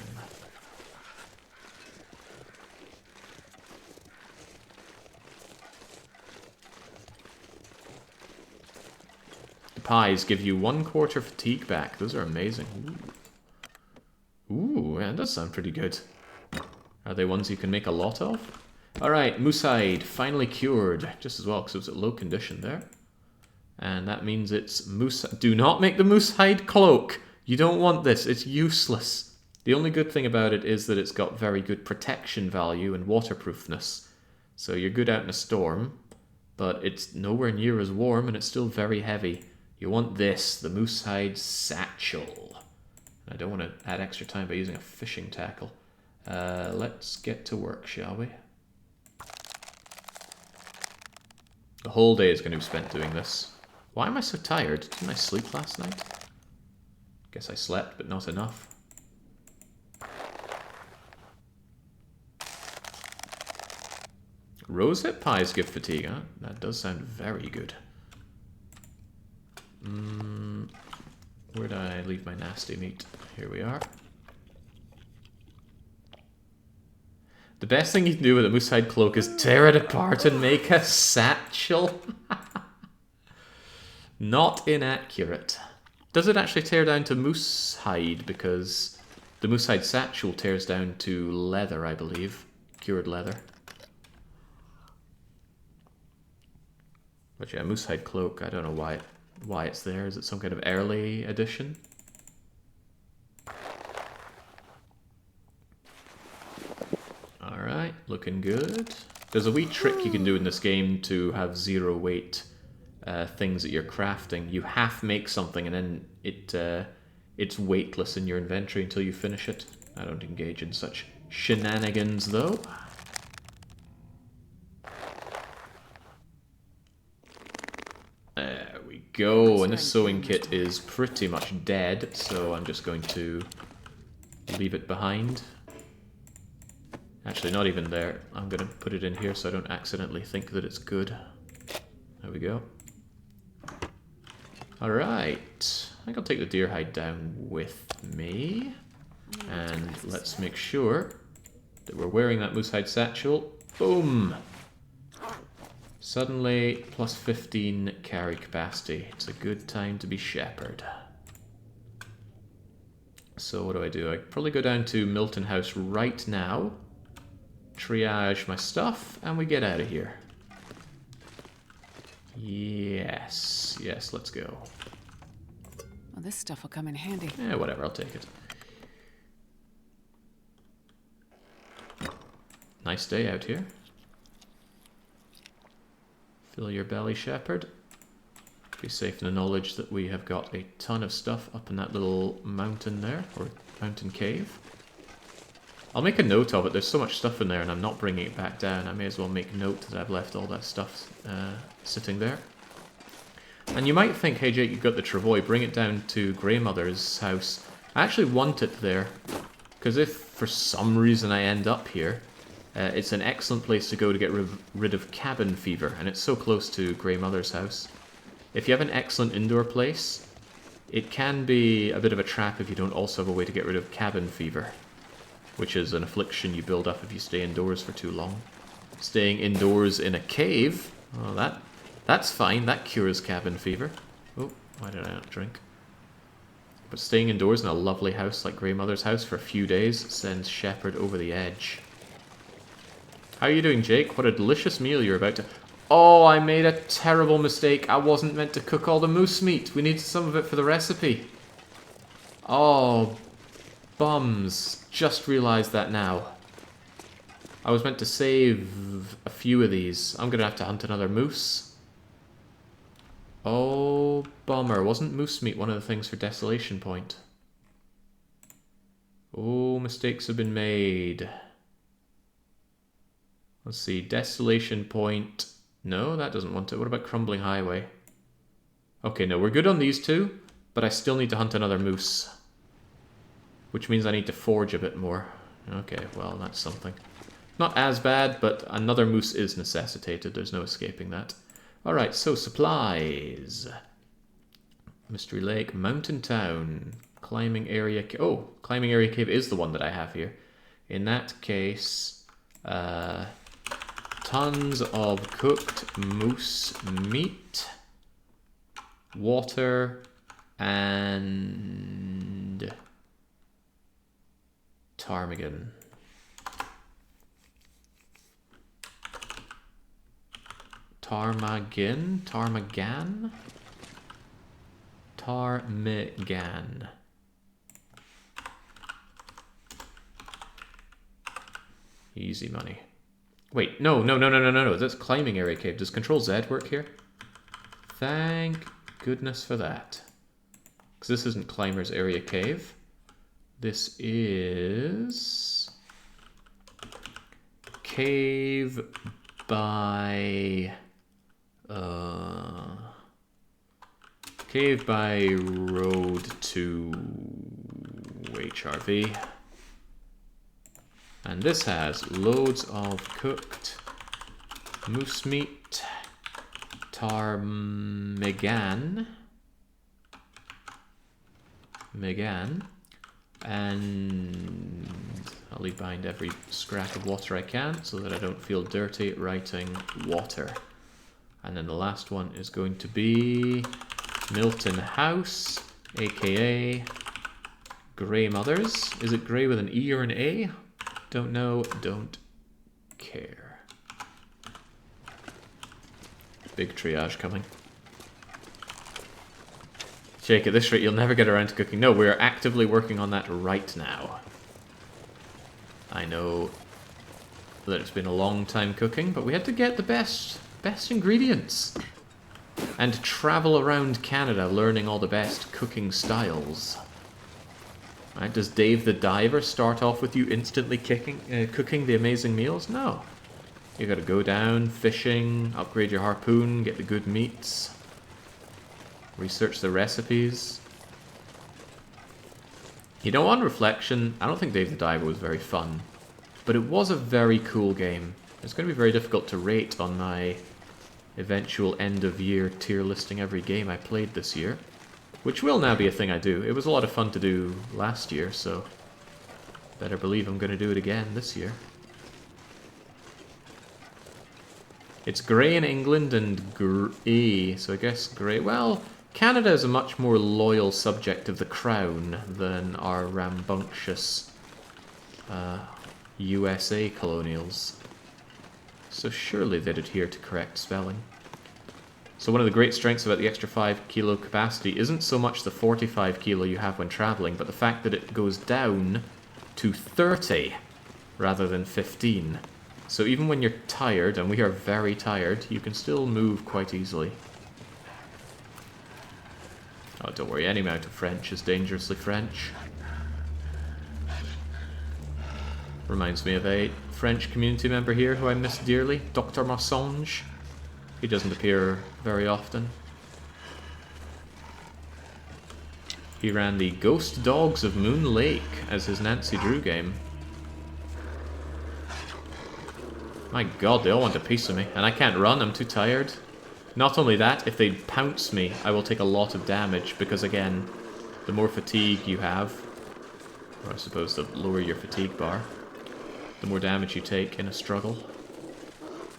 The pies give you 1/4 fatigue back. Those are amazing. Ooh, yeah, that does sound pretty good. Are they ones you can make a lot of? Alright, moose hide, finally cured. Just as well, because it was at low condition there. And that means it's moose... Do not make the moose hide cloak! You don't want this, it's useless. The only good thing about it is that it's got very good protection value and waterproofness. So you're good out in a storm, but it's nowhere near as warm and it's still very heavy. You want this, the moose hide satchel. I don't want to add extra time by using a fishing tackle. Let's get to work, shall we? The whole day is going to be spent doing this. Why am I so tired? Didn't I sleep last night? Guess I slept, but not enough. Rosehip pies give fatigue, huh? That does sound very good. Where did I leave my nasty meat? Here we are. The best thing you can do with a moose hide cloak is tear it apart and make a satchel. Not inaccurate. Does it actually tear down to moose hide? Because the moose hide satchel tears down to leather, I believe. Cured leather. But yeah, moose hide cloak, I don't know why it's there. Is it some kind of early edition? Alright, looking good. There's a wee trick you can do in this game to have 0 weight things that you're crafting. You half make something and then it's weightless in your inventory until you finish it. I don't engage in such shenanigans though. There we go, and this sewing kit is pretty much dead, so I'm just going to leave it behind. Actually, not even there. I'm going to put it in here so I don't accidentally think that it's good. There we go. Alright. I think I'll take the deer hide down with me. And let's make sure that we're wearing that moose hide satchel. Boom! Suddenly, plus 15 carry capacity. It's a good time to be shepherd. So what do? I probably go down to Milton House right now. Triage my stuff, and we get out of here. Yes, let's go. Well, this stuff will come in handy. Yeah, whatever, I'll take it. Nice day out here. Fill your belly, shepherd. Be safe in the knowledge that we have got a ton of stuff up in that little mountain there, or mountain cave. I'll make a note of it. There's so much stuff in there and I'm not bringing it back down. I may as well make note that I've left all that stuff sitting there. And you might think, hey Jake, you've got the travois, bring it down to Greymother's house. I actually want it there, because if for some reason I end up here, it's an excellent place to go to get rid of cabin fever, and it's so close to Greymother's house. If you have an excellent indoor place, it can be a bit of a trap if you don't also have a way to get rid of cabin fever, which is an affliction you build up if you stay indoors for too long. Staying indoors in a cave, well, that's fine. That cures cabin fever. Oh, why did I not drink? But staying indoors in a lovely house like Grey Mother's house for a few days sends Shepard over the edge. How are you doing, Jake? What a delicious meal you're about to... Oh, I made a terrible mistake. I wasn't meant to cook all the moose meat. We needed some of it for the recipe. Oh, bums. Just realised that now. I was meant to save a few of these. I'm going to have to hunt another moose. Oh, bummer. Wasn't moose meat one of the things for Desolation Point? Oh, mistakes have been made. Let's see. Desolation Point. No, that doesn't want it. What about Crumbling Highway? Okay, no, we're good on these two, but I still need to hunt another moose. Which means I need to forge a bit more. Okay, well, that's something. Not as bad, but another moose is necessitated. There's no escaping that. Alright, so supplies. Mystery Lake, Mountain Town, Climbing Area... Oh, Climbing Area Cave is the one that I have here. In that case, tons of cooked moose meat, water, and ptarmigan. Ptarmigan. Easy money. Wait, no. That's Climbing Area Cave. Does Control Z work here? Thank goodness for that. Because this isn't Climber's Area Cave. This is... Cave by... Cave by road to HRV. And this has loads of cooked moose meat, ptarmigan, and I'll leave behind every scrap of water I can so that I don't feel dirty writing water. And then the last one is going to be Milton House, aka Grey Mothers. Is it Grey with an E or an A? Don't know, don't care. Big triage coming. Jake, at this rate, you'll never get around to cooking. No, we're actively working on that right now. I know that it's been a long time cooking, but we had to get the best ingredients. And travel around Canada learning all the best cooking styles. Right, does Dave the Diver start off with you instantly cooking the amazing meals? No. You gotta go down, fishing, upgrade your harpoon, get the good meats, research the recipes. You know, on reflection, I don't think Dave the Diver was very fun, but it was a very cool game. It's going to be very difficult to rate on my eventual end-of-year tier listing every game I played this year, which will now be a thing I do. It was a lot of fun to do last year, so better believe I'm going to do it again this year. It's grey in England and grey, so I guess grey. Well, Canada is a much more loyal subject of the crown than our rambunctious USA colonials. So surely they'd adhere to correct spelling. So one of the great strengths about the extra 5 kilo capacity isn't so much the 45 kilo you have when traveling, but the fact that it goes down to 30 rather than 15. So even when you're tired, and we are very tired, you can still move quite easily. Oh, don't worry, any amount of French is dangerously French. Reminds me of a French community member here who I miss dearly, Dr. Massange. He doesn't appear very often. He ran the Ghost Dogs of Moon Lake as his Nancy Drew game. My god, they all want a piece of me, and I can't run, I'm too tired. Not only that, if they pounce me, I will take a lot of damage, because again, the more fatigue you have, or I suppose the lower your fatigue bar, the more damage you take in a struggle.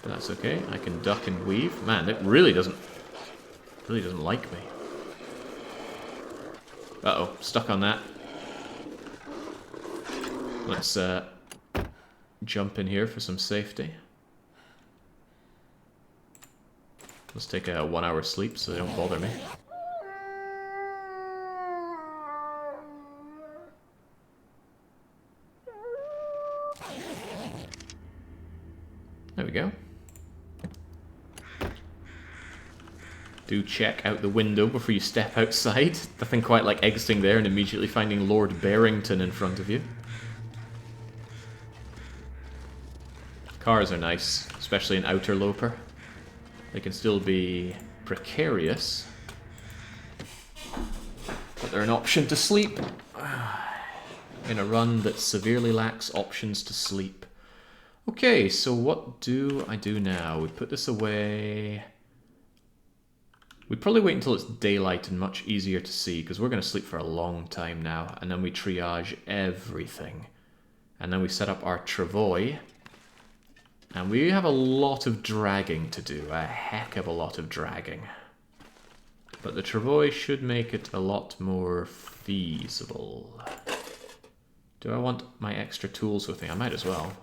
But that's okay, I can duck and weave. Man, it really doesn't like me. Uh-oh, stuck on that. Let's jump in here for some safety. Let's take a 1 hour sleep so they don't bother me. There we go. Do check out the window before you step outside. Nothing quite like exiting there and immediately finding Lord Barrington in front of you. Cars are nice, especially in Ultraloper. They can still be precarious, but they're an option to sleep in a run that severely lacks options to sleep. Okay, so what do I do now? We put this away. We'd probably wait until it's daylight and much easier to see, because we're going to sleep for a long time now, and then we triage everything. And then we set up our travois. And we have a lot of dragging to do, a heck of a lot of dragging. But the travois should make it a lot more feasible. Do I want my extra tools with me? I might as well.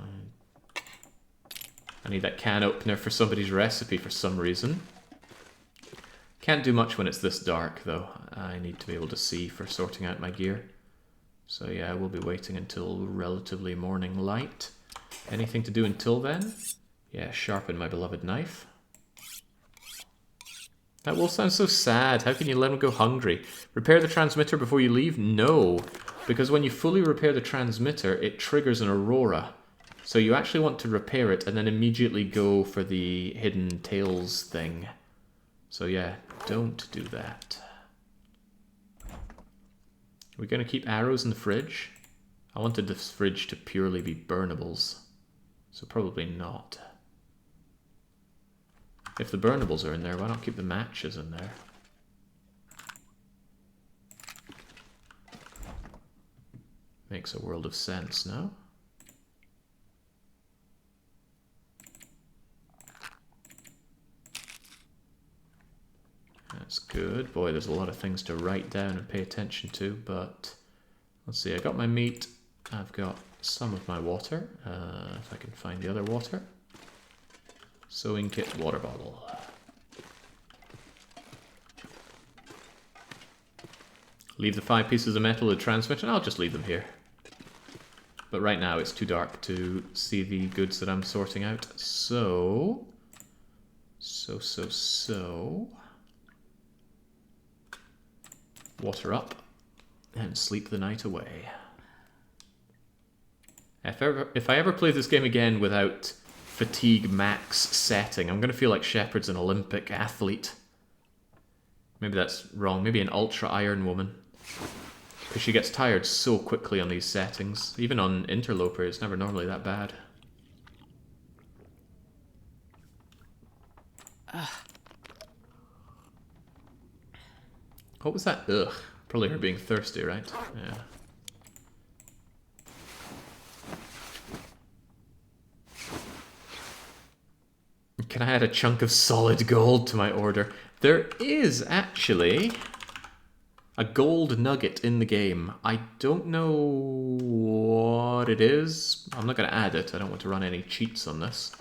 I need that can opener for somebody's recipe for some reason. Can't do much when it's this dark, though. I need to be able to see for sorting out my gear. So yeah, we'll be waiting until relatively morning light. Anything to do until then? Yeah, sharpen my beloved knife. That will sound so sad. How can you let him go hungry? Repair the transmitter before you leave? No, because when you fully repair the transmitter, it triggers an aurora. So you actually want to repair it and then immediately go for the hidden tails thing. So yeah, don't do that. We're going to keep arrows in the fridge. I wanted this fridge to purely be burnables. So probably not. If the burnables are in there, why not keep the matches in there? Makes a world of sense, no? That's good. Boy, there's a lot of things to write down and pay attention to, but let's see, I got my meat, I've got some of my water, if I can find the other water. Sewing kit, water bottle. Leave the 5 pieces of metal of the transmitter, and I'll just leave them here. But right now it's too dark to see the goods that I'm sorting out, so... Water up, and sleep the night away. If I ever play this game again without fatigue max setting, I'm going to feel like Shepard's an Olympic athlete. Maybe that's wrong. Maybe an ultra iron woman. Because she gets tired so quickly on these settings. Even on Interloper, it's never normally that bad. What was that? Ugh. Probably her being thirsty, right? Yeah. Can I add a chunk of solid gold to my order? There is actually a gold nugget in the game. I don't know what it is. I'm not going to add it. I don't want to run any cheats on this.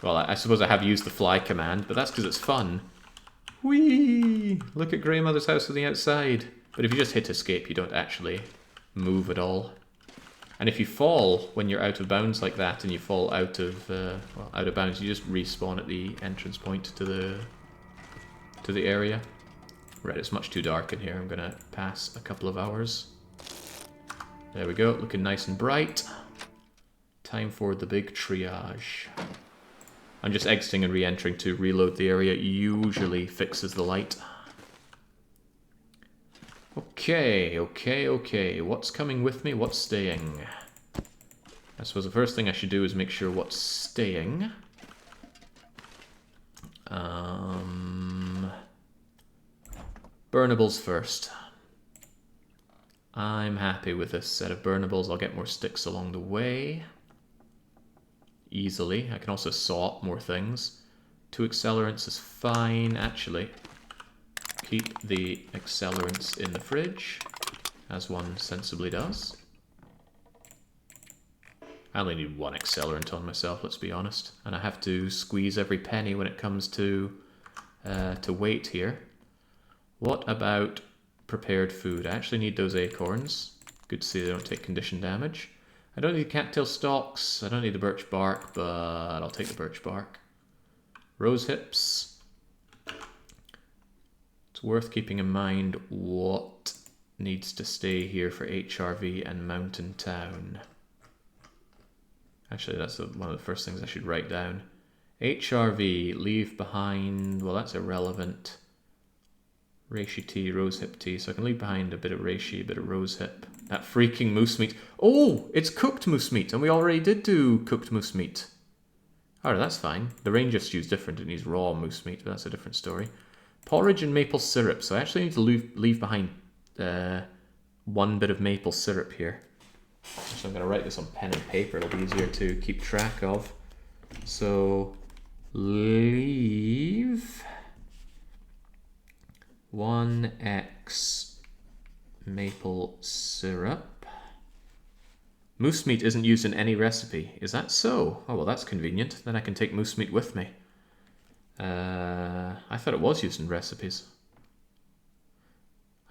Well, I suppose I have used the fly command, but that's because it's fun. Whee! Look at Grey Mother's house on the outside. But if you just hit escape, you don't actually move at all. And if you fall when you're out of bounds like that, and you fall out of bounds, you just respawn at the entrance point to the area. Right, it's much too dark in here. I'm gonna pass a couple of hours. There we go, looking nice and bright. Time for the big triage. I'm just exiting and re-entering to reload the area. It usually fixes the light. Okay. What's coming with me? What's staying? I suppose the first thing I should do is make sure what's staying. Burnables first. I'm happy with this set of burnables. I'll get more sticks along the way. Easily. I can also saw up more things. 2 accelerants is fine, actually. Keep the accelerants in the fridge, as one sensibly does. I only need one accelerant on myself, let's be honest. And I have to squeeze every penny when it comes to weight here. What about prepared food? I actually need those acorns. Good to see they don't take condition damage. I don't need cattail stalks. I don't need the birch bark, but I'll take the birch bark. Rose hips. It's worth keeping in mind what needs to stay here for HRV and Mountain Town. Actually, that's one of the first things I should write down. HRV, leave behind, well, that's irrelevant. Reishi tea, rosehip tea, so I can leave behind a bit of reishi, a bit of rosehip. That freaking moose meat. Oh, it's cooked moose meat, and we already did do cooked moose meat. Alright, that's fine. The ranger stew's different, it needs raw moose meat, but that's a different story. Porridge and maple syrup, so I actually need to leave behind one bit of maple syrup here. So I'm going to write this on pen and paper, it'll be easier to keep track of. So, leave 1x maple syrup. Moose meat isn't used in any recipe. Is that so? Oh, well, that's convenient. Then I can take moose meat with me. I thought it was used in recipes.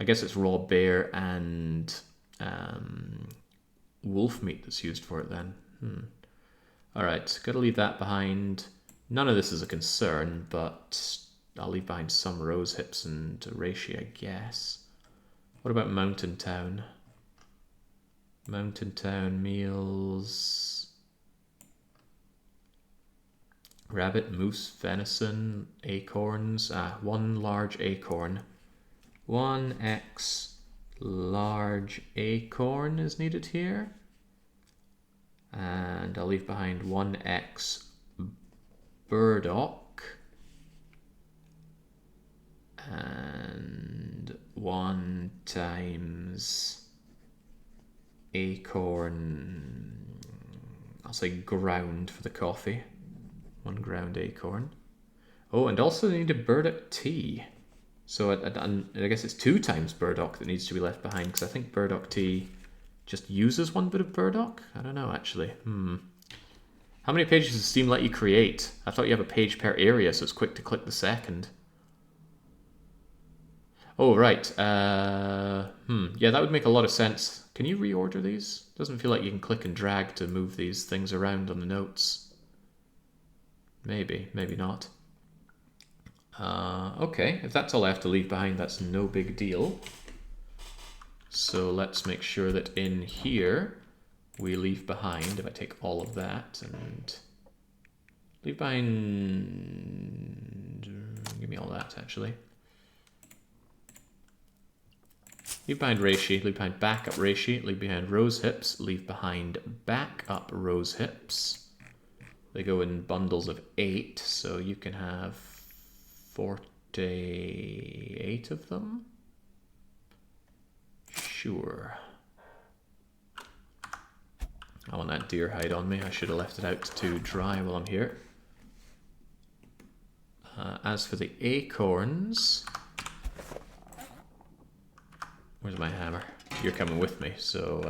I guess it's raw bear and wolf meat that's used for it then. Alright, gotta leave that behind. None of this is a concern, but I'll leave behind some rose hips and reishi, I guess. What about Mountain Town? Mountain Town meals. Rabbit, moose, venison, acorns. One large acorn. 1x large acorn is needed here. And I'll leave behind 1x burdock. And 1 times acorn, I'll say ground for the coffee. 1 ground acorn. Oh, and also they need a burdock tea. So I guess it's 2 times burdock that needs to be left behind, because I think burdock tea just uses 1 bit of burdock? I don't know, actually. How many pages does Steam let you create? I thought you have a page per area, so it's quick to click the second. Oh, right. Yeah, that would make a lot of sense. Can you reorder these? Doesn't feel like you can click and drag to move these things around on the notes. Maybe, maybe not. Okay, if that's all I have to leave behind, that's no big deal. So let's make sure that in here we leave behind, if I take all of that and leave behind, give me all that actually. Leave behind reishi, leave behind backup reishi, leave behind rose hips, leave behind backup rose hips. They go in bundles of 8, so you can have 48 of them. Sure. I want that deer hide on me. I should have left it out to dry while I'm here. As for the acorns, where's my hammer? You're coming with me, so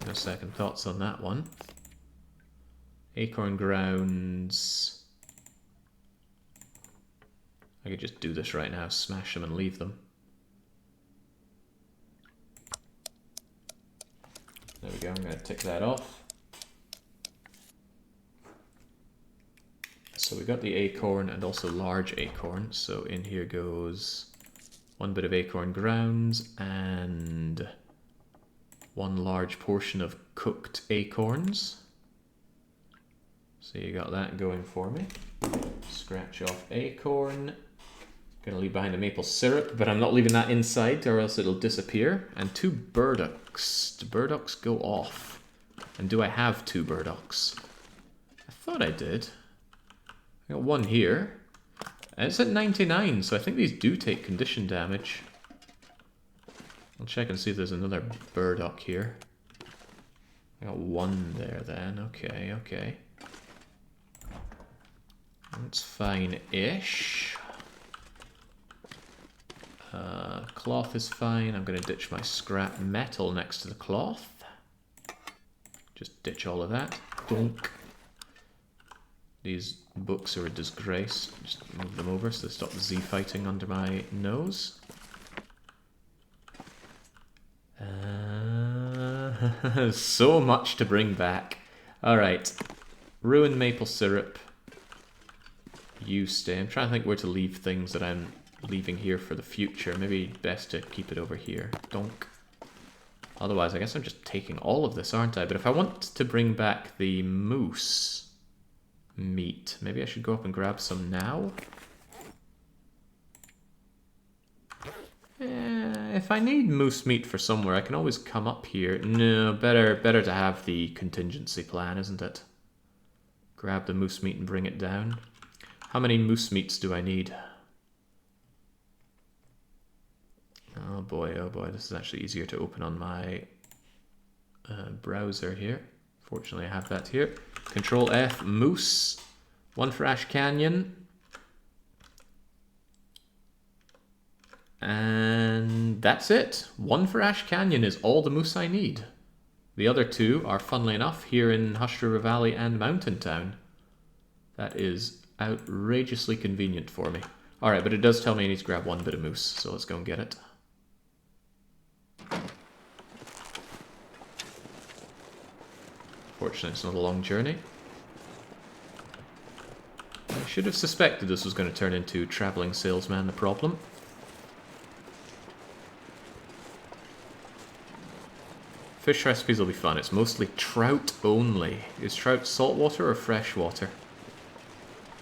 no second thoughts on that one. Acorn grounds. I could just do this right now, smash them and leave them. There we go, I'm going to tick that off. So we got the acorn and also large acorn, so in here goes 1 bit of acorn grounds and 1 large portion of cooked acorns. So you got that going for me. Scratch off acorn. Gonna leave behind the maple syrup, but I'm not leaving that inside or else it'll disappear. And 2 burdocks. Do burdocks go off? And do I have 2 burdocks? I thought I did. I got 1 here. And it's at 99, so I think these do take condition damage. I'll check and see if there's another burdock here. I got 1 there then. Okay, okay. That's fine-ish. Cloth is fine. I'm going to ditch my scrap metal next to the cloth. Just ditch all of that. Donk. These books are a disgrace. Just move them over so they stop Z-fighting under my nose. So much to bring back. Alright. Ruined maple syrup. You stay. I'm trying to think where to leave things that I'm leaving here for the future. Maybe best to keep it over here. Donk. Otherwise, I guess I'm just taking all of this, aren't I? But if I want to bring back the moose meat, maybe I should go up and grab some now? If I need moose meat for somewhere, I can always come up here. No, better to have the contingency plan, isn't it? Grab the moose meat and bring it down. How many moose meats do I need? Oh boy, this is actually easier to open on my browser here. Fortunately, I have that here. Control F, moose. One for Ash Canyon. And that's it. One for Ash Canyon is all the moose I need. The other two are, funnily enough, here in Hush River Valley and Mountain Town. That is outrageously convenient for me. Alright, but it does tell me I need to grab one bit of moose, so let's go and get it. Fortunately, it's not a long journey. I should have suspected this was going to turn into traveling salesman the problem. Fish recipes will be fun. It's mostly trout only. Is trout saltwater or freshwater?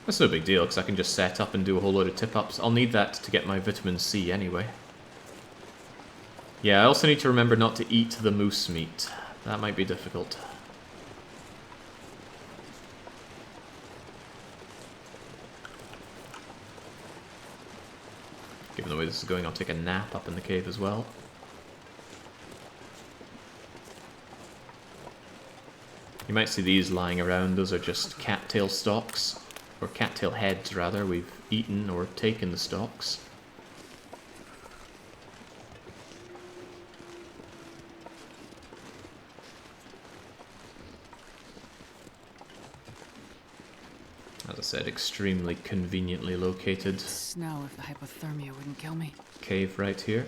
That's no big deal, because I can just set up and do a whole load of tip-ups. I'll need that to get my vitamin C anyway. Yeah, I also need to remember not to eat the moose meat. That might be difficult. Given the way this is going, I'll take a nap up in the cave as well. You might see these lying around. Those are just cattail stalks, or cattail heads rather. We've eaten or taken the stalks. As I said, extremely conveniently located. Snow if the hypothermia wouldn't kill me. Cave right here.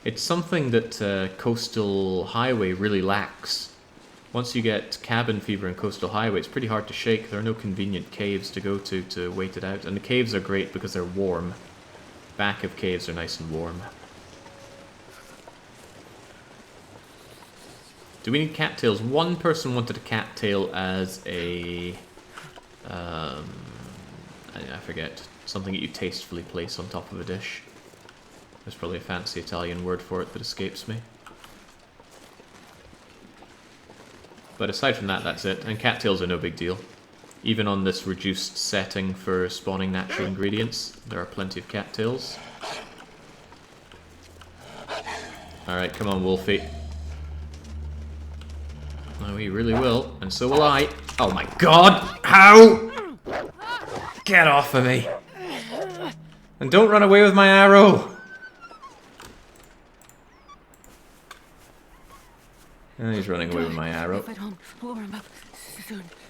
It's something that Coastal Highway really lacks. Once you get cabin fever in Coastal Highway, it's pretty hard to shake. There are no convenient caves to go to wait it out. And the caves are great because they're warm. Back of caves are nice and warm. Do we need cattails? One person wanted a cattail as a... I forget. Something that you tastefully place on top of a dish. There's probably a fancy Italian word for it that escapes me. But aside from that, that's it. And cattails are no big deal. Even on this reduced setting for spawning natural ingredients, there are plenty of cattails. Alright, come on, Wolfie. Oh, he really will. And so will I. Oh my god! How? Get off of me! And don't run away with my arrow! Oh, he's running away with my arrow.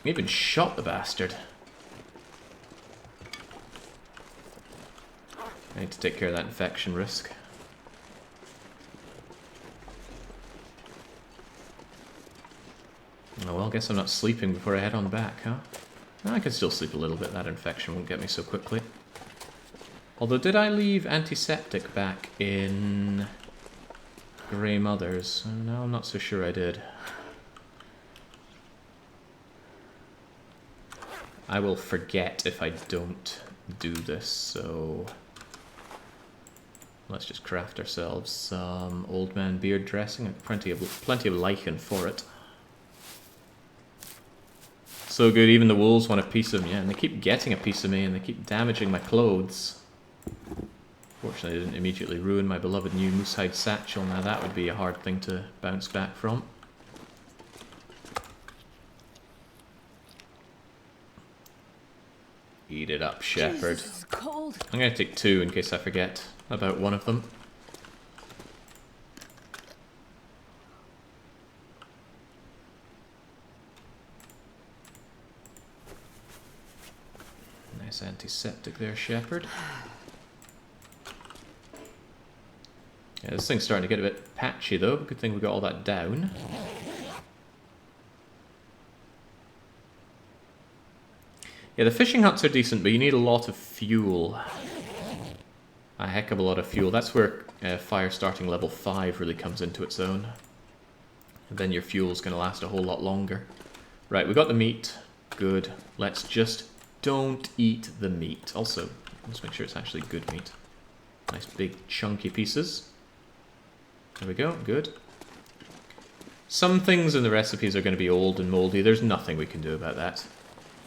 He even shot the bastard. I need to take care of that infection risk. Oh well, I guess I'm not sleeping before I head on back, huh? I can still sleep a little bit, that infection won't get me so quickly. Although, did I leave antiseptic back in Grey Mothers? No, I'm not so sure I did. I will forget if I don't do this, so... let's just craft ourselves some old man beard dressing and plenty of lichen for it. So good, even the wolves want a piece of me, and they keep getting a piece of me, and they keep damaging my clothes. Fortunately, I didn't immediately ruin my beloved new moosehide satchel. Now that would be a hard thing to bounce back from. Eat it up, Shepherd. Jesus, it's cold. I'm going to take 2 in case I forget about one of them. Nice antiseptic there, Shepherd. Yeah, this thing's starting to get a bit patchy though. Good thing we got all that down. Yeah, the fishing huts are decent, but you need a lot of fuel. A heck of a lot of fuel. That's where fire starting level 5 really comes into its own. And then your fuel's going to last a whole lot longer. Right, we got the meat. Good. Let's just don't eat the meat. Also, let's make sure it's actually good meat. Nice big chunky pieces. There we go, good. Some things in the recipes are going to be old and moldy. There's nothing we can do about that.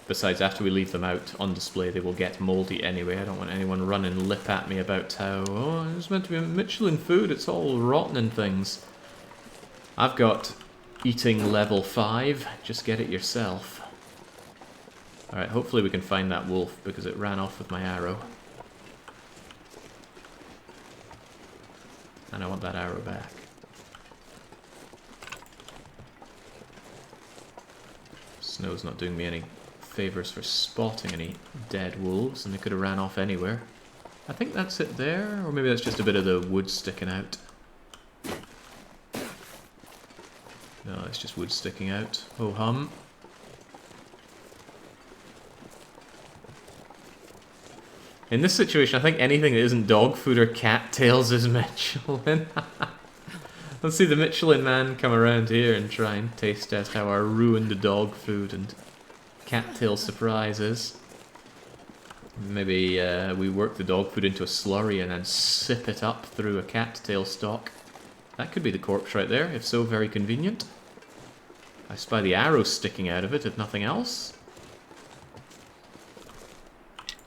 Besides, after we leave them out on display, they will get moldy anyway. I don't want anyone running lip at me about how, oh, it's meant to be a Michelin food, it's all rotten and things. I've got eating level 5, just get it yourself. Alright, hopefully we can find that wolf, because it ran off with my arrow. And I want that arrow back. Snow's not doing me any favors for spotting any dead wolves, and they could have ran off anywhere. I think that's it there, or maybe that's just a bit of the wood sticking out. No, it's just wood sticking out. Oh hum. In this situation, I think anything that isn't dog food or cattails is Michelin. Let's see the Michelin man come around here and try and taste test how our ruined dog food and cattail surprise is. Maybe we work the dog food into a slurry and then sip it up through a cattail stalk. That could be the corpse right there, if so, very convenient. I spy the arrow sticking out of it, if nothing else.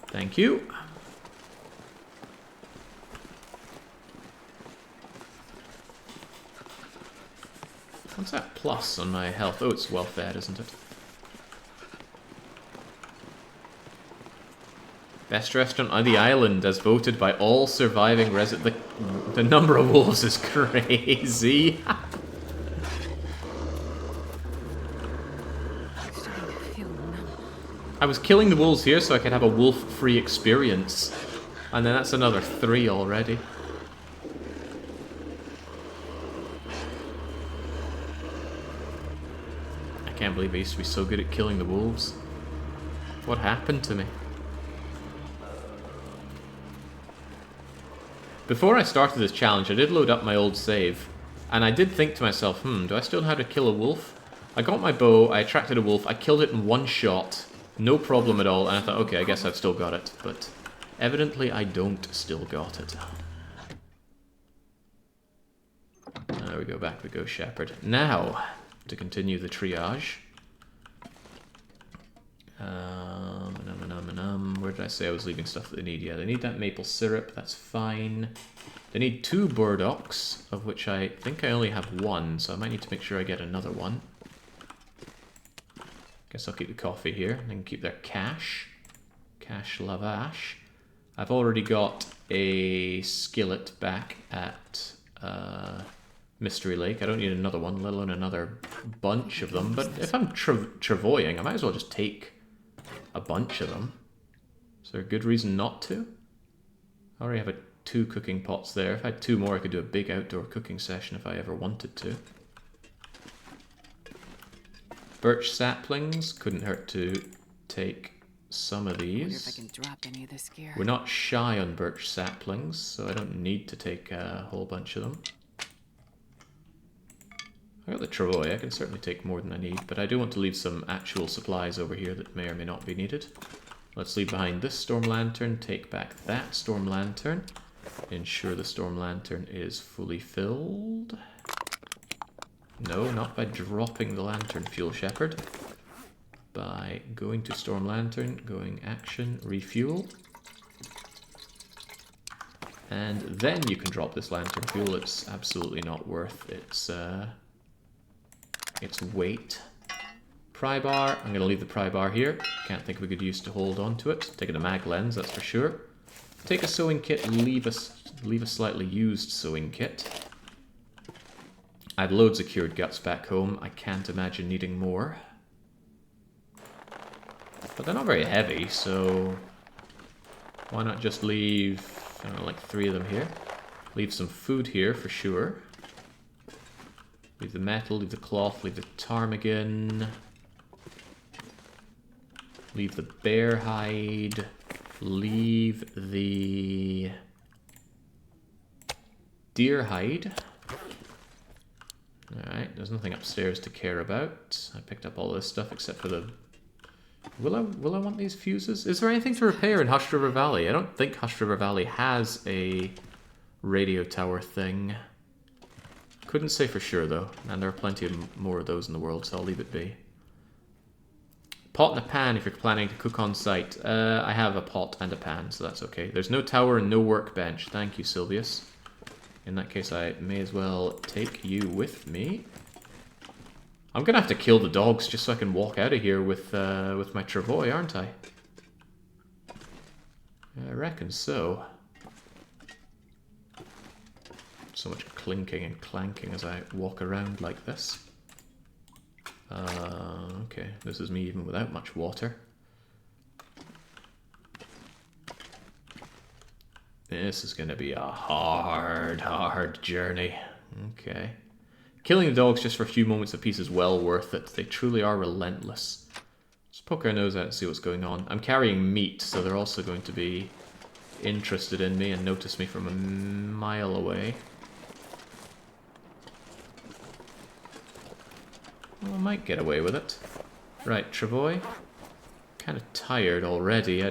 Thank you. What's that plus on my health? Oh, it's well fed, isn't it? Best restaurant on the island, as voted by all surviving residents. The number of wolves is crazy. I was killing the wolves here so I could have a wolf-free experience. And then that's another 3 already. I can't believe I used to be so good at killing the wolves. What happened to me? Before I started this challenge, I did load up my old save. And I did think to myself, do I still know how to kill a wolf? I got my bow, I attracted a wolf, I killed it in 1 shot. No problem at all, and I thought, okay, I guess I've still got it. But evidently I don't still got it. There we go, back we go, Shepherd. Now, to continue the triage. Where did I say I was leaving stuff that they need? Yeah, they need that maple syrup, that's fine. They need 2 burdocks, of which I think I only have 1, so I might need to make sure I get another one. Guess I'll keep the coffee here, and then keep their cash. Cash lavash. I've already got a skillet back at Mystery Lake. I don't need another one, let alone another bunch of them. But if I'm travoying, I might as well just take a bunch of them. Is there a good reason not to? I already have 2 cooking pots there. If I had 2 more, I could do a big outdoor cooking session if I ever wanted to. Birch saplings, couldn't hurt to take some of these. I wonder if I can drop any of this gear. We're not shy on birch saplings, so I don't need to take a whole bunch of them. I got the travoy, I can certainly take more than I need, but I do want to leave some actual supplies over here that may or may not be needed. Let's leave behind this storm lantern, take back that storm lantern, ensure the storm lantern is fully filled. No, not by dropping the lantern fuel, Shepherd. By going to storm lantern, going action, refuel. And then you can drop this lantern fuel. It's absolutely not worth its weight. pry bar. I'm going to leave the pry bar here. Can't think of a good use to hold on to it. Taking a mag lens, that's for sure. Take a sewing kit, leave a slightly used sewing kit. I had loads of cured guts back home. I can't imagine needing more. But they're not very heavy, so why not just leave, I don't know, like 3 of them here. Leave some food here for sure. Leave the metal, leave the cloth, leave the ptarmigan. Leave the bear hide. Leave the deer hide. Alright, there's nothing upstairs to care about. I picked up all this stuff except for the... Will I want these fuses? Is there anything to repair in Hushed River Valley? I don't think Hushed River Valley has a radio tower thing. Couldn't say for sure though, and there are plenty of more of those in the world, so I'll leave it be. Pot and a pan if you're planning to cook on site. I have a pot and a pan, so that's okay. There's no tower and no workbench. Thank you, Sylvius. In that case, I may as well take you with me. I'm gonna have to kill the dogs just so I can walk out of here with my travois, aren't I? I reckon so. So much clinking and clanking as I walk around like this. Okay, this is me even without much water. This is going to be a hard journey. Okay. Killing the dogs just for a few moments apiece is well worth it. They truly are relentless. Let's poke our nose out and see what's going on. I'm carrying meat, so they're also going to be interested in me and notice me from a mile away. Well, I might get away with it. Right, travois. Kind of tired already.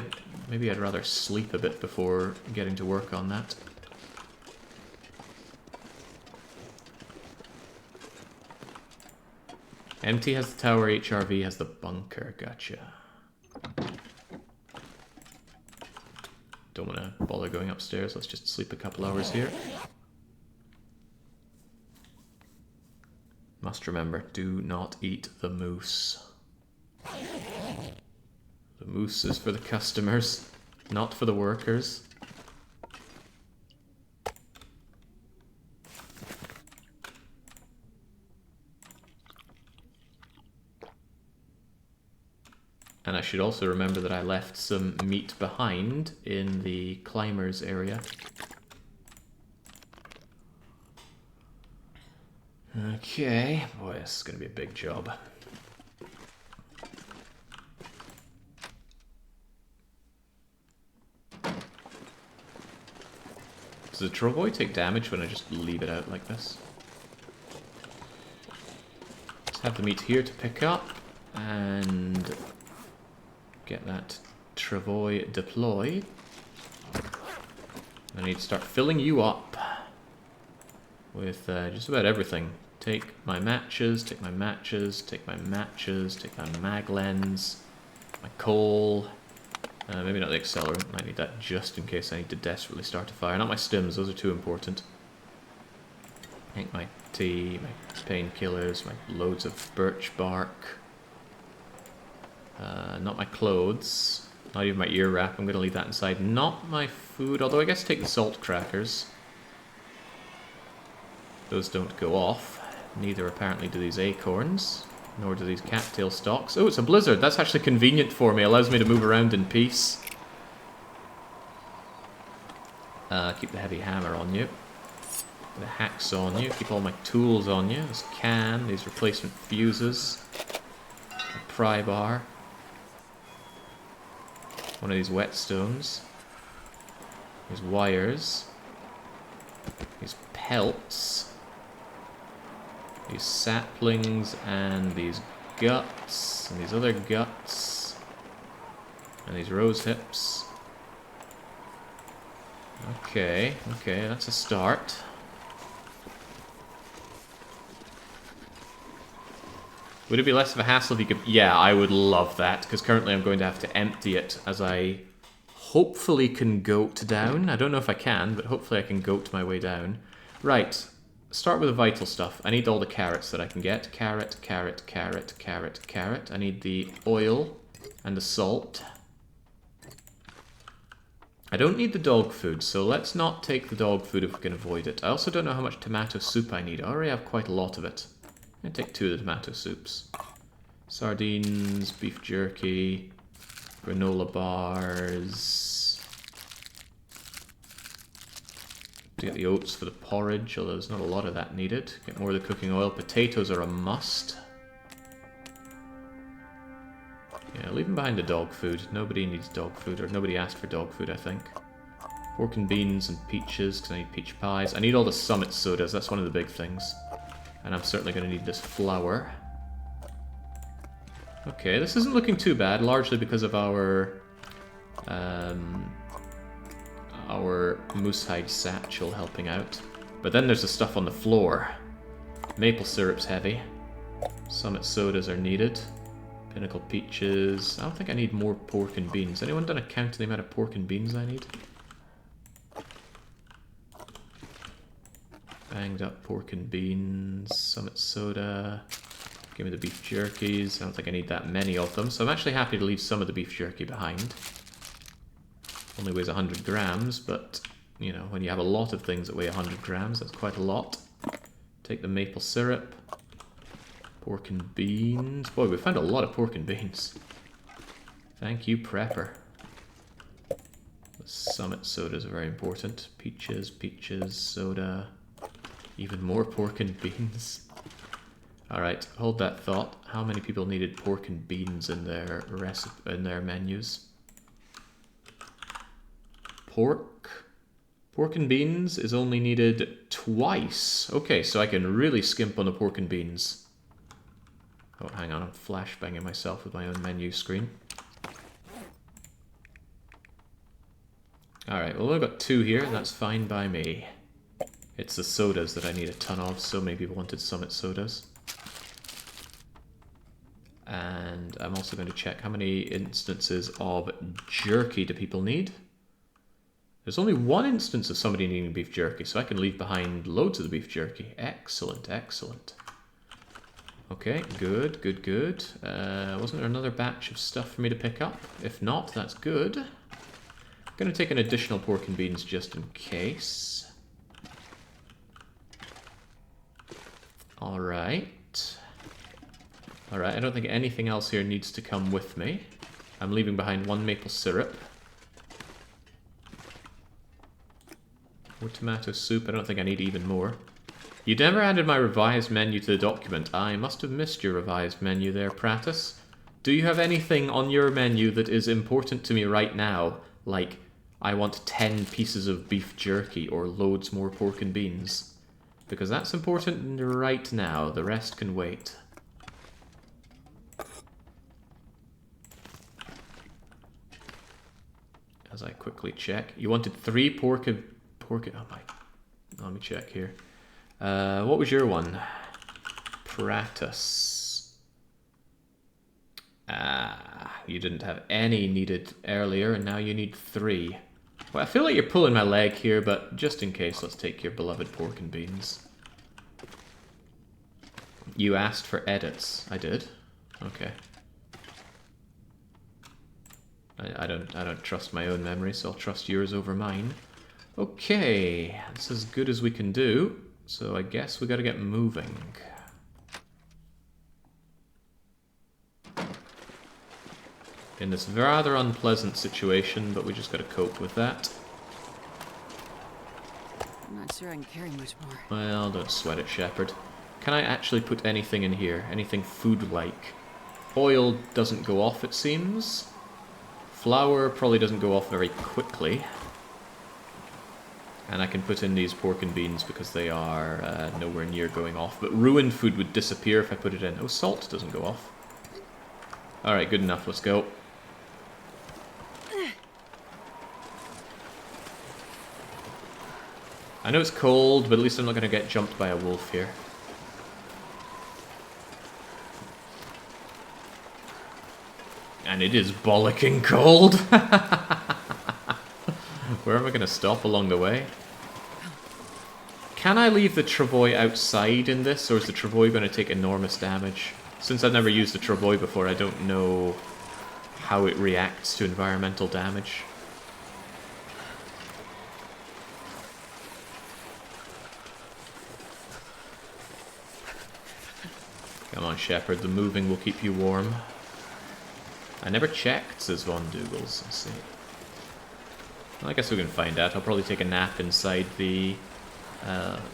Maybe I'd rather sleep a bit before getting to work on that. MT has the tower, HRV has the bunker. Gotcha. Don't want to bother going upstairs. Let's just sleep a couple hours here. Must remember, do not eat the moose. The moose is for the customers, not for the workers. And I should also remember that I left some meat behind in the climbers area. Okay, boy, this is going to be a big job. Does the travois take damage when I just leave it out like this? Let's have the meat here to pick up and get that travois deployed. I need to start filling you up with just about everything. Take my matches, take my matches, take my matches, take my mag lens, my coal. Maybe not the accelerant, might need that just in case I need to desperately start a fire. Not my stims, those are too important. I think my tea, my painkillers, my loads of birch bark. Not my clothes, not even my ear wrap, I'm going to leave that inside. Not my food, although I guess take the salt crackers. Those don't go off. Neither apparently do these acorns. Nor do these cattail stalks. Oh, it's a blizzard. That's actually convenient for me. Allows me to move around in peace. Keep the heavy hammer on you. The hacksaw on you. Keep all my tools on you. This can, these replacement fuses. A pry bar. One of these whetstones. These wires. These pelts. These saplings, and these guts, and these other guts, and these rose hips. Okay, that's a start. Would it be less of a hassle if you could... Yeah, I would love that, because currently I'm going to have to empty it as I hopefully can goat down. I don't know if I can, but hopefully I can goat my way down. Right. start with the vital stuff. I need all the carrots that I can get. Carrot, carrot, carrot, carrot, carrot. I need the oil and the salt. I don't need the dog food, so let's not take the dog food if we can avoid it. I also don't know how much tomato soup I need. I already have quite a lot of it. I'm going to take 2 of the tomato soups. Sardines, beef jerky, granola bars. To get the oats for the porridge, although there's not a lot of that needed. Get more of the cooking oil. Potatoes are a must. Yeah, leaving behind the dog food. Nobody needs dog food, or nobody asked for dog food, I think. Pork and beans and peaches, because I need peach pies. I need all the Summit sodas, that's one of the big things. And I'm certainly going to need this flour. Okay, this isn't looking too bad, largely because of our moose hide satchel helping out. But then there's the stuff on the floor. Maple syrup's heavy. Summit sodas are needed. Pinnacle peaches. I don't think I need more pork and beans. Anyone done a count of the amount of pork and beans I need? Banged up pork and beans. Summit soda. Give me the beef jerkies. I don't think I need that many of them, so I'm actually happy to leave some of the beef jerky behind. Only weighs 100 grams, but, you know, when you have a lot of things that weigh 100 grams, that's quite a lot. Take the maple syrup. Pork and beans. Boy, we found a lot of pork and beans. Thank you, prepper. The Summit sodas are very important. Peaches, peaches, soda. Even more pork and beans. Alright, hold that thought. How many people needed pork and beans in their menus? Pork and beans is only needed twice. Okay, so I can really skimp on the pork and beans. Oh, hang on, I'm flashbanging myself with my own menu screen. Alright, well, I've got 2 here, and that's fine by me. It's the sodas that I need a ton of. So many people wanted Summit sodas. And I'm also going to check how many instances of jerky do people need. There's only 1 instance of somebody needing beef jerky, so I can leave behind loads of the beef jerky. Excellent, excellent. Okay, good, good, good. Wasn't there another batch of stuff for me to pick up? If not, that's good. I'm going to take an additional pork and beans just in case. Alright. Alright, I don't think anything else here needs to come with me. I'm leaving behind 1 maple syrup. More tomato soup. I don't think I need even more. You never added my revised menu to the document. I must have missed your revised menu there, Pratus. Do you have anything on your menu that is important to me right now? Like, I want 10 pieces of beef jerky or loads more pork and beans. Because that's important right now. The rest can wait. As I quickly check. You wanted 3 pork... Oh my... Let me check here. What was your one? Pratus. You didn't have any needed earlier, and now you need 3. Well, I feel like you're pulling my leg here, but just in case, let's take your beloved pork and beans. You asked for edits. I did? Okay. I don't trust my own memory, so I'll trust yours over mine. Okay, that's as good as we can do. So I guess we gotta get moving. In this rather unpleasant situation, but we just gotta cope with that. I'm not sure I can carry much more. Well, don't sweat it, Shepherd. Can I actually put anything in here? Anything food-like? Oil doesn't go off, it seems. Flour probably doesn't go off very quickly. And I can put in these pork and beans because they are nowhere near going off. But ruined food would disappear if I put it in. Oh, salt doesn't go off. Alright, good enough. Let's go. I know it's cold, but at least I'm not going to get jumped by a wolf here. And it is bollocking cold! Where am I going to stop along the way? Can I leave the travois outside in this, or is the travois going to take enormous damage? Since I've never used the travois before, I don't know how it reacts to environmental damage. Come on, Shepherd, the moving will keep you warm. I never checked, says Von Dougals. Let's see. Well, I guess we can find out. I'll probably take a nap inside the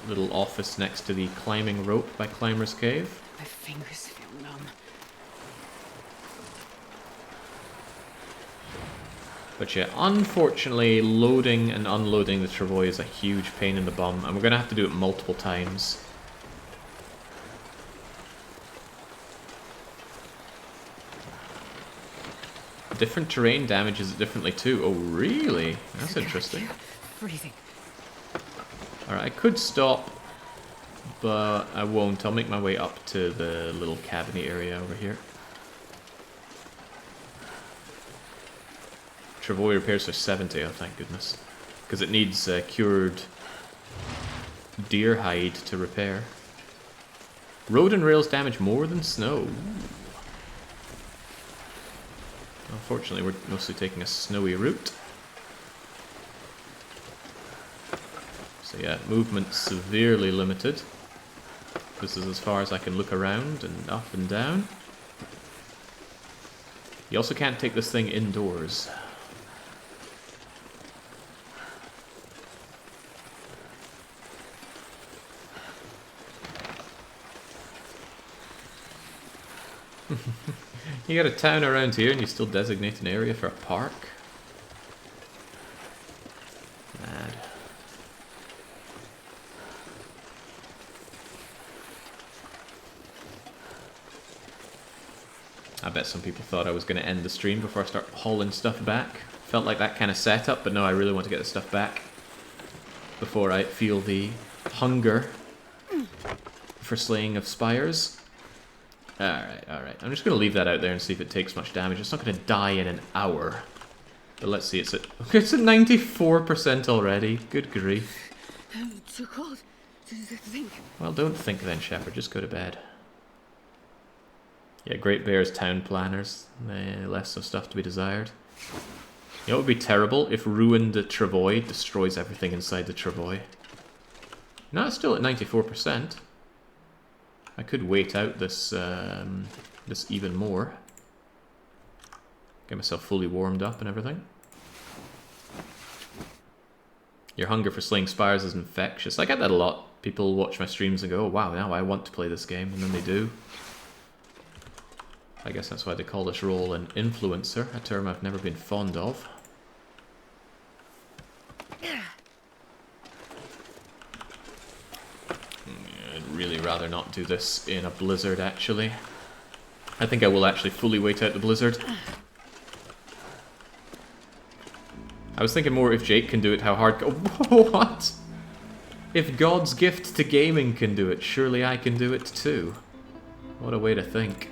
little office next to the climbing rope by Climber's Cave. My fingers feel numb. But yeah, unfortunately, loading and unloading the travois is a huge pain in the bum, and we're going to have to do it multiple times. Different terrain damages it differently too. Oh, really? That's interesting. Freezing. Alright, I could stop, but I won't. I'll make my way up to the little cabiny area over here. Travois repairs for 70, oh thank goodness. Because it needs cured deer hide to repair. Road and rails damage more than snow. Unfortunately, we're mostly taking a snowy route. So yeah, movement severely limited. This is as far as I can look around and up and down. You also can't take this thing indoors. You got a town around here and you still designate an area for a park? Mad. I bet some people thought I was going to end the stream before I start hauling stuff back. Felt like that kind of setup, but no, I really want to get the stuff back before I feel the hunger for slaying of spires. Alright, alright. I'm just going to leave that out there and see if it takes much damage. It's not going to die in an hour. But let's see, it's at 94% already. Good grief. I'm too cold to think. Well, don't think then, Shepherd. Just go to bed. Yeah, Great Bear's town planners. Less of stuff to be desired. You know what would be terrible? If Ruined Travois destroys everything inside the Travois. No, it's still at 94%. I could wait out this this even more. Get myself fully warmed up and everything. Your hunger for slaying spires is infectious. I get that a lot. People watch my streams and go, oh, wow, now I want to play this game. And then they do. I guess that's why they call this role an influencer, a term I've never been fond of. I'd really rather not do this in a blizzard, actually. I think I will actually fully wait out the blizzard. I was thinking more if Jake can do it, how hard... What? If God's gift to gaming can do it, surely I can do it too. What a way to think.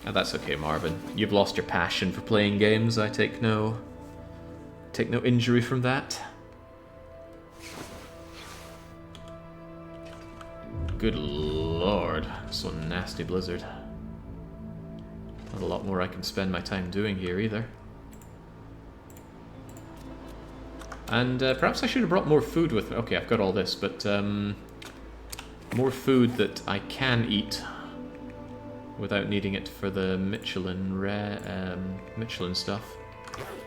Oh, that's okay, Marvin. You've lost your passion for playing games. I take no injury from that. Good lord, so nasty blizzard. Not a lot more I can spend my time doing here either. And perhaps I should have brought more food with me. Okay, I've got all this, but more food that I can eat without needing it for the Michelin stuff.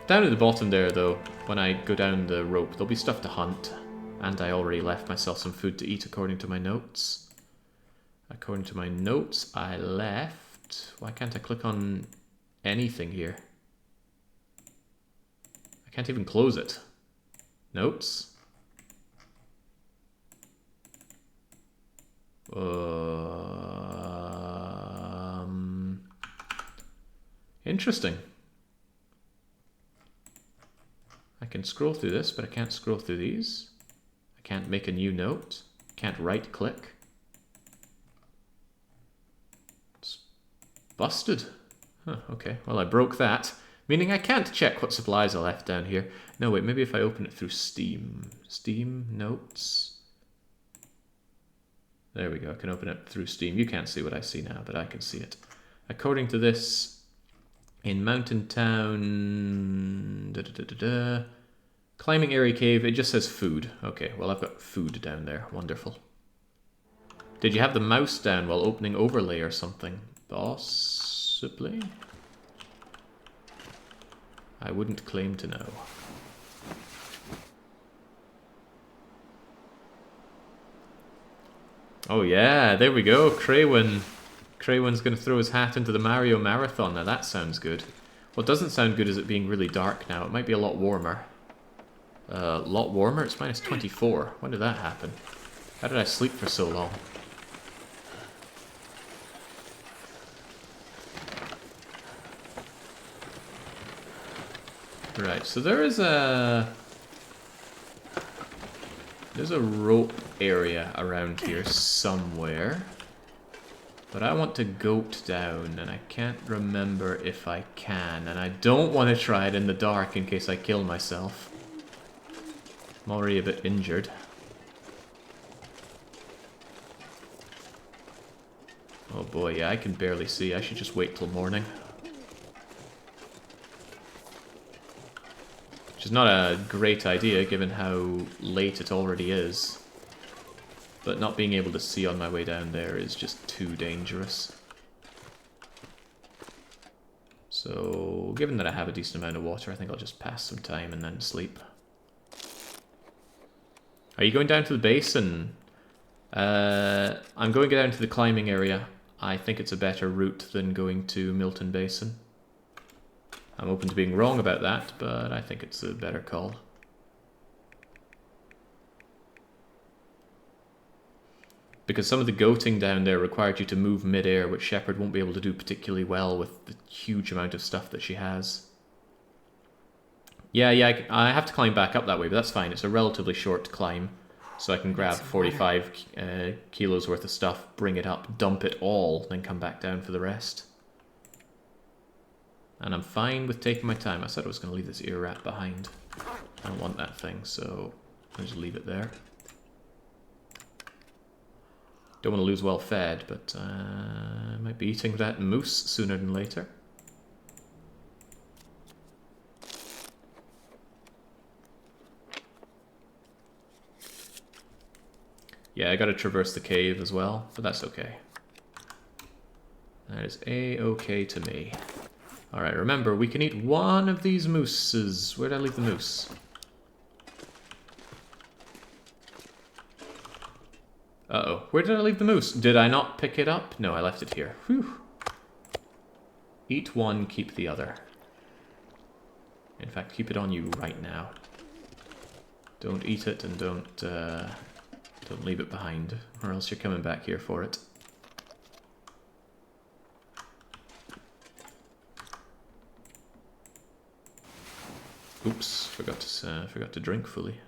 Down at the bottom there, though, when I go down the rope, there'll be stuff to hunt. And I already left myself some food to eat according to my notes. According to my notes, I left... Why can't I click on anything here? I can't even close it. Notes? Interesting. I can scroll through this, but I can't scroll through these. I can't make a new note. Can't right click. It's busted. Huh, okay. Well, I broke that. Meaning I can't check what supplies I left down here. No, wait, maybe if I open it through Steam. Steam, notes. There we go, I can open it through Steam. You can't see what I see now, but I can see it. According to this, in Mountain Town... Climbing area cave, it just says food. Okay, well I've got food down there. Wonderful. Did you have the mouse down while opening overlay or something? Possibly? I wouldn't claim to know. Oh yeah, there we go. Craywin. Craywin's going to throw his hat into the Mario Marathon. Now that sounds good. What doesn't sound good is it being really dark now. It might be a lot warmer. Lot warmer? It's minus 24. When did that happen? How did I sleep for so long? Right, so there's a rope area around here somewhere. But I want to goat down, and I can't remember if I can. And I don't want to try it in the dark in case I kill myself. I'm already a bit injured. Oh boy, yeah, I can barely see. I should just wait till morning. Which is not a great idea, given how late it already is. But not being able to see on my way down there is just too dangerous. So, given that I have a decent amount of water, I think I'll just pass some time and then sleep. Are you going down to the basin? I'm going down to the climbing area. I think it's a better route than going to Milton Basin. I'm open to being wrong about that, but I think it's a better call. Because some of the goating down there required you to move mid-air, which Shepard won't be able to do particularly well with the huge amount of stuff that she has. Yeah, I have to climb back up that way, but that's fine. It's a relatively short climb, so I can grab 45 kilos worth of stuff, bring it up, dump it all, then come back down for the rest. And I'm fine with taking my time. I said I was going to leave this ear wrap behind. I don't want that thing, so I'll just leave it there. Don't want to lose well fed, but I might be eating that moose sooner than later. Yeah, I gotta traverse the cave as well, but that's okay. That is a-okay to me. Alright, remember, we can eat one of these mooses. Where did I leave the moose? Uh-oh. Where did I leave the moose? Did I not pick it up? No, I left it here. Whew. Eat one, keep the other. In fact, keep it on you right now. Don't eat it and don't leave it behind, or else you're coming back here for it. Oops, forgot to drink fully.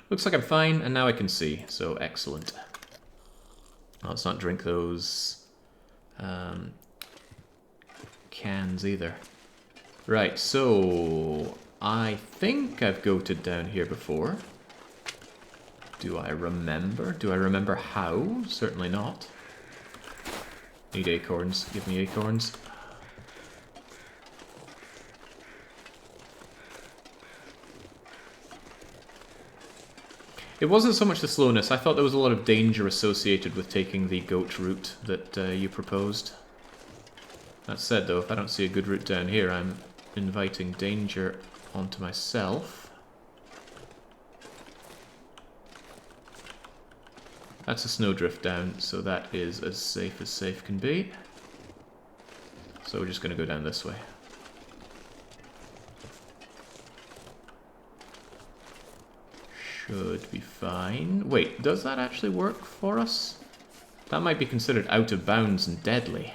Looks like I'm fine, and now I can see, so excellent. Let's not drink those cans either. Right, so I think I've goated down here before. Do I remember? Do I remember how? Certainly not. Need acorns. Give me acorns. It wasn't so much the slowness. I thought there was a lot of danger associated with taking the goat route that you proposed. That said, though, if I don't see a good route down here, I'm inviting danger onto myself. That's a snowdrift down, so that is as safe can be. So we're just going to go down this way. Should be fine. Wait, does that actually work for us? That might be considered out of bounds and deadly.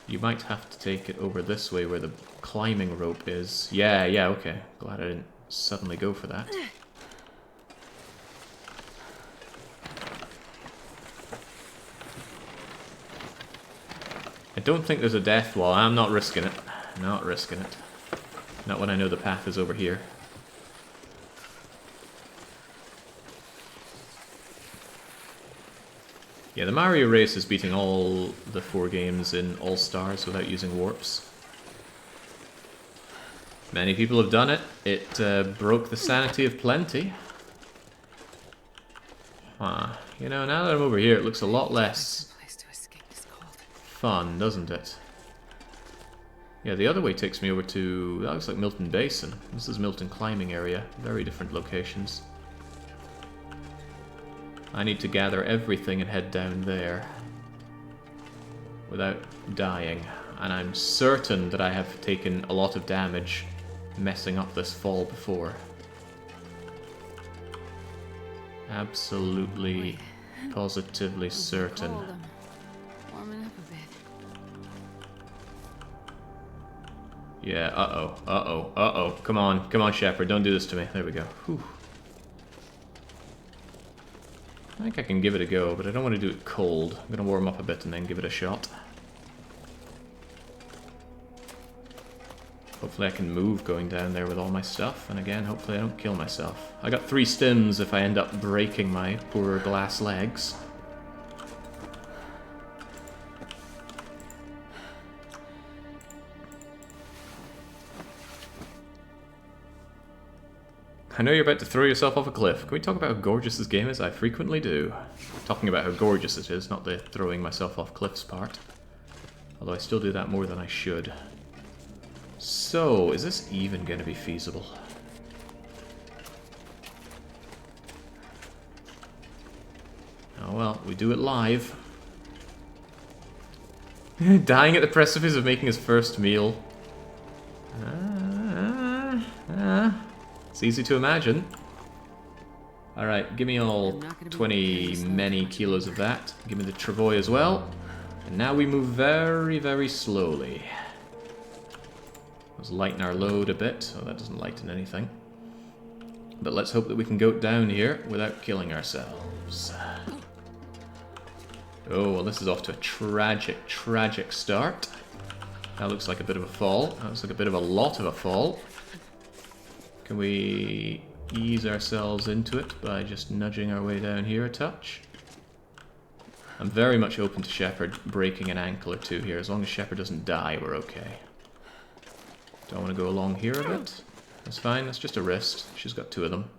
You might have to take it over this way where the climbing rope is. Yeah, okay. Glad I didn't suddenly go for that. I don't think there's a death wall. I'm not risking it. Not risking it. Not when I know the path is over here. Yeah, the Mario race is beating all the 4 games in All-Stars without using warps. Many people have done it. It broke the sanity of plenty. Huh. You know, now that I'm over here, it looks a lot less fun, doesn't it? Yeah, the other way takes me over to... that looks like Milton Basin. This is Milton Climbing Area. Very different locations. I need to gather everything and head down there without dying. And I'm certain that I have taken a lot of damage messing up this fall before. Absolutely, positively certain. Warming up a bit. Yeah, uh-oh, uh-oh, uh-oh. Come on, Shepard, don't do this to me. There we go. Whew. I think I can give it a go, but I don't want to do it cold. I'm going to warm up a bit and then give it a shot. Hopefully I can move going down there with all my stuff, and again, hopefully I don't kill myself. I got 3 stims if I end up breaking my poor glass legs. I know you're about to throw yourself off a cliff. Can we talk about how gorgeous this game is? I frequently do. Talking about how gorgeous it is, not the throwing myself off cliffs part. Although I still do that more than I should. So, is this even going to be feasible? Oh well, we do it live. Dying at the precipice of making his first meal. It's easy to imagine. Alright, give me all 20 many kilos of that. Give me the travois as well. And now we move very, very slowly. Let's lighten our load a bit. Oh, that doesn't lighten anything. But let's hope that we can go down here without killing ourselves. Oh, well, this is off to a tragic, tragic start. That looks like a bit of a fall. That looks like a bit of a lot of a fall. Can we ease ourselves into it by just nudging our way down here a touch? I'm very much open to Shepard breaking an ankle or two here. As long as Shepard doesn't die, we're okay. Do I want to go along here a bit? That's fine, that's just a wrist. She's got 2 of them.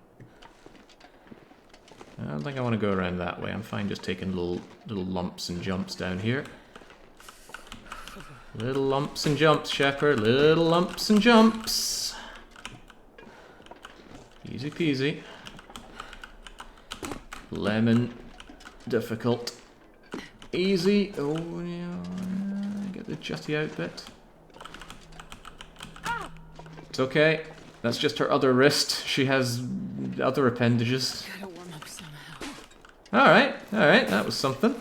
I don't think I want to go around that way. I'm fine just taking little lumps and jumps down here. Little lumps and jumps, Shepard. Little lumps and jumps. Easy peasy. Lemon. Difficult. Easy. Oh, yeah. Get the jutty out bit. It's okay. That's just her other wrist. She has other appendages. Gotta warm up somehow. Alright, that was something.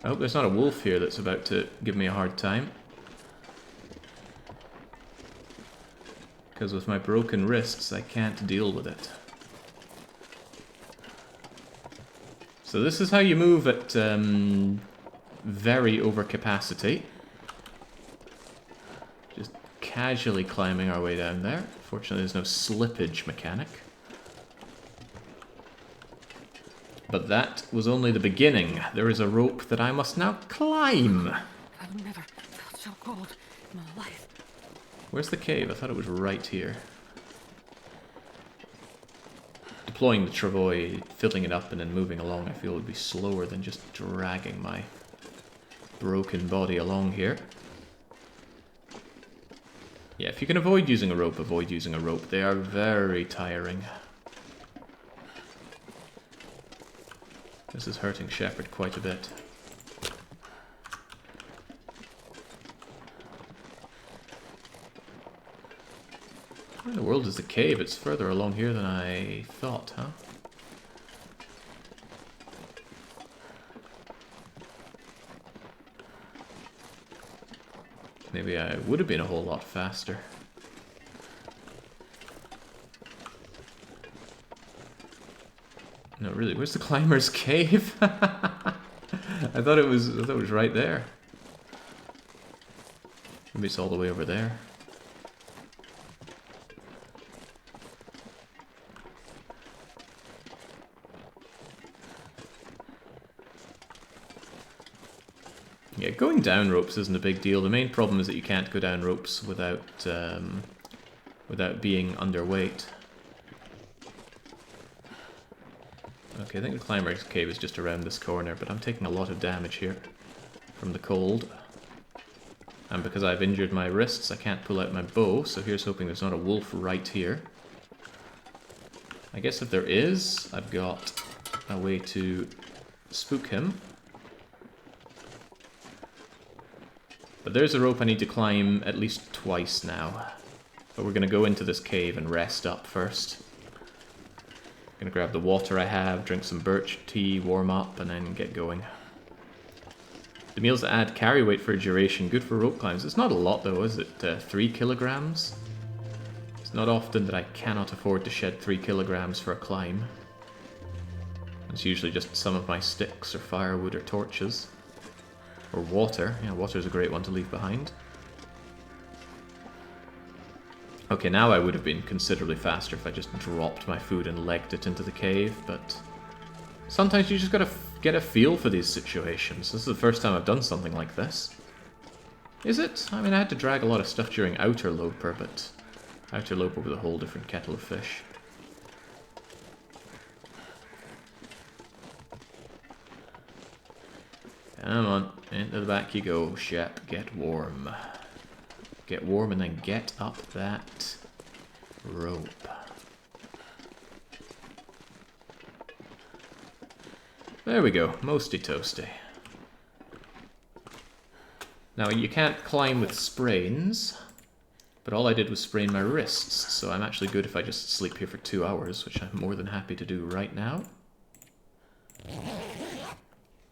I hope there's not a wolf here that's about to give me a hard time. Because with my broken wrists, I can't deal with it. So this is how you move at very overcapacity. Just casually climbing our way down there. Fortunately, there's no slippage mechanic. But that was only the beginning. There is a rope that I must now climb. I've never felt so cold in my life. Where's the cave? I thought it was right here. Deploying the travois, filling it up and then moving along, I feel would be slower than just dragging my broken body along here. Yeah, if you can avoid using a rope, avoid using a rope. They are very tiring. This is hurting Shepard quite a bit. Where in the world is the cave? It's further along here than I thought, huh? Maybe I would have been a whole lot faster. No, really, where's the climber's cave? I thought it was right there. Maybe it's all the way over there. Yeah, going down ropes isn't a big deal. The main problem is that you can't go down ropes without without being underweight. Okay, I think the climber's cave is just around this corner, but I'm taking a lot of damage here from the cold. And because I've injured my wrists, I can't pull out my bow, so here's hoping there's not a wolf right here. I guess if there is, I've got a way to spook him. But there's a rope I need to climb at least twice now. But we're going to go into this cave and rest up first. Gonna grab the water I have, drink some birch tea, warm up, and then get going. The meals that add carry weight for a duration, good for rope climbs. It's not a lot though, is it? 3 kilograms? It's not often that I cannot afford to shed 3 kilograms for a climb. It's usually just some of my sticks or firewood or torches. Or water. Yeah, water's a great one to leave behind. Okay, now I would have been considerably faster if I just dropped my food and legged it into the cave, but sometimes you just gotta get a feel for these situations. This is the first time I've done something like this. Is it? I mean, I had to drag a lot of stuff during Ultraloper, but Ultraloper was a whole different kettle of fish. Come on, into the back you go, Shep. Get warm. Get warm and then get up that rope. There we go, mosty toasty. Now you can't climb with sprains, but all I did was sprain my wrists, so I'm actually good if I just sleep here for 2 hours, which I'm more than happy to do right now.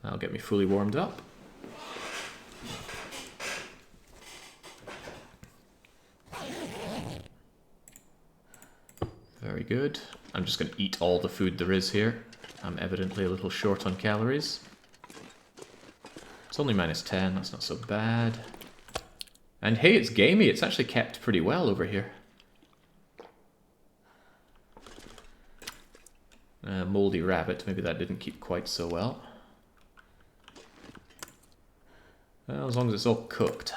That'll get me fully warmed up. Very good. I'm just going to eat all the food there is here. I'm evidently a little short on calories. It's only -10, that's not so bad. And hey, it's gamey. It's actually kept pretty well over here. Moldy rabbit. Maybe that didn't keep quite so well. Well, as long as it's all cooked.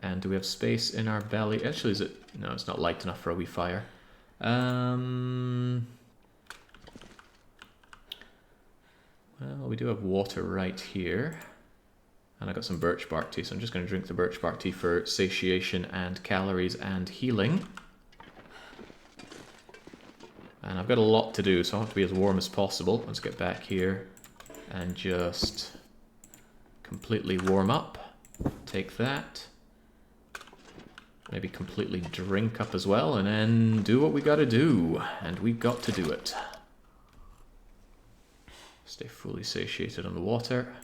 And do we have space in our belly? Actually, is it... No, it's not light enough for a wee fire. Well, we do have water right here. And I got some birch bark tea, so I'm just going to drink the birch bark tea for satiation and calories and healing. And I've got a lot to do, so I want to be as warm as possible. Let's get back here and just completely warm up. Take that. Maybe completely drink up as well, and then do what we gotta do. And we've got to do it. Stay fully satiated on the water.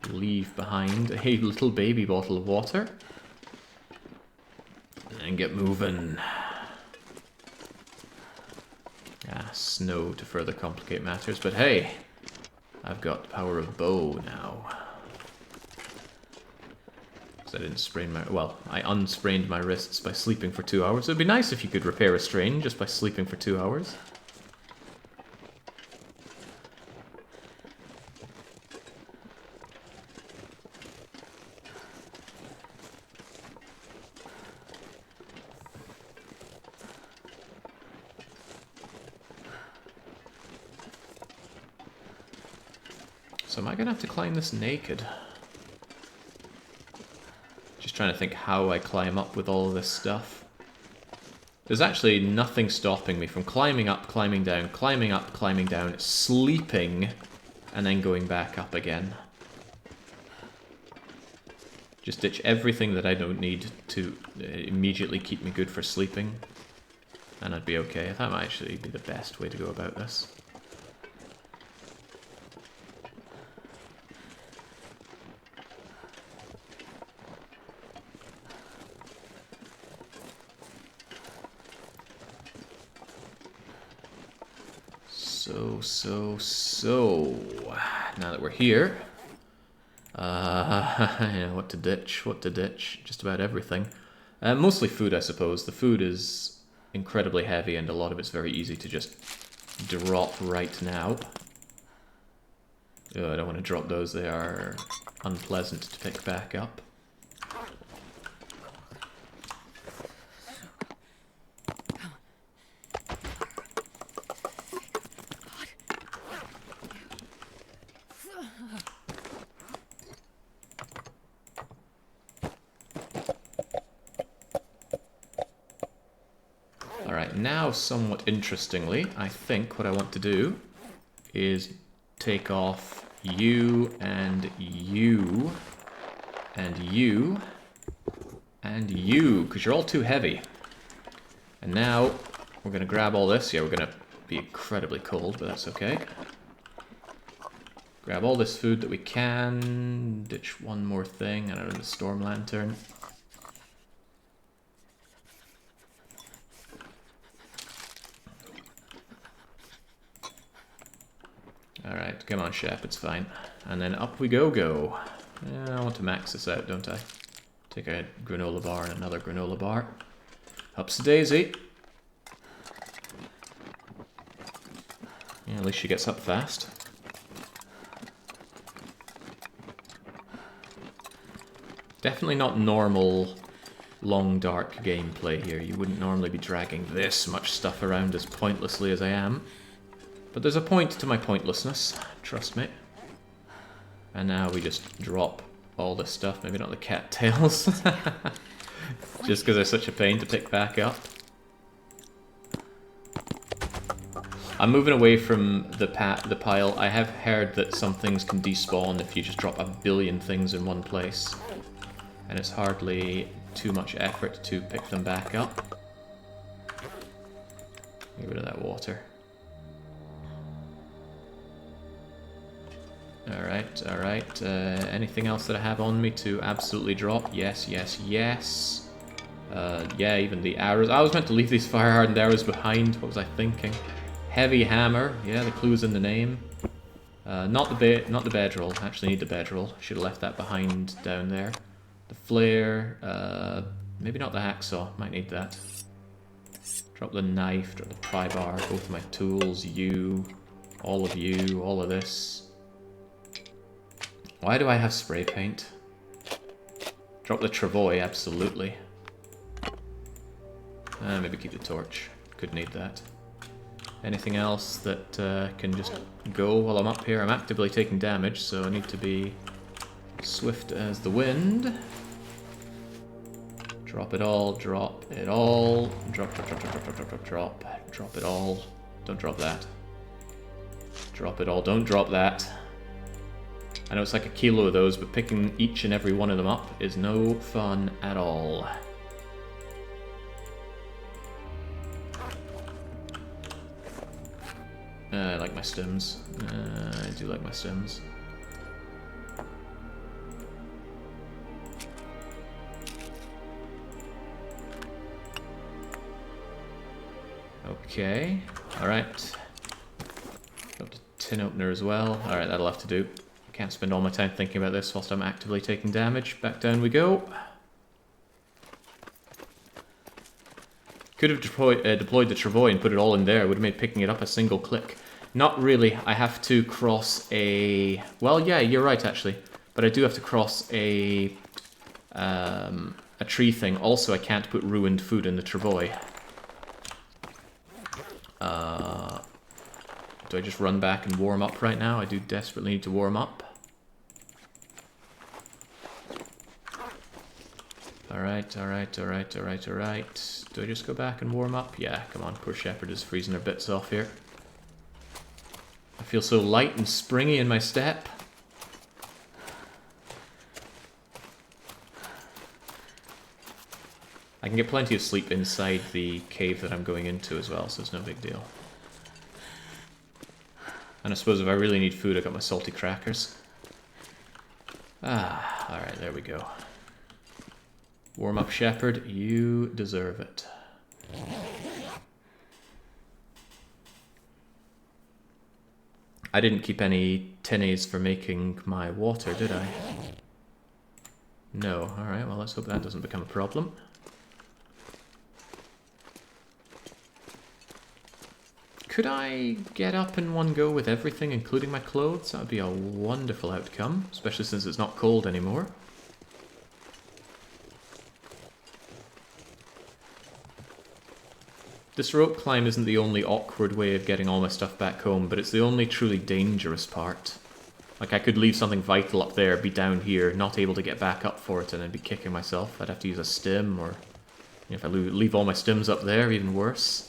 Leave behind a little baby bottle of water. And get moving. Ah, snow to further complicate matters, but hey, I've got the power of bow now. Because I didn't sprain my... Well, I unsprained my wrists by sleeping for 2 hours. It'd be nice if you could repair a strain just by sleeping for 2 hours. So am I going to have to climb this naked? Just trying to think how I climb up with all of this stuff. There's actually nothing stopping me from climbing up, climbing down, climbing up, climbing down, sleeping, and then going back up again. Just ditch everything that I don't need to immediately keep me good for sleeping, and I'd be okay. That might actually be the best way to go about this. So, now that we're here, Yeah, what to ditch, what to ditch. Just about everything. Mostly food, I suppose. The food is incredibly heavy and a lot of it's very easy to just drop right now. Oh, I don't want to drop those. They are unpleasant to pick back up. Alright, now somewhat interestingly, I think what I want to do is take off you and you and you and you, because you're all too heavy. And now we're going to grab all this. Yeah, we're going to be incredibly cold, but that's okay. Grab all this food that we can. Ditch one more thing. I don't know, the storm lantern. Alright, come on, chef, it's fine. And then up we go. Yeah, I want to max this out, don't I? Take a granola bar and another granola bar. Ups a daisy. Yeah, at least she gets up fast. Definitely not normal long dark gameplay here. You wouldn't normally be dragging this much stuff around as pointlessly as I am. But there's a point to my pointlessness, trust me. And now we just drop all this stuff, maybe not the cattails. Just because they're such a pain to pick back up. I'm moving away from the pile. I have heard that some things can despawn if you just drop a billion things in one place. And it's hardly too much effort to pick them back up. Get rid of that water. Alright, alright. Anything else that I have on me to absolutely drop? Yes, yes, yes. Yeah, even the arrows. I was meant to leave these fire-hardened arrows behind. What was I thinking? Heavy hammer. Yeah, the clue's in the name. Not the bedroll. I actually need the bedroll. Should have left that behind down there. The flare. Maybe not the hacksaw. Might need that. Drop the knife. Drop the pry bar. Both my tools. You. All of this. Why do I have spray paint? Drop the travois, absolutely. Maybe keep the torch. Could need that. Anything else that can just go while I'm up here? I'm actively taking damage, so I need to be swift as the wind. Drop it all, drop it all. Drop it all. Don't drop that. Drop it all, don't drop that. I know it's like a kilo of those, but picking each and every one of them up is no fun at all. I like my stems. I do like my stems. Okay, alright. Got a tin opener as well. Alright, that'll have to do. Can't spend all my time thinking about this whilst I'm actively taking damage. Back down we go. Could have deployed the travois and put it all in there. Would have made picking it up a single click. Not really. I have to cross a... Well, yeah, you're right, actually. But I do have to cross a tree thing. Also, I can't put ruined food in the travois. Do I just run back and warm up right now? I do desperately need to warm up. Alright, alright, alright, alright, alright. Do I just go back and warm up? Yeah, come on, poor Shepherd is freezing her bits off here. I feel so light and springy in my step. I can get plenty of sleep inside the cave that I'm going into as well, so it's no big deal. And I suppose if I really need food, I got my salty crackers. Ah, alright, there we go. Warm up, Shepherd. You deserve it. I didn't keep any tinnies for making my water, did I? No. Alright, well, let's hope that doesn't become a problem. Could I get up in one go with everything, including my clothes? That would be a wonderful outcome, especially since it's not cold anymore. This rope climb isn't the only awkward way of getting all my stuff back home, but it's the only truly dangerous part. Like, I could leave something vital up there, be down here, not able to get back up for it, and then be kicking myself. I'd have to use a stim, or if I leave all my stims up there, even worse.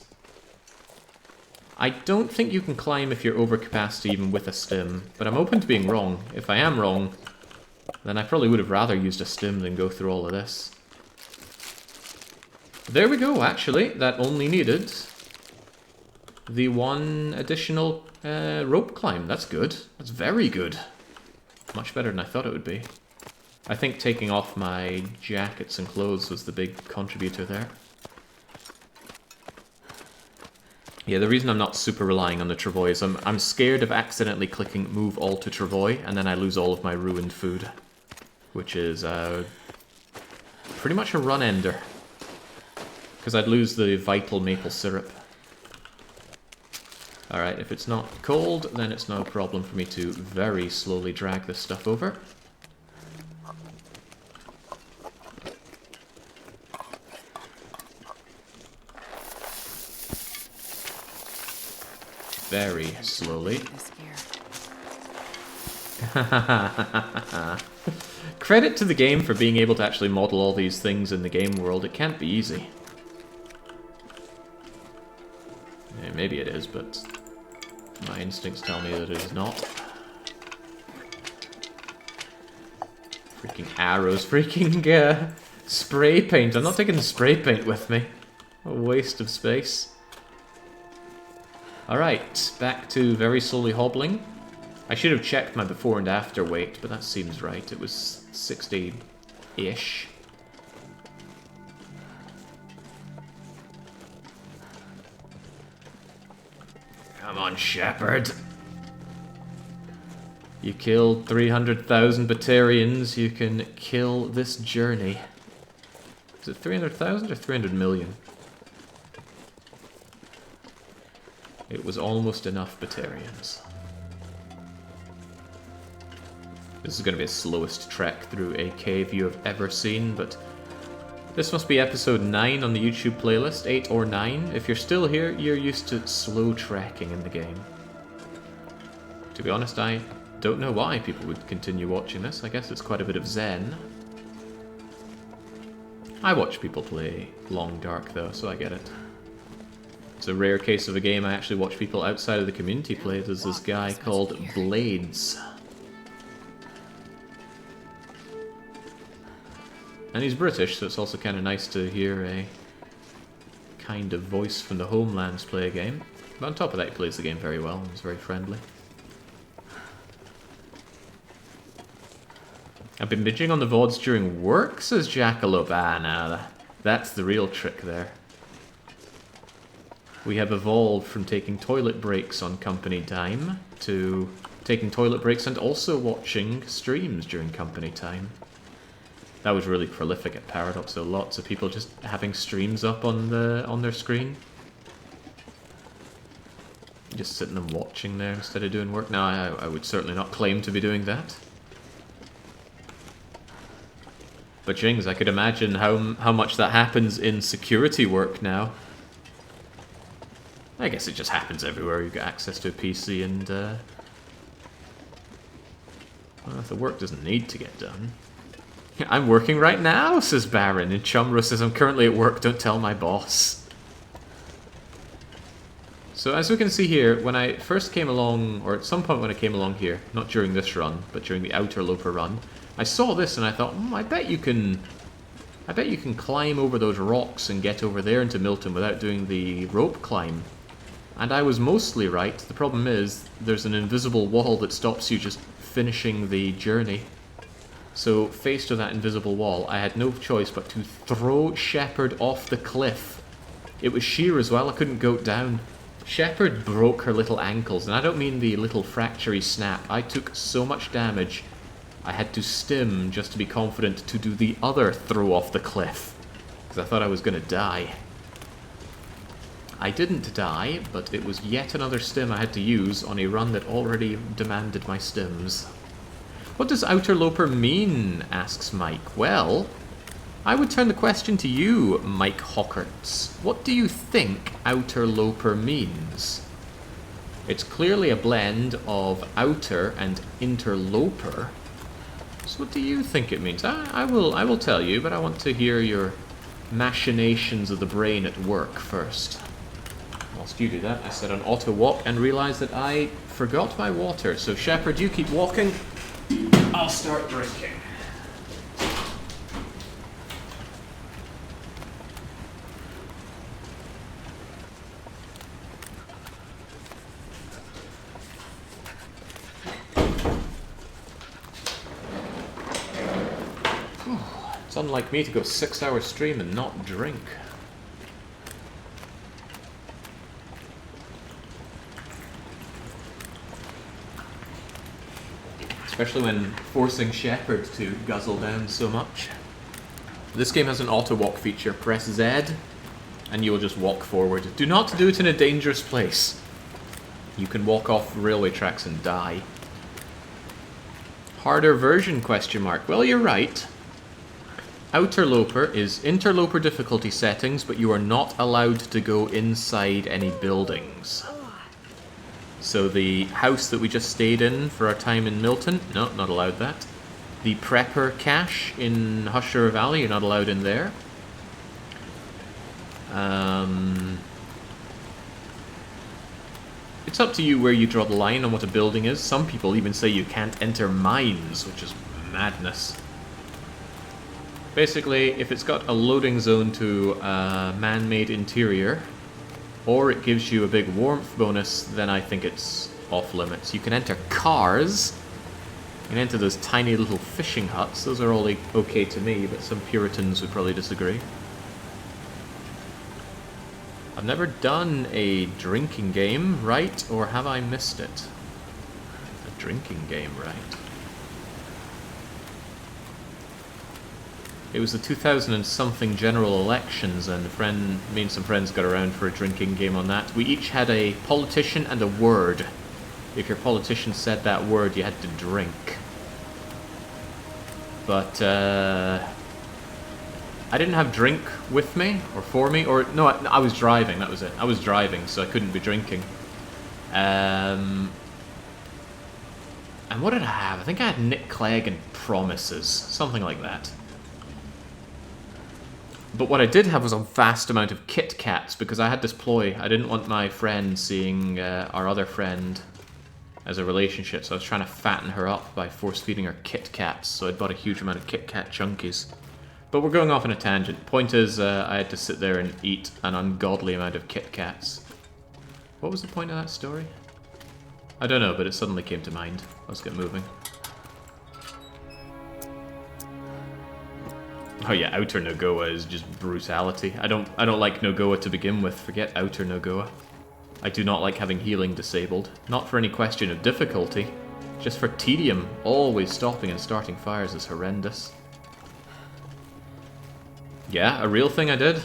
I don't think you can climb if you're over capacity even with a stim, but I'm open to being wrong. If I am wrong, then I probably would have rather used a stim than go through all of this. There we go, actually. That only needed the one additional rope climb. That's good. That's very good. Much better than I thought it would be. I think taking off my jackets and clothes was the big contributor there. Yeah, the reason I'm not super relying on the travois is I'm scared of accidentally clicking move all to travois and then I lose all of my ruined food. Which is pretty much a run ender. Because I'd lose the vital maple syrup. Alright, if it's not cold, then it's no problem for me to very slowly drag this stuff over. Very slowly. Credit to the game for being able to actually model all these things in the game world. It can't be easy. Yeah, maybe it is, but my instincts tell me that it is not. Freaking arrows, freaking spray paint. I'm not taking the spray paint with me. What a waste of space. Alright, back to very slowly hobbling. I should have checked my before and after weight, but that seems right. It was 60-ish. Come on, Shepherd. You killed 300,000 Batarians, you can kill this journey. Is it 300,000 or 300 million? It was almost enough Batarians. This is going to be the slowest trek through a cave you have ever seen, but this must be episode 9 on the YouTube playlist, 8 or 9. If you're still here, you're used to slow trekking in the game. To be honest, I don't know why people would continue watching this. I guess it's quite a bit of zen. I watch people play Long Dark though, so I get it. It's a rare case of a game I actually watch people outside of the community play. There's this guy called Blades. And he's British, so it's also kind of nice to hear a kind of voice from the homelands play a game. But on top of that, he plays the game very well and he's very friendly. I've been binging on the VODs during work, says Jackalope. Ah, no, that's the real trick there. We have evolved from taking toilet breaks on company time to taking toilet breaks and also watching streams during company time. That was really prolific at Paradox, so lots of people just having streams up on their screen. Just sitting and watching there instead of doing work. Now, I would certainly not claim to be doing that. But jings, I could imagine how much that happens in security work now. I guess it just happens everywhere. You've got access to a PC and, well, if the work doesn't need to get done. I'm working right now, says Baron, and Chumro says, I'm currently at work, don't tell my boss. So as we can see here, when I first came along, or at some point when I came along here, not during this run, but during the Ultraloper run, I saw this and I thought, I bet you can climb over those rocks and get over there into Milton without doing the rope climb. And I was mostly right. The problem is, there's an invisible wall that stops you just finishing the journey. So, faced with that invisible wall, I had no choice but to throw Shepherd off the cliff. It was sheer as well, I couldn't go down. Shepherd broke her little ankles, and I don't mean the little fracture-y snap. I took so much damage I had to stim just to be confident to do the other throw off the cliff, because I thought I was going to die. I didn't die, but it was yet another stim I had to use on a run that already demanded my stims. What does Ultraloper mean? Asks Mike. Well, I would turn the question to you, Mike Hockerts. What do you think Ultraloper means? It's clearly a blend of outer and interloper. So what do you think it means? I will tell you, but I want to hear your machinations of the brain at work first. Whilst you do that, I set an auto walk and realised that I forgot my water. So Shepard, you keep walking. I'll start drinking. It's unlike me to go 6-hour stream and not drink. Especially when forcing Shepard to guzzle down so much. This game has an auto walk feature. Press Z and you will just walk forward. Do not do it in a dangerous place. You can walk off railway tracks and die. Harder version, question mark. Well, you're right. Ultraloper is interloper difficulty settings, but you are not allowed to go inside any buildings. So the house that we just stayed in for our time in Milton, no, not allowed that. The prepper cache in Husher Valley, you're not allowed in there. It's up to you where you draw the line on what a building is. Some people even say you can't enter mines, which is madness. Basically, if it's got a loading zone to a man-made interior, or it gives you a big warmth bonus, then I think it's off limits. You can enter cars. You can enter those tiny little fishing huts. Those are all okay to me, but some Puritans would probably disagree. I've never done a drinking game, right? Or have I missed it? A drinking game, right? It was the 2000 and something general elections, and me and some friends got around for a drinking game on that. We each had a politician and a word. If your politician said that word, you had to drink. But I didn't have drink with me or for me, or no, I was driving. That was it. I was driving, so I couldn't be drinking. And what did I have? I think I had Nick Clegg and Promises, something like that. But what I did have was a vast amount of Kit Kats, because I had this ploy. I didn't want my friend seeing our other friend as a relationship, so I was trying to fatten her up by force-feeding her Kit Kats, so I'd bought a huge amount of Kit Kat chunkies. But we're going off on a tangent. Point is, I had to sit there and eat an ungodly amount of Kit Kats. What was the point of that story? I don't know, but it suddenly came to mind. Let's get moving. Oh yeah, Outer Nogoa is just brutality. I don't like Nogoa to begin with. Forget Outer Nogoa. I do not like having healing disabled. Not for any question of difficulty, just for tedium. Always stopping and starting fires is horrendous. Yeah, a real thing I did.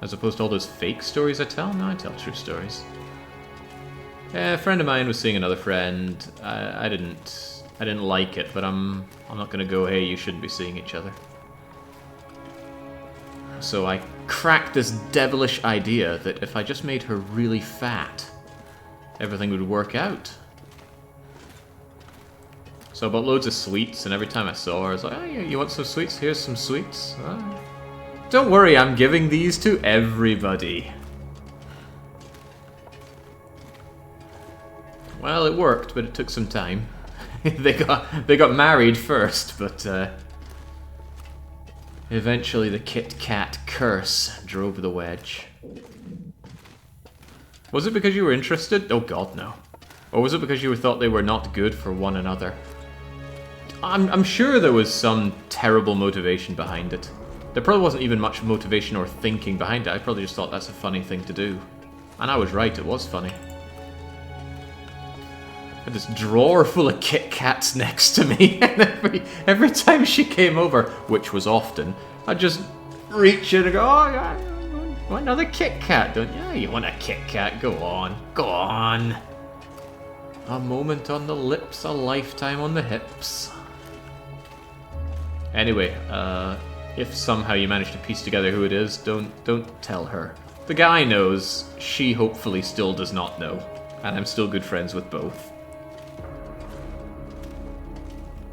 As opposed to all those fake stories I tell. No, I tell true stories. A friend of mine was seeing another friend. I didn't like it, but I'm not gonna go, hey, you shouldn't be seeing each other. So I cracked this devilish idea that if I just made her really fat, everything would work out. So I bought loads of sweets, and every time I saw her, I was like, oh, you want some sweets? Here's some sweets. Oh. Don't worry, I'm giving these to everybody. Well, it worked, but it took some time. They got married first, but eventually the Kit Kat curse drove the wedge. Was it because you were interested? Oh god, no. Or was it because you thought they were not good for one another? I'm sure there was some terrible motivation behind it. There probably wasn't even much motivation or thinking behind it. I probably just thought that's a funny thing to do. And I was right, it was funny. I had this drawer full of Kit Kats next to me, and every time she came over, which was often, I'd just reach in and go, oh, yeah, you want another Kit Kat, don't you? Yeah, you want a Kit Kat, go on, go on. A moment on the lips, a lifetime on the hips. Anyway, if somehow you manage to piece together who it is, don't tell her. The guy knows, she hopefully still does not know, and I'm still good friends with both.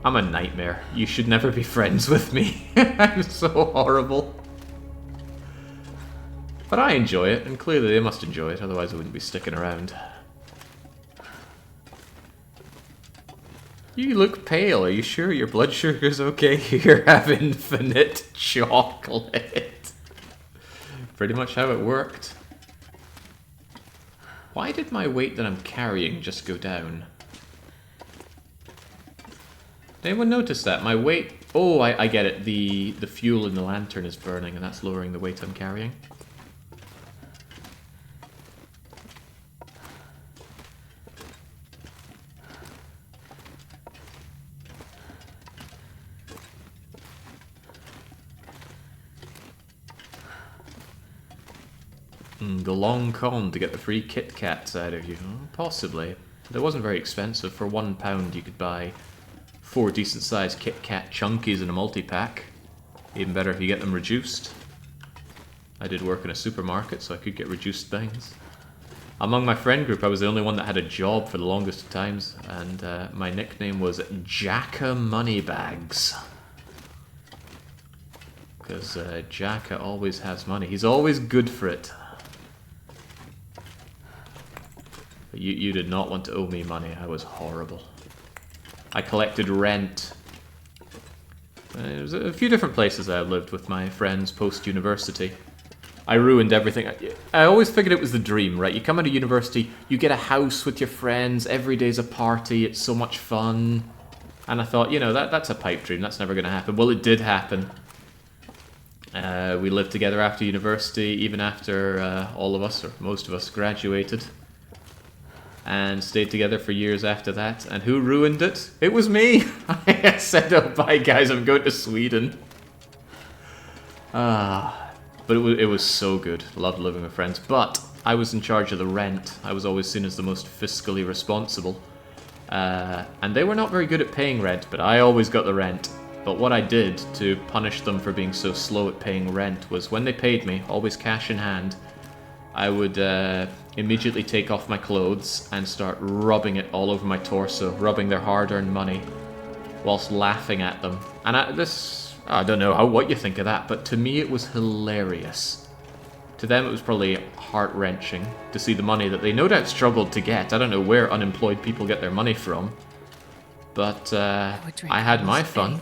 I'm a nightmare. You should never be friends with me. I'm so horrible. But I enjoy it, and clearly they must enjoy it, otherwise I wouldn't be sticking around. You look pale. Are you sure your blood sugar's okay? You have infinite chocolate. Pretty much how it worked. Why did my weight that I'm carrying just go down? Did anyone notice that? My weight... Oh, I get it. The fuel in the lantern is burning, and that's lowering the weight I'm carrying. The long con to get the free Kit Kats out of you. Oh, possibly. It wasn't very expensive. For £1 you could buy 4 decent-sized Kit Kat chunkies in a multi-pack. Even better if you get them reduced. I did work in a supermarket, so I could get reduced things. Among my friend group, I was the only one that had a job for the longest of times, and my nickname was Jacka Moneybags. Because Jacka always has money. He's always good for it. But you did not want to owe me money. I was horrible. I collected rent. There was a few different places I lived with my friends post-university. I ruined everything. I always figured it was the dream, right? You come out of university, you get a house with your friends, every day's a party, it's so much fun. And I thought, you know, that's a pipe dream, that's never going to happen. Well, it did happen. We lived together after university, even after all of us, or most of us, graduated. And stayed together for years after that. And who ruined it? It was me! I said, oh, bye guys, I'm going to Sweden. But it was so good. Loved living with friends. But I was in charge of the rent. I was always seen as the most fiscally responsible. And they were not very good at paying rent, but I always got the rent. But what I did to punish them for being so slow at paying rent was when they paid me, always cash in hand, I would immediately take off my clothes and start rubbing it all over my torso, rubbing their hard-earned money, whilst laughing at them. And I don't know what you think of that, but to me it was hilarious. To them it was probably heart-wrenching to see the money that they no doubt struggled to get. I don't know where unemployed people get their money from. But I had my fun.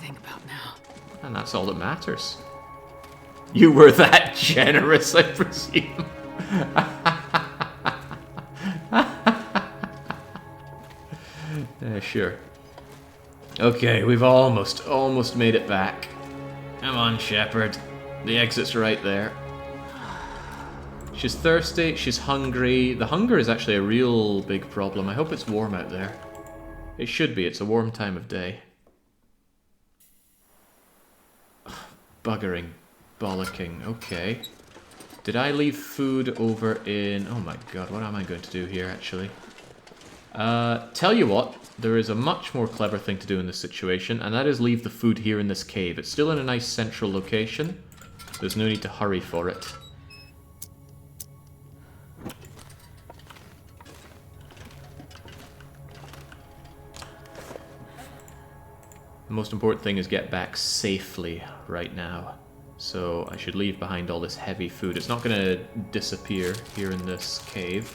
And that's all that matters. You were that generous, I presume. Sure. Okay, we've almost made it back. Come on, Shepherd. The exit's right there. She's thirsty, she's hungry. The hunger is actually a real big problem. I hope it's warm out there. It should be, it's a warm time of day. Buggering. Bollocking. Okay. Did I leave food over in... Oh my god, what am I going to do here, actually? Tell you what, there is a much more clever thing to do in this situation, and that is leave the food here in this cave. It's still in a nice central location. There's no need to hurry for it. The most important thing is get back safely right now. So I should leave behind all this heavy food. It's not going to disappear here in this cave.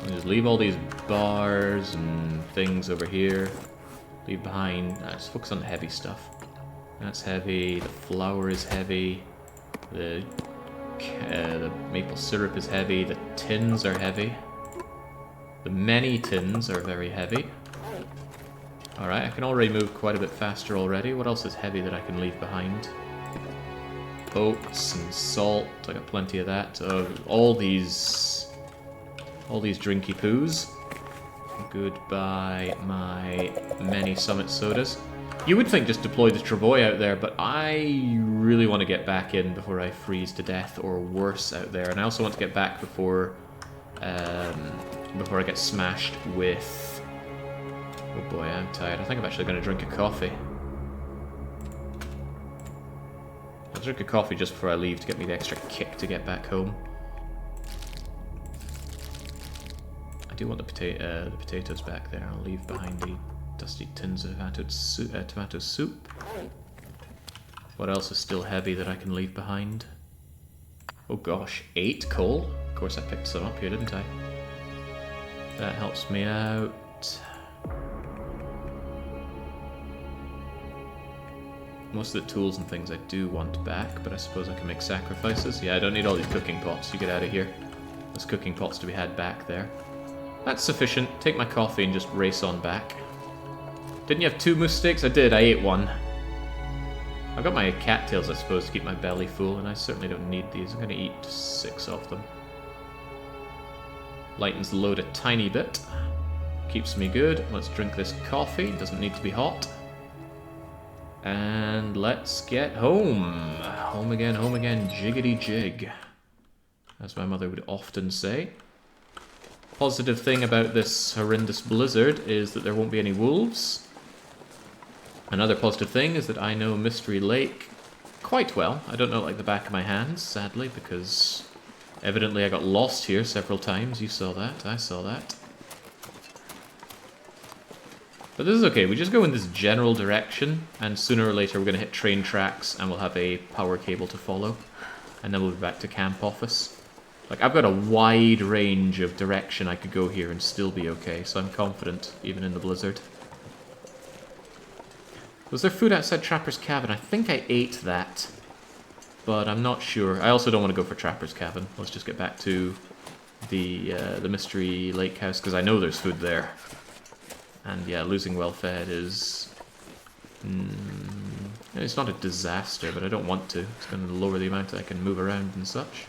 I'll just leave all these bars and things over here. Leave behind... Let's focus on the heavy stuff. That's heavy. The flour is heavy. The maple syrup is heavy. The tins are heavy. The many tins are very heavy. Alright, I can already move quite a bit faster already. What else is heavy that I can leave behind? Oats and salt. I got plenty of that. All these drinky poos. Goodbye, my many Summit sodas. You would think just deploy the travoy out there, but I really want to get back in before I freeze to death or worse out there. And I also want to get back before I get smashed with... Oh boy, I'm tired. I think I'm actually going to drink a coffee. I'll drink a coffee just before I leave to get me the extra kick to get back home. I do want the potatoes back there. I'll leave behind the dusty tins of tomato soup. What else is still heavy that I can leave behind? Oh gosh, 8 coal? Of course I picked some up here, didn't I? That helps me out. Most of the tools and things I do want back, but I suppose I can make sacrifices. Yeah, I don't need all these cooking pots. You get out of here. There's cooking pots to be had back there. That's sufficient. Take my coffee and just race on back. Didn't you have 2 moose steaks? I did. I ate 1. I got my cattails, I suppose, to keep my belly full, and I certainly don't need these. I'm going to eat 6 of them. Lightens the load a tiny bit. Keeps me good. Let's drink this coffee. Doesn't need to be hot. And let's get home. Home again, jiggity jig. As my mother would often say. Positive thing about this horrendous blizzard is that there won't be any wolves. Another positive thing is that I know Mystery Lake quite well. I don't know it like the back of my hands, sadly, because evidently I got lost here several times. You saw that, I saw that. But this is okay, we just go in this general direction, and sooner or later we're going to hit train tracks, and we'll have a power cable to follow. And then we'll be back to camp office. Like, I've got a wide range of direction I could go here and still be okay, so I'm confident, even in the blizzard. Was there food outside Trapper's Cabin? I think I ate that, but I'm not sure. I also don't want to go for Trapper's Cabin. Let's just get back to the Mystery Lake House, because I know there's food there. And yeah, losing well-fed is... it's not a disaster, but I don't want to. It's going to lower the amount I can move around and such.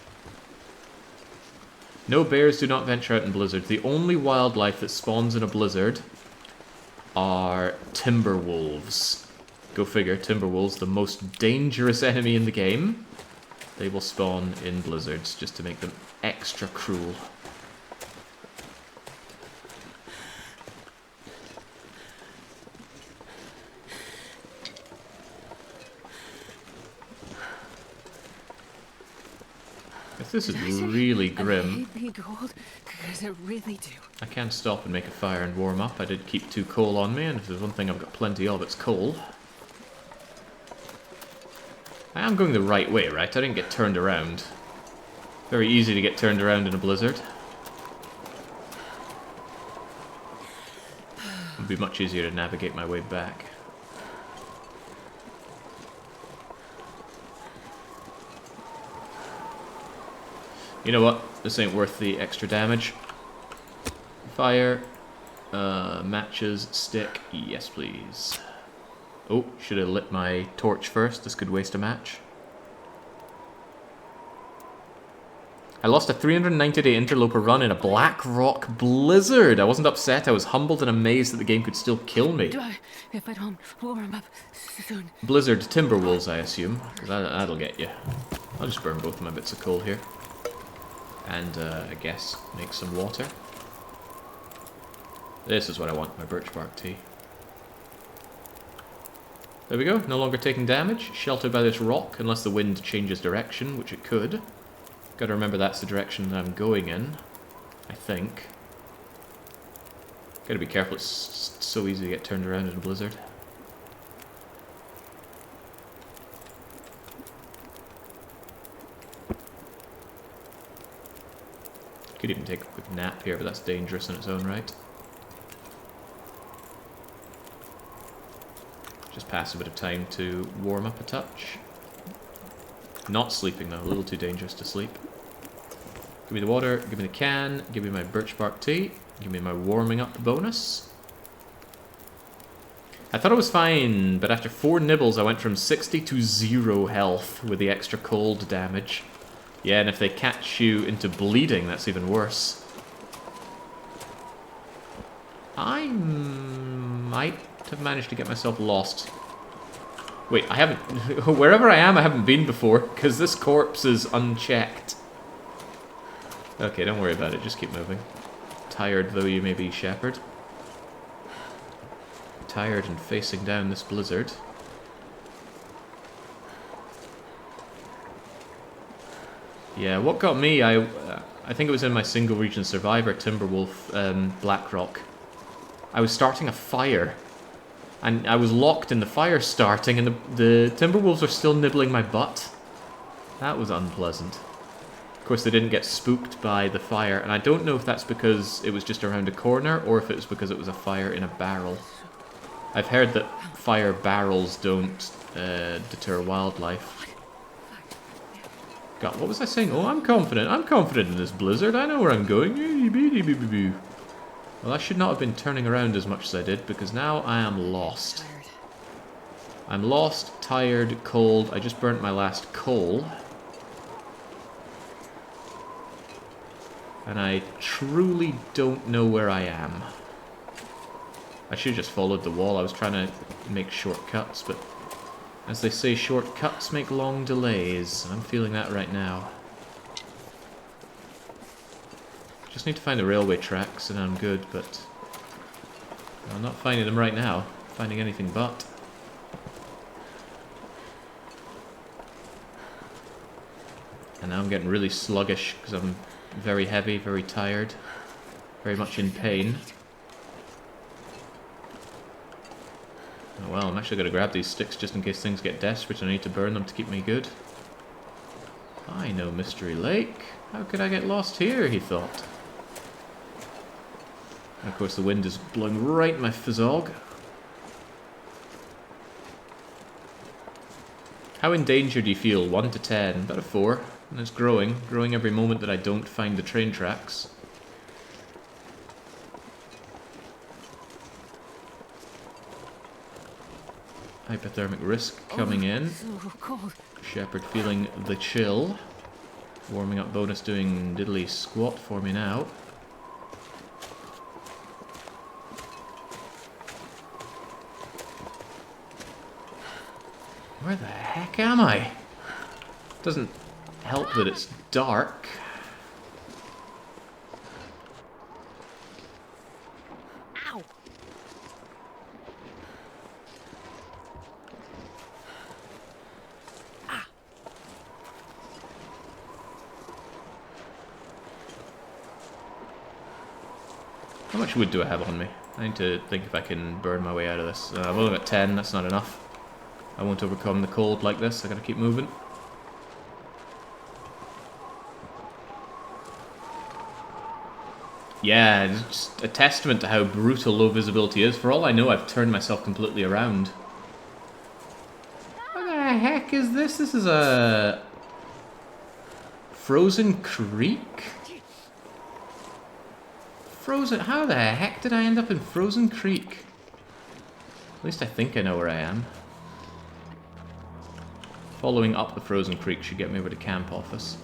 No bears do not venture out in blizzards. The only wildlife that spawns in a blizzard are timber wolves. Go figure, timber wolves, the most dangerous enemy in the game. They will spawn in blizzards just to make them extra cruel. This is really grim. I hate being cold, because I really do. I can't stop and make a fire and warm up. I did keep 2 coal on me, and if there's one thing I've got plenty of, it's coal. I am going the right way, right? I didn't get turned around. Very easy to get turned around in a blizzard. It would be much easier to navigate my way back. You know what? This ain't worth the extra damage. Fire. Matches. Stick. Yes, please. Oh, should have lit my torch first. This could waste a match. I lost a 390-day interloper run in a Black Rock blizzard. I wasn't upset. I was humbled and amazed that the game could still kill me. If I don't warm up soon. Blizzard timberwolves, I assume. Because that'll get you. I'll just burn both of my bits of coal here. And, I guess, make some water. This is what I want, my birch bark tea. There we go, no longer taking damage. Sheltered by this rock, unless the wind changes direction, which it could. Gotta remember that's the direction that I'm going in, I think. Gotta be careful, it's so easy to get turned around in a blizzard. Could even take a quick nap here, but that's dangerous in its own right. Just pass a bit of time to warm up a touch. Not sleeping though, a little too dangerous to sleep. Give me the water, give me the can, give me my birch bark tea, give me my warming up bonus. I thought it was fine, but after 4 nibbles I went from 60 to 0 health with the extra cold damage. Yeah, and if they catch you into bleeding, that's even worse. I might have managed to get myself lost. Wait, I haven't... Wherever I am, I haven't been before, because this corpse is unchecked. Okay, don't worry about it, just keep moving. Tired though you may be, Shepherd. Tired and facing down this blizzard. Yeah, what got me, I think it was in my single region survivor, Timberwolf, Blackrock. I was starting a fire. And I was locked in the fire starting, and the Timberwolves are still nibbling my butt. That was unpleasant. Of course, they didn't get spooked by the fire, and I don't know if that's because it was just around a corner, or if it was because it was a fire in a barrel. I've heard that fire barrels don't deter wildlife. God, what was I saying? Oh, I'm confident. I'm confident in this blizzard. I know where I'm going. Well, I should not have been turning around as much as I did, because now I am lost. I'm lost, tired, cold. I just burnt my last coal. And I truly don't know where I am. I should have just followed the wall. I was trying to make shortcuts, but as they say, shortcuts make long delays. I'm feeling that right now. Just need to find the railway tracks and I'm good, but I'm not finding them right now. Finding anything but. And now I'm getting really sluggish because I'm very heavy, very tired, very much in pain. Oh well, I'm actually going to grab these sticks just in case things get desperate and I need to burn them to keep me good. I know Mystery Lake. How could I get lost here, he thought. And of course the wind is blowing right in my fizzog. How in danger do you feel? 1 to 10? About a 4. And it's growing. Growing every moment that I don't find the train tracks. Hypothermic risk coming in. So cold. Shepherd feeling the chill. Warming up bonus doing diddly squat for me now. Where the heck am I? Doesn't help that it's dark. Ow. Ah. How much wood do I have on me? I need to think if I can burn my way out of this. I've only got 10, that's not enough. I won't overcome the cold like this, I gotta keep moving. Yeah, it's just a testament to how brutal low visibility is. For all I know, I've turned myself completely around. What the heck is this? This is a... Frozen Creek? Frozen... How the heck did I end up in Frozen Creek? At least I think I know where I am. Following up the Frozen Creek should get me over to camp office.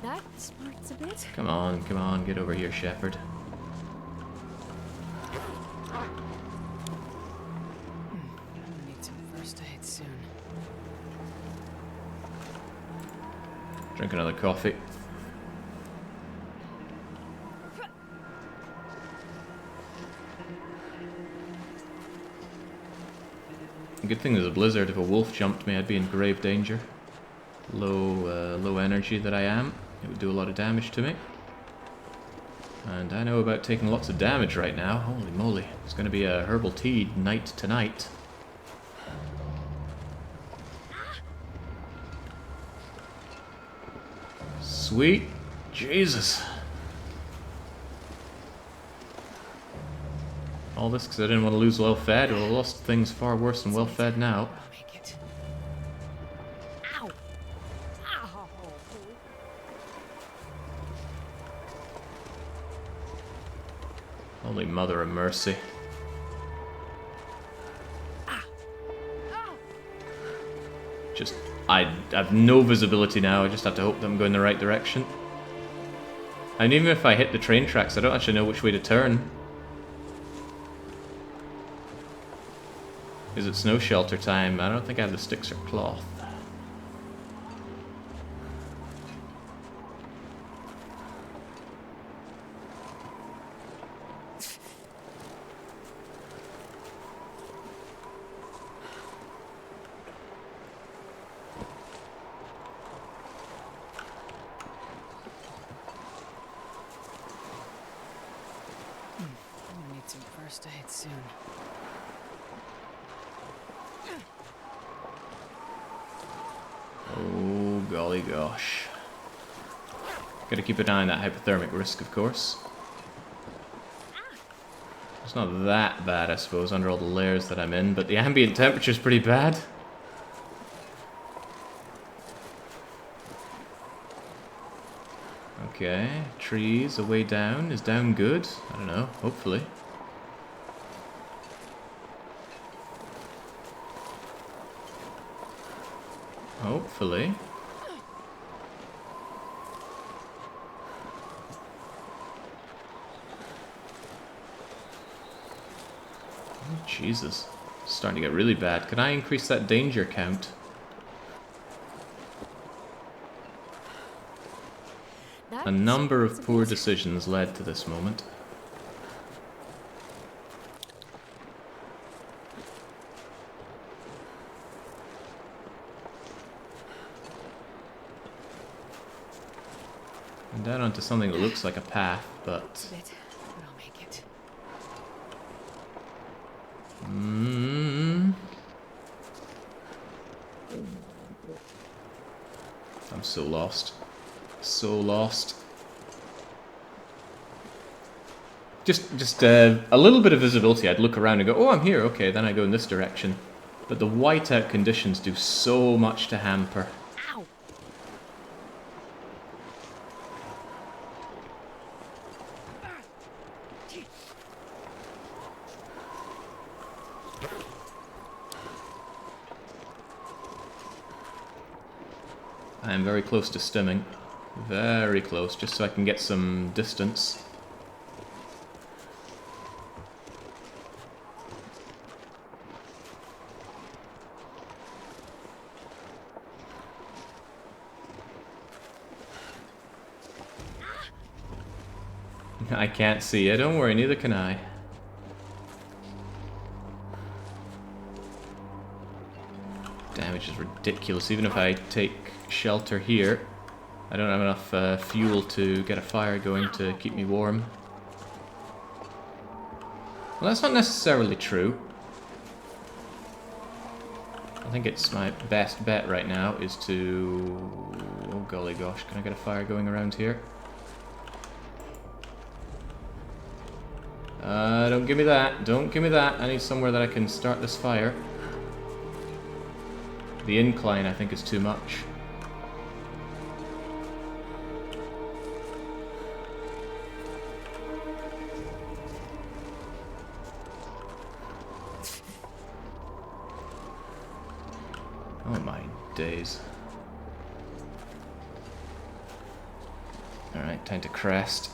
That smarts a bit. Come on, get over here, Shepherd. Need some first aid soon. Drink another coffee. Good thing there's a blizzard. If a wolf jumped me, I'd be in grave danger. Low energy that I am. It would do a lot of damage to me. And I know about taking lots of damage right now. Holy moly. It's going to be a herbal tea night tonight. Sweet Jesus. All this because I didn't want to lose well-fed. Well, I lost things far worse than well-fed now. Make it. Ow. Ow. Holy mother of mercy. Just, I have no visibility now. I just have to hope that I'm going the right direction. And even if I hit the train tracks, I don't actually know which way to turn. Is it snow shelter time? I don't think I have the sticks or cloth. I'm gonna need some first aid soon. Oh, golly gosh. Gotta keep an eye on that hypothermic risk, of course. It's not that bad, I suppose, under all the layers that I'm in, but the ambient temperature's pretty bad. Okay, trees, a way down. Is down good? I don't know, hopefully. Hopefully. Oh, Jesus. It's starting to get really bad. Can I increase that danger count? A number of poor decisions led to this moment. I'm down onto something that looks like a path, but... I'll make it. I'm so lost. So lost. Just a little bit of visibility. I'd look around and go, oh, I'm here. Okay, then I go in this direction. But the whiteout conditions do so much to hamper. Ow! I am very close to stimming. Very close, just so I can get some distance. I can't see you, don't worry, neither can I. Damage is ridiculous, even if I take shelter here. I don't have enough fuel to get a fire going to keep me warm. Well, that's not necessarily true. I think it's my best bet right now is to... Oh golly gosh, can I get a fire going around here? Don't give me that. Don't give me that. I need somewhere that I can start this fire. The incline, I think, is too much. Oh my days. Alright, time to crest.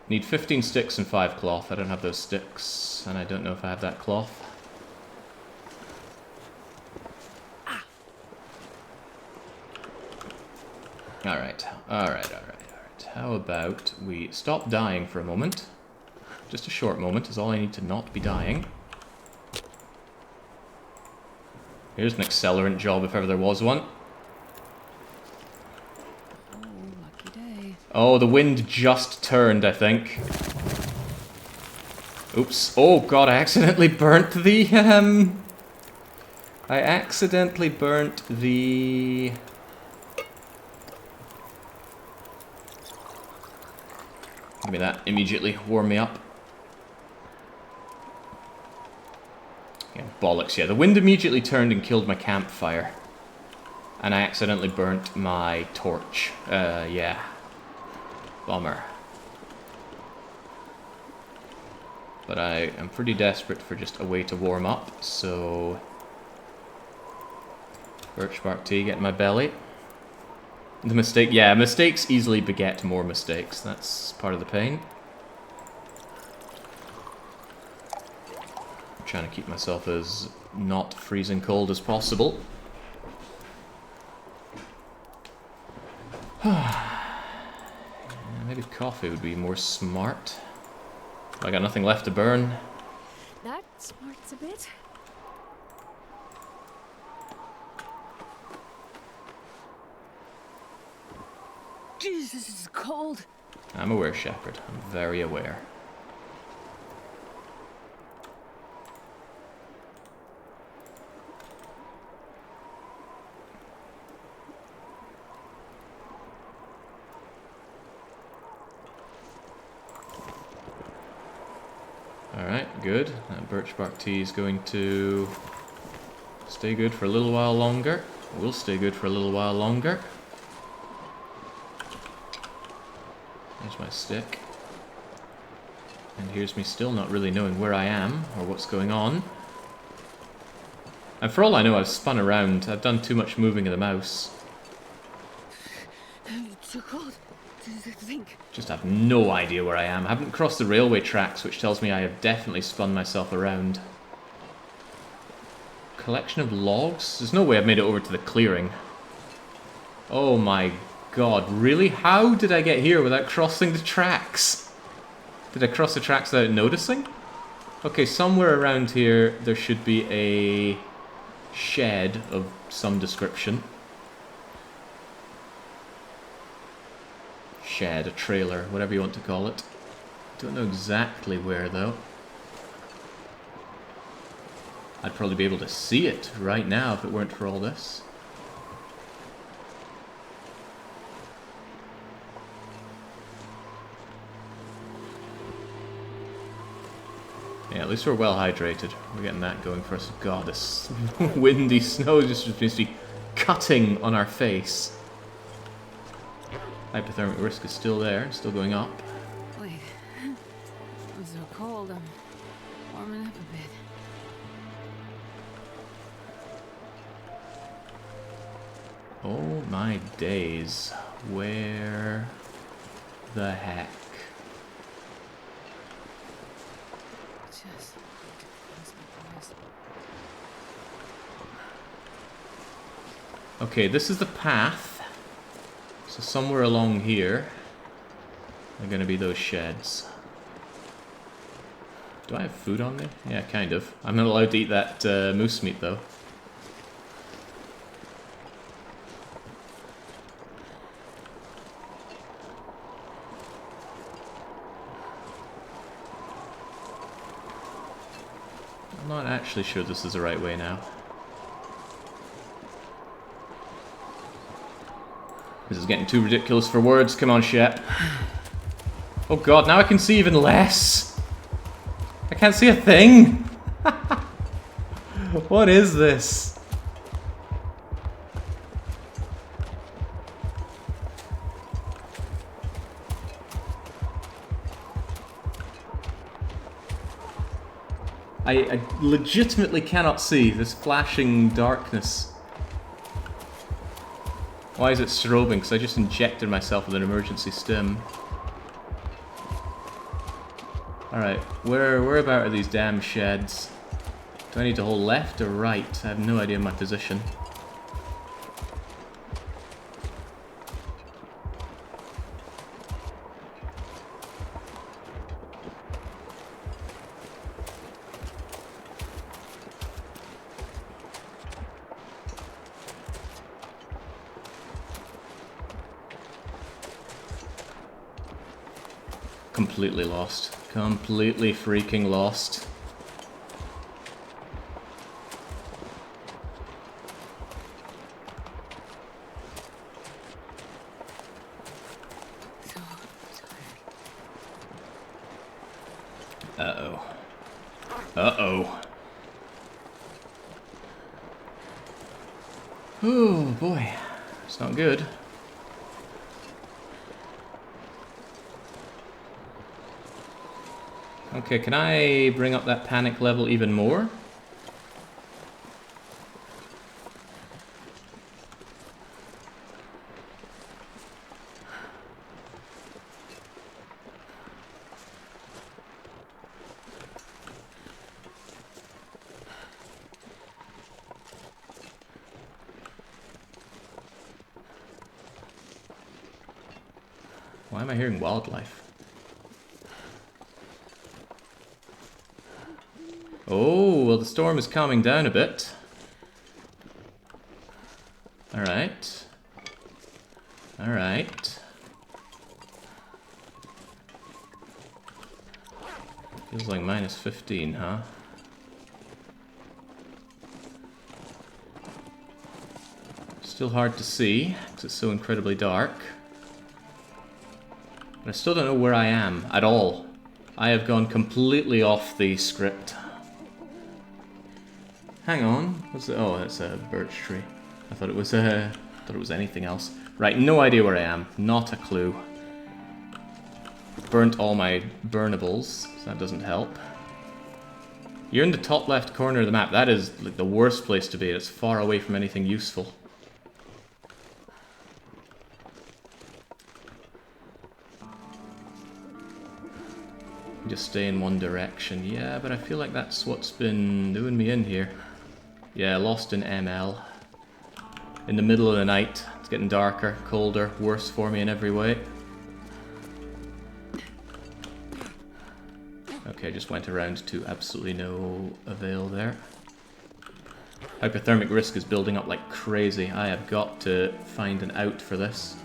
Need 15 sticks and 5 cloth. I don't have those sticks, and I don't know if I have that cloth. Alright, alright. How about we stop dying for a moment? Just a short moment is all I need to not be dying. Here's an accelerant job if ever there was one. Oh, the wind just turned, I think. Oops. Oh god, I accidentally burnt the, I accidentally burnt the... Give me that immediately. Warm me up. Yeah, bollocks, yeah. The wind immediately turned and killed my campfire. And I accidentally burnt my torch. Yeah. Bummer. But I am pretty desperate for just a way to warm up, so... Birch bark tea, get in my belly. The mistake, yeah, mistakes easily beget more mistakes. That's part of the pain. trying to keep myself as not freezing cold as possible. Maybe coffee would be more smart. I got nothing left to burn. That smarts a bit. Jesus, this is cold. I'm aware, Shepard. I'm very aware. Alright, good. That birch bark tea is going to stay good for a little while longer. Will stay good for a little while longer. There's my stick. And here's me still not really knowing where I am or what's going on. And for all I know, I've spun around. I've done too much moving of the mouse. It's so cold. Think. Just have no idea where I am. I haven't crossed the railway tracks, which tells me I have definitely spun myself around. Collection of logs? There's no way I've made it over to the clearing. Oh my god, really? How did I get here without crossing the tracks? Did I cross the tracks without noticing? Okay, somewhere around here there should be a shed of some description. Shed, a trailer, whatever you want to call it. Don't know exactly where though. I'd probably be able to see it right now if it weren't for all this. Yeah, at least we're well hydrated. We're getting that going for us. God, this windy snow just seems to be cutting on our face. Hypothermic risk is still there, still going up. Wait. I'm so cold. I'm warming up a bit. Oh my days. Where the heck? Just close my eyes. Okay, this is the path. So somewhere along here are going to be those sheds. Do I have food on me? Yeah, kind of. I'm not allowed to eat that moose meat though. I'm not actually sure this is the right way now. This is getting too ridiculous for words. Come on, Shep. Oh god, now I can see even less. I can't see a thing. What is this? I legitimately cannot see this flashing darkness. Why is it strobing? Because I just injected myself with an emergency stim. Alright, where about are these damn sheds? Do I need to hold left or right? I have no idea of my position. Completely lost. Completely freaking lost. So tired. Uh-oh. Uh-oh. Oh boy. It's not good. Okay, can I bring up that panic level even more? am I hearing wildlife? Oh, well the storm is calming down a bit. Alright. Alright. Feels like minus 15, huh? Still hard to see, because it's so incredibly dark. But I still don't know where I am, at all. I have gone completely off the script. Hang on, what's it? Oh, it's a birch tree. I thought it was anything else. Right, no idea where I am. Not a clue. Burnt all my burnables, so that doesn't help. You're in the top left corner of the map. That is like the worst place to be. It's far away from anything useful. Just stay in one direction. Yeah, but I feel like that's what's been doing me in here. Yeah, lost in ML. In the middle of the night. It's getting darker, colder, worse for me in every way. Okay, just went around to absolutely no avail there. Hypothermic risk is building up like crazy. I have got to find an out for this.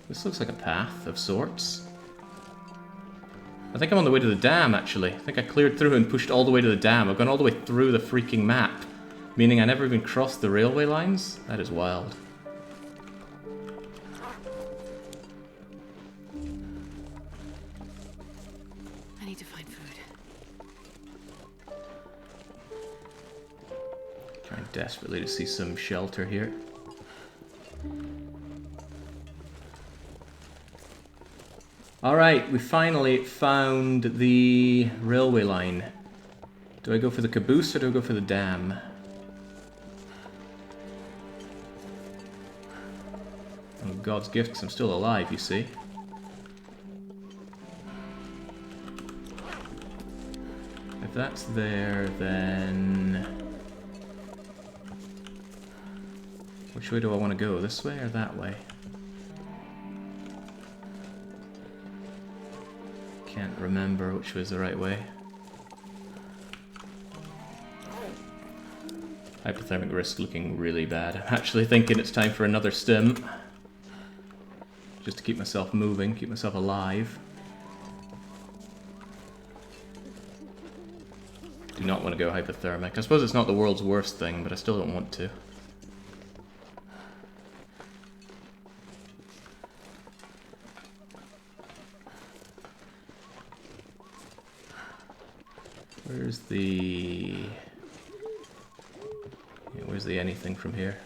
This looks like a path of sorts. I think I'm on the way to the dam, actually. I think I cleared through and pushed all the way to the dam. I've gone all the way through the freaking map. Meaning I never even crossed the railway lines? That is wild. I need to find food. Trying desperately to see some shelter here. Alright, we finally found the railway line. Do I go for the caboose or do I go for the dam? Oh, God's gift, 'cause I'm still alive, you see. If that's there, then... which way do I want to go? This way or that way? Can't remember which was the right way. Hypothermic risk looking really bad. I'm actually thinking it's time for another stim. Just to keep myself moving, keep myself alive. Do not want to go hypothermic. I suppose it's not the world's worst thing, but I still don't want to. Where's the... yeah, where's the anything from here?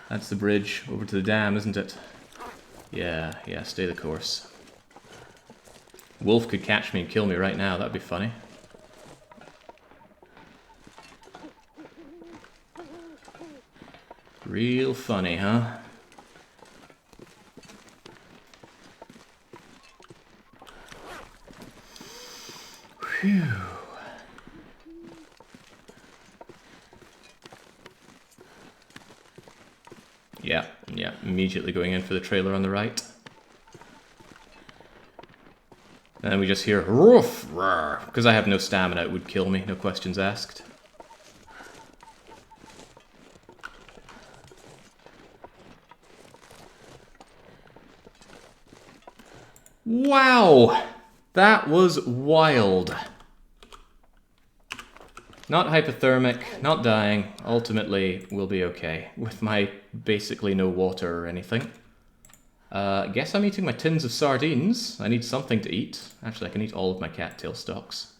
That's the bridge over to the dam, isn't it? Yeah, stay the course. Wolf could catch me and kill me right now, that'd be funny. Real funny, huh? Phew. Yeah, immediately going in for the trailer on the right. And then we just hear roof, because I have no stamina, it would kill me, no questions asked. Wow! That was wild. Not hypothermic, not dying. Ultimately, we'll be okay with my basically no water or anything. Guess I'm eating my tins of sardines. I need something to eat. Actually, I can eat all of my cattail stalks.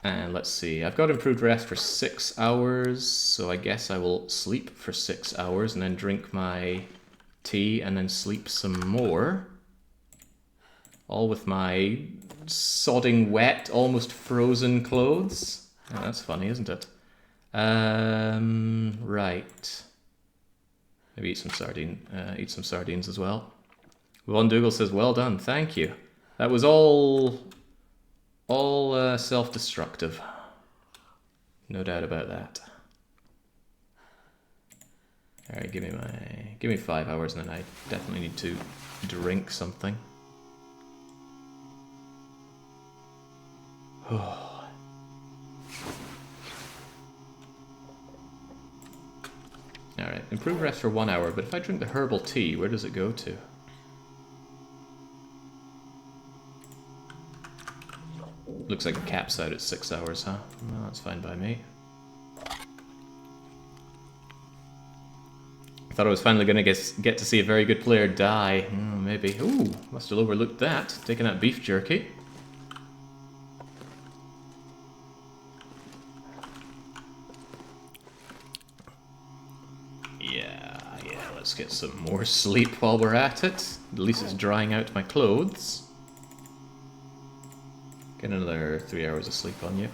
And let's see, I've got improved rest for 6 hours, so I guess I will sleep for 6 hours and then drink my tea and then sleep some more. All with my sodding wet, almost frozen clothes. Oh, that's funny, isn't it? Right. Maybe eat some sardines as well. Von Dougal says, well done, thank you. That was all self-destructive. No doubt about that. Alright, give me 5 hours and then I definitely need to drink something. Oh. Alright, improve rest for 1 hour, but if I drink the herbal tea, where does it go to? Looks like it caps out at 6 hours, huh? Well, that's fine by me. I thought I was finally going to get to see a very good player die. Maybe. Ooh, must have overlooked that. Taking out beef jerky. Yeah, let's get some more sleep while we're at it. At least it's drying out my clothes. Get another 3 hours of sleep on you.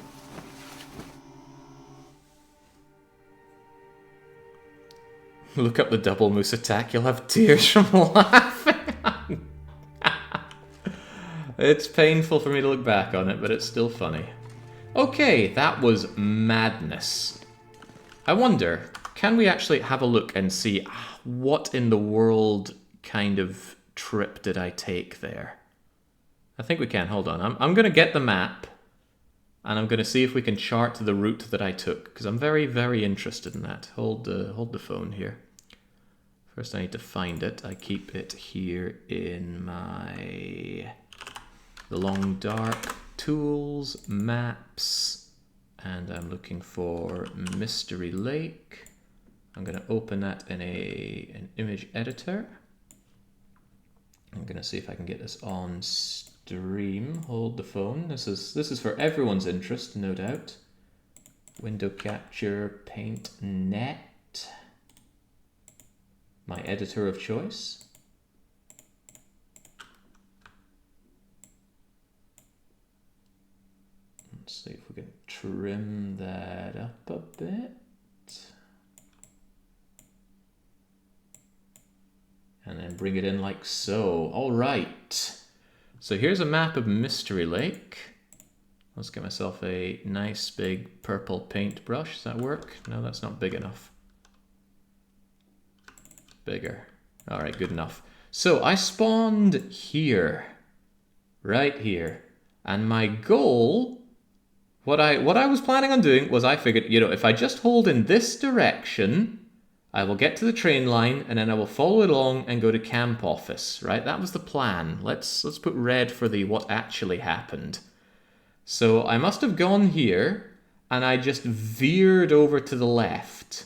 Look up the double moose attack, you'll have tears from laughing. It's painful for me to look back on it, but it's still funny. Okay, that was madness. I wonder, can we actually have a look and see what in the world kind of trip did I take there? I think we can. Hold on. I'm going to get the map, and I'm going to see if we can chart the route that I took, because I'm very, very interested in that. Hold the phone here. First, I need to find it. I keep it here in the long dark tools, maps, and I'm looking for Mystery Lake. I'm going to open that in an image editor. I'm going to see if I can get this on stream. Hold the phone. This is for everyone's interest, no doubt. Window capture, paint net. My editor of choice. Let's see if we can trim that up a bit. And then bring it in like so. All right. So here's a map of Mystery Lake. Let's get myself a nice big purple paintbrush. Does that work? No, that's not big enough. Bigger. All right, good enough. So I spawned here. Right here. And my goal, what I was planning on doing was I figured, you know, if I just hold in this direction, I will get to the train line, and then I will follow it along and go to camp office, right? That was the plan. Let's put red for the what actually happened. So I must have gone here, and I just veered over to the left.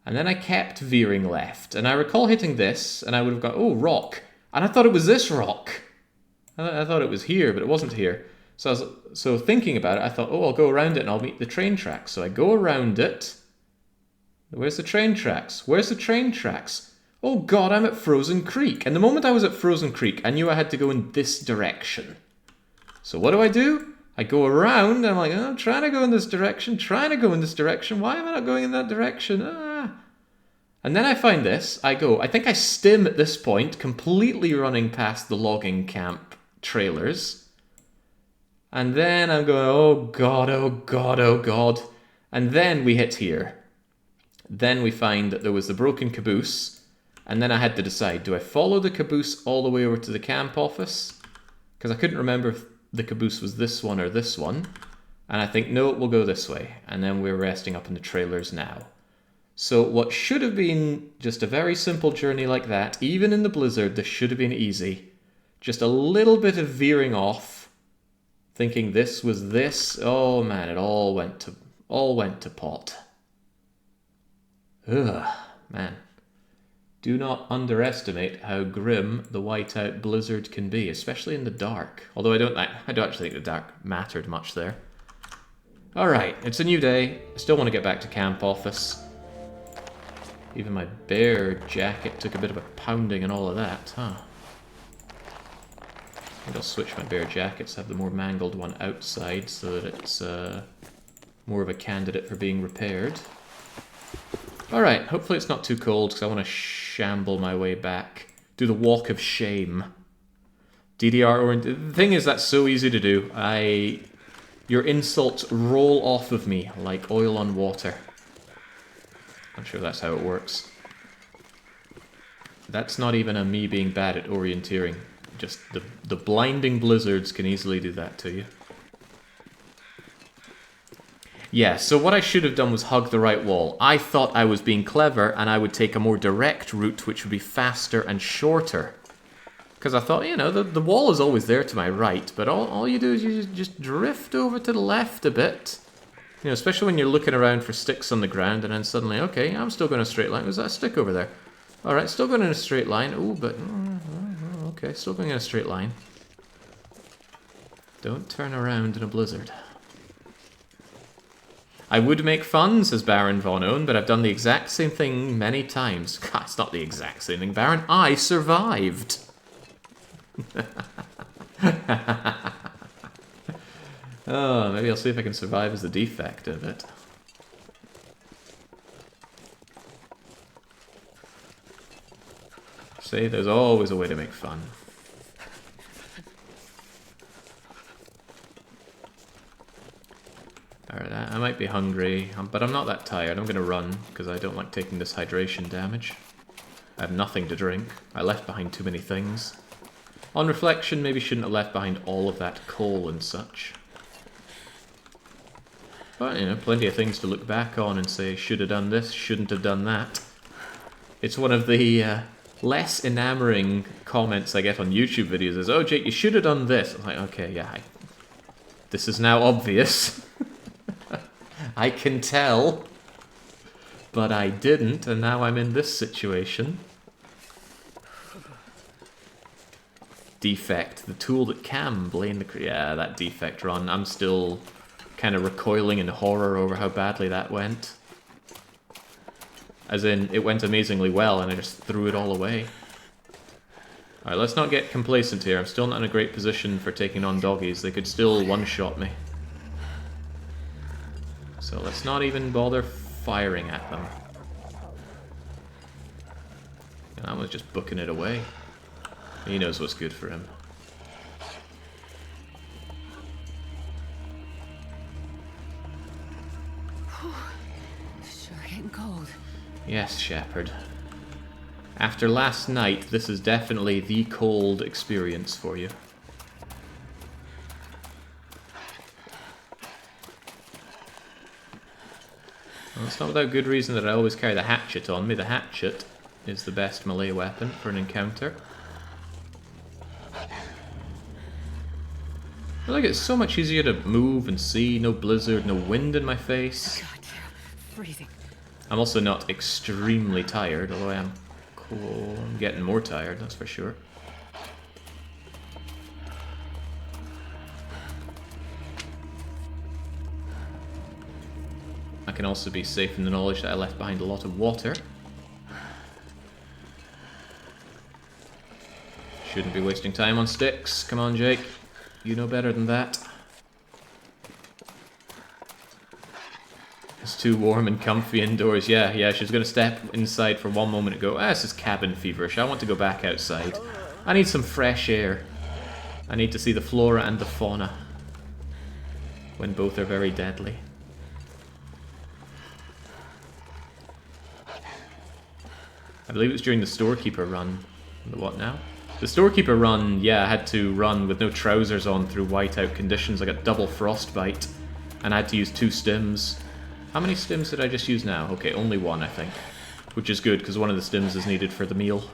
And then I kept veering left, and I recall hitting this, and I would have gone, oh, rock. And I thought it was this rock. I thought it was here, but it wasn't here. So thinking about it, I thought, oh, I'll go around it and I'll meet the train tracks. So I go around it. Where's the train tracks? Where's the train tracks? Oh god, I'm at Frozen Creek. And the moment I was at Frozen Creek, I knew I had to go in this direction. So what do? I go around, and I'm like, oh, I'm trying to go in this direction, Why am I not going in that direction? And then I find this, I think I stim at this point, completely running past the logging camp trailers. And then I'm going, oh god, oh god, oh god. And then we hit here. Then we find that there was the broken caboose, and then I had to decide, do I follow the caboose all the way over to the camp office? Because I couldn't remember if the caboose was this one or this one. And I think, no, we'll go this way. And then we're resting up in the trailers now. So what should have been just a very simple journey like that, even in the blizzard, this should have been easy. Just a little bit of veering off, thinking this was this. Oh man, it all went to pot. Ugh, man. Do not underestimate how grim the whiteout blizzard can be, especially in the dark. Although I don't actually think the dark mattered much there. Alright, it's a new day. I still want to get back to camp office. Even my bear jacket took a bit of a pounding and all of that, huh? I think I'll switch my bear jackets, have the more mangled one outside so that it's more of a candidate for being repaired. Alright, hopefully it's not too cold because I want to shamble my way back Do the walk of shame. DDR or the thing is, that's so easy to do. Your insults roll off of me like oil on water. Not sure that's how it works. That's not even a me being bad at orienteering. Just the blinding blizzards can easily do that to you. Yeah, so what I should have done was hug the right wall. I thought I was being clever and I would take a more direct route which would be faster and shorter. Because I thought, you know, the wall is always there to my right, but all you do is you just drift over to the left a bit. You know, especially when you're looking around for sticks on the ground and then suddenly, okay, I'm still going a straight line. Was that a stick over there? Alright, still going in a straight line. Ooh, but... okay, still going in a straight line. Don't turn around in a blizzard. I would make fun, says Baron Von Owen, but I've done the exact same thing many times. God, it's not the exact same thing, Baron. I survived. Oh, maybe I'll see if I can survive as the defect of it. See, there's always a way to make fun. Alright, I might be hungry, but I'm not that tired. I'm going to run, because I don't like taking this hydration damage. I have nothing to drink. I left behind too many things. On reflection, maybe shouldn't have left behind all of that coal and such. But, you know, plenty of things to look back on and say, should have done this, shouldn't have done that. It's one of the less enamoring comments I get on YouTube videos is, oh, Jake, you should have done this. I'm like, okay, yeah, this is now obvious. I can tell. But I didn't, and now I'm in this situation. Defect, the tool that can blame the... yeah, that defect run. I'm still kind of recoiling in horror over how badly that went. As in, it went amazingly well, and I just threw it all away. Alright, let's not get complacent here. I'm still not in a great position for taking on doggies. They could still one-shot me. So let's not even bother firing at them. And that was just booking it away. He knows what's good for him. Sure getting cold. Yes, Shepard. After last night, this is definitely the cold experience for you. Well, it's not without good reason that I always carry the hatchet on me. The hatchet is the best melee weapon for an encounter. I feel like it's so much easier to move and see. No blizzard, no wind in my face. God, freezing. I'm also not extremely tired, although I am cool. I'm getting more tired, that's for sure. I can also be safe in the knowledge that I left behind a lot of water. Shouldn't be wasting time on sticks. Come on, Jake. You know better than that. It's too warm and comfy indoors. Yeah, she's going to step inside for one moment and go, this is cabin feverish. I want to go back outside. I need some fresh air. I need to see the flora and the fauna. When both are very deadly. I believe it was during the storekeeper run. The what now? The storekeeper run, yeah, I had to run with no trousers on through whiteout conditions. I got double frostbite, and I had to use 2 stims. How many stims did I just use now? Okay, only 1, I think. Which is good, because one of the stims is needed for the meal.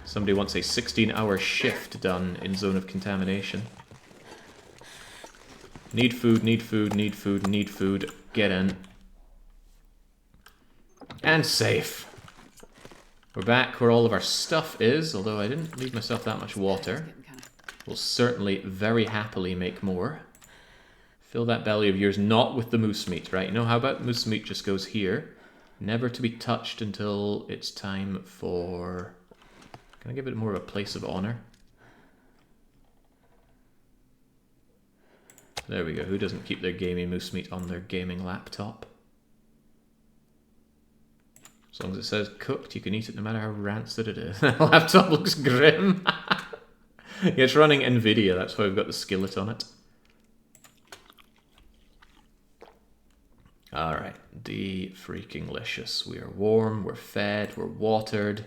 Somebody wants a 16-hour shift done in zone of contamination. Need food, need food, need food, need food. Get in. And safe. We're back where all of our stuff is, although I didn't leave myself that much water. We'll certainly very happily make more. Fill that belly of yours, not with the moose meat, right? You know, how about moose meat just goes here, never to be touched until it's time for... Can I give it more of a place of honor? There we go. Who doesn't keep their gaming moose meat on their gaming laptop? As long as it says cooked, you can eat it no matter how rancid it is. The laptop looks grim. Yeah, it's running NVIDIA, that's why we've got the skillet on it. Alright, de-freaking-licious. We are warm, we're fed, we're watered.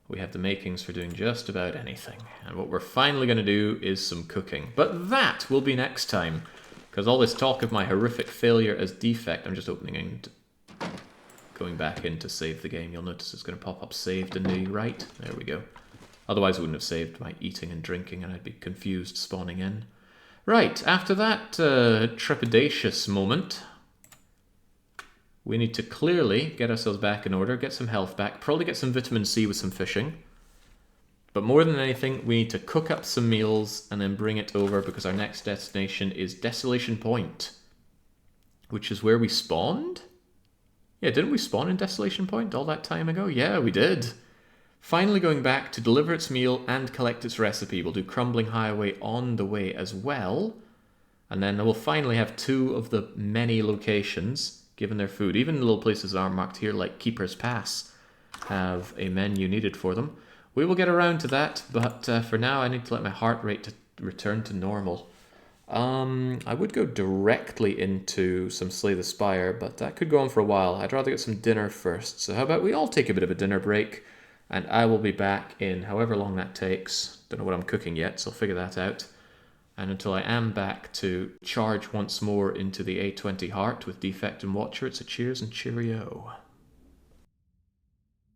We have the makings for doing just about anything. And what we're finally going to do is some cooking. But that will be next time. Because all this talk of my horrific failure as defect, I'm just opening and going back in to save the game. You'll notice it's going to pop up saved in the right. There we go. Otherwise I wouldn't have saved my eating and drinking and I'd be confused spawning in. Right, after that trepidatious moment, we need to clearly get ourselves back in order, get some health back, probably get some vitamin C with some fishing. But more than anything, we need to cook up some meals and then bring it over because our next destination is Desolation Point, which is where we spawned? Yeah, didn't we spawn in Desolation Point all that time ago? Yeah, we did. Finally going back to deliver its meal and collect its recipe. We'll do Crumbling Highway on the way as well. And then we'll finally have 2 of the many locations given their food. Even the little places that aren't marked here, like Keeper's Pass, have a menu needed for them. We will get around to that, but for now I need to let my heart rate return to normal. I would go directly into some Slay the Spire, but that could go on for a while. I'd rather get some dinner first. So how about we all take a bit of a dinner break, and I will be back in however long that takes. Don't know what I'm cooking yet, so I'll figure that out. And until I am back to charge once more into the A20 heart with Defect and Watcher, it's a cheers and cheerio.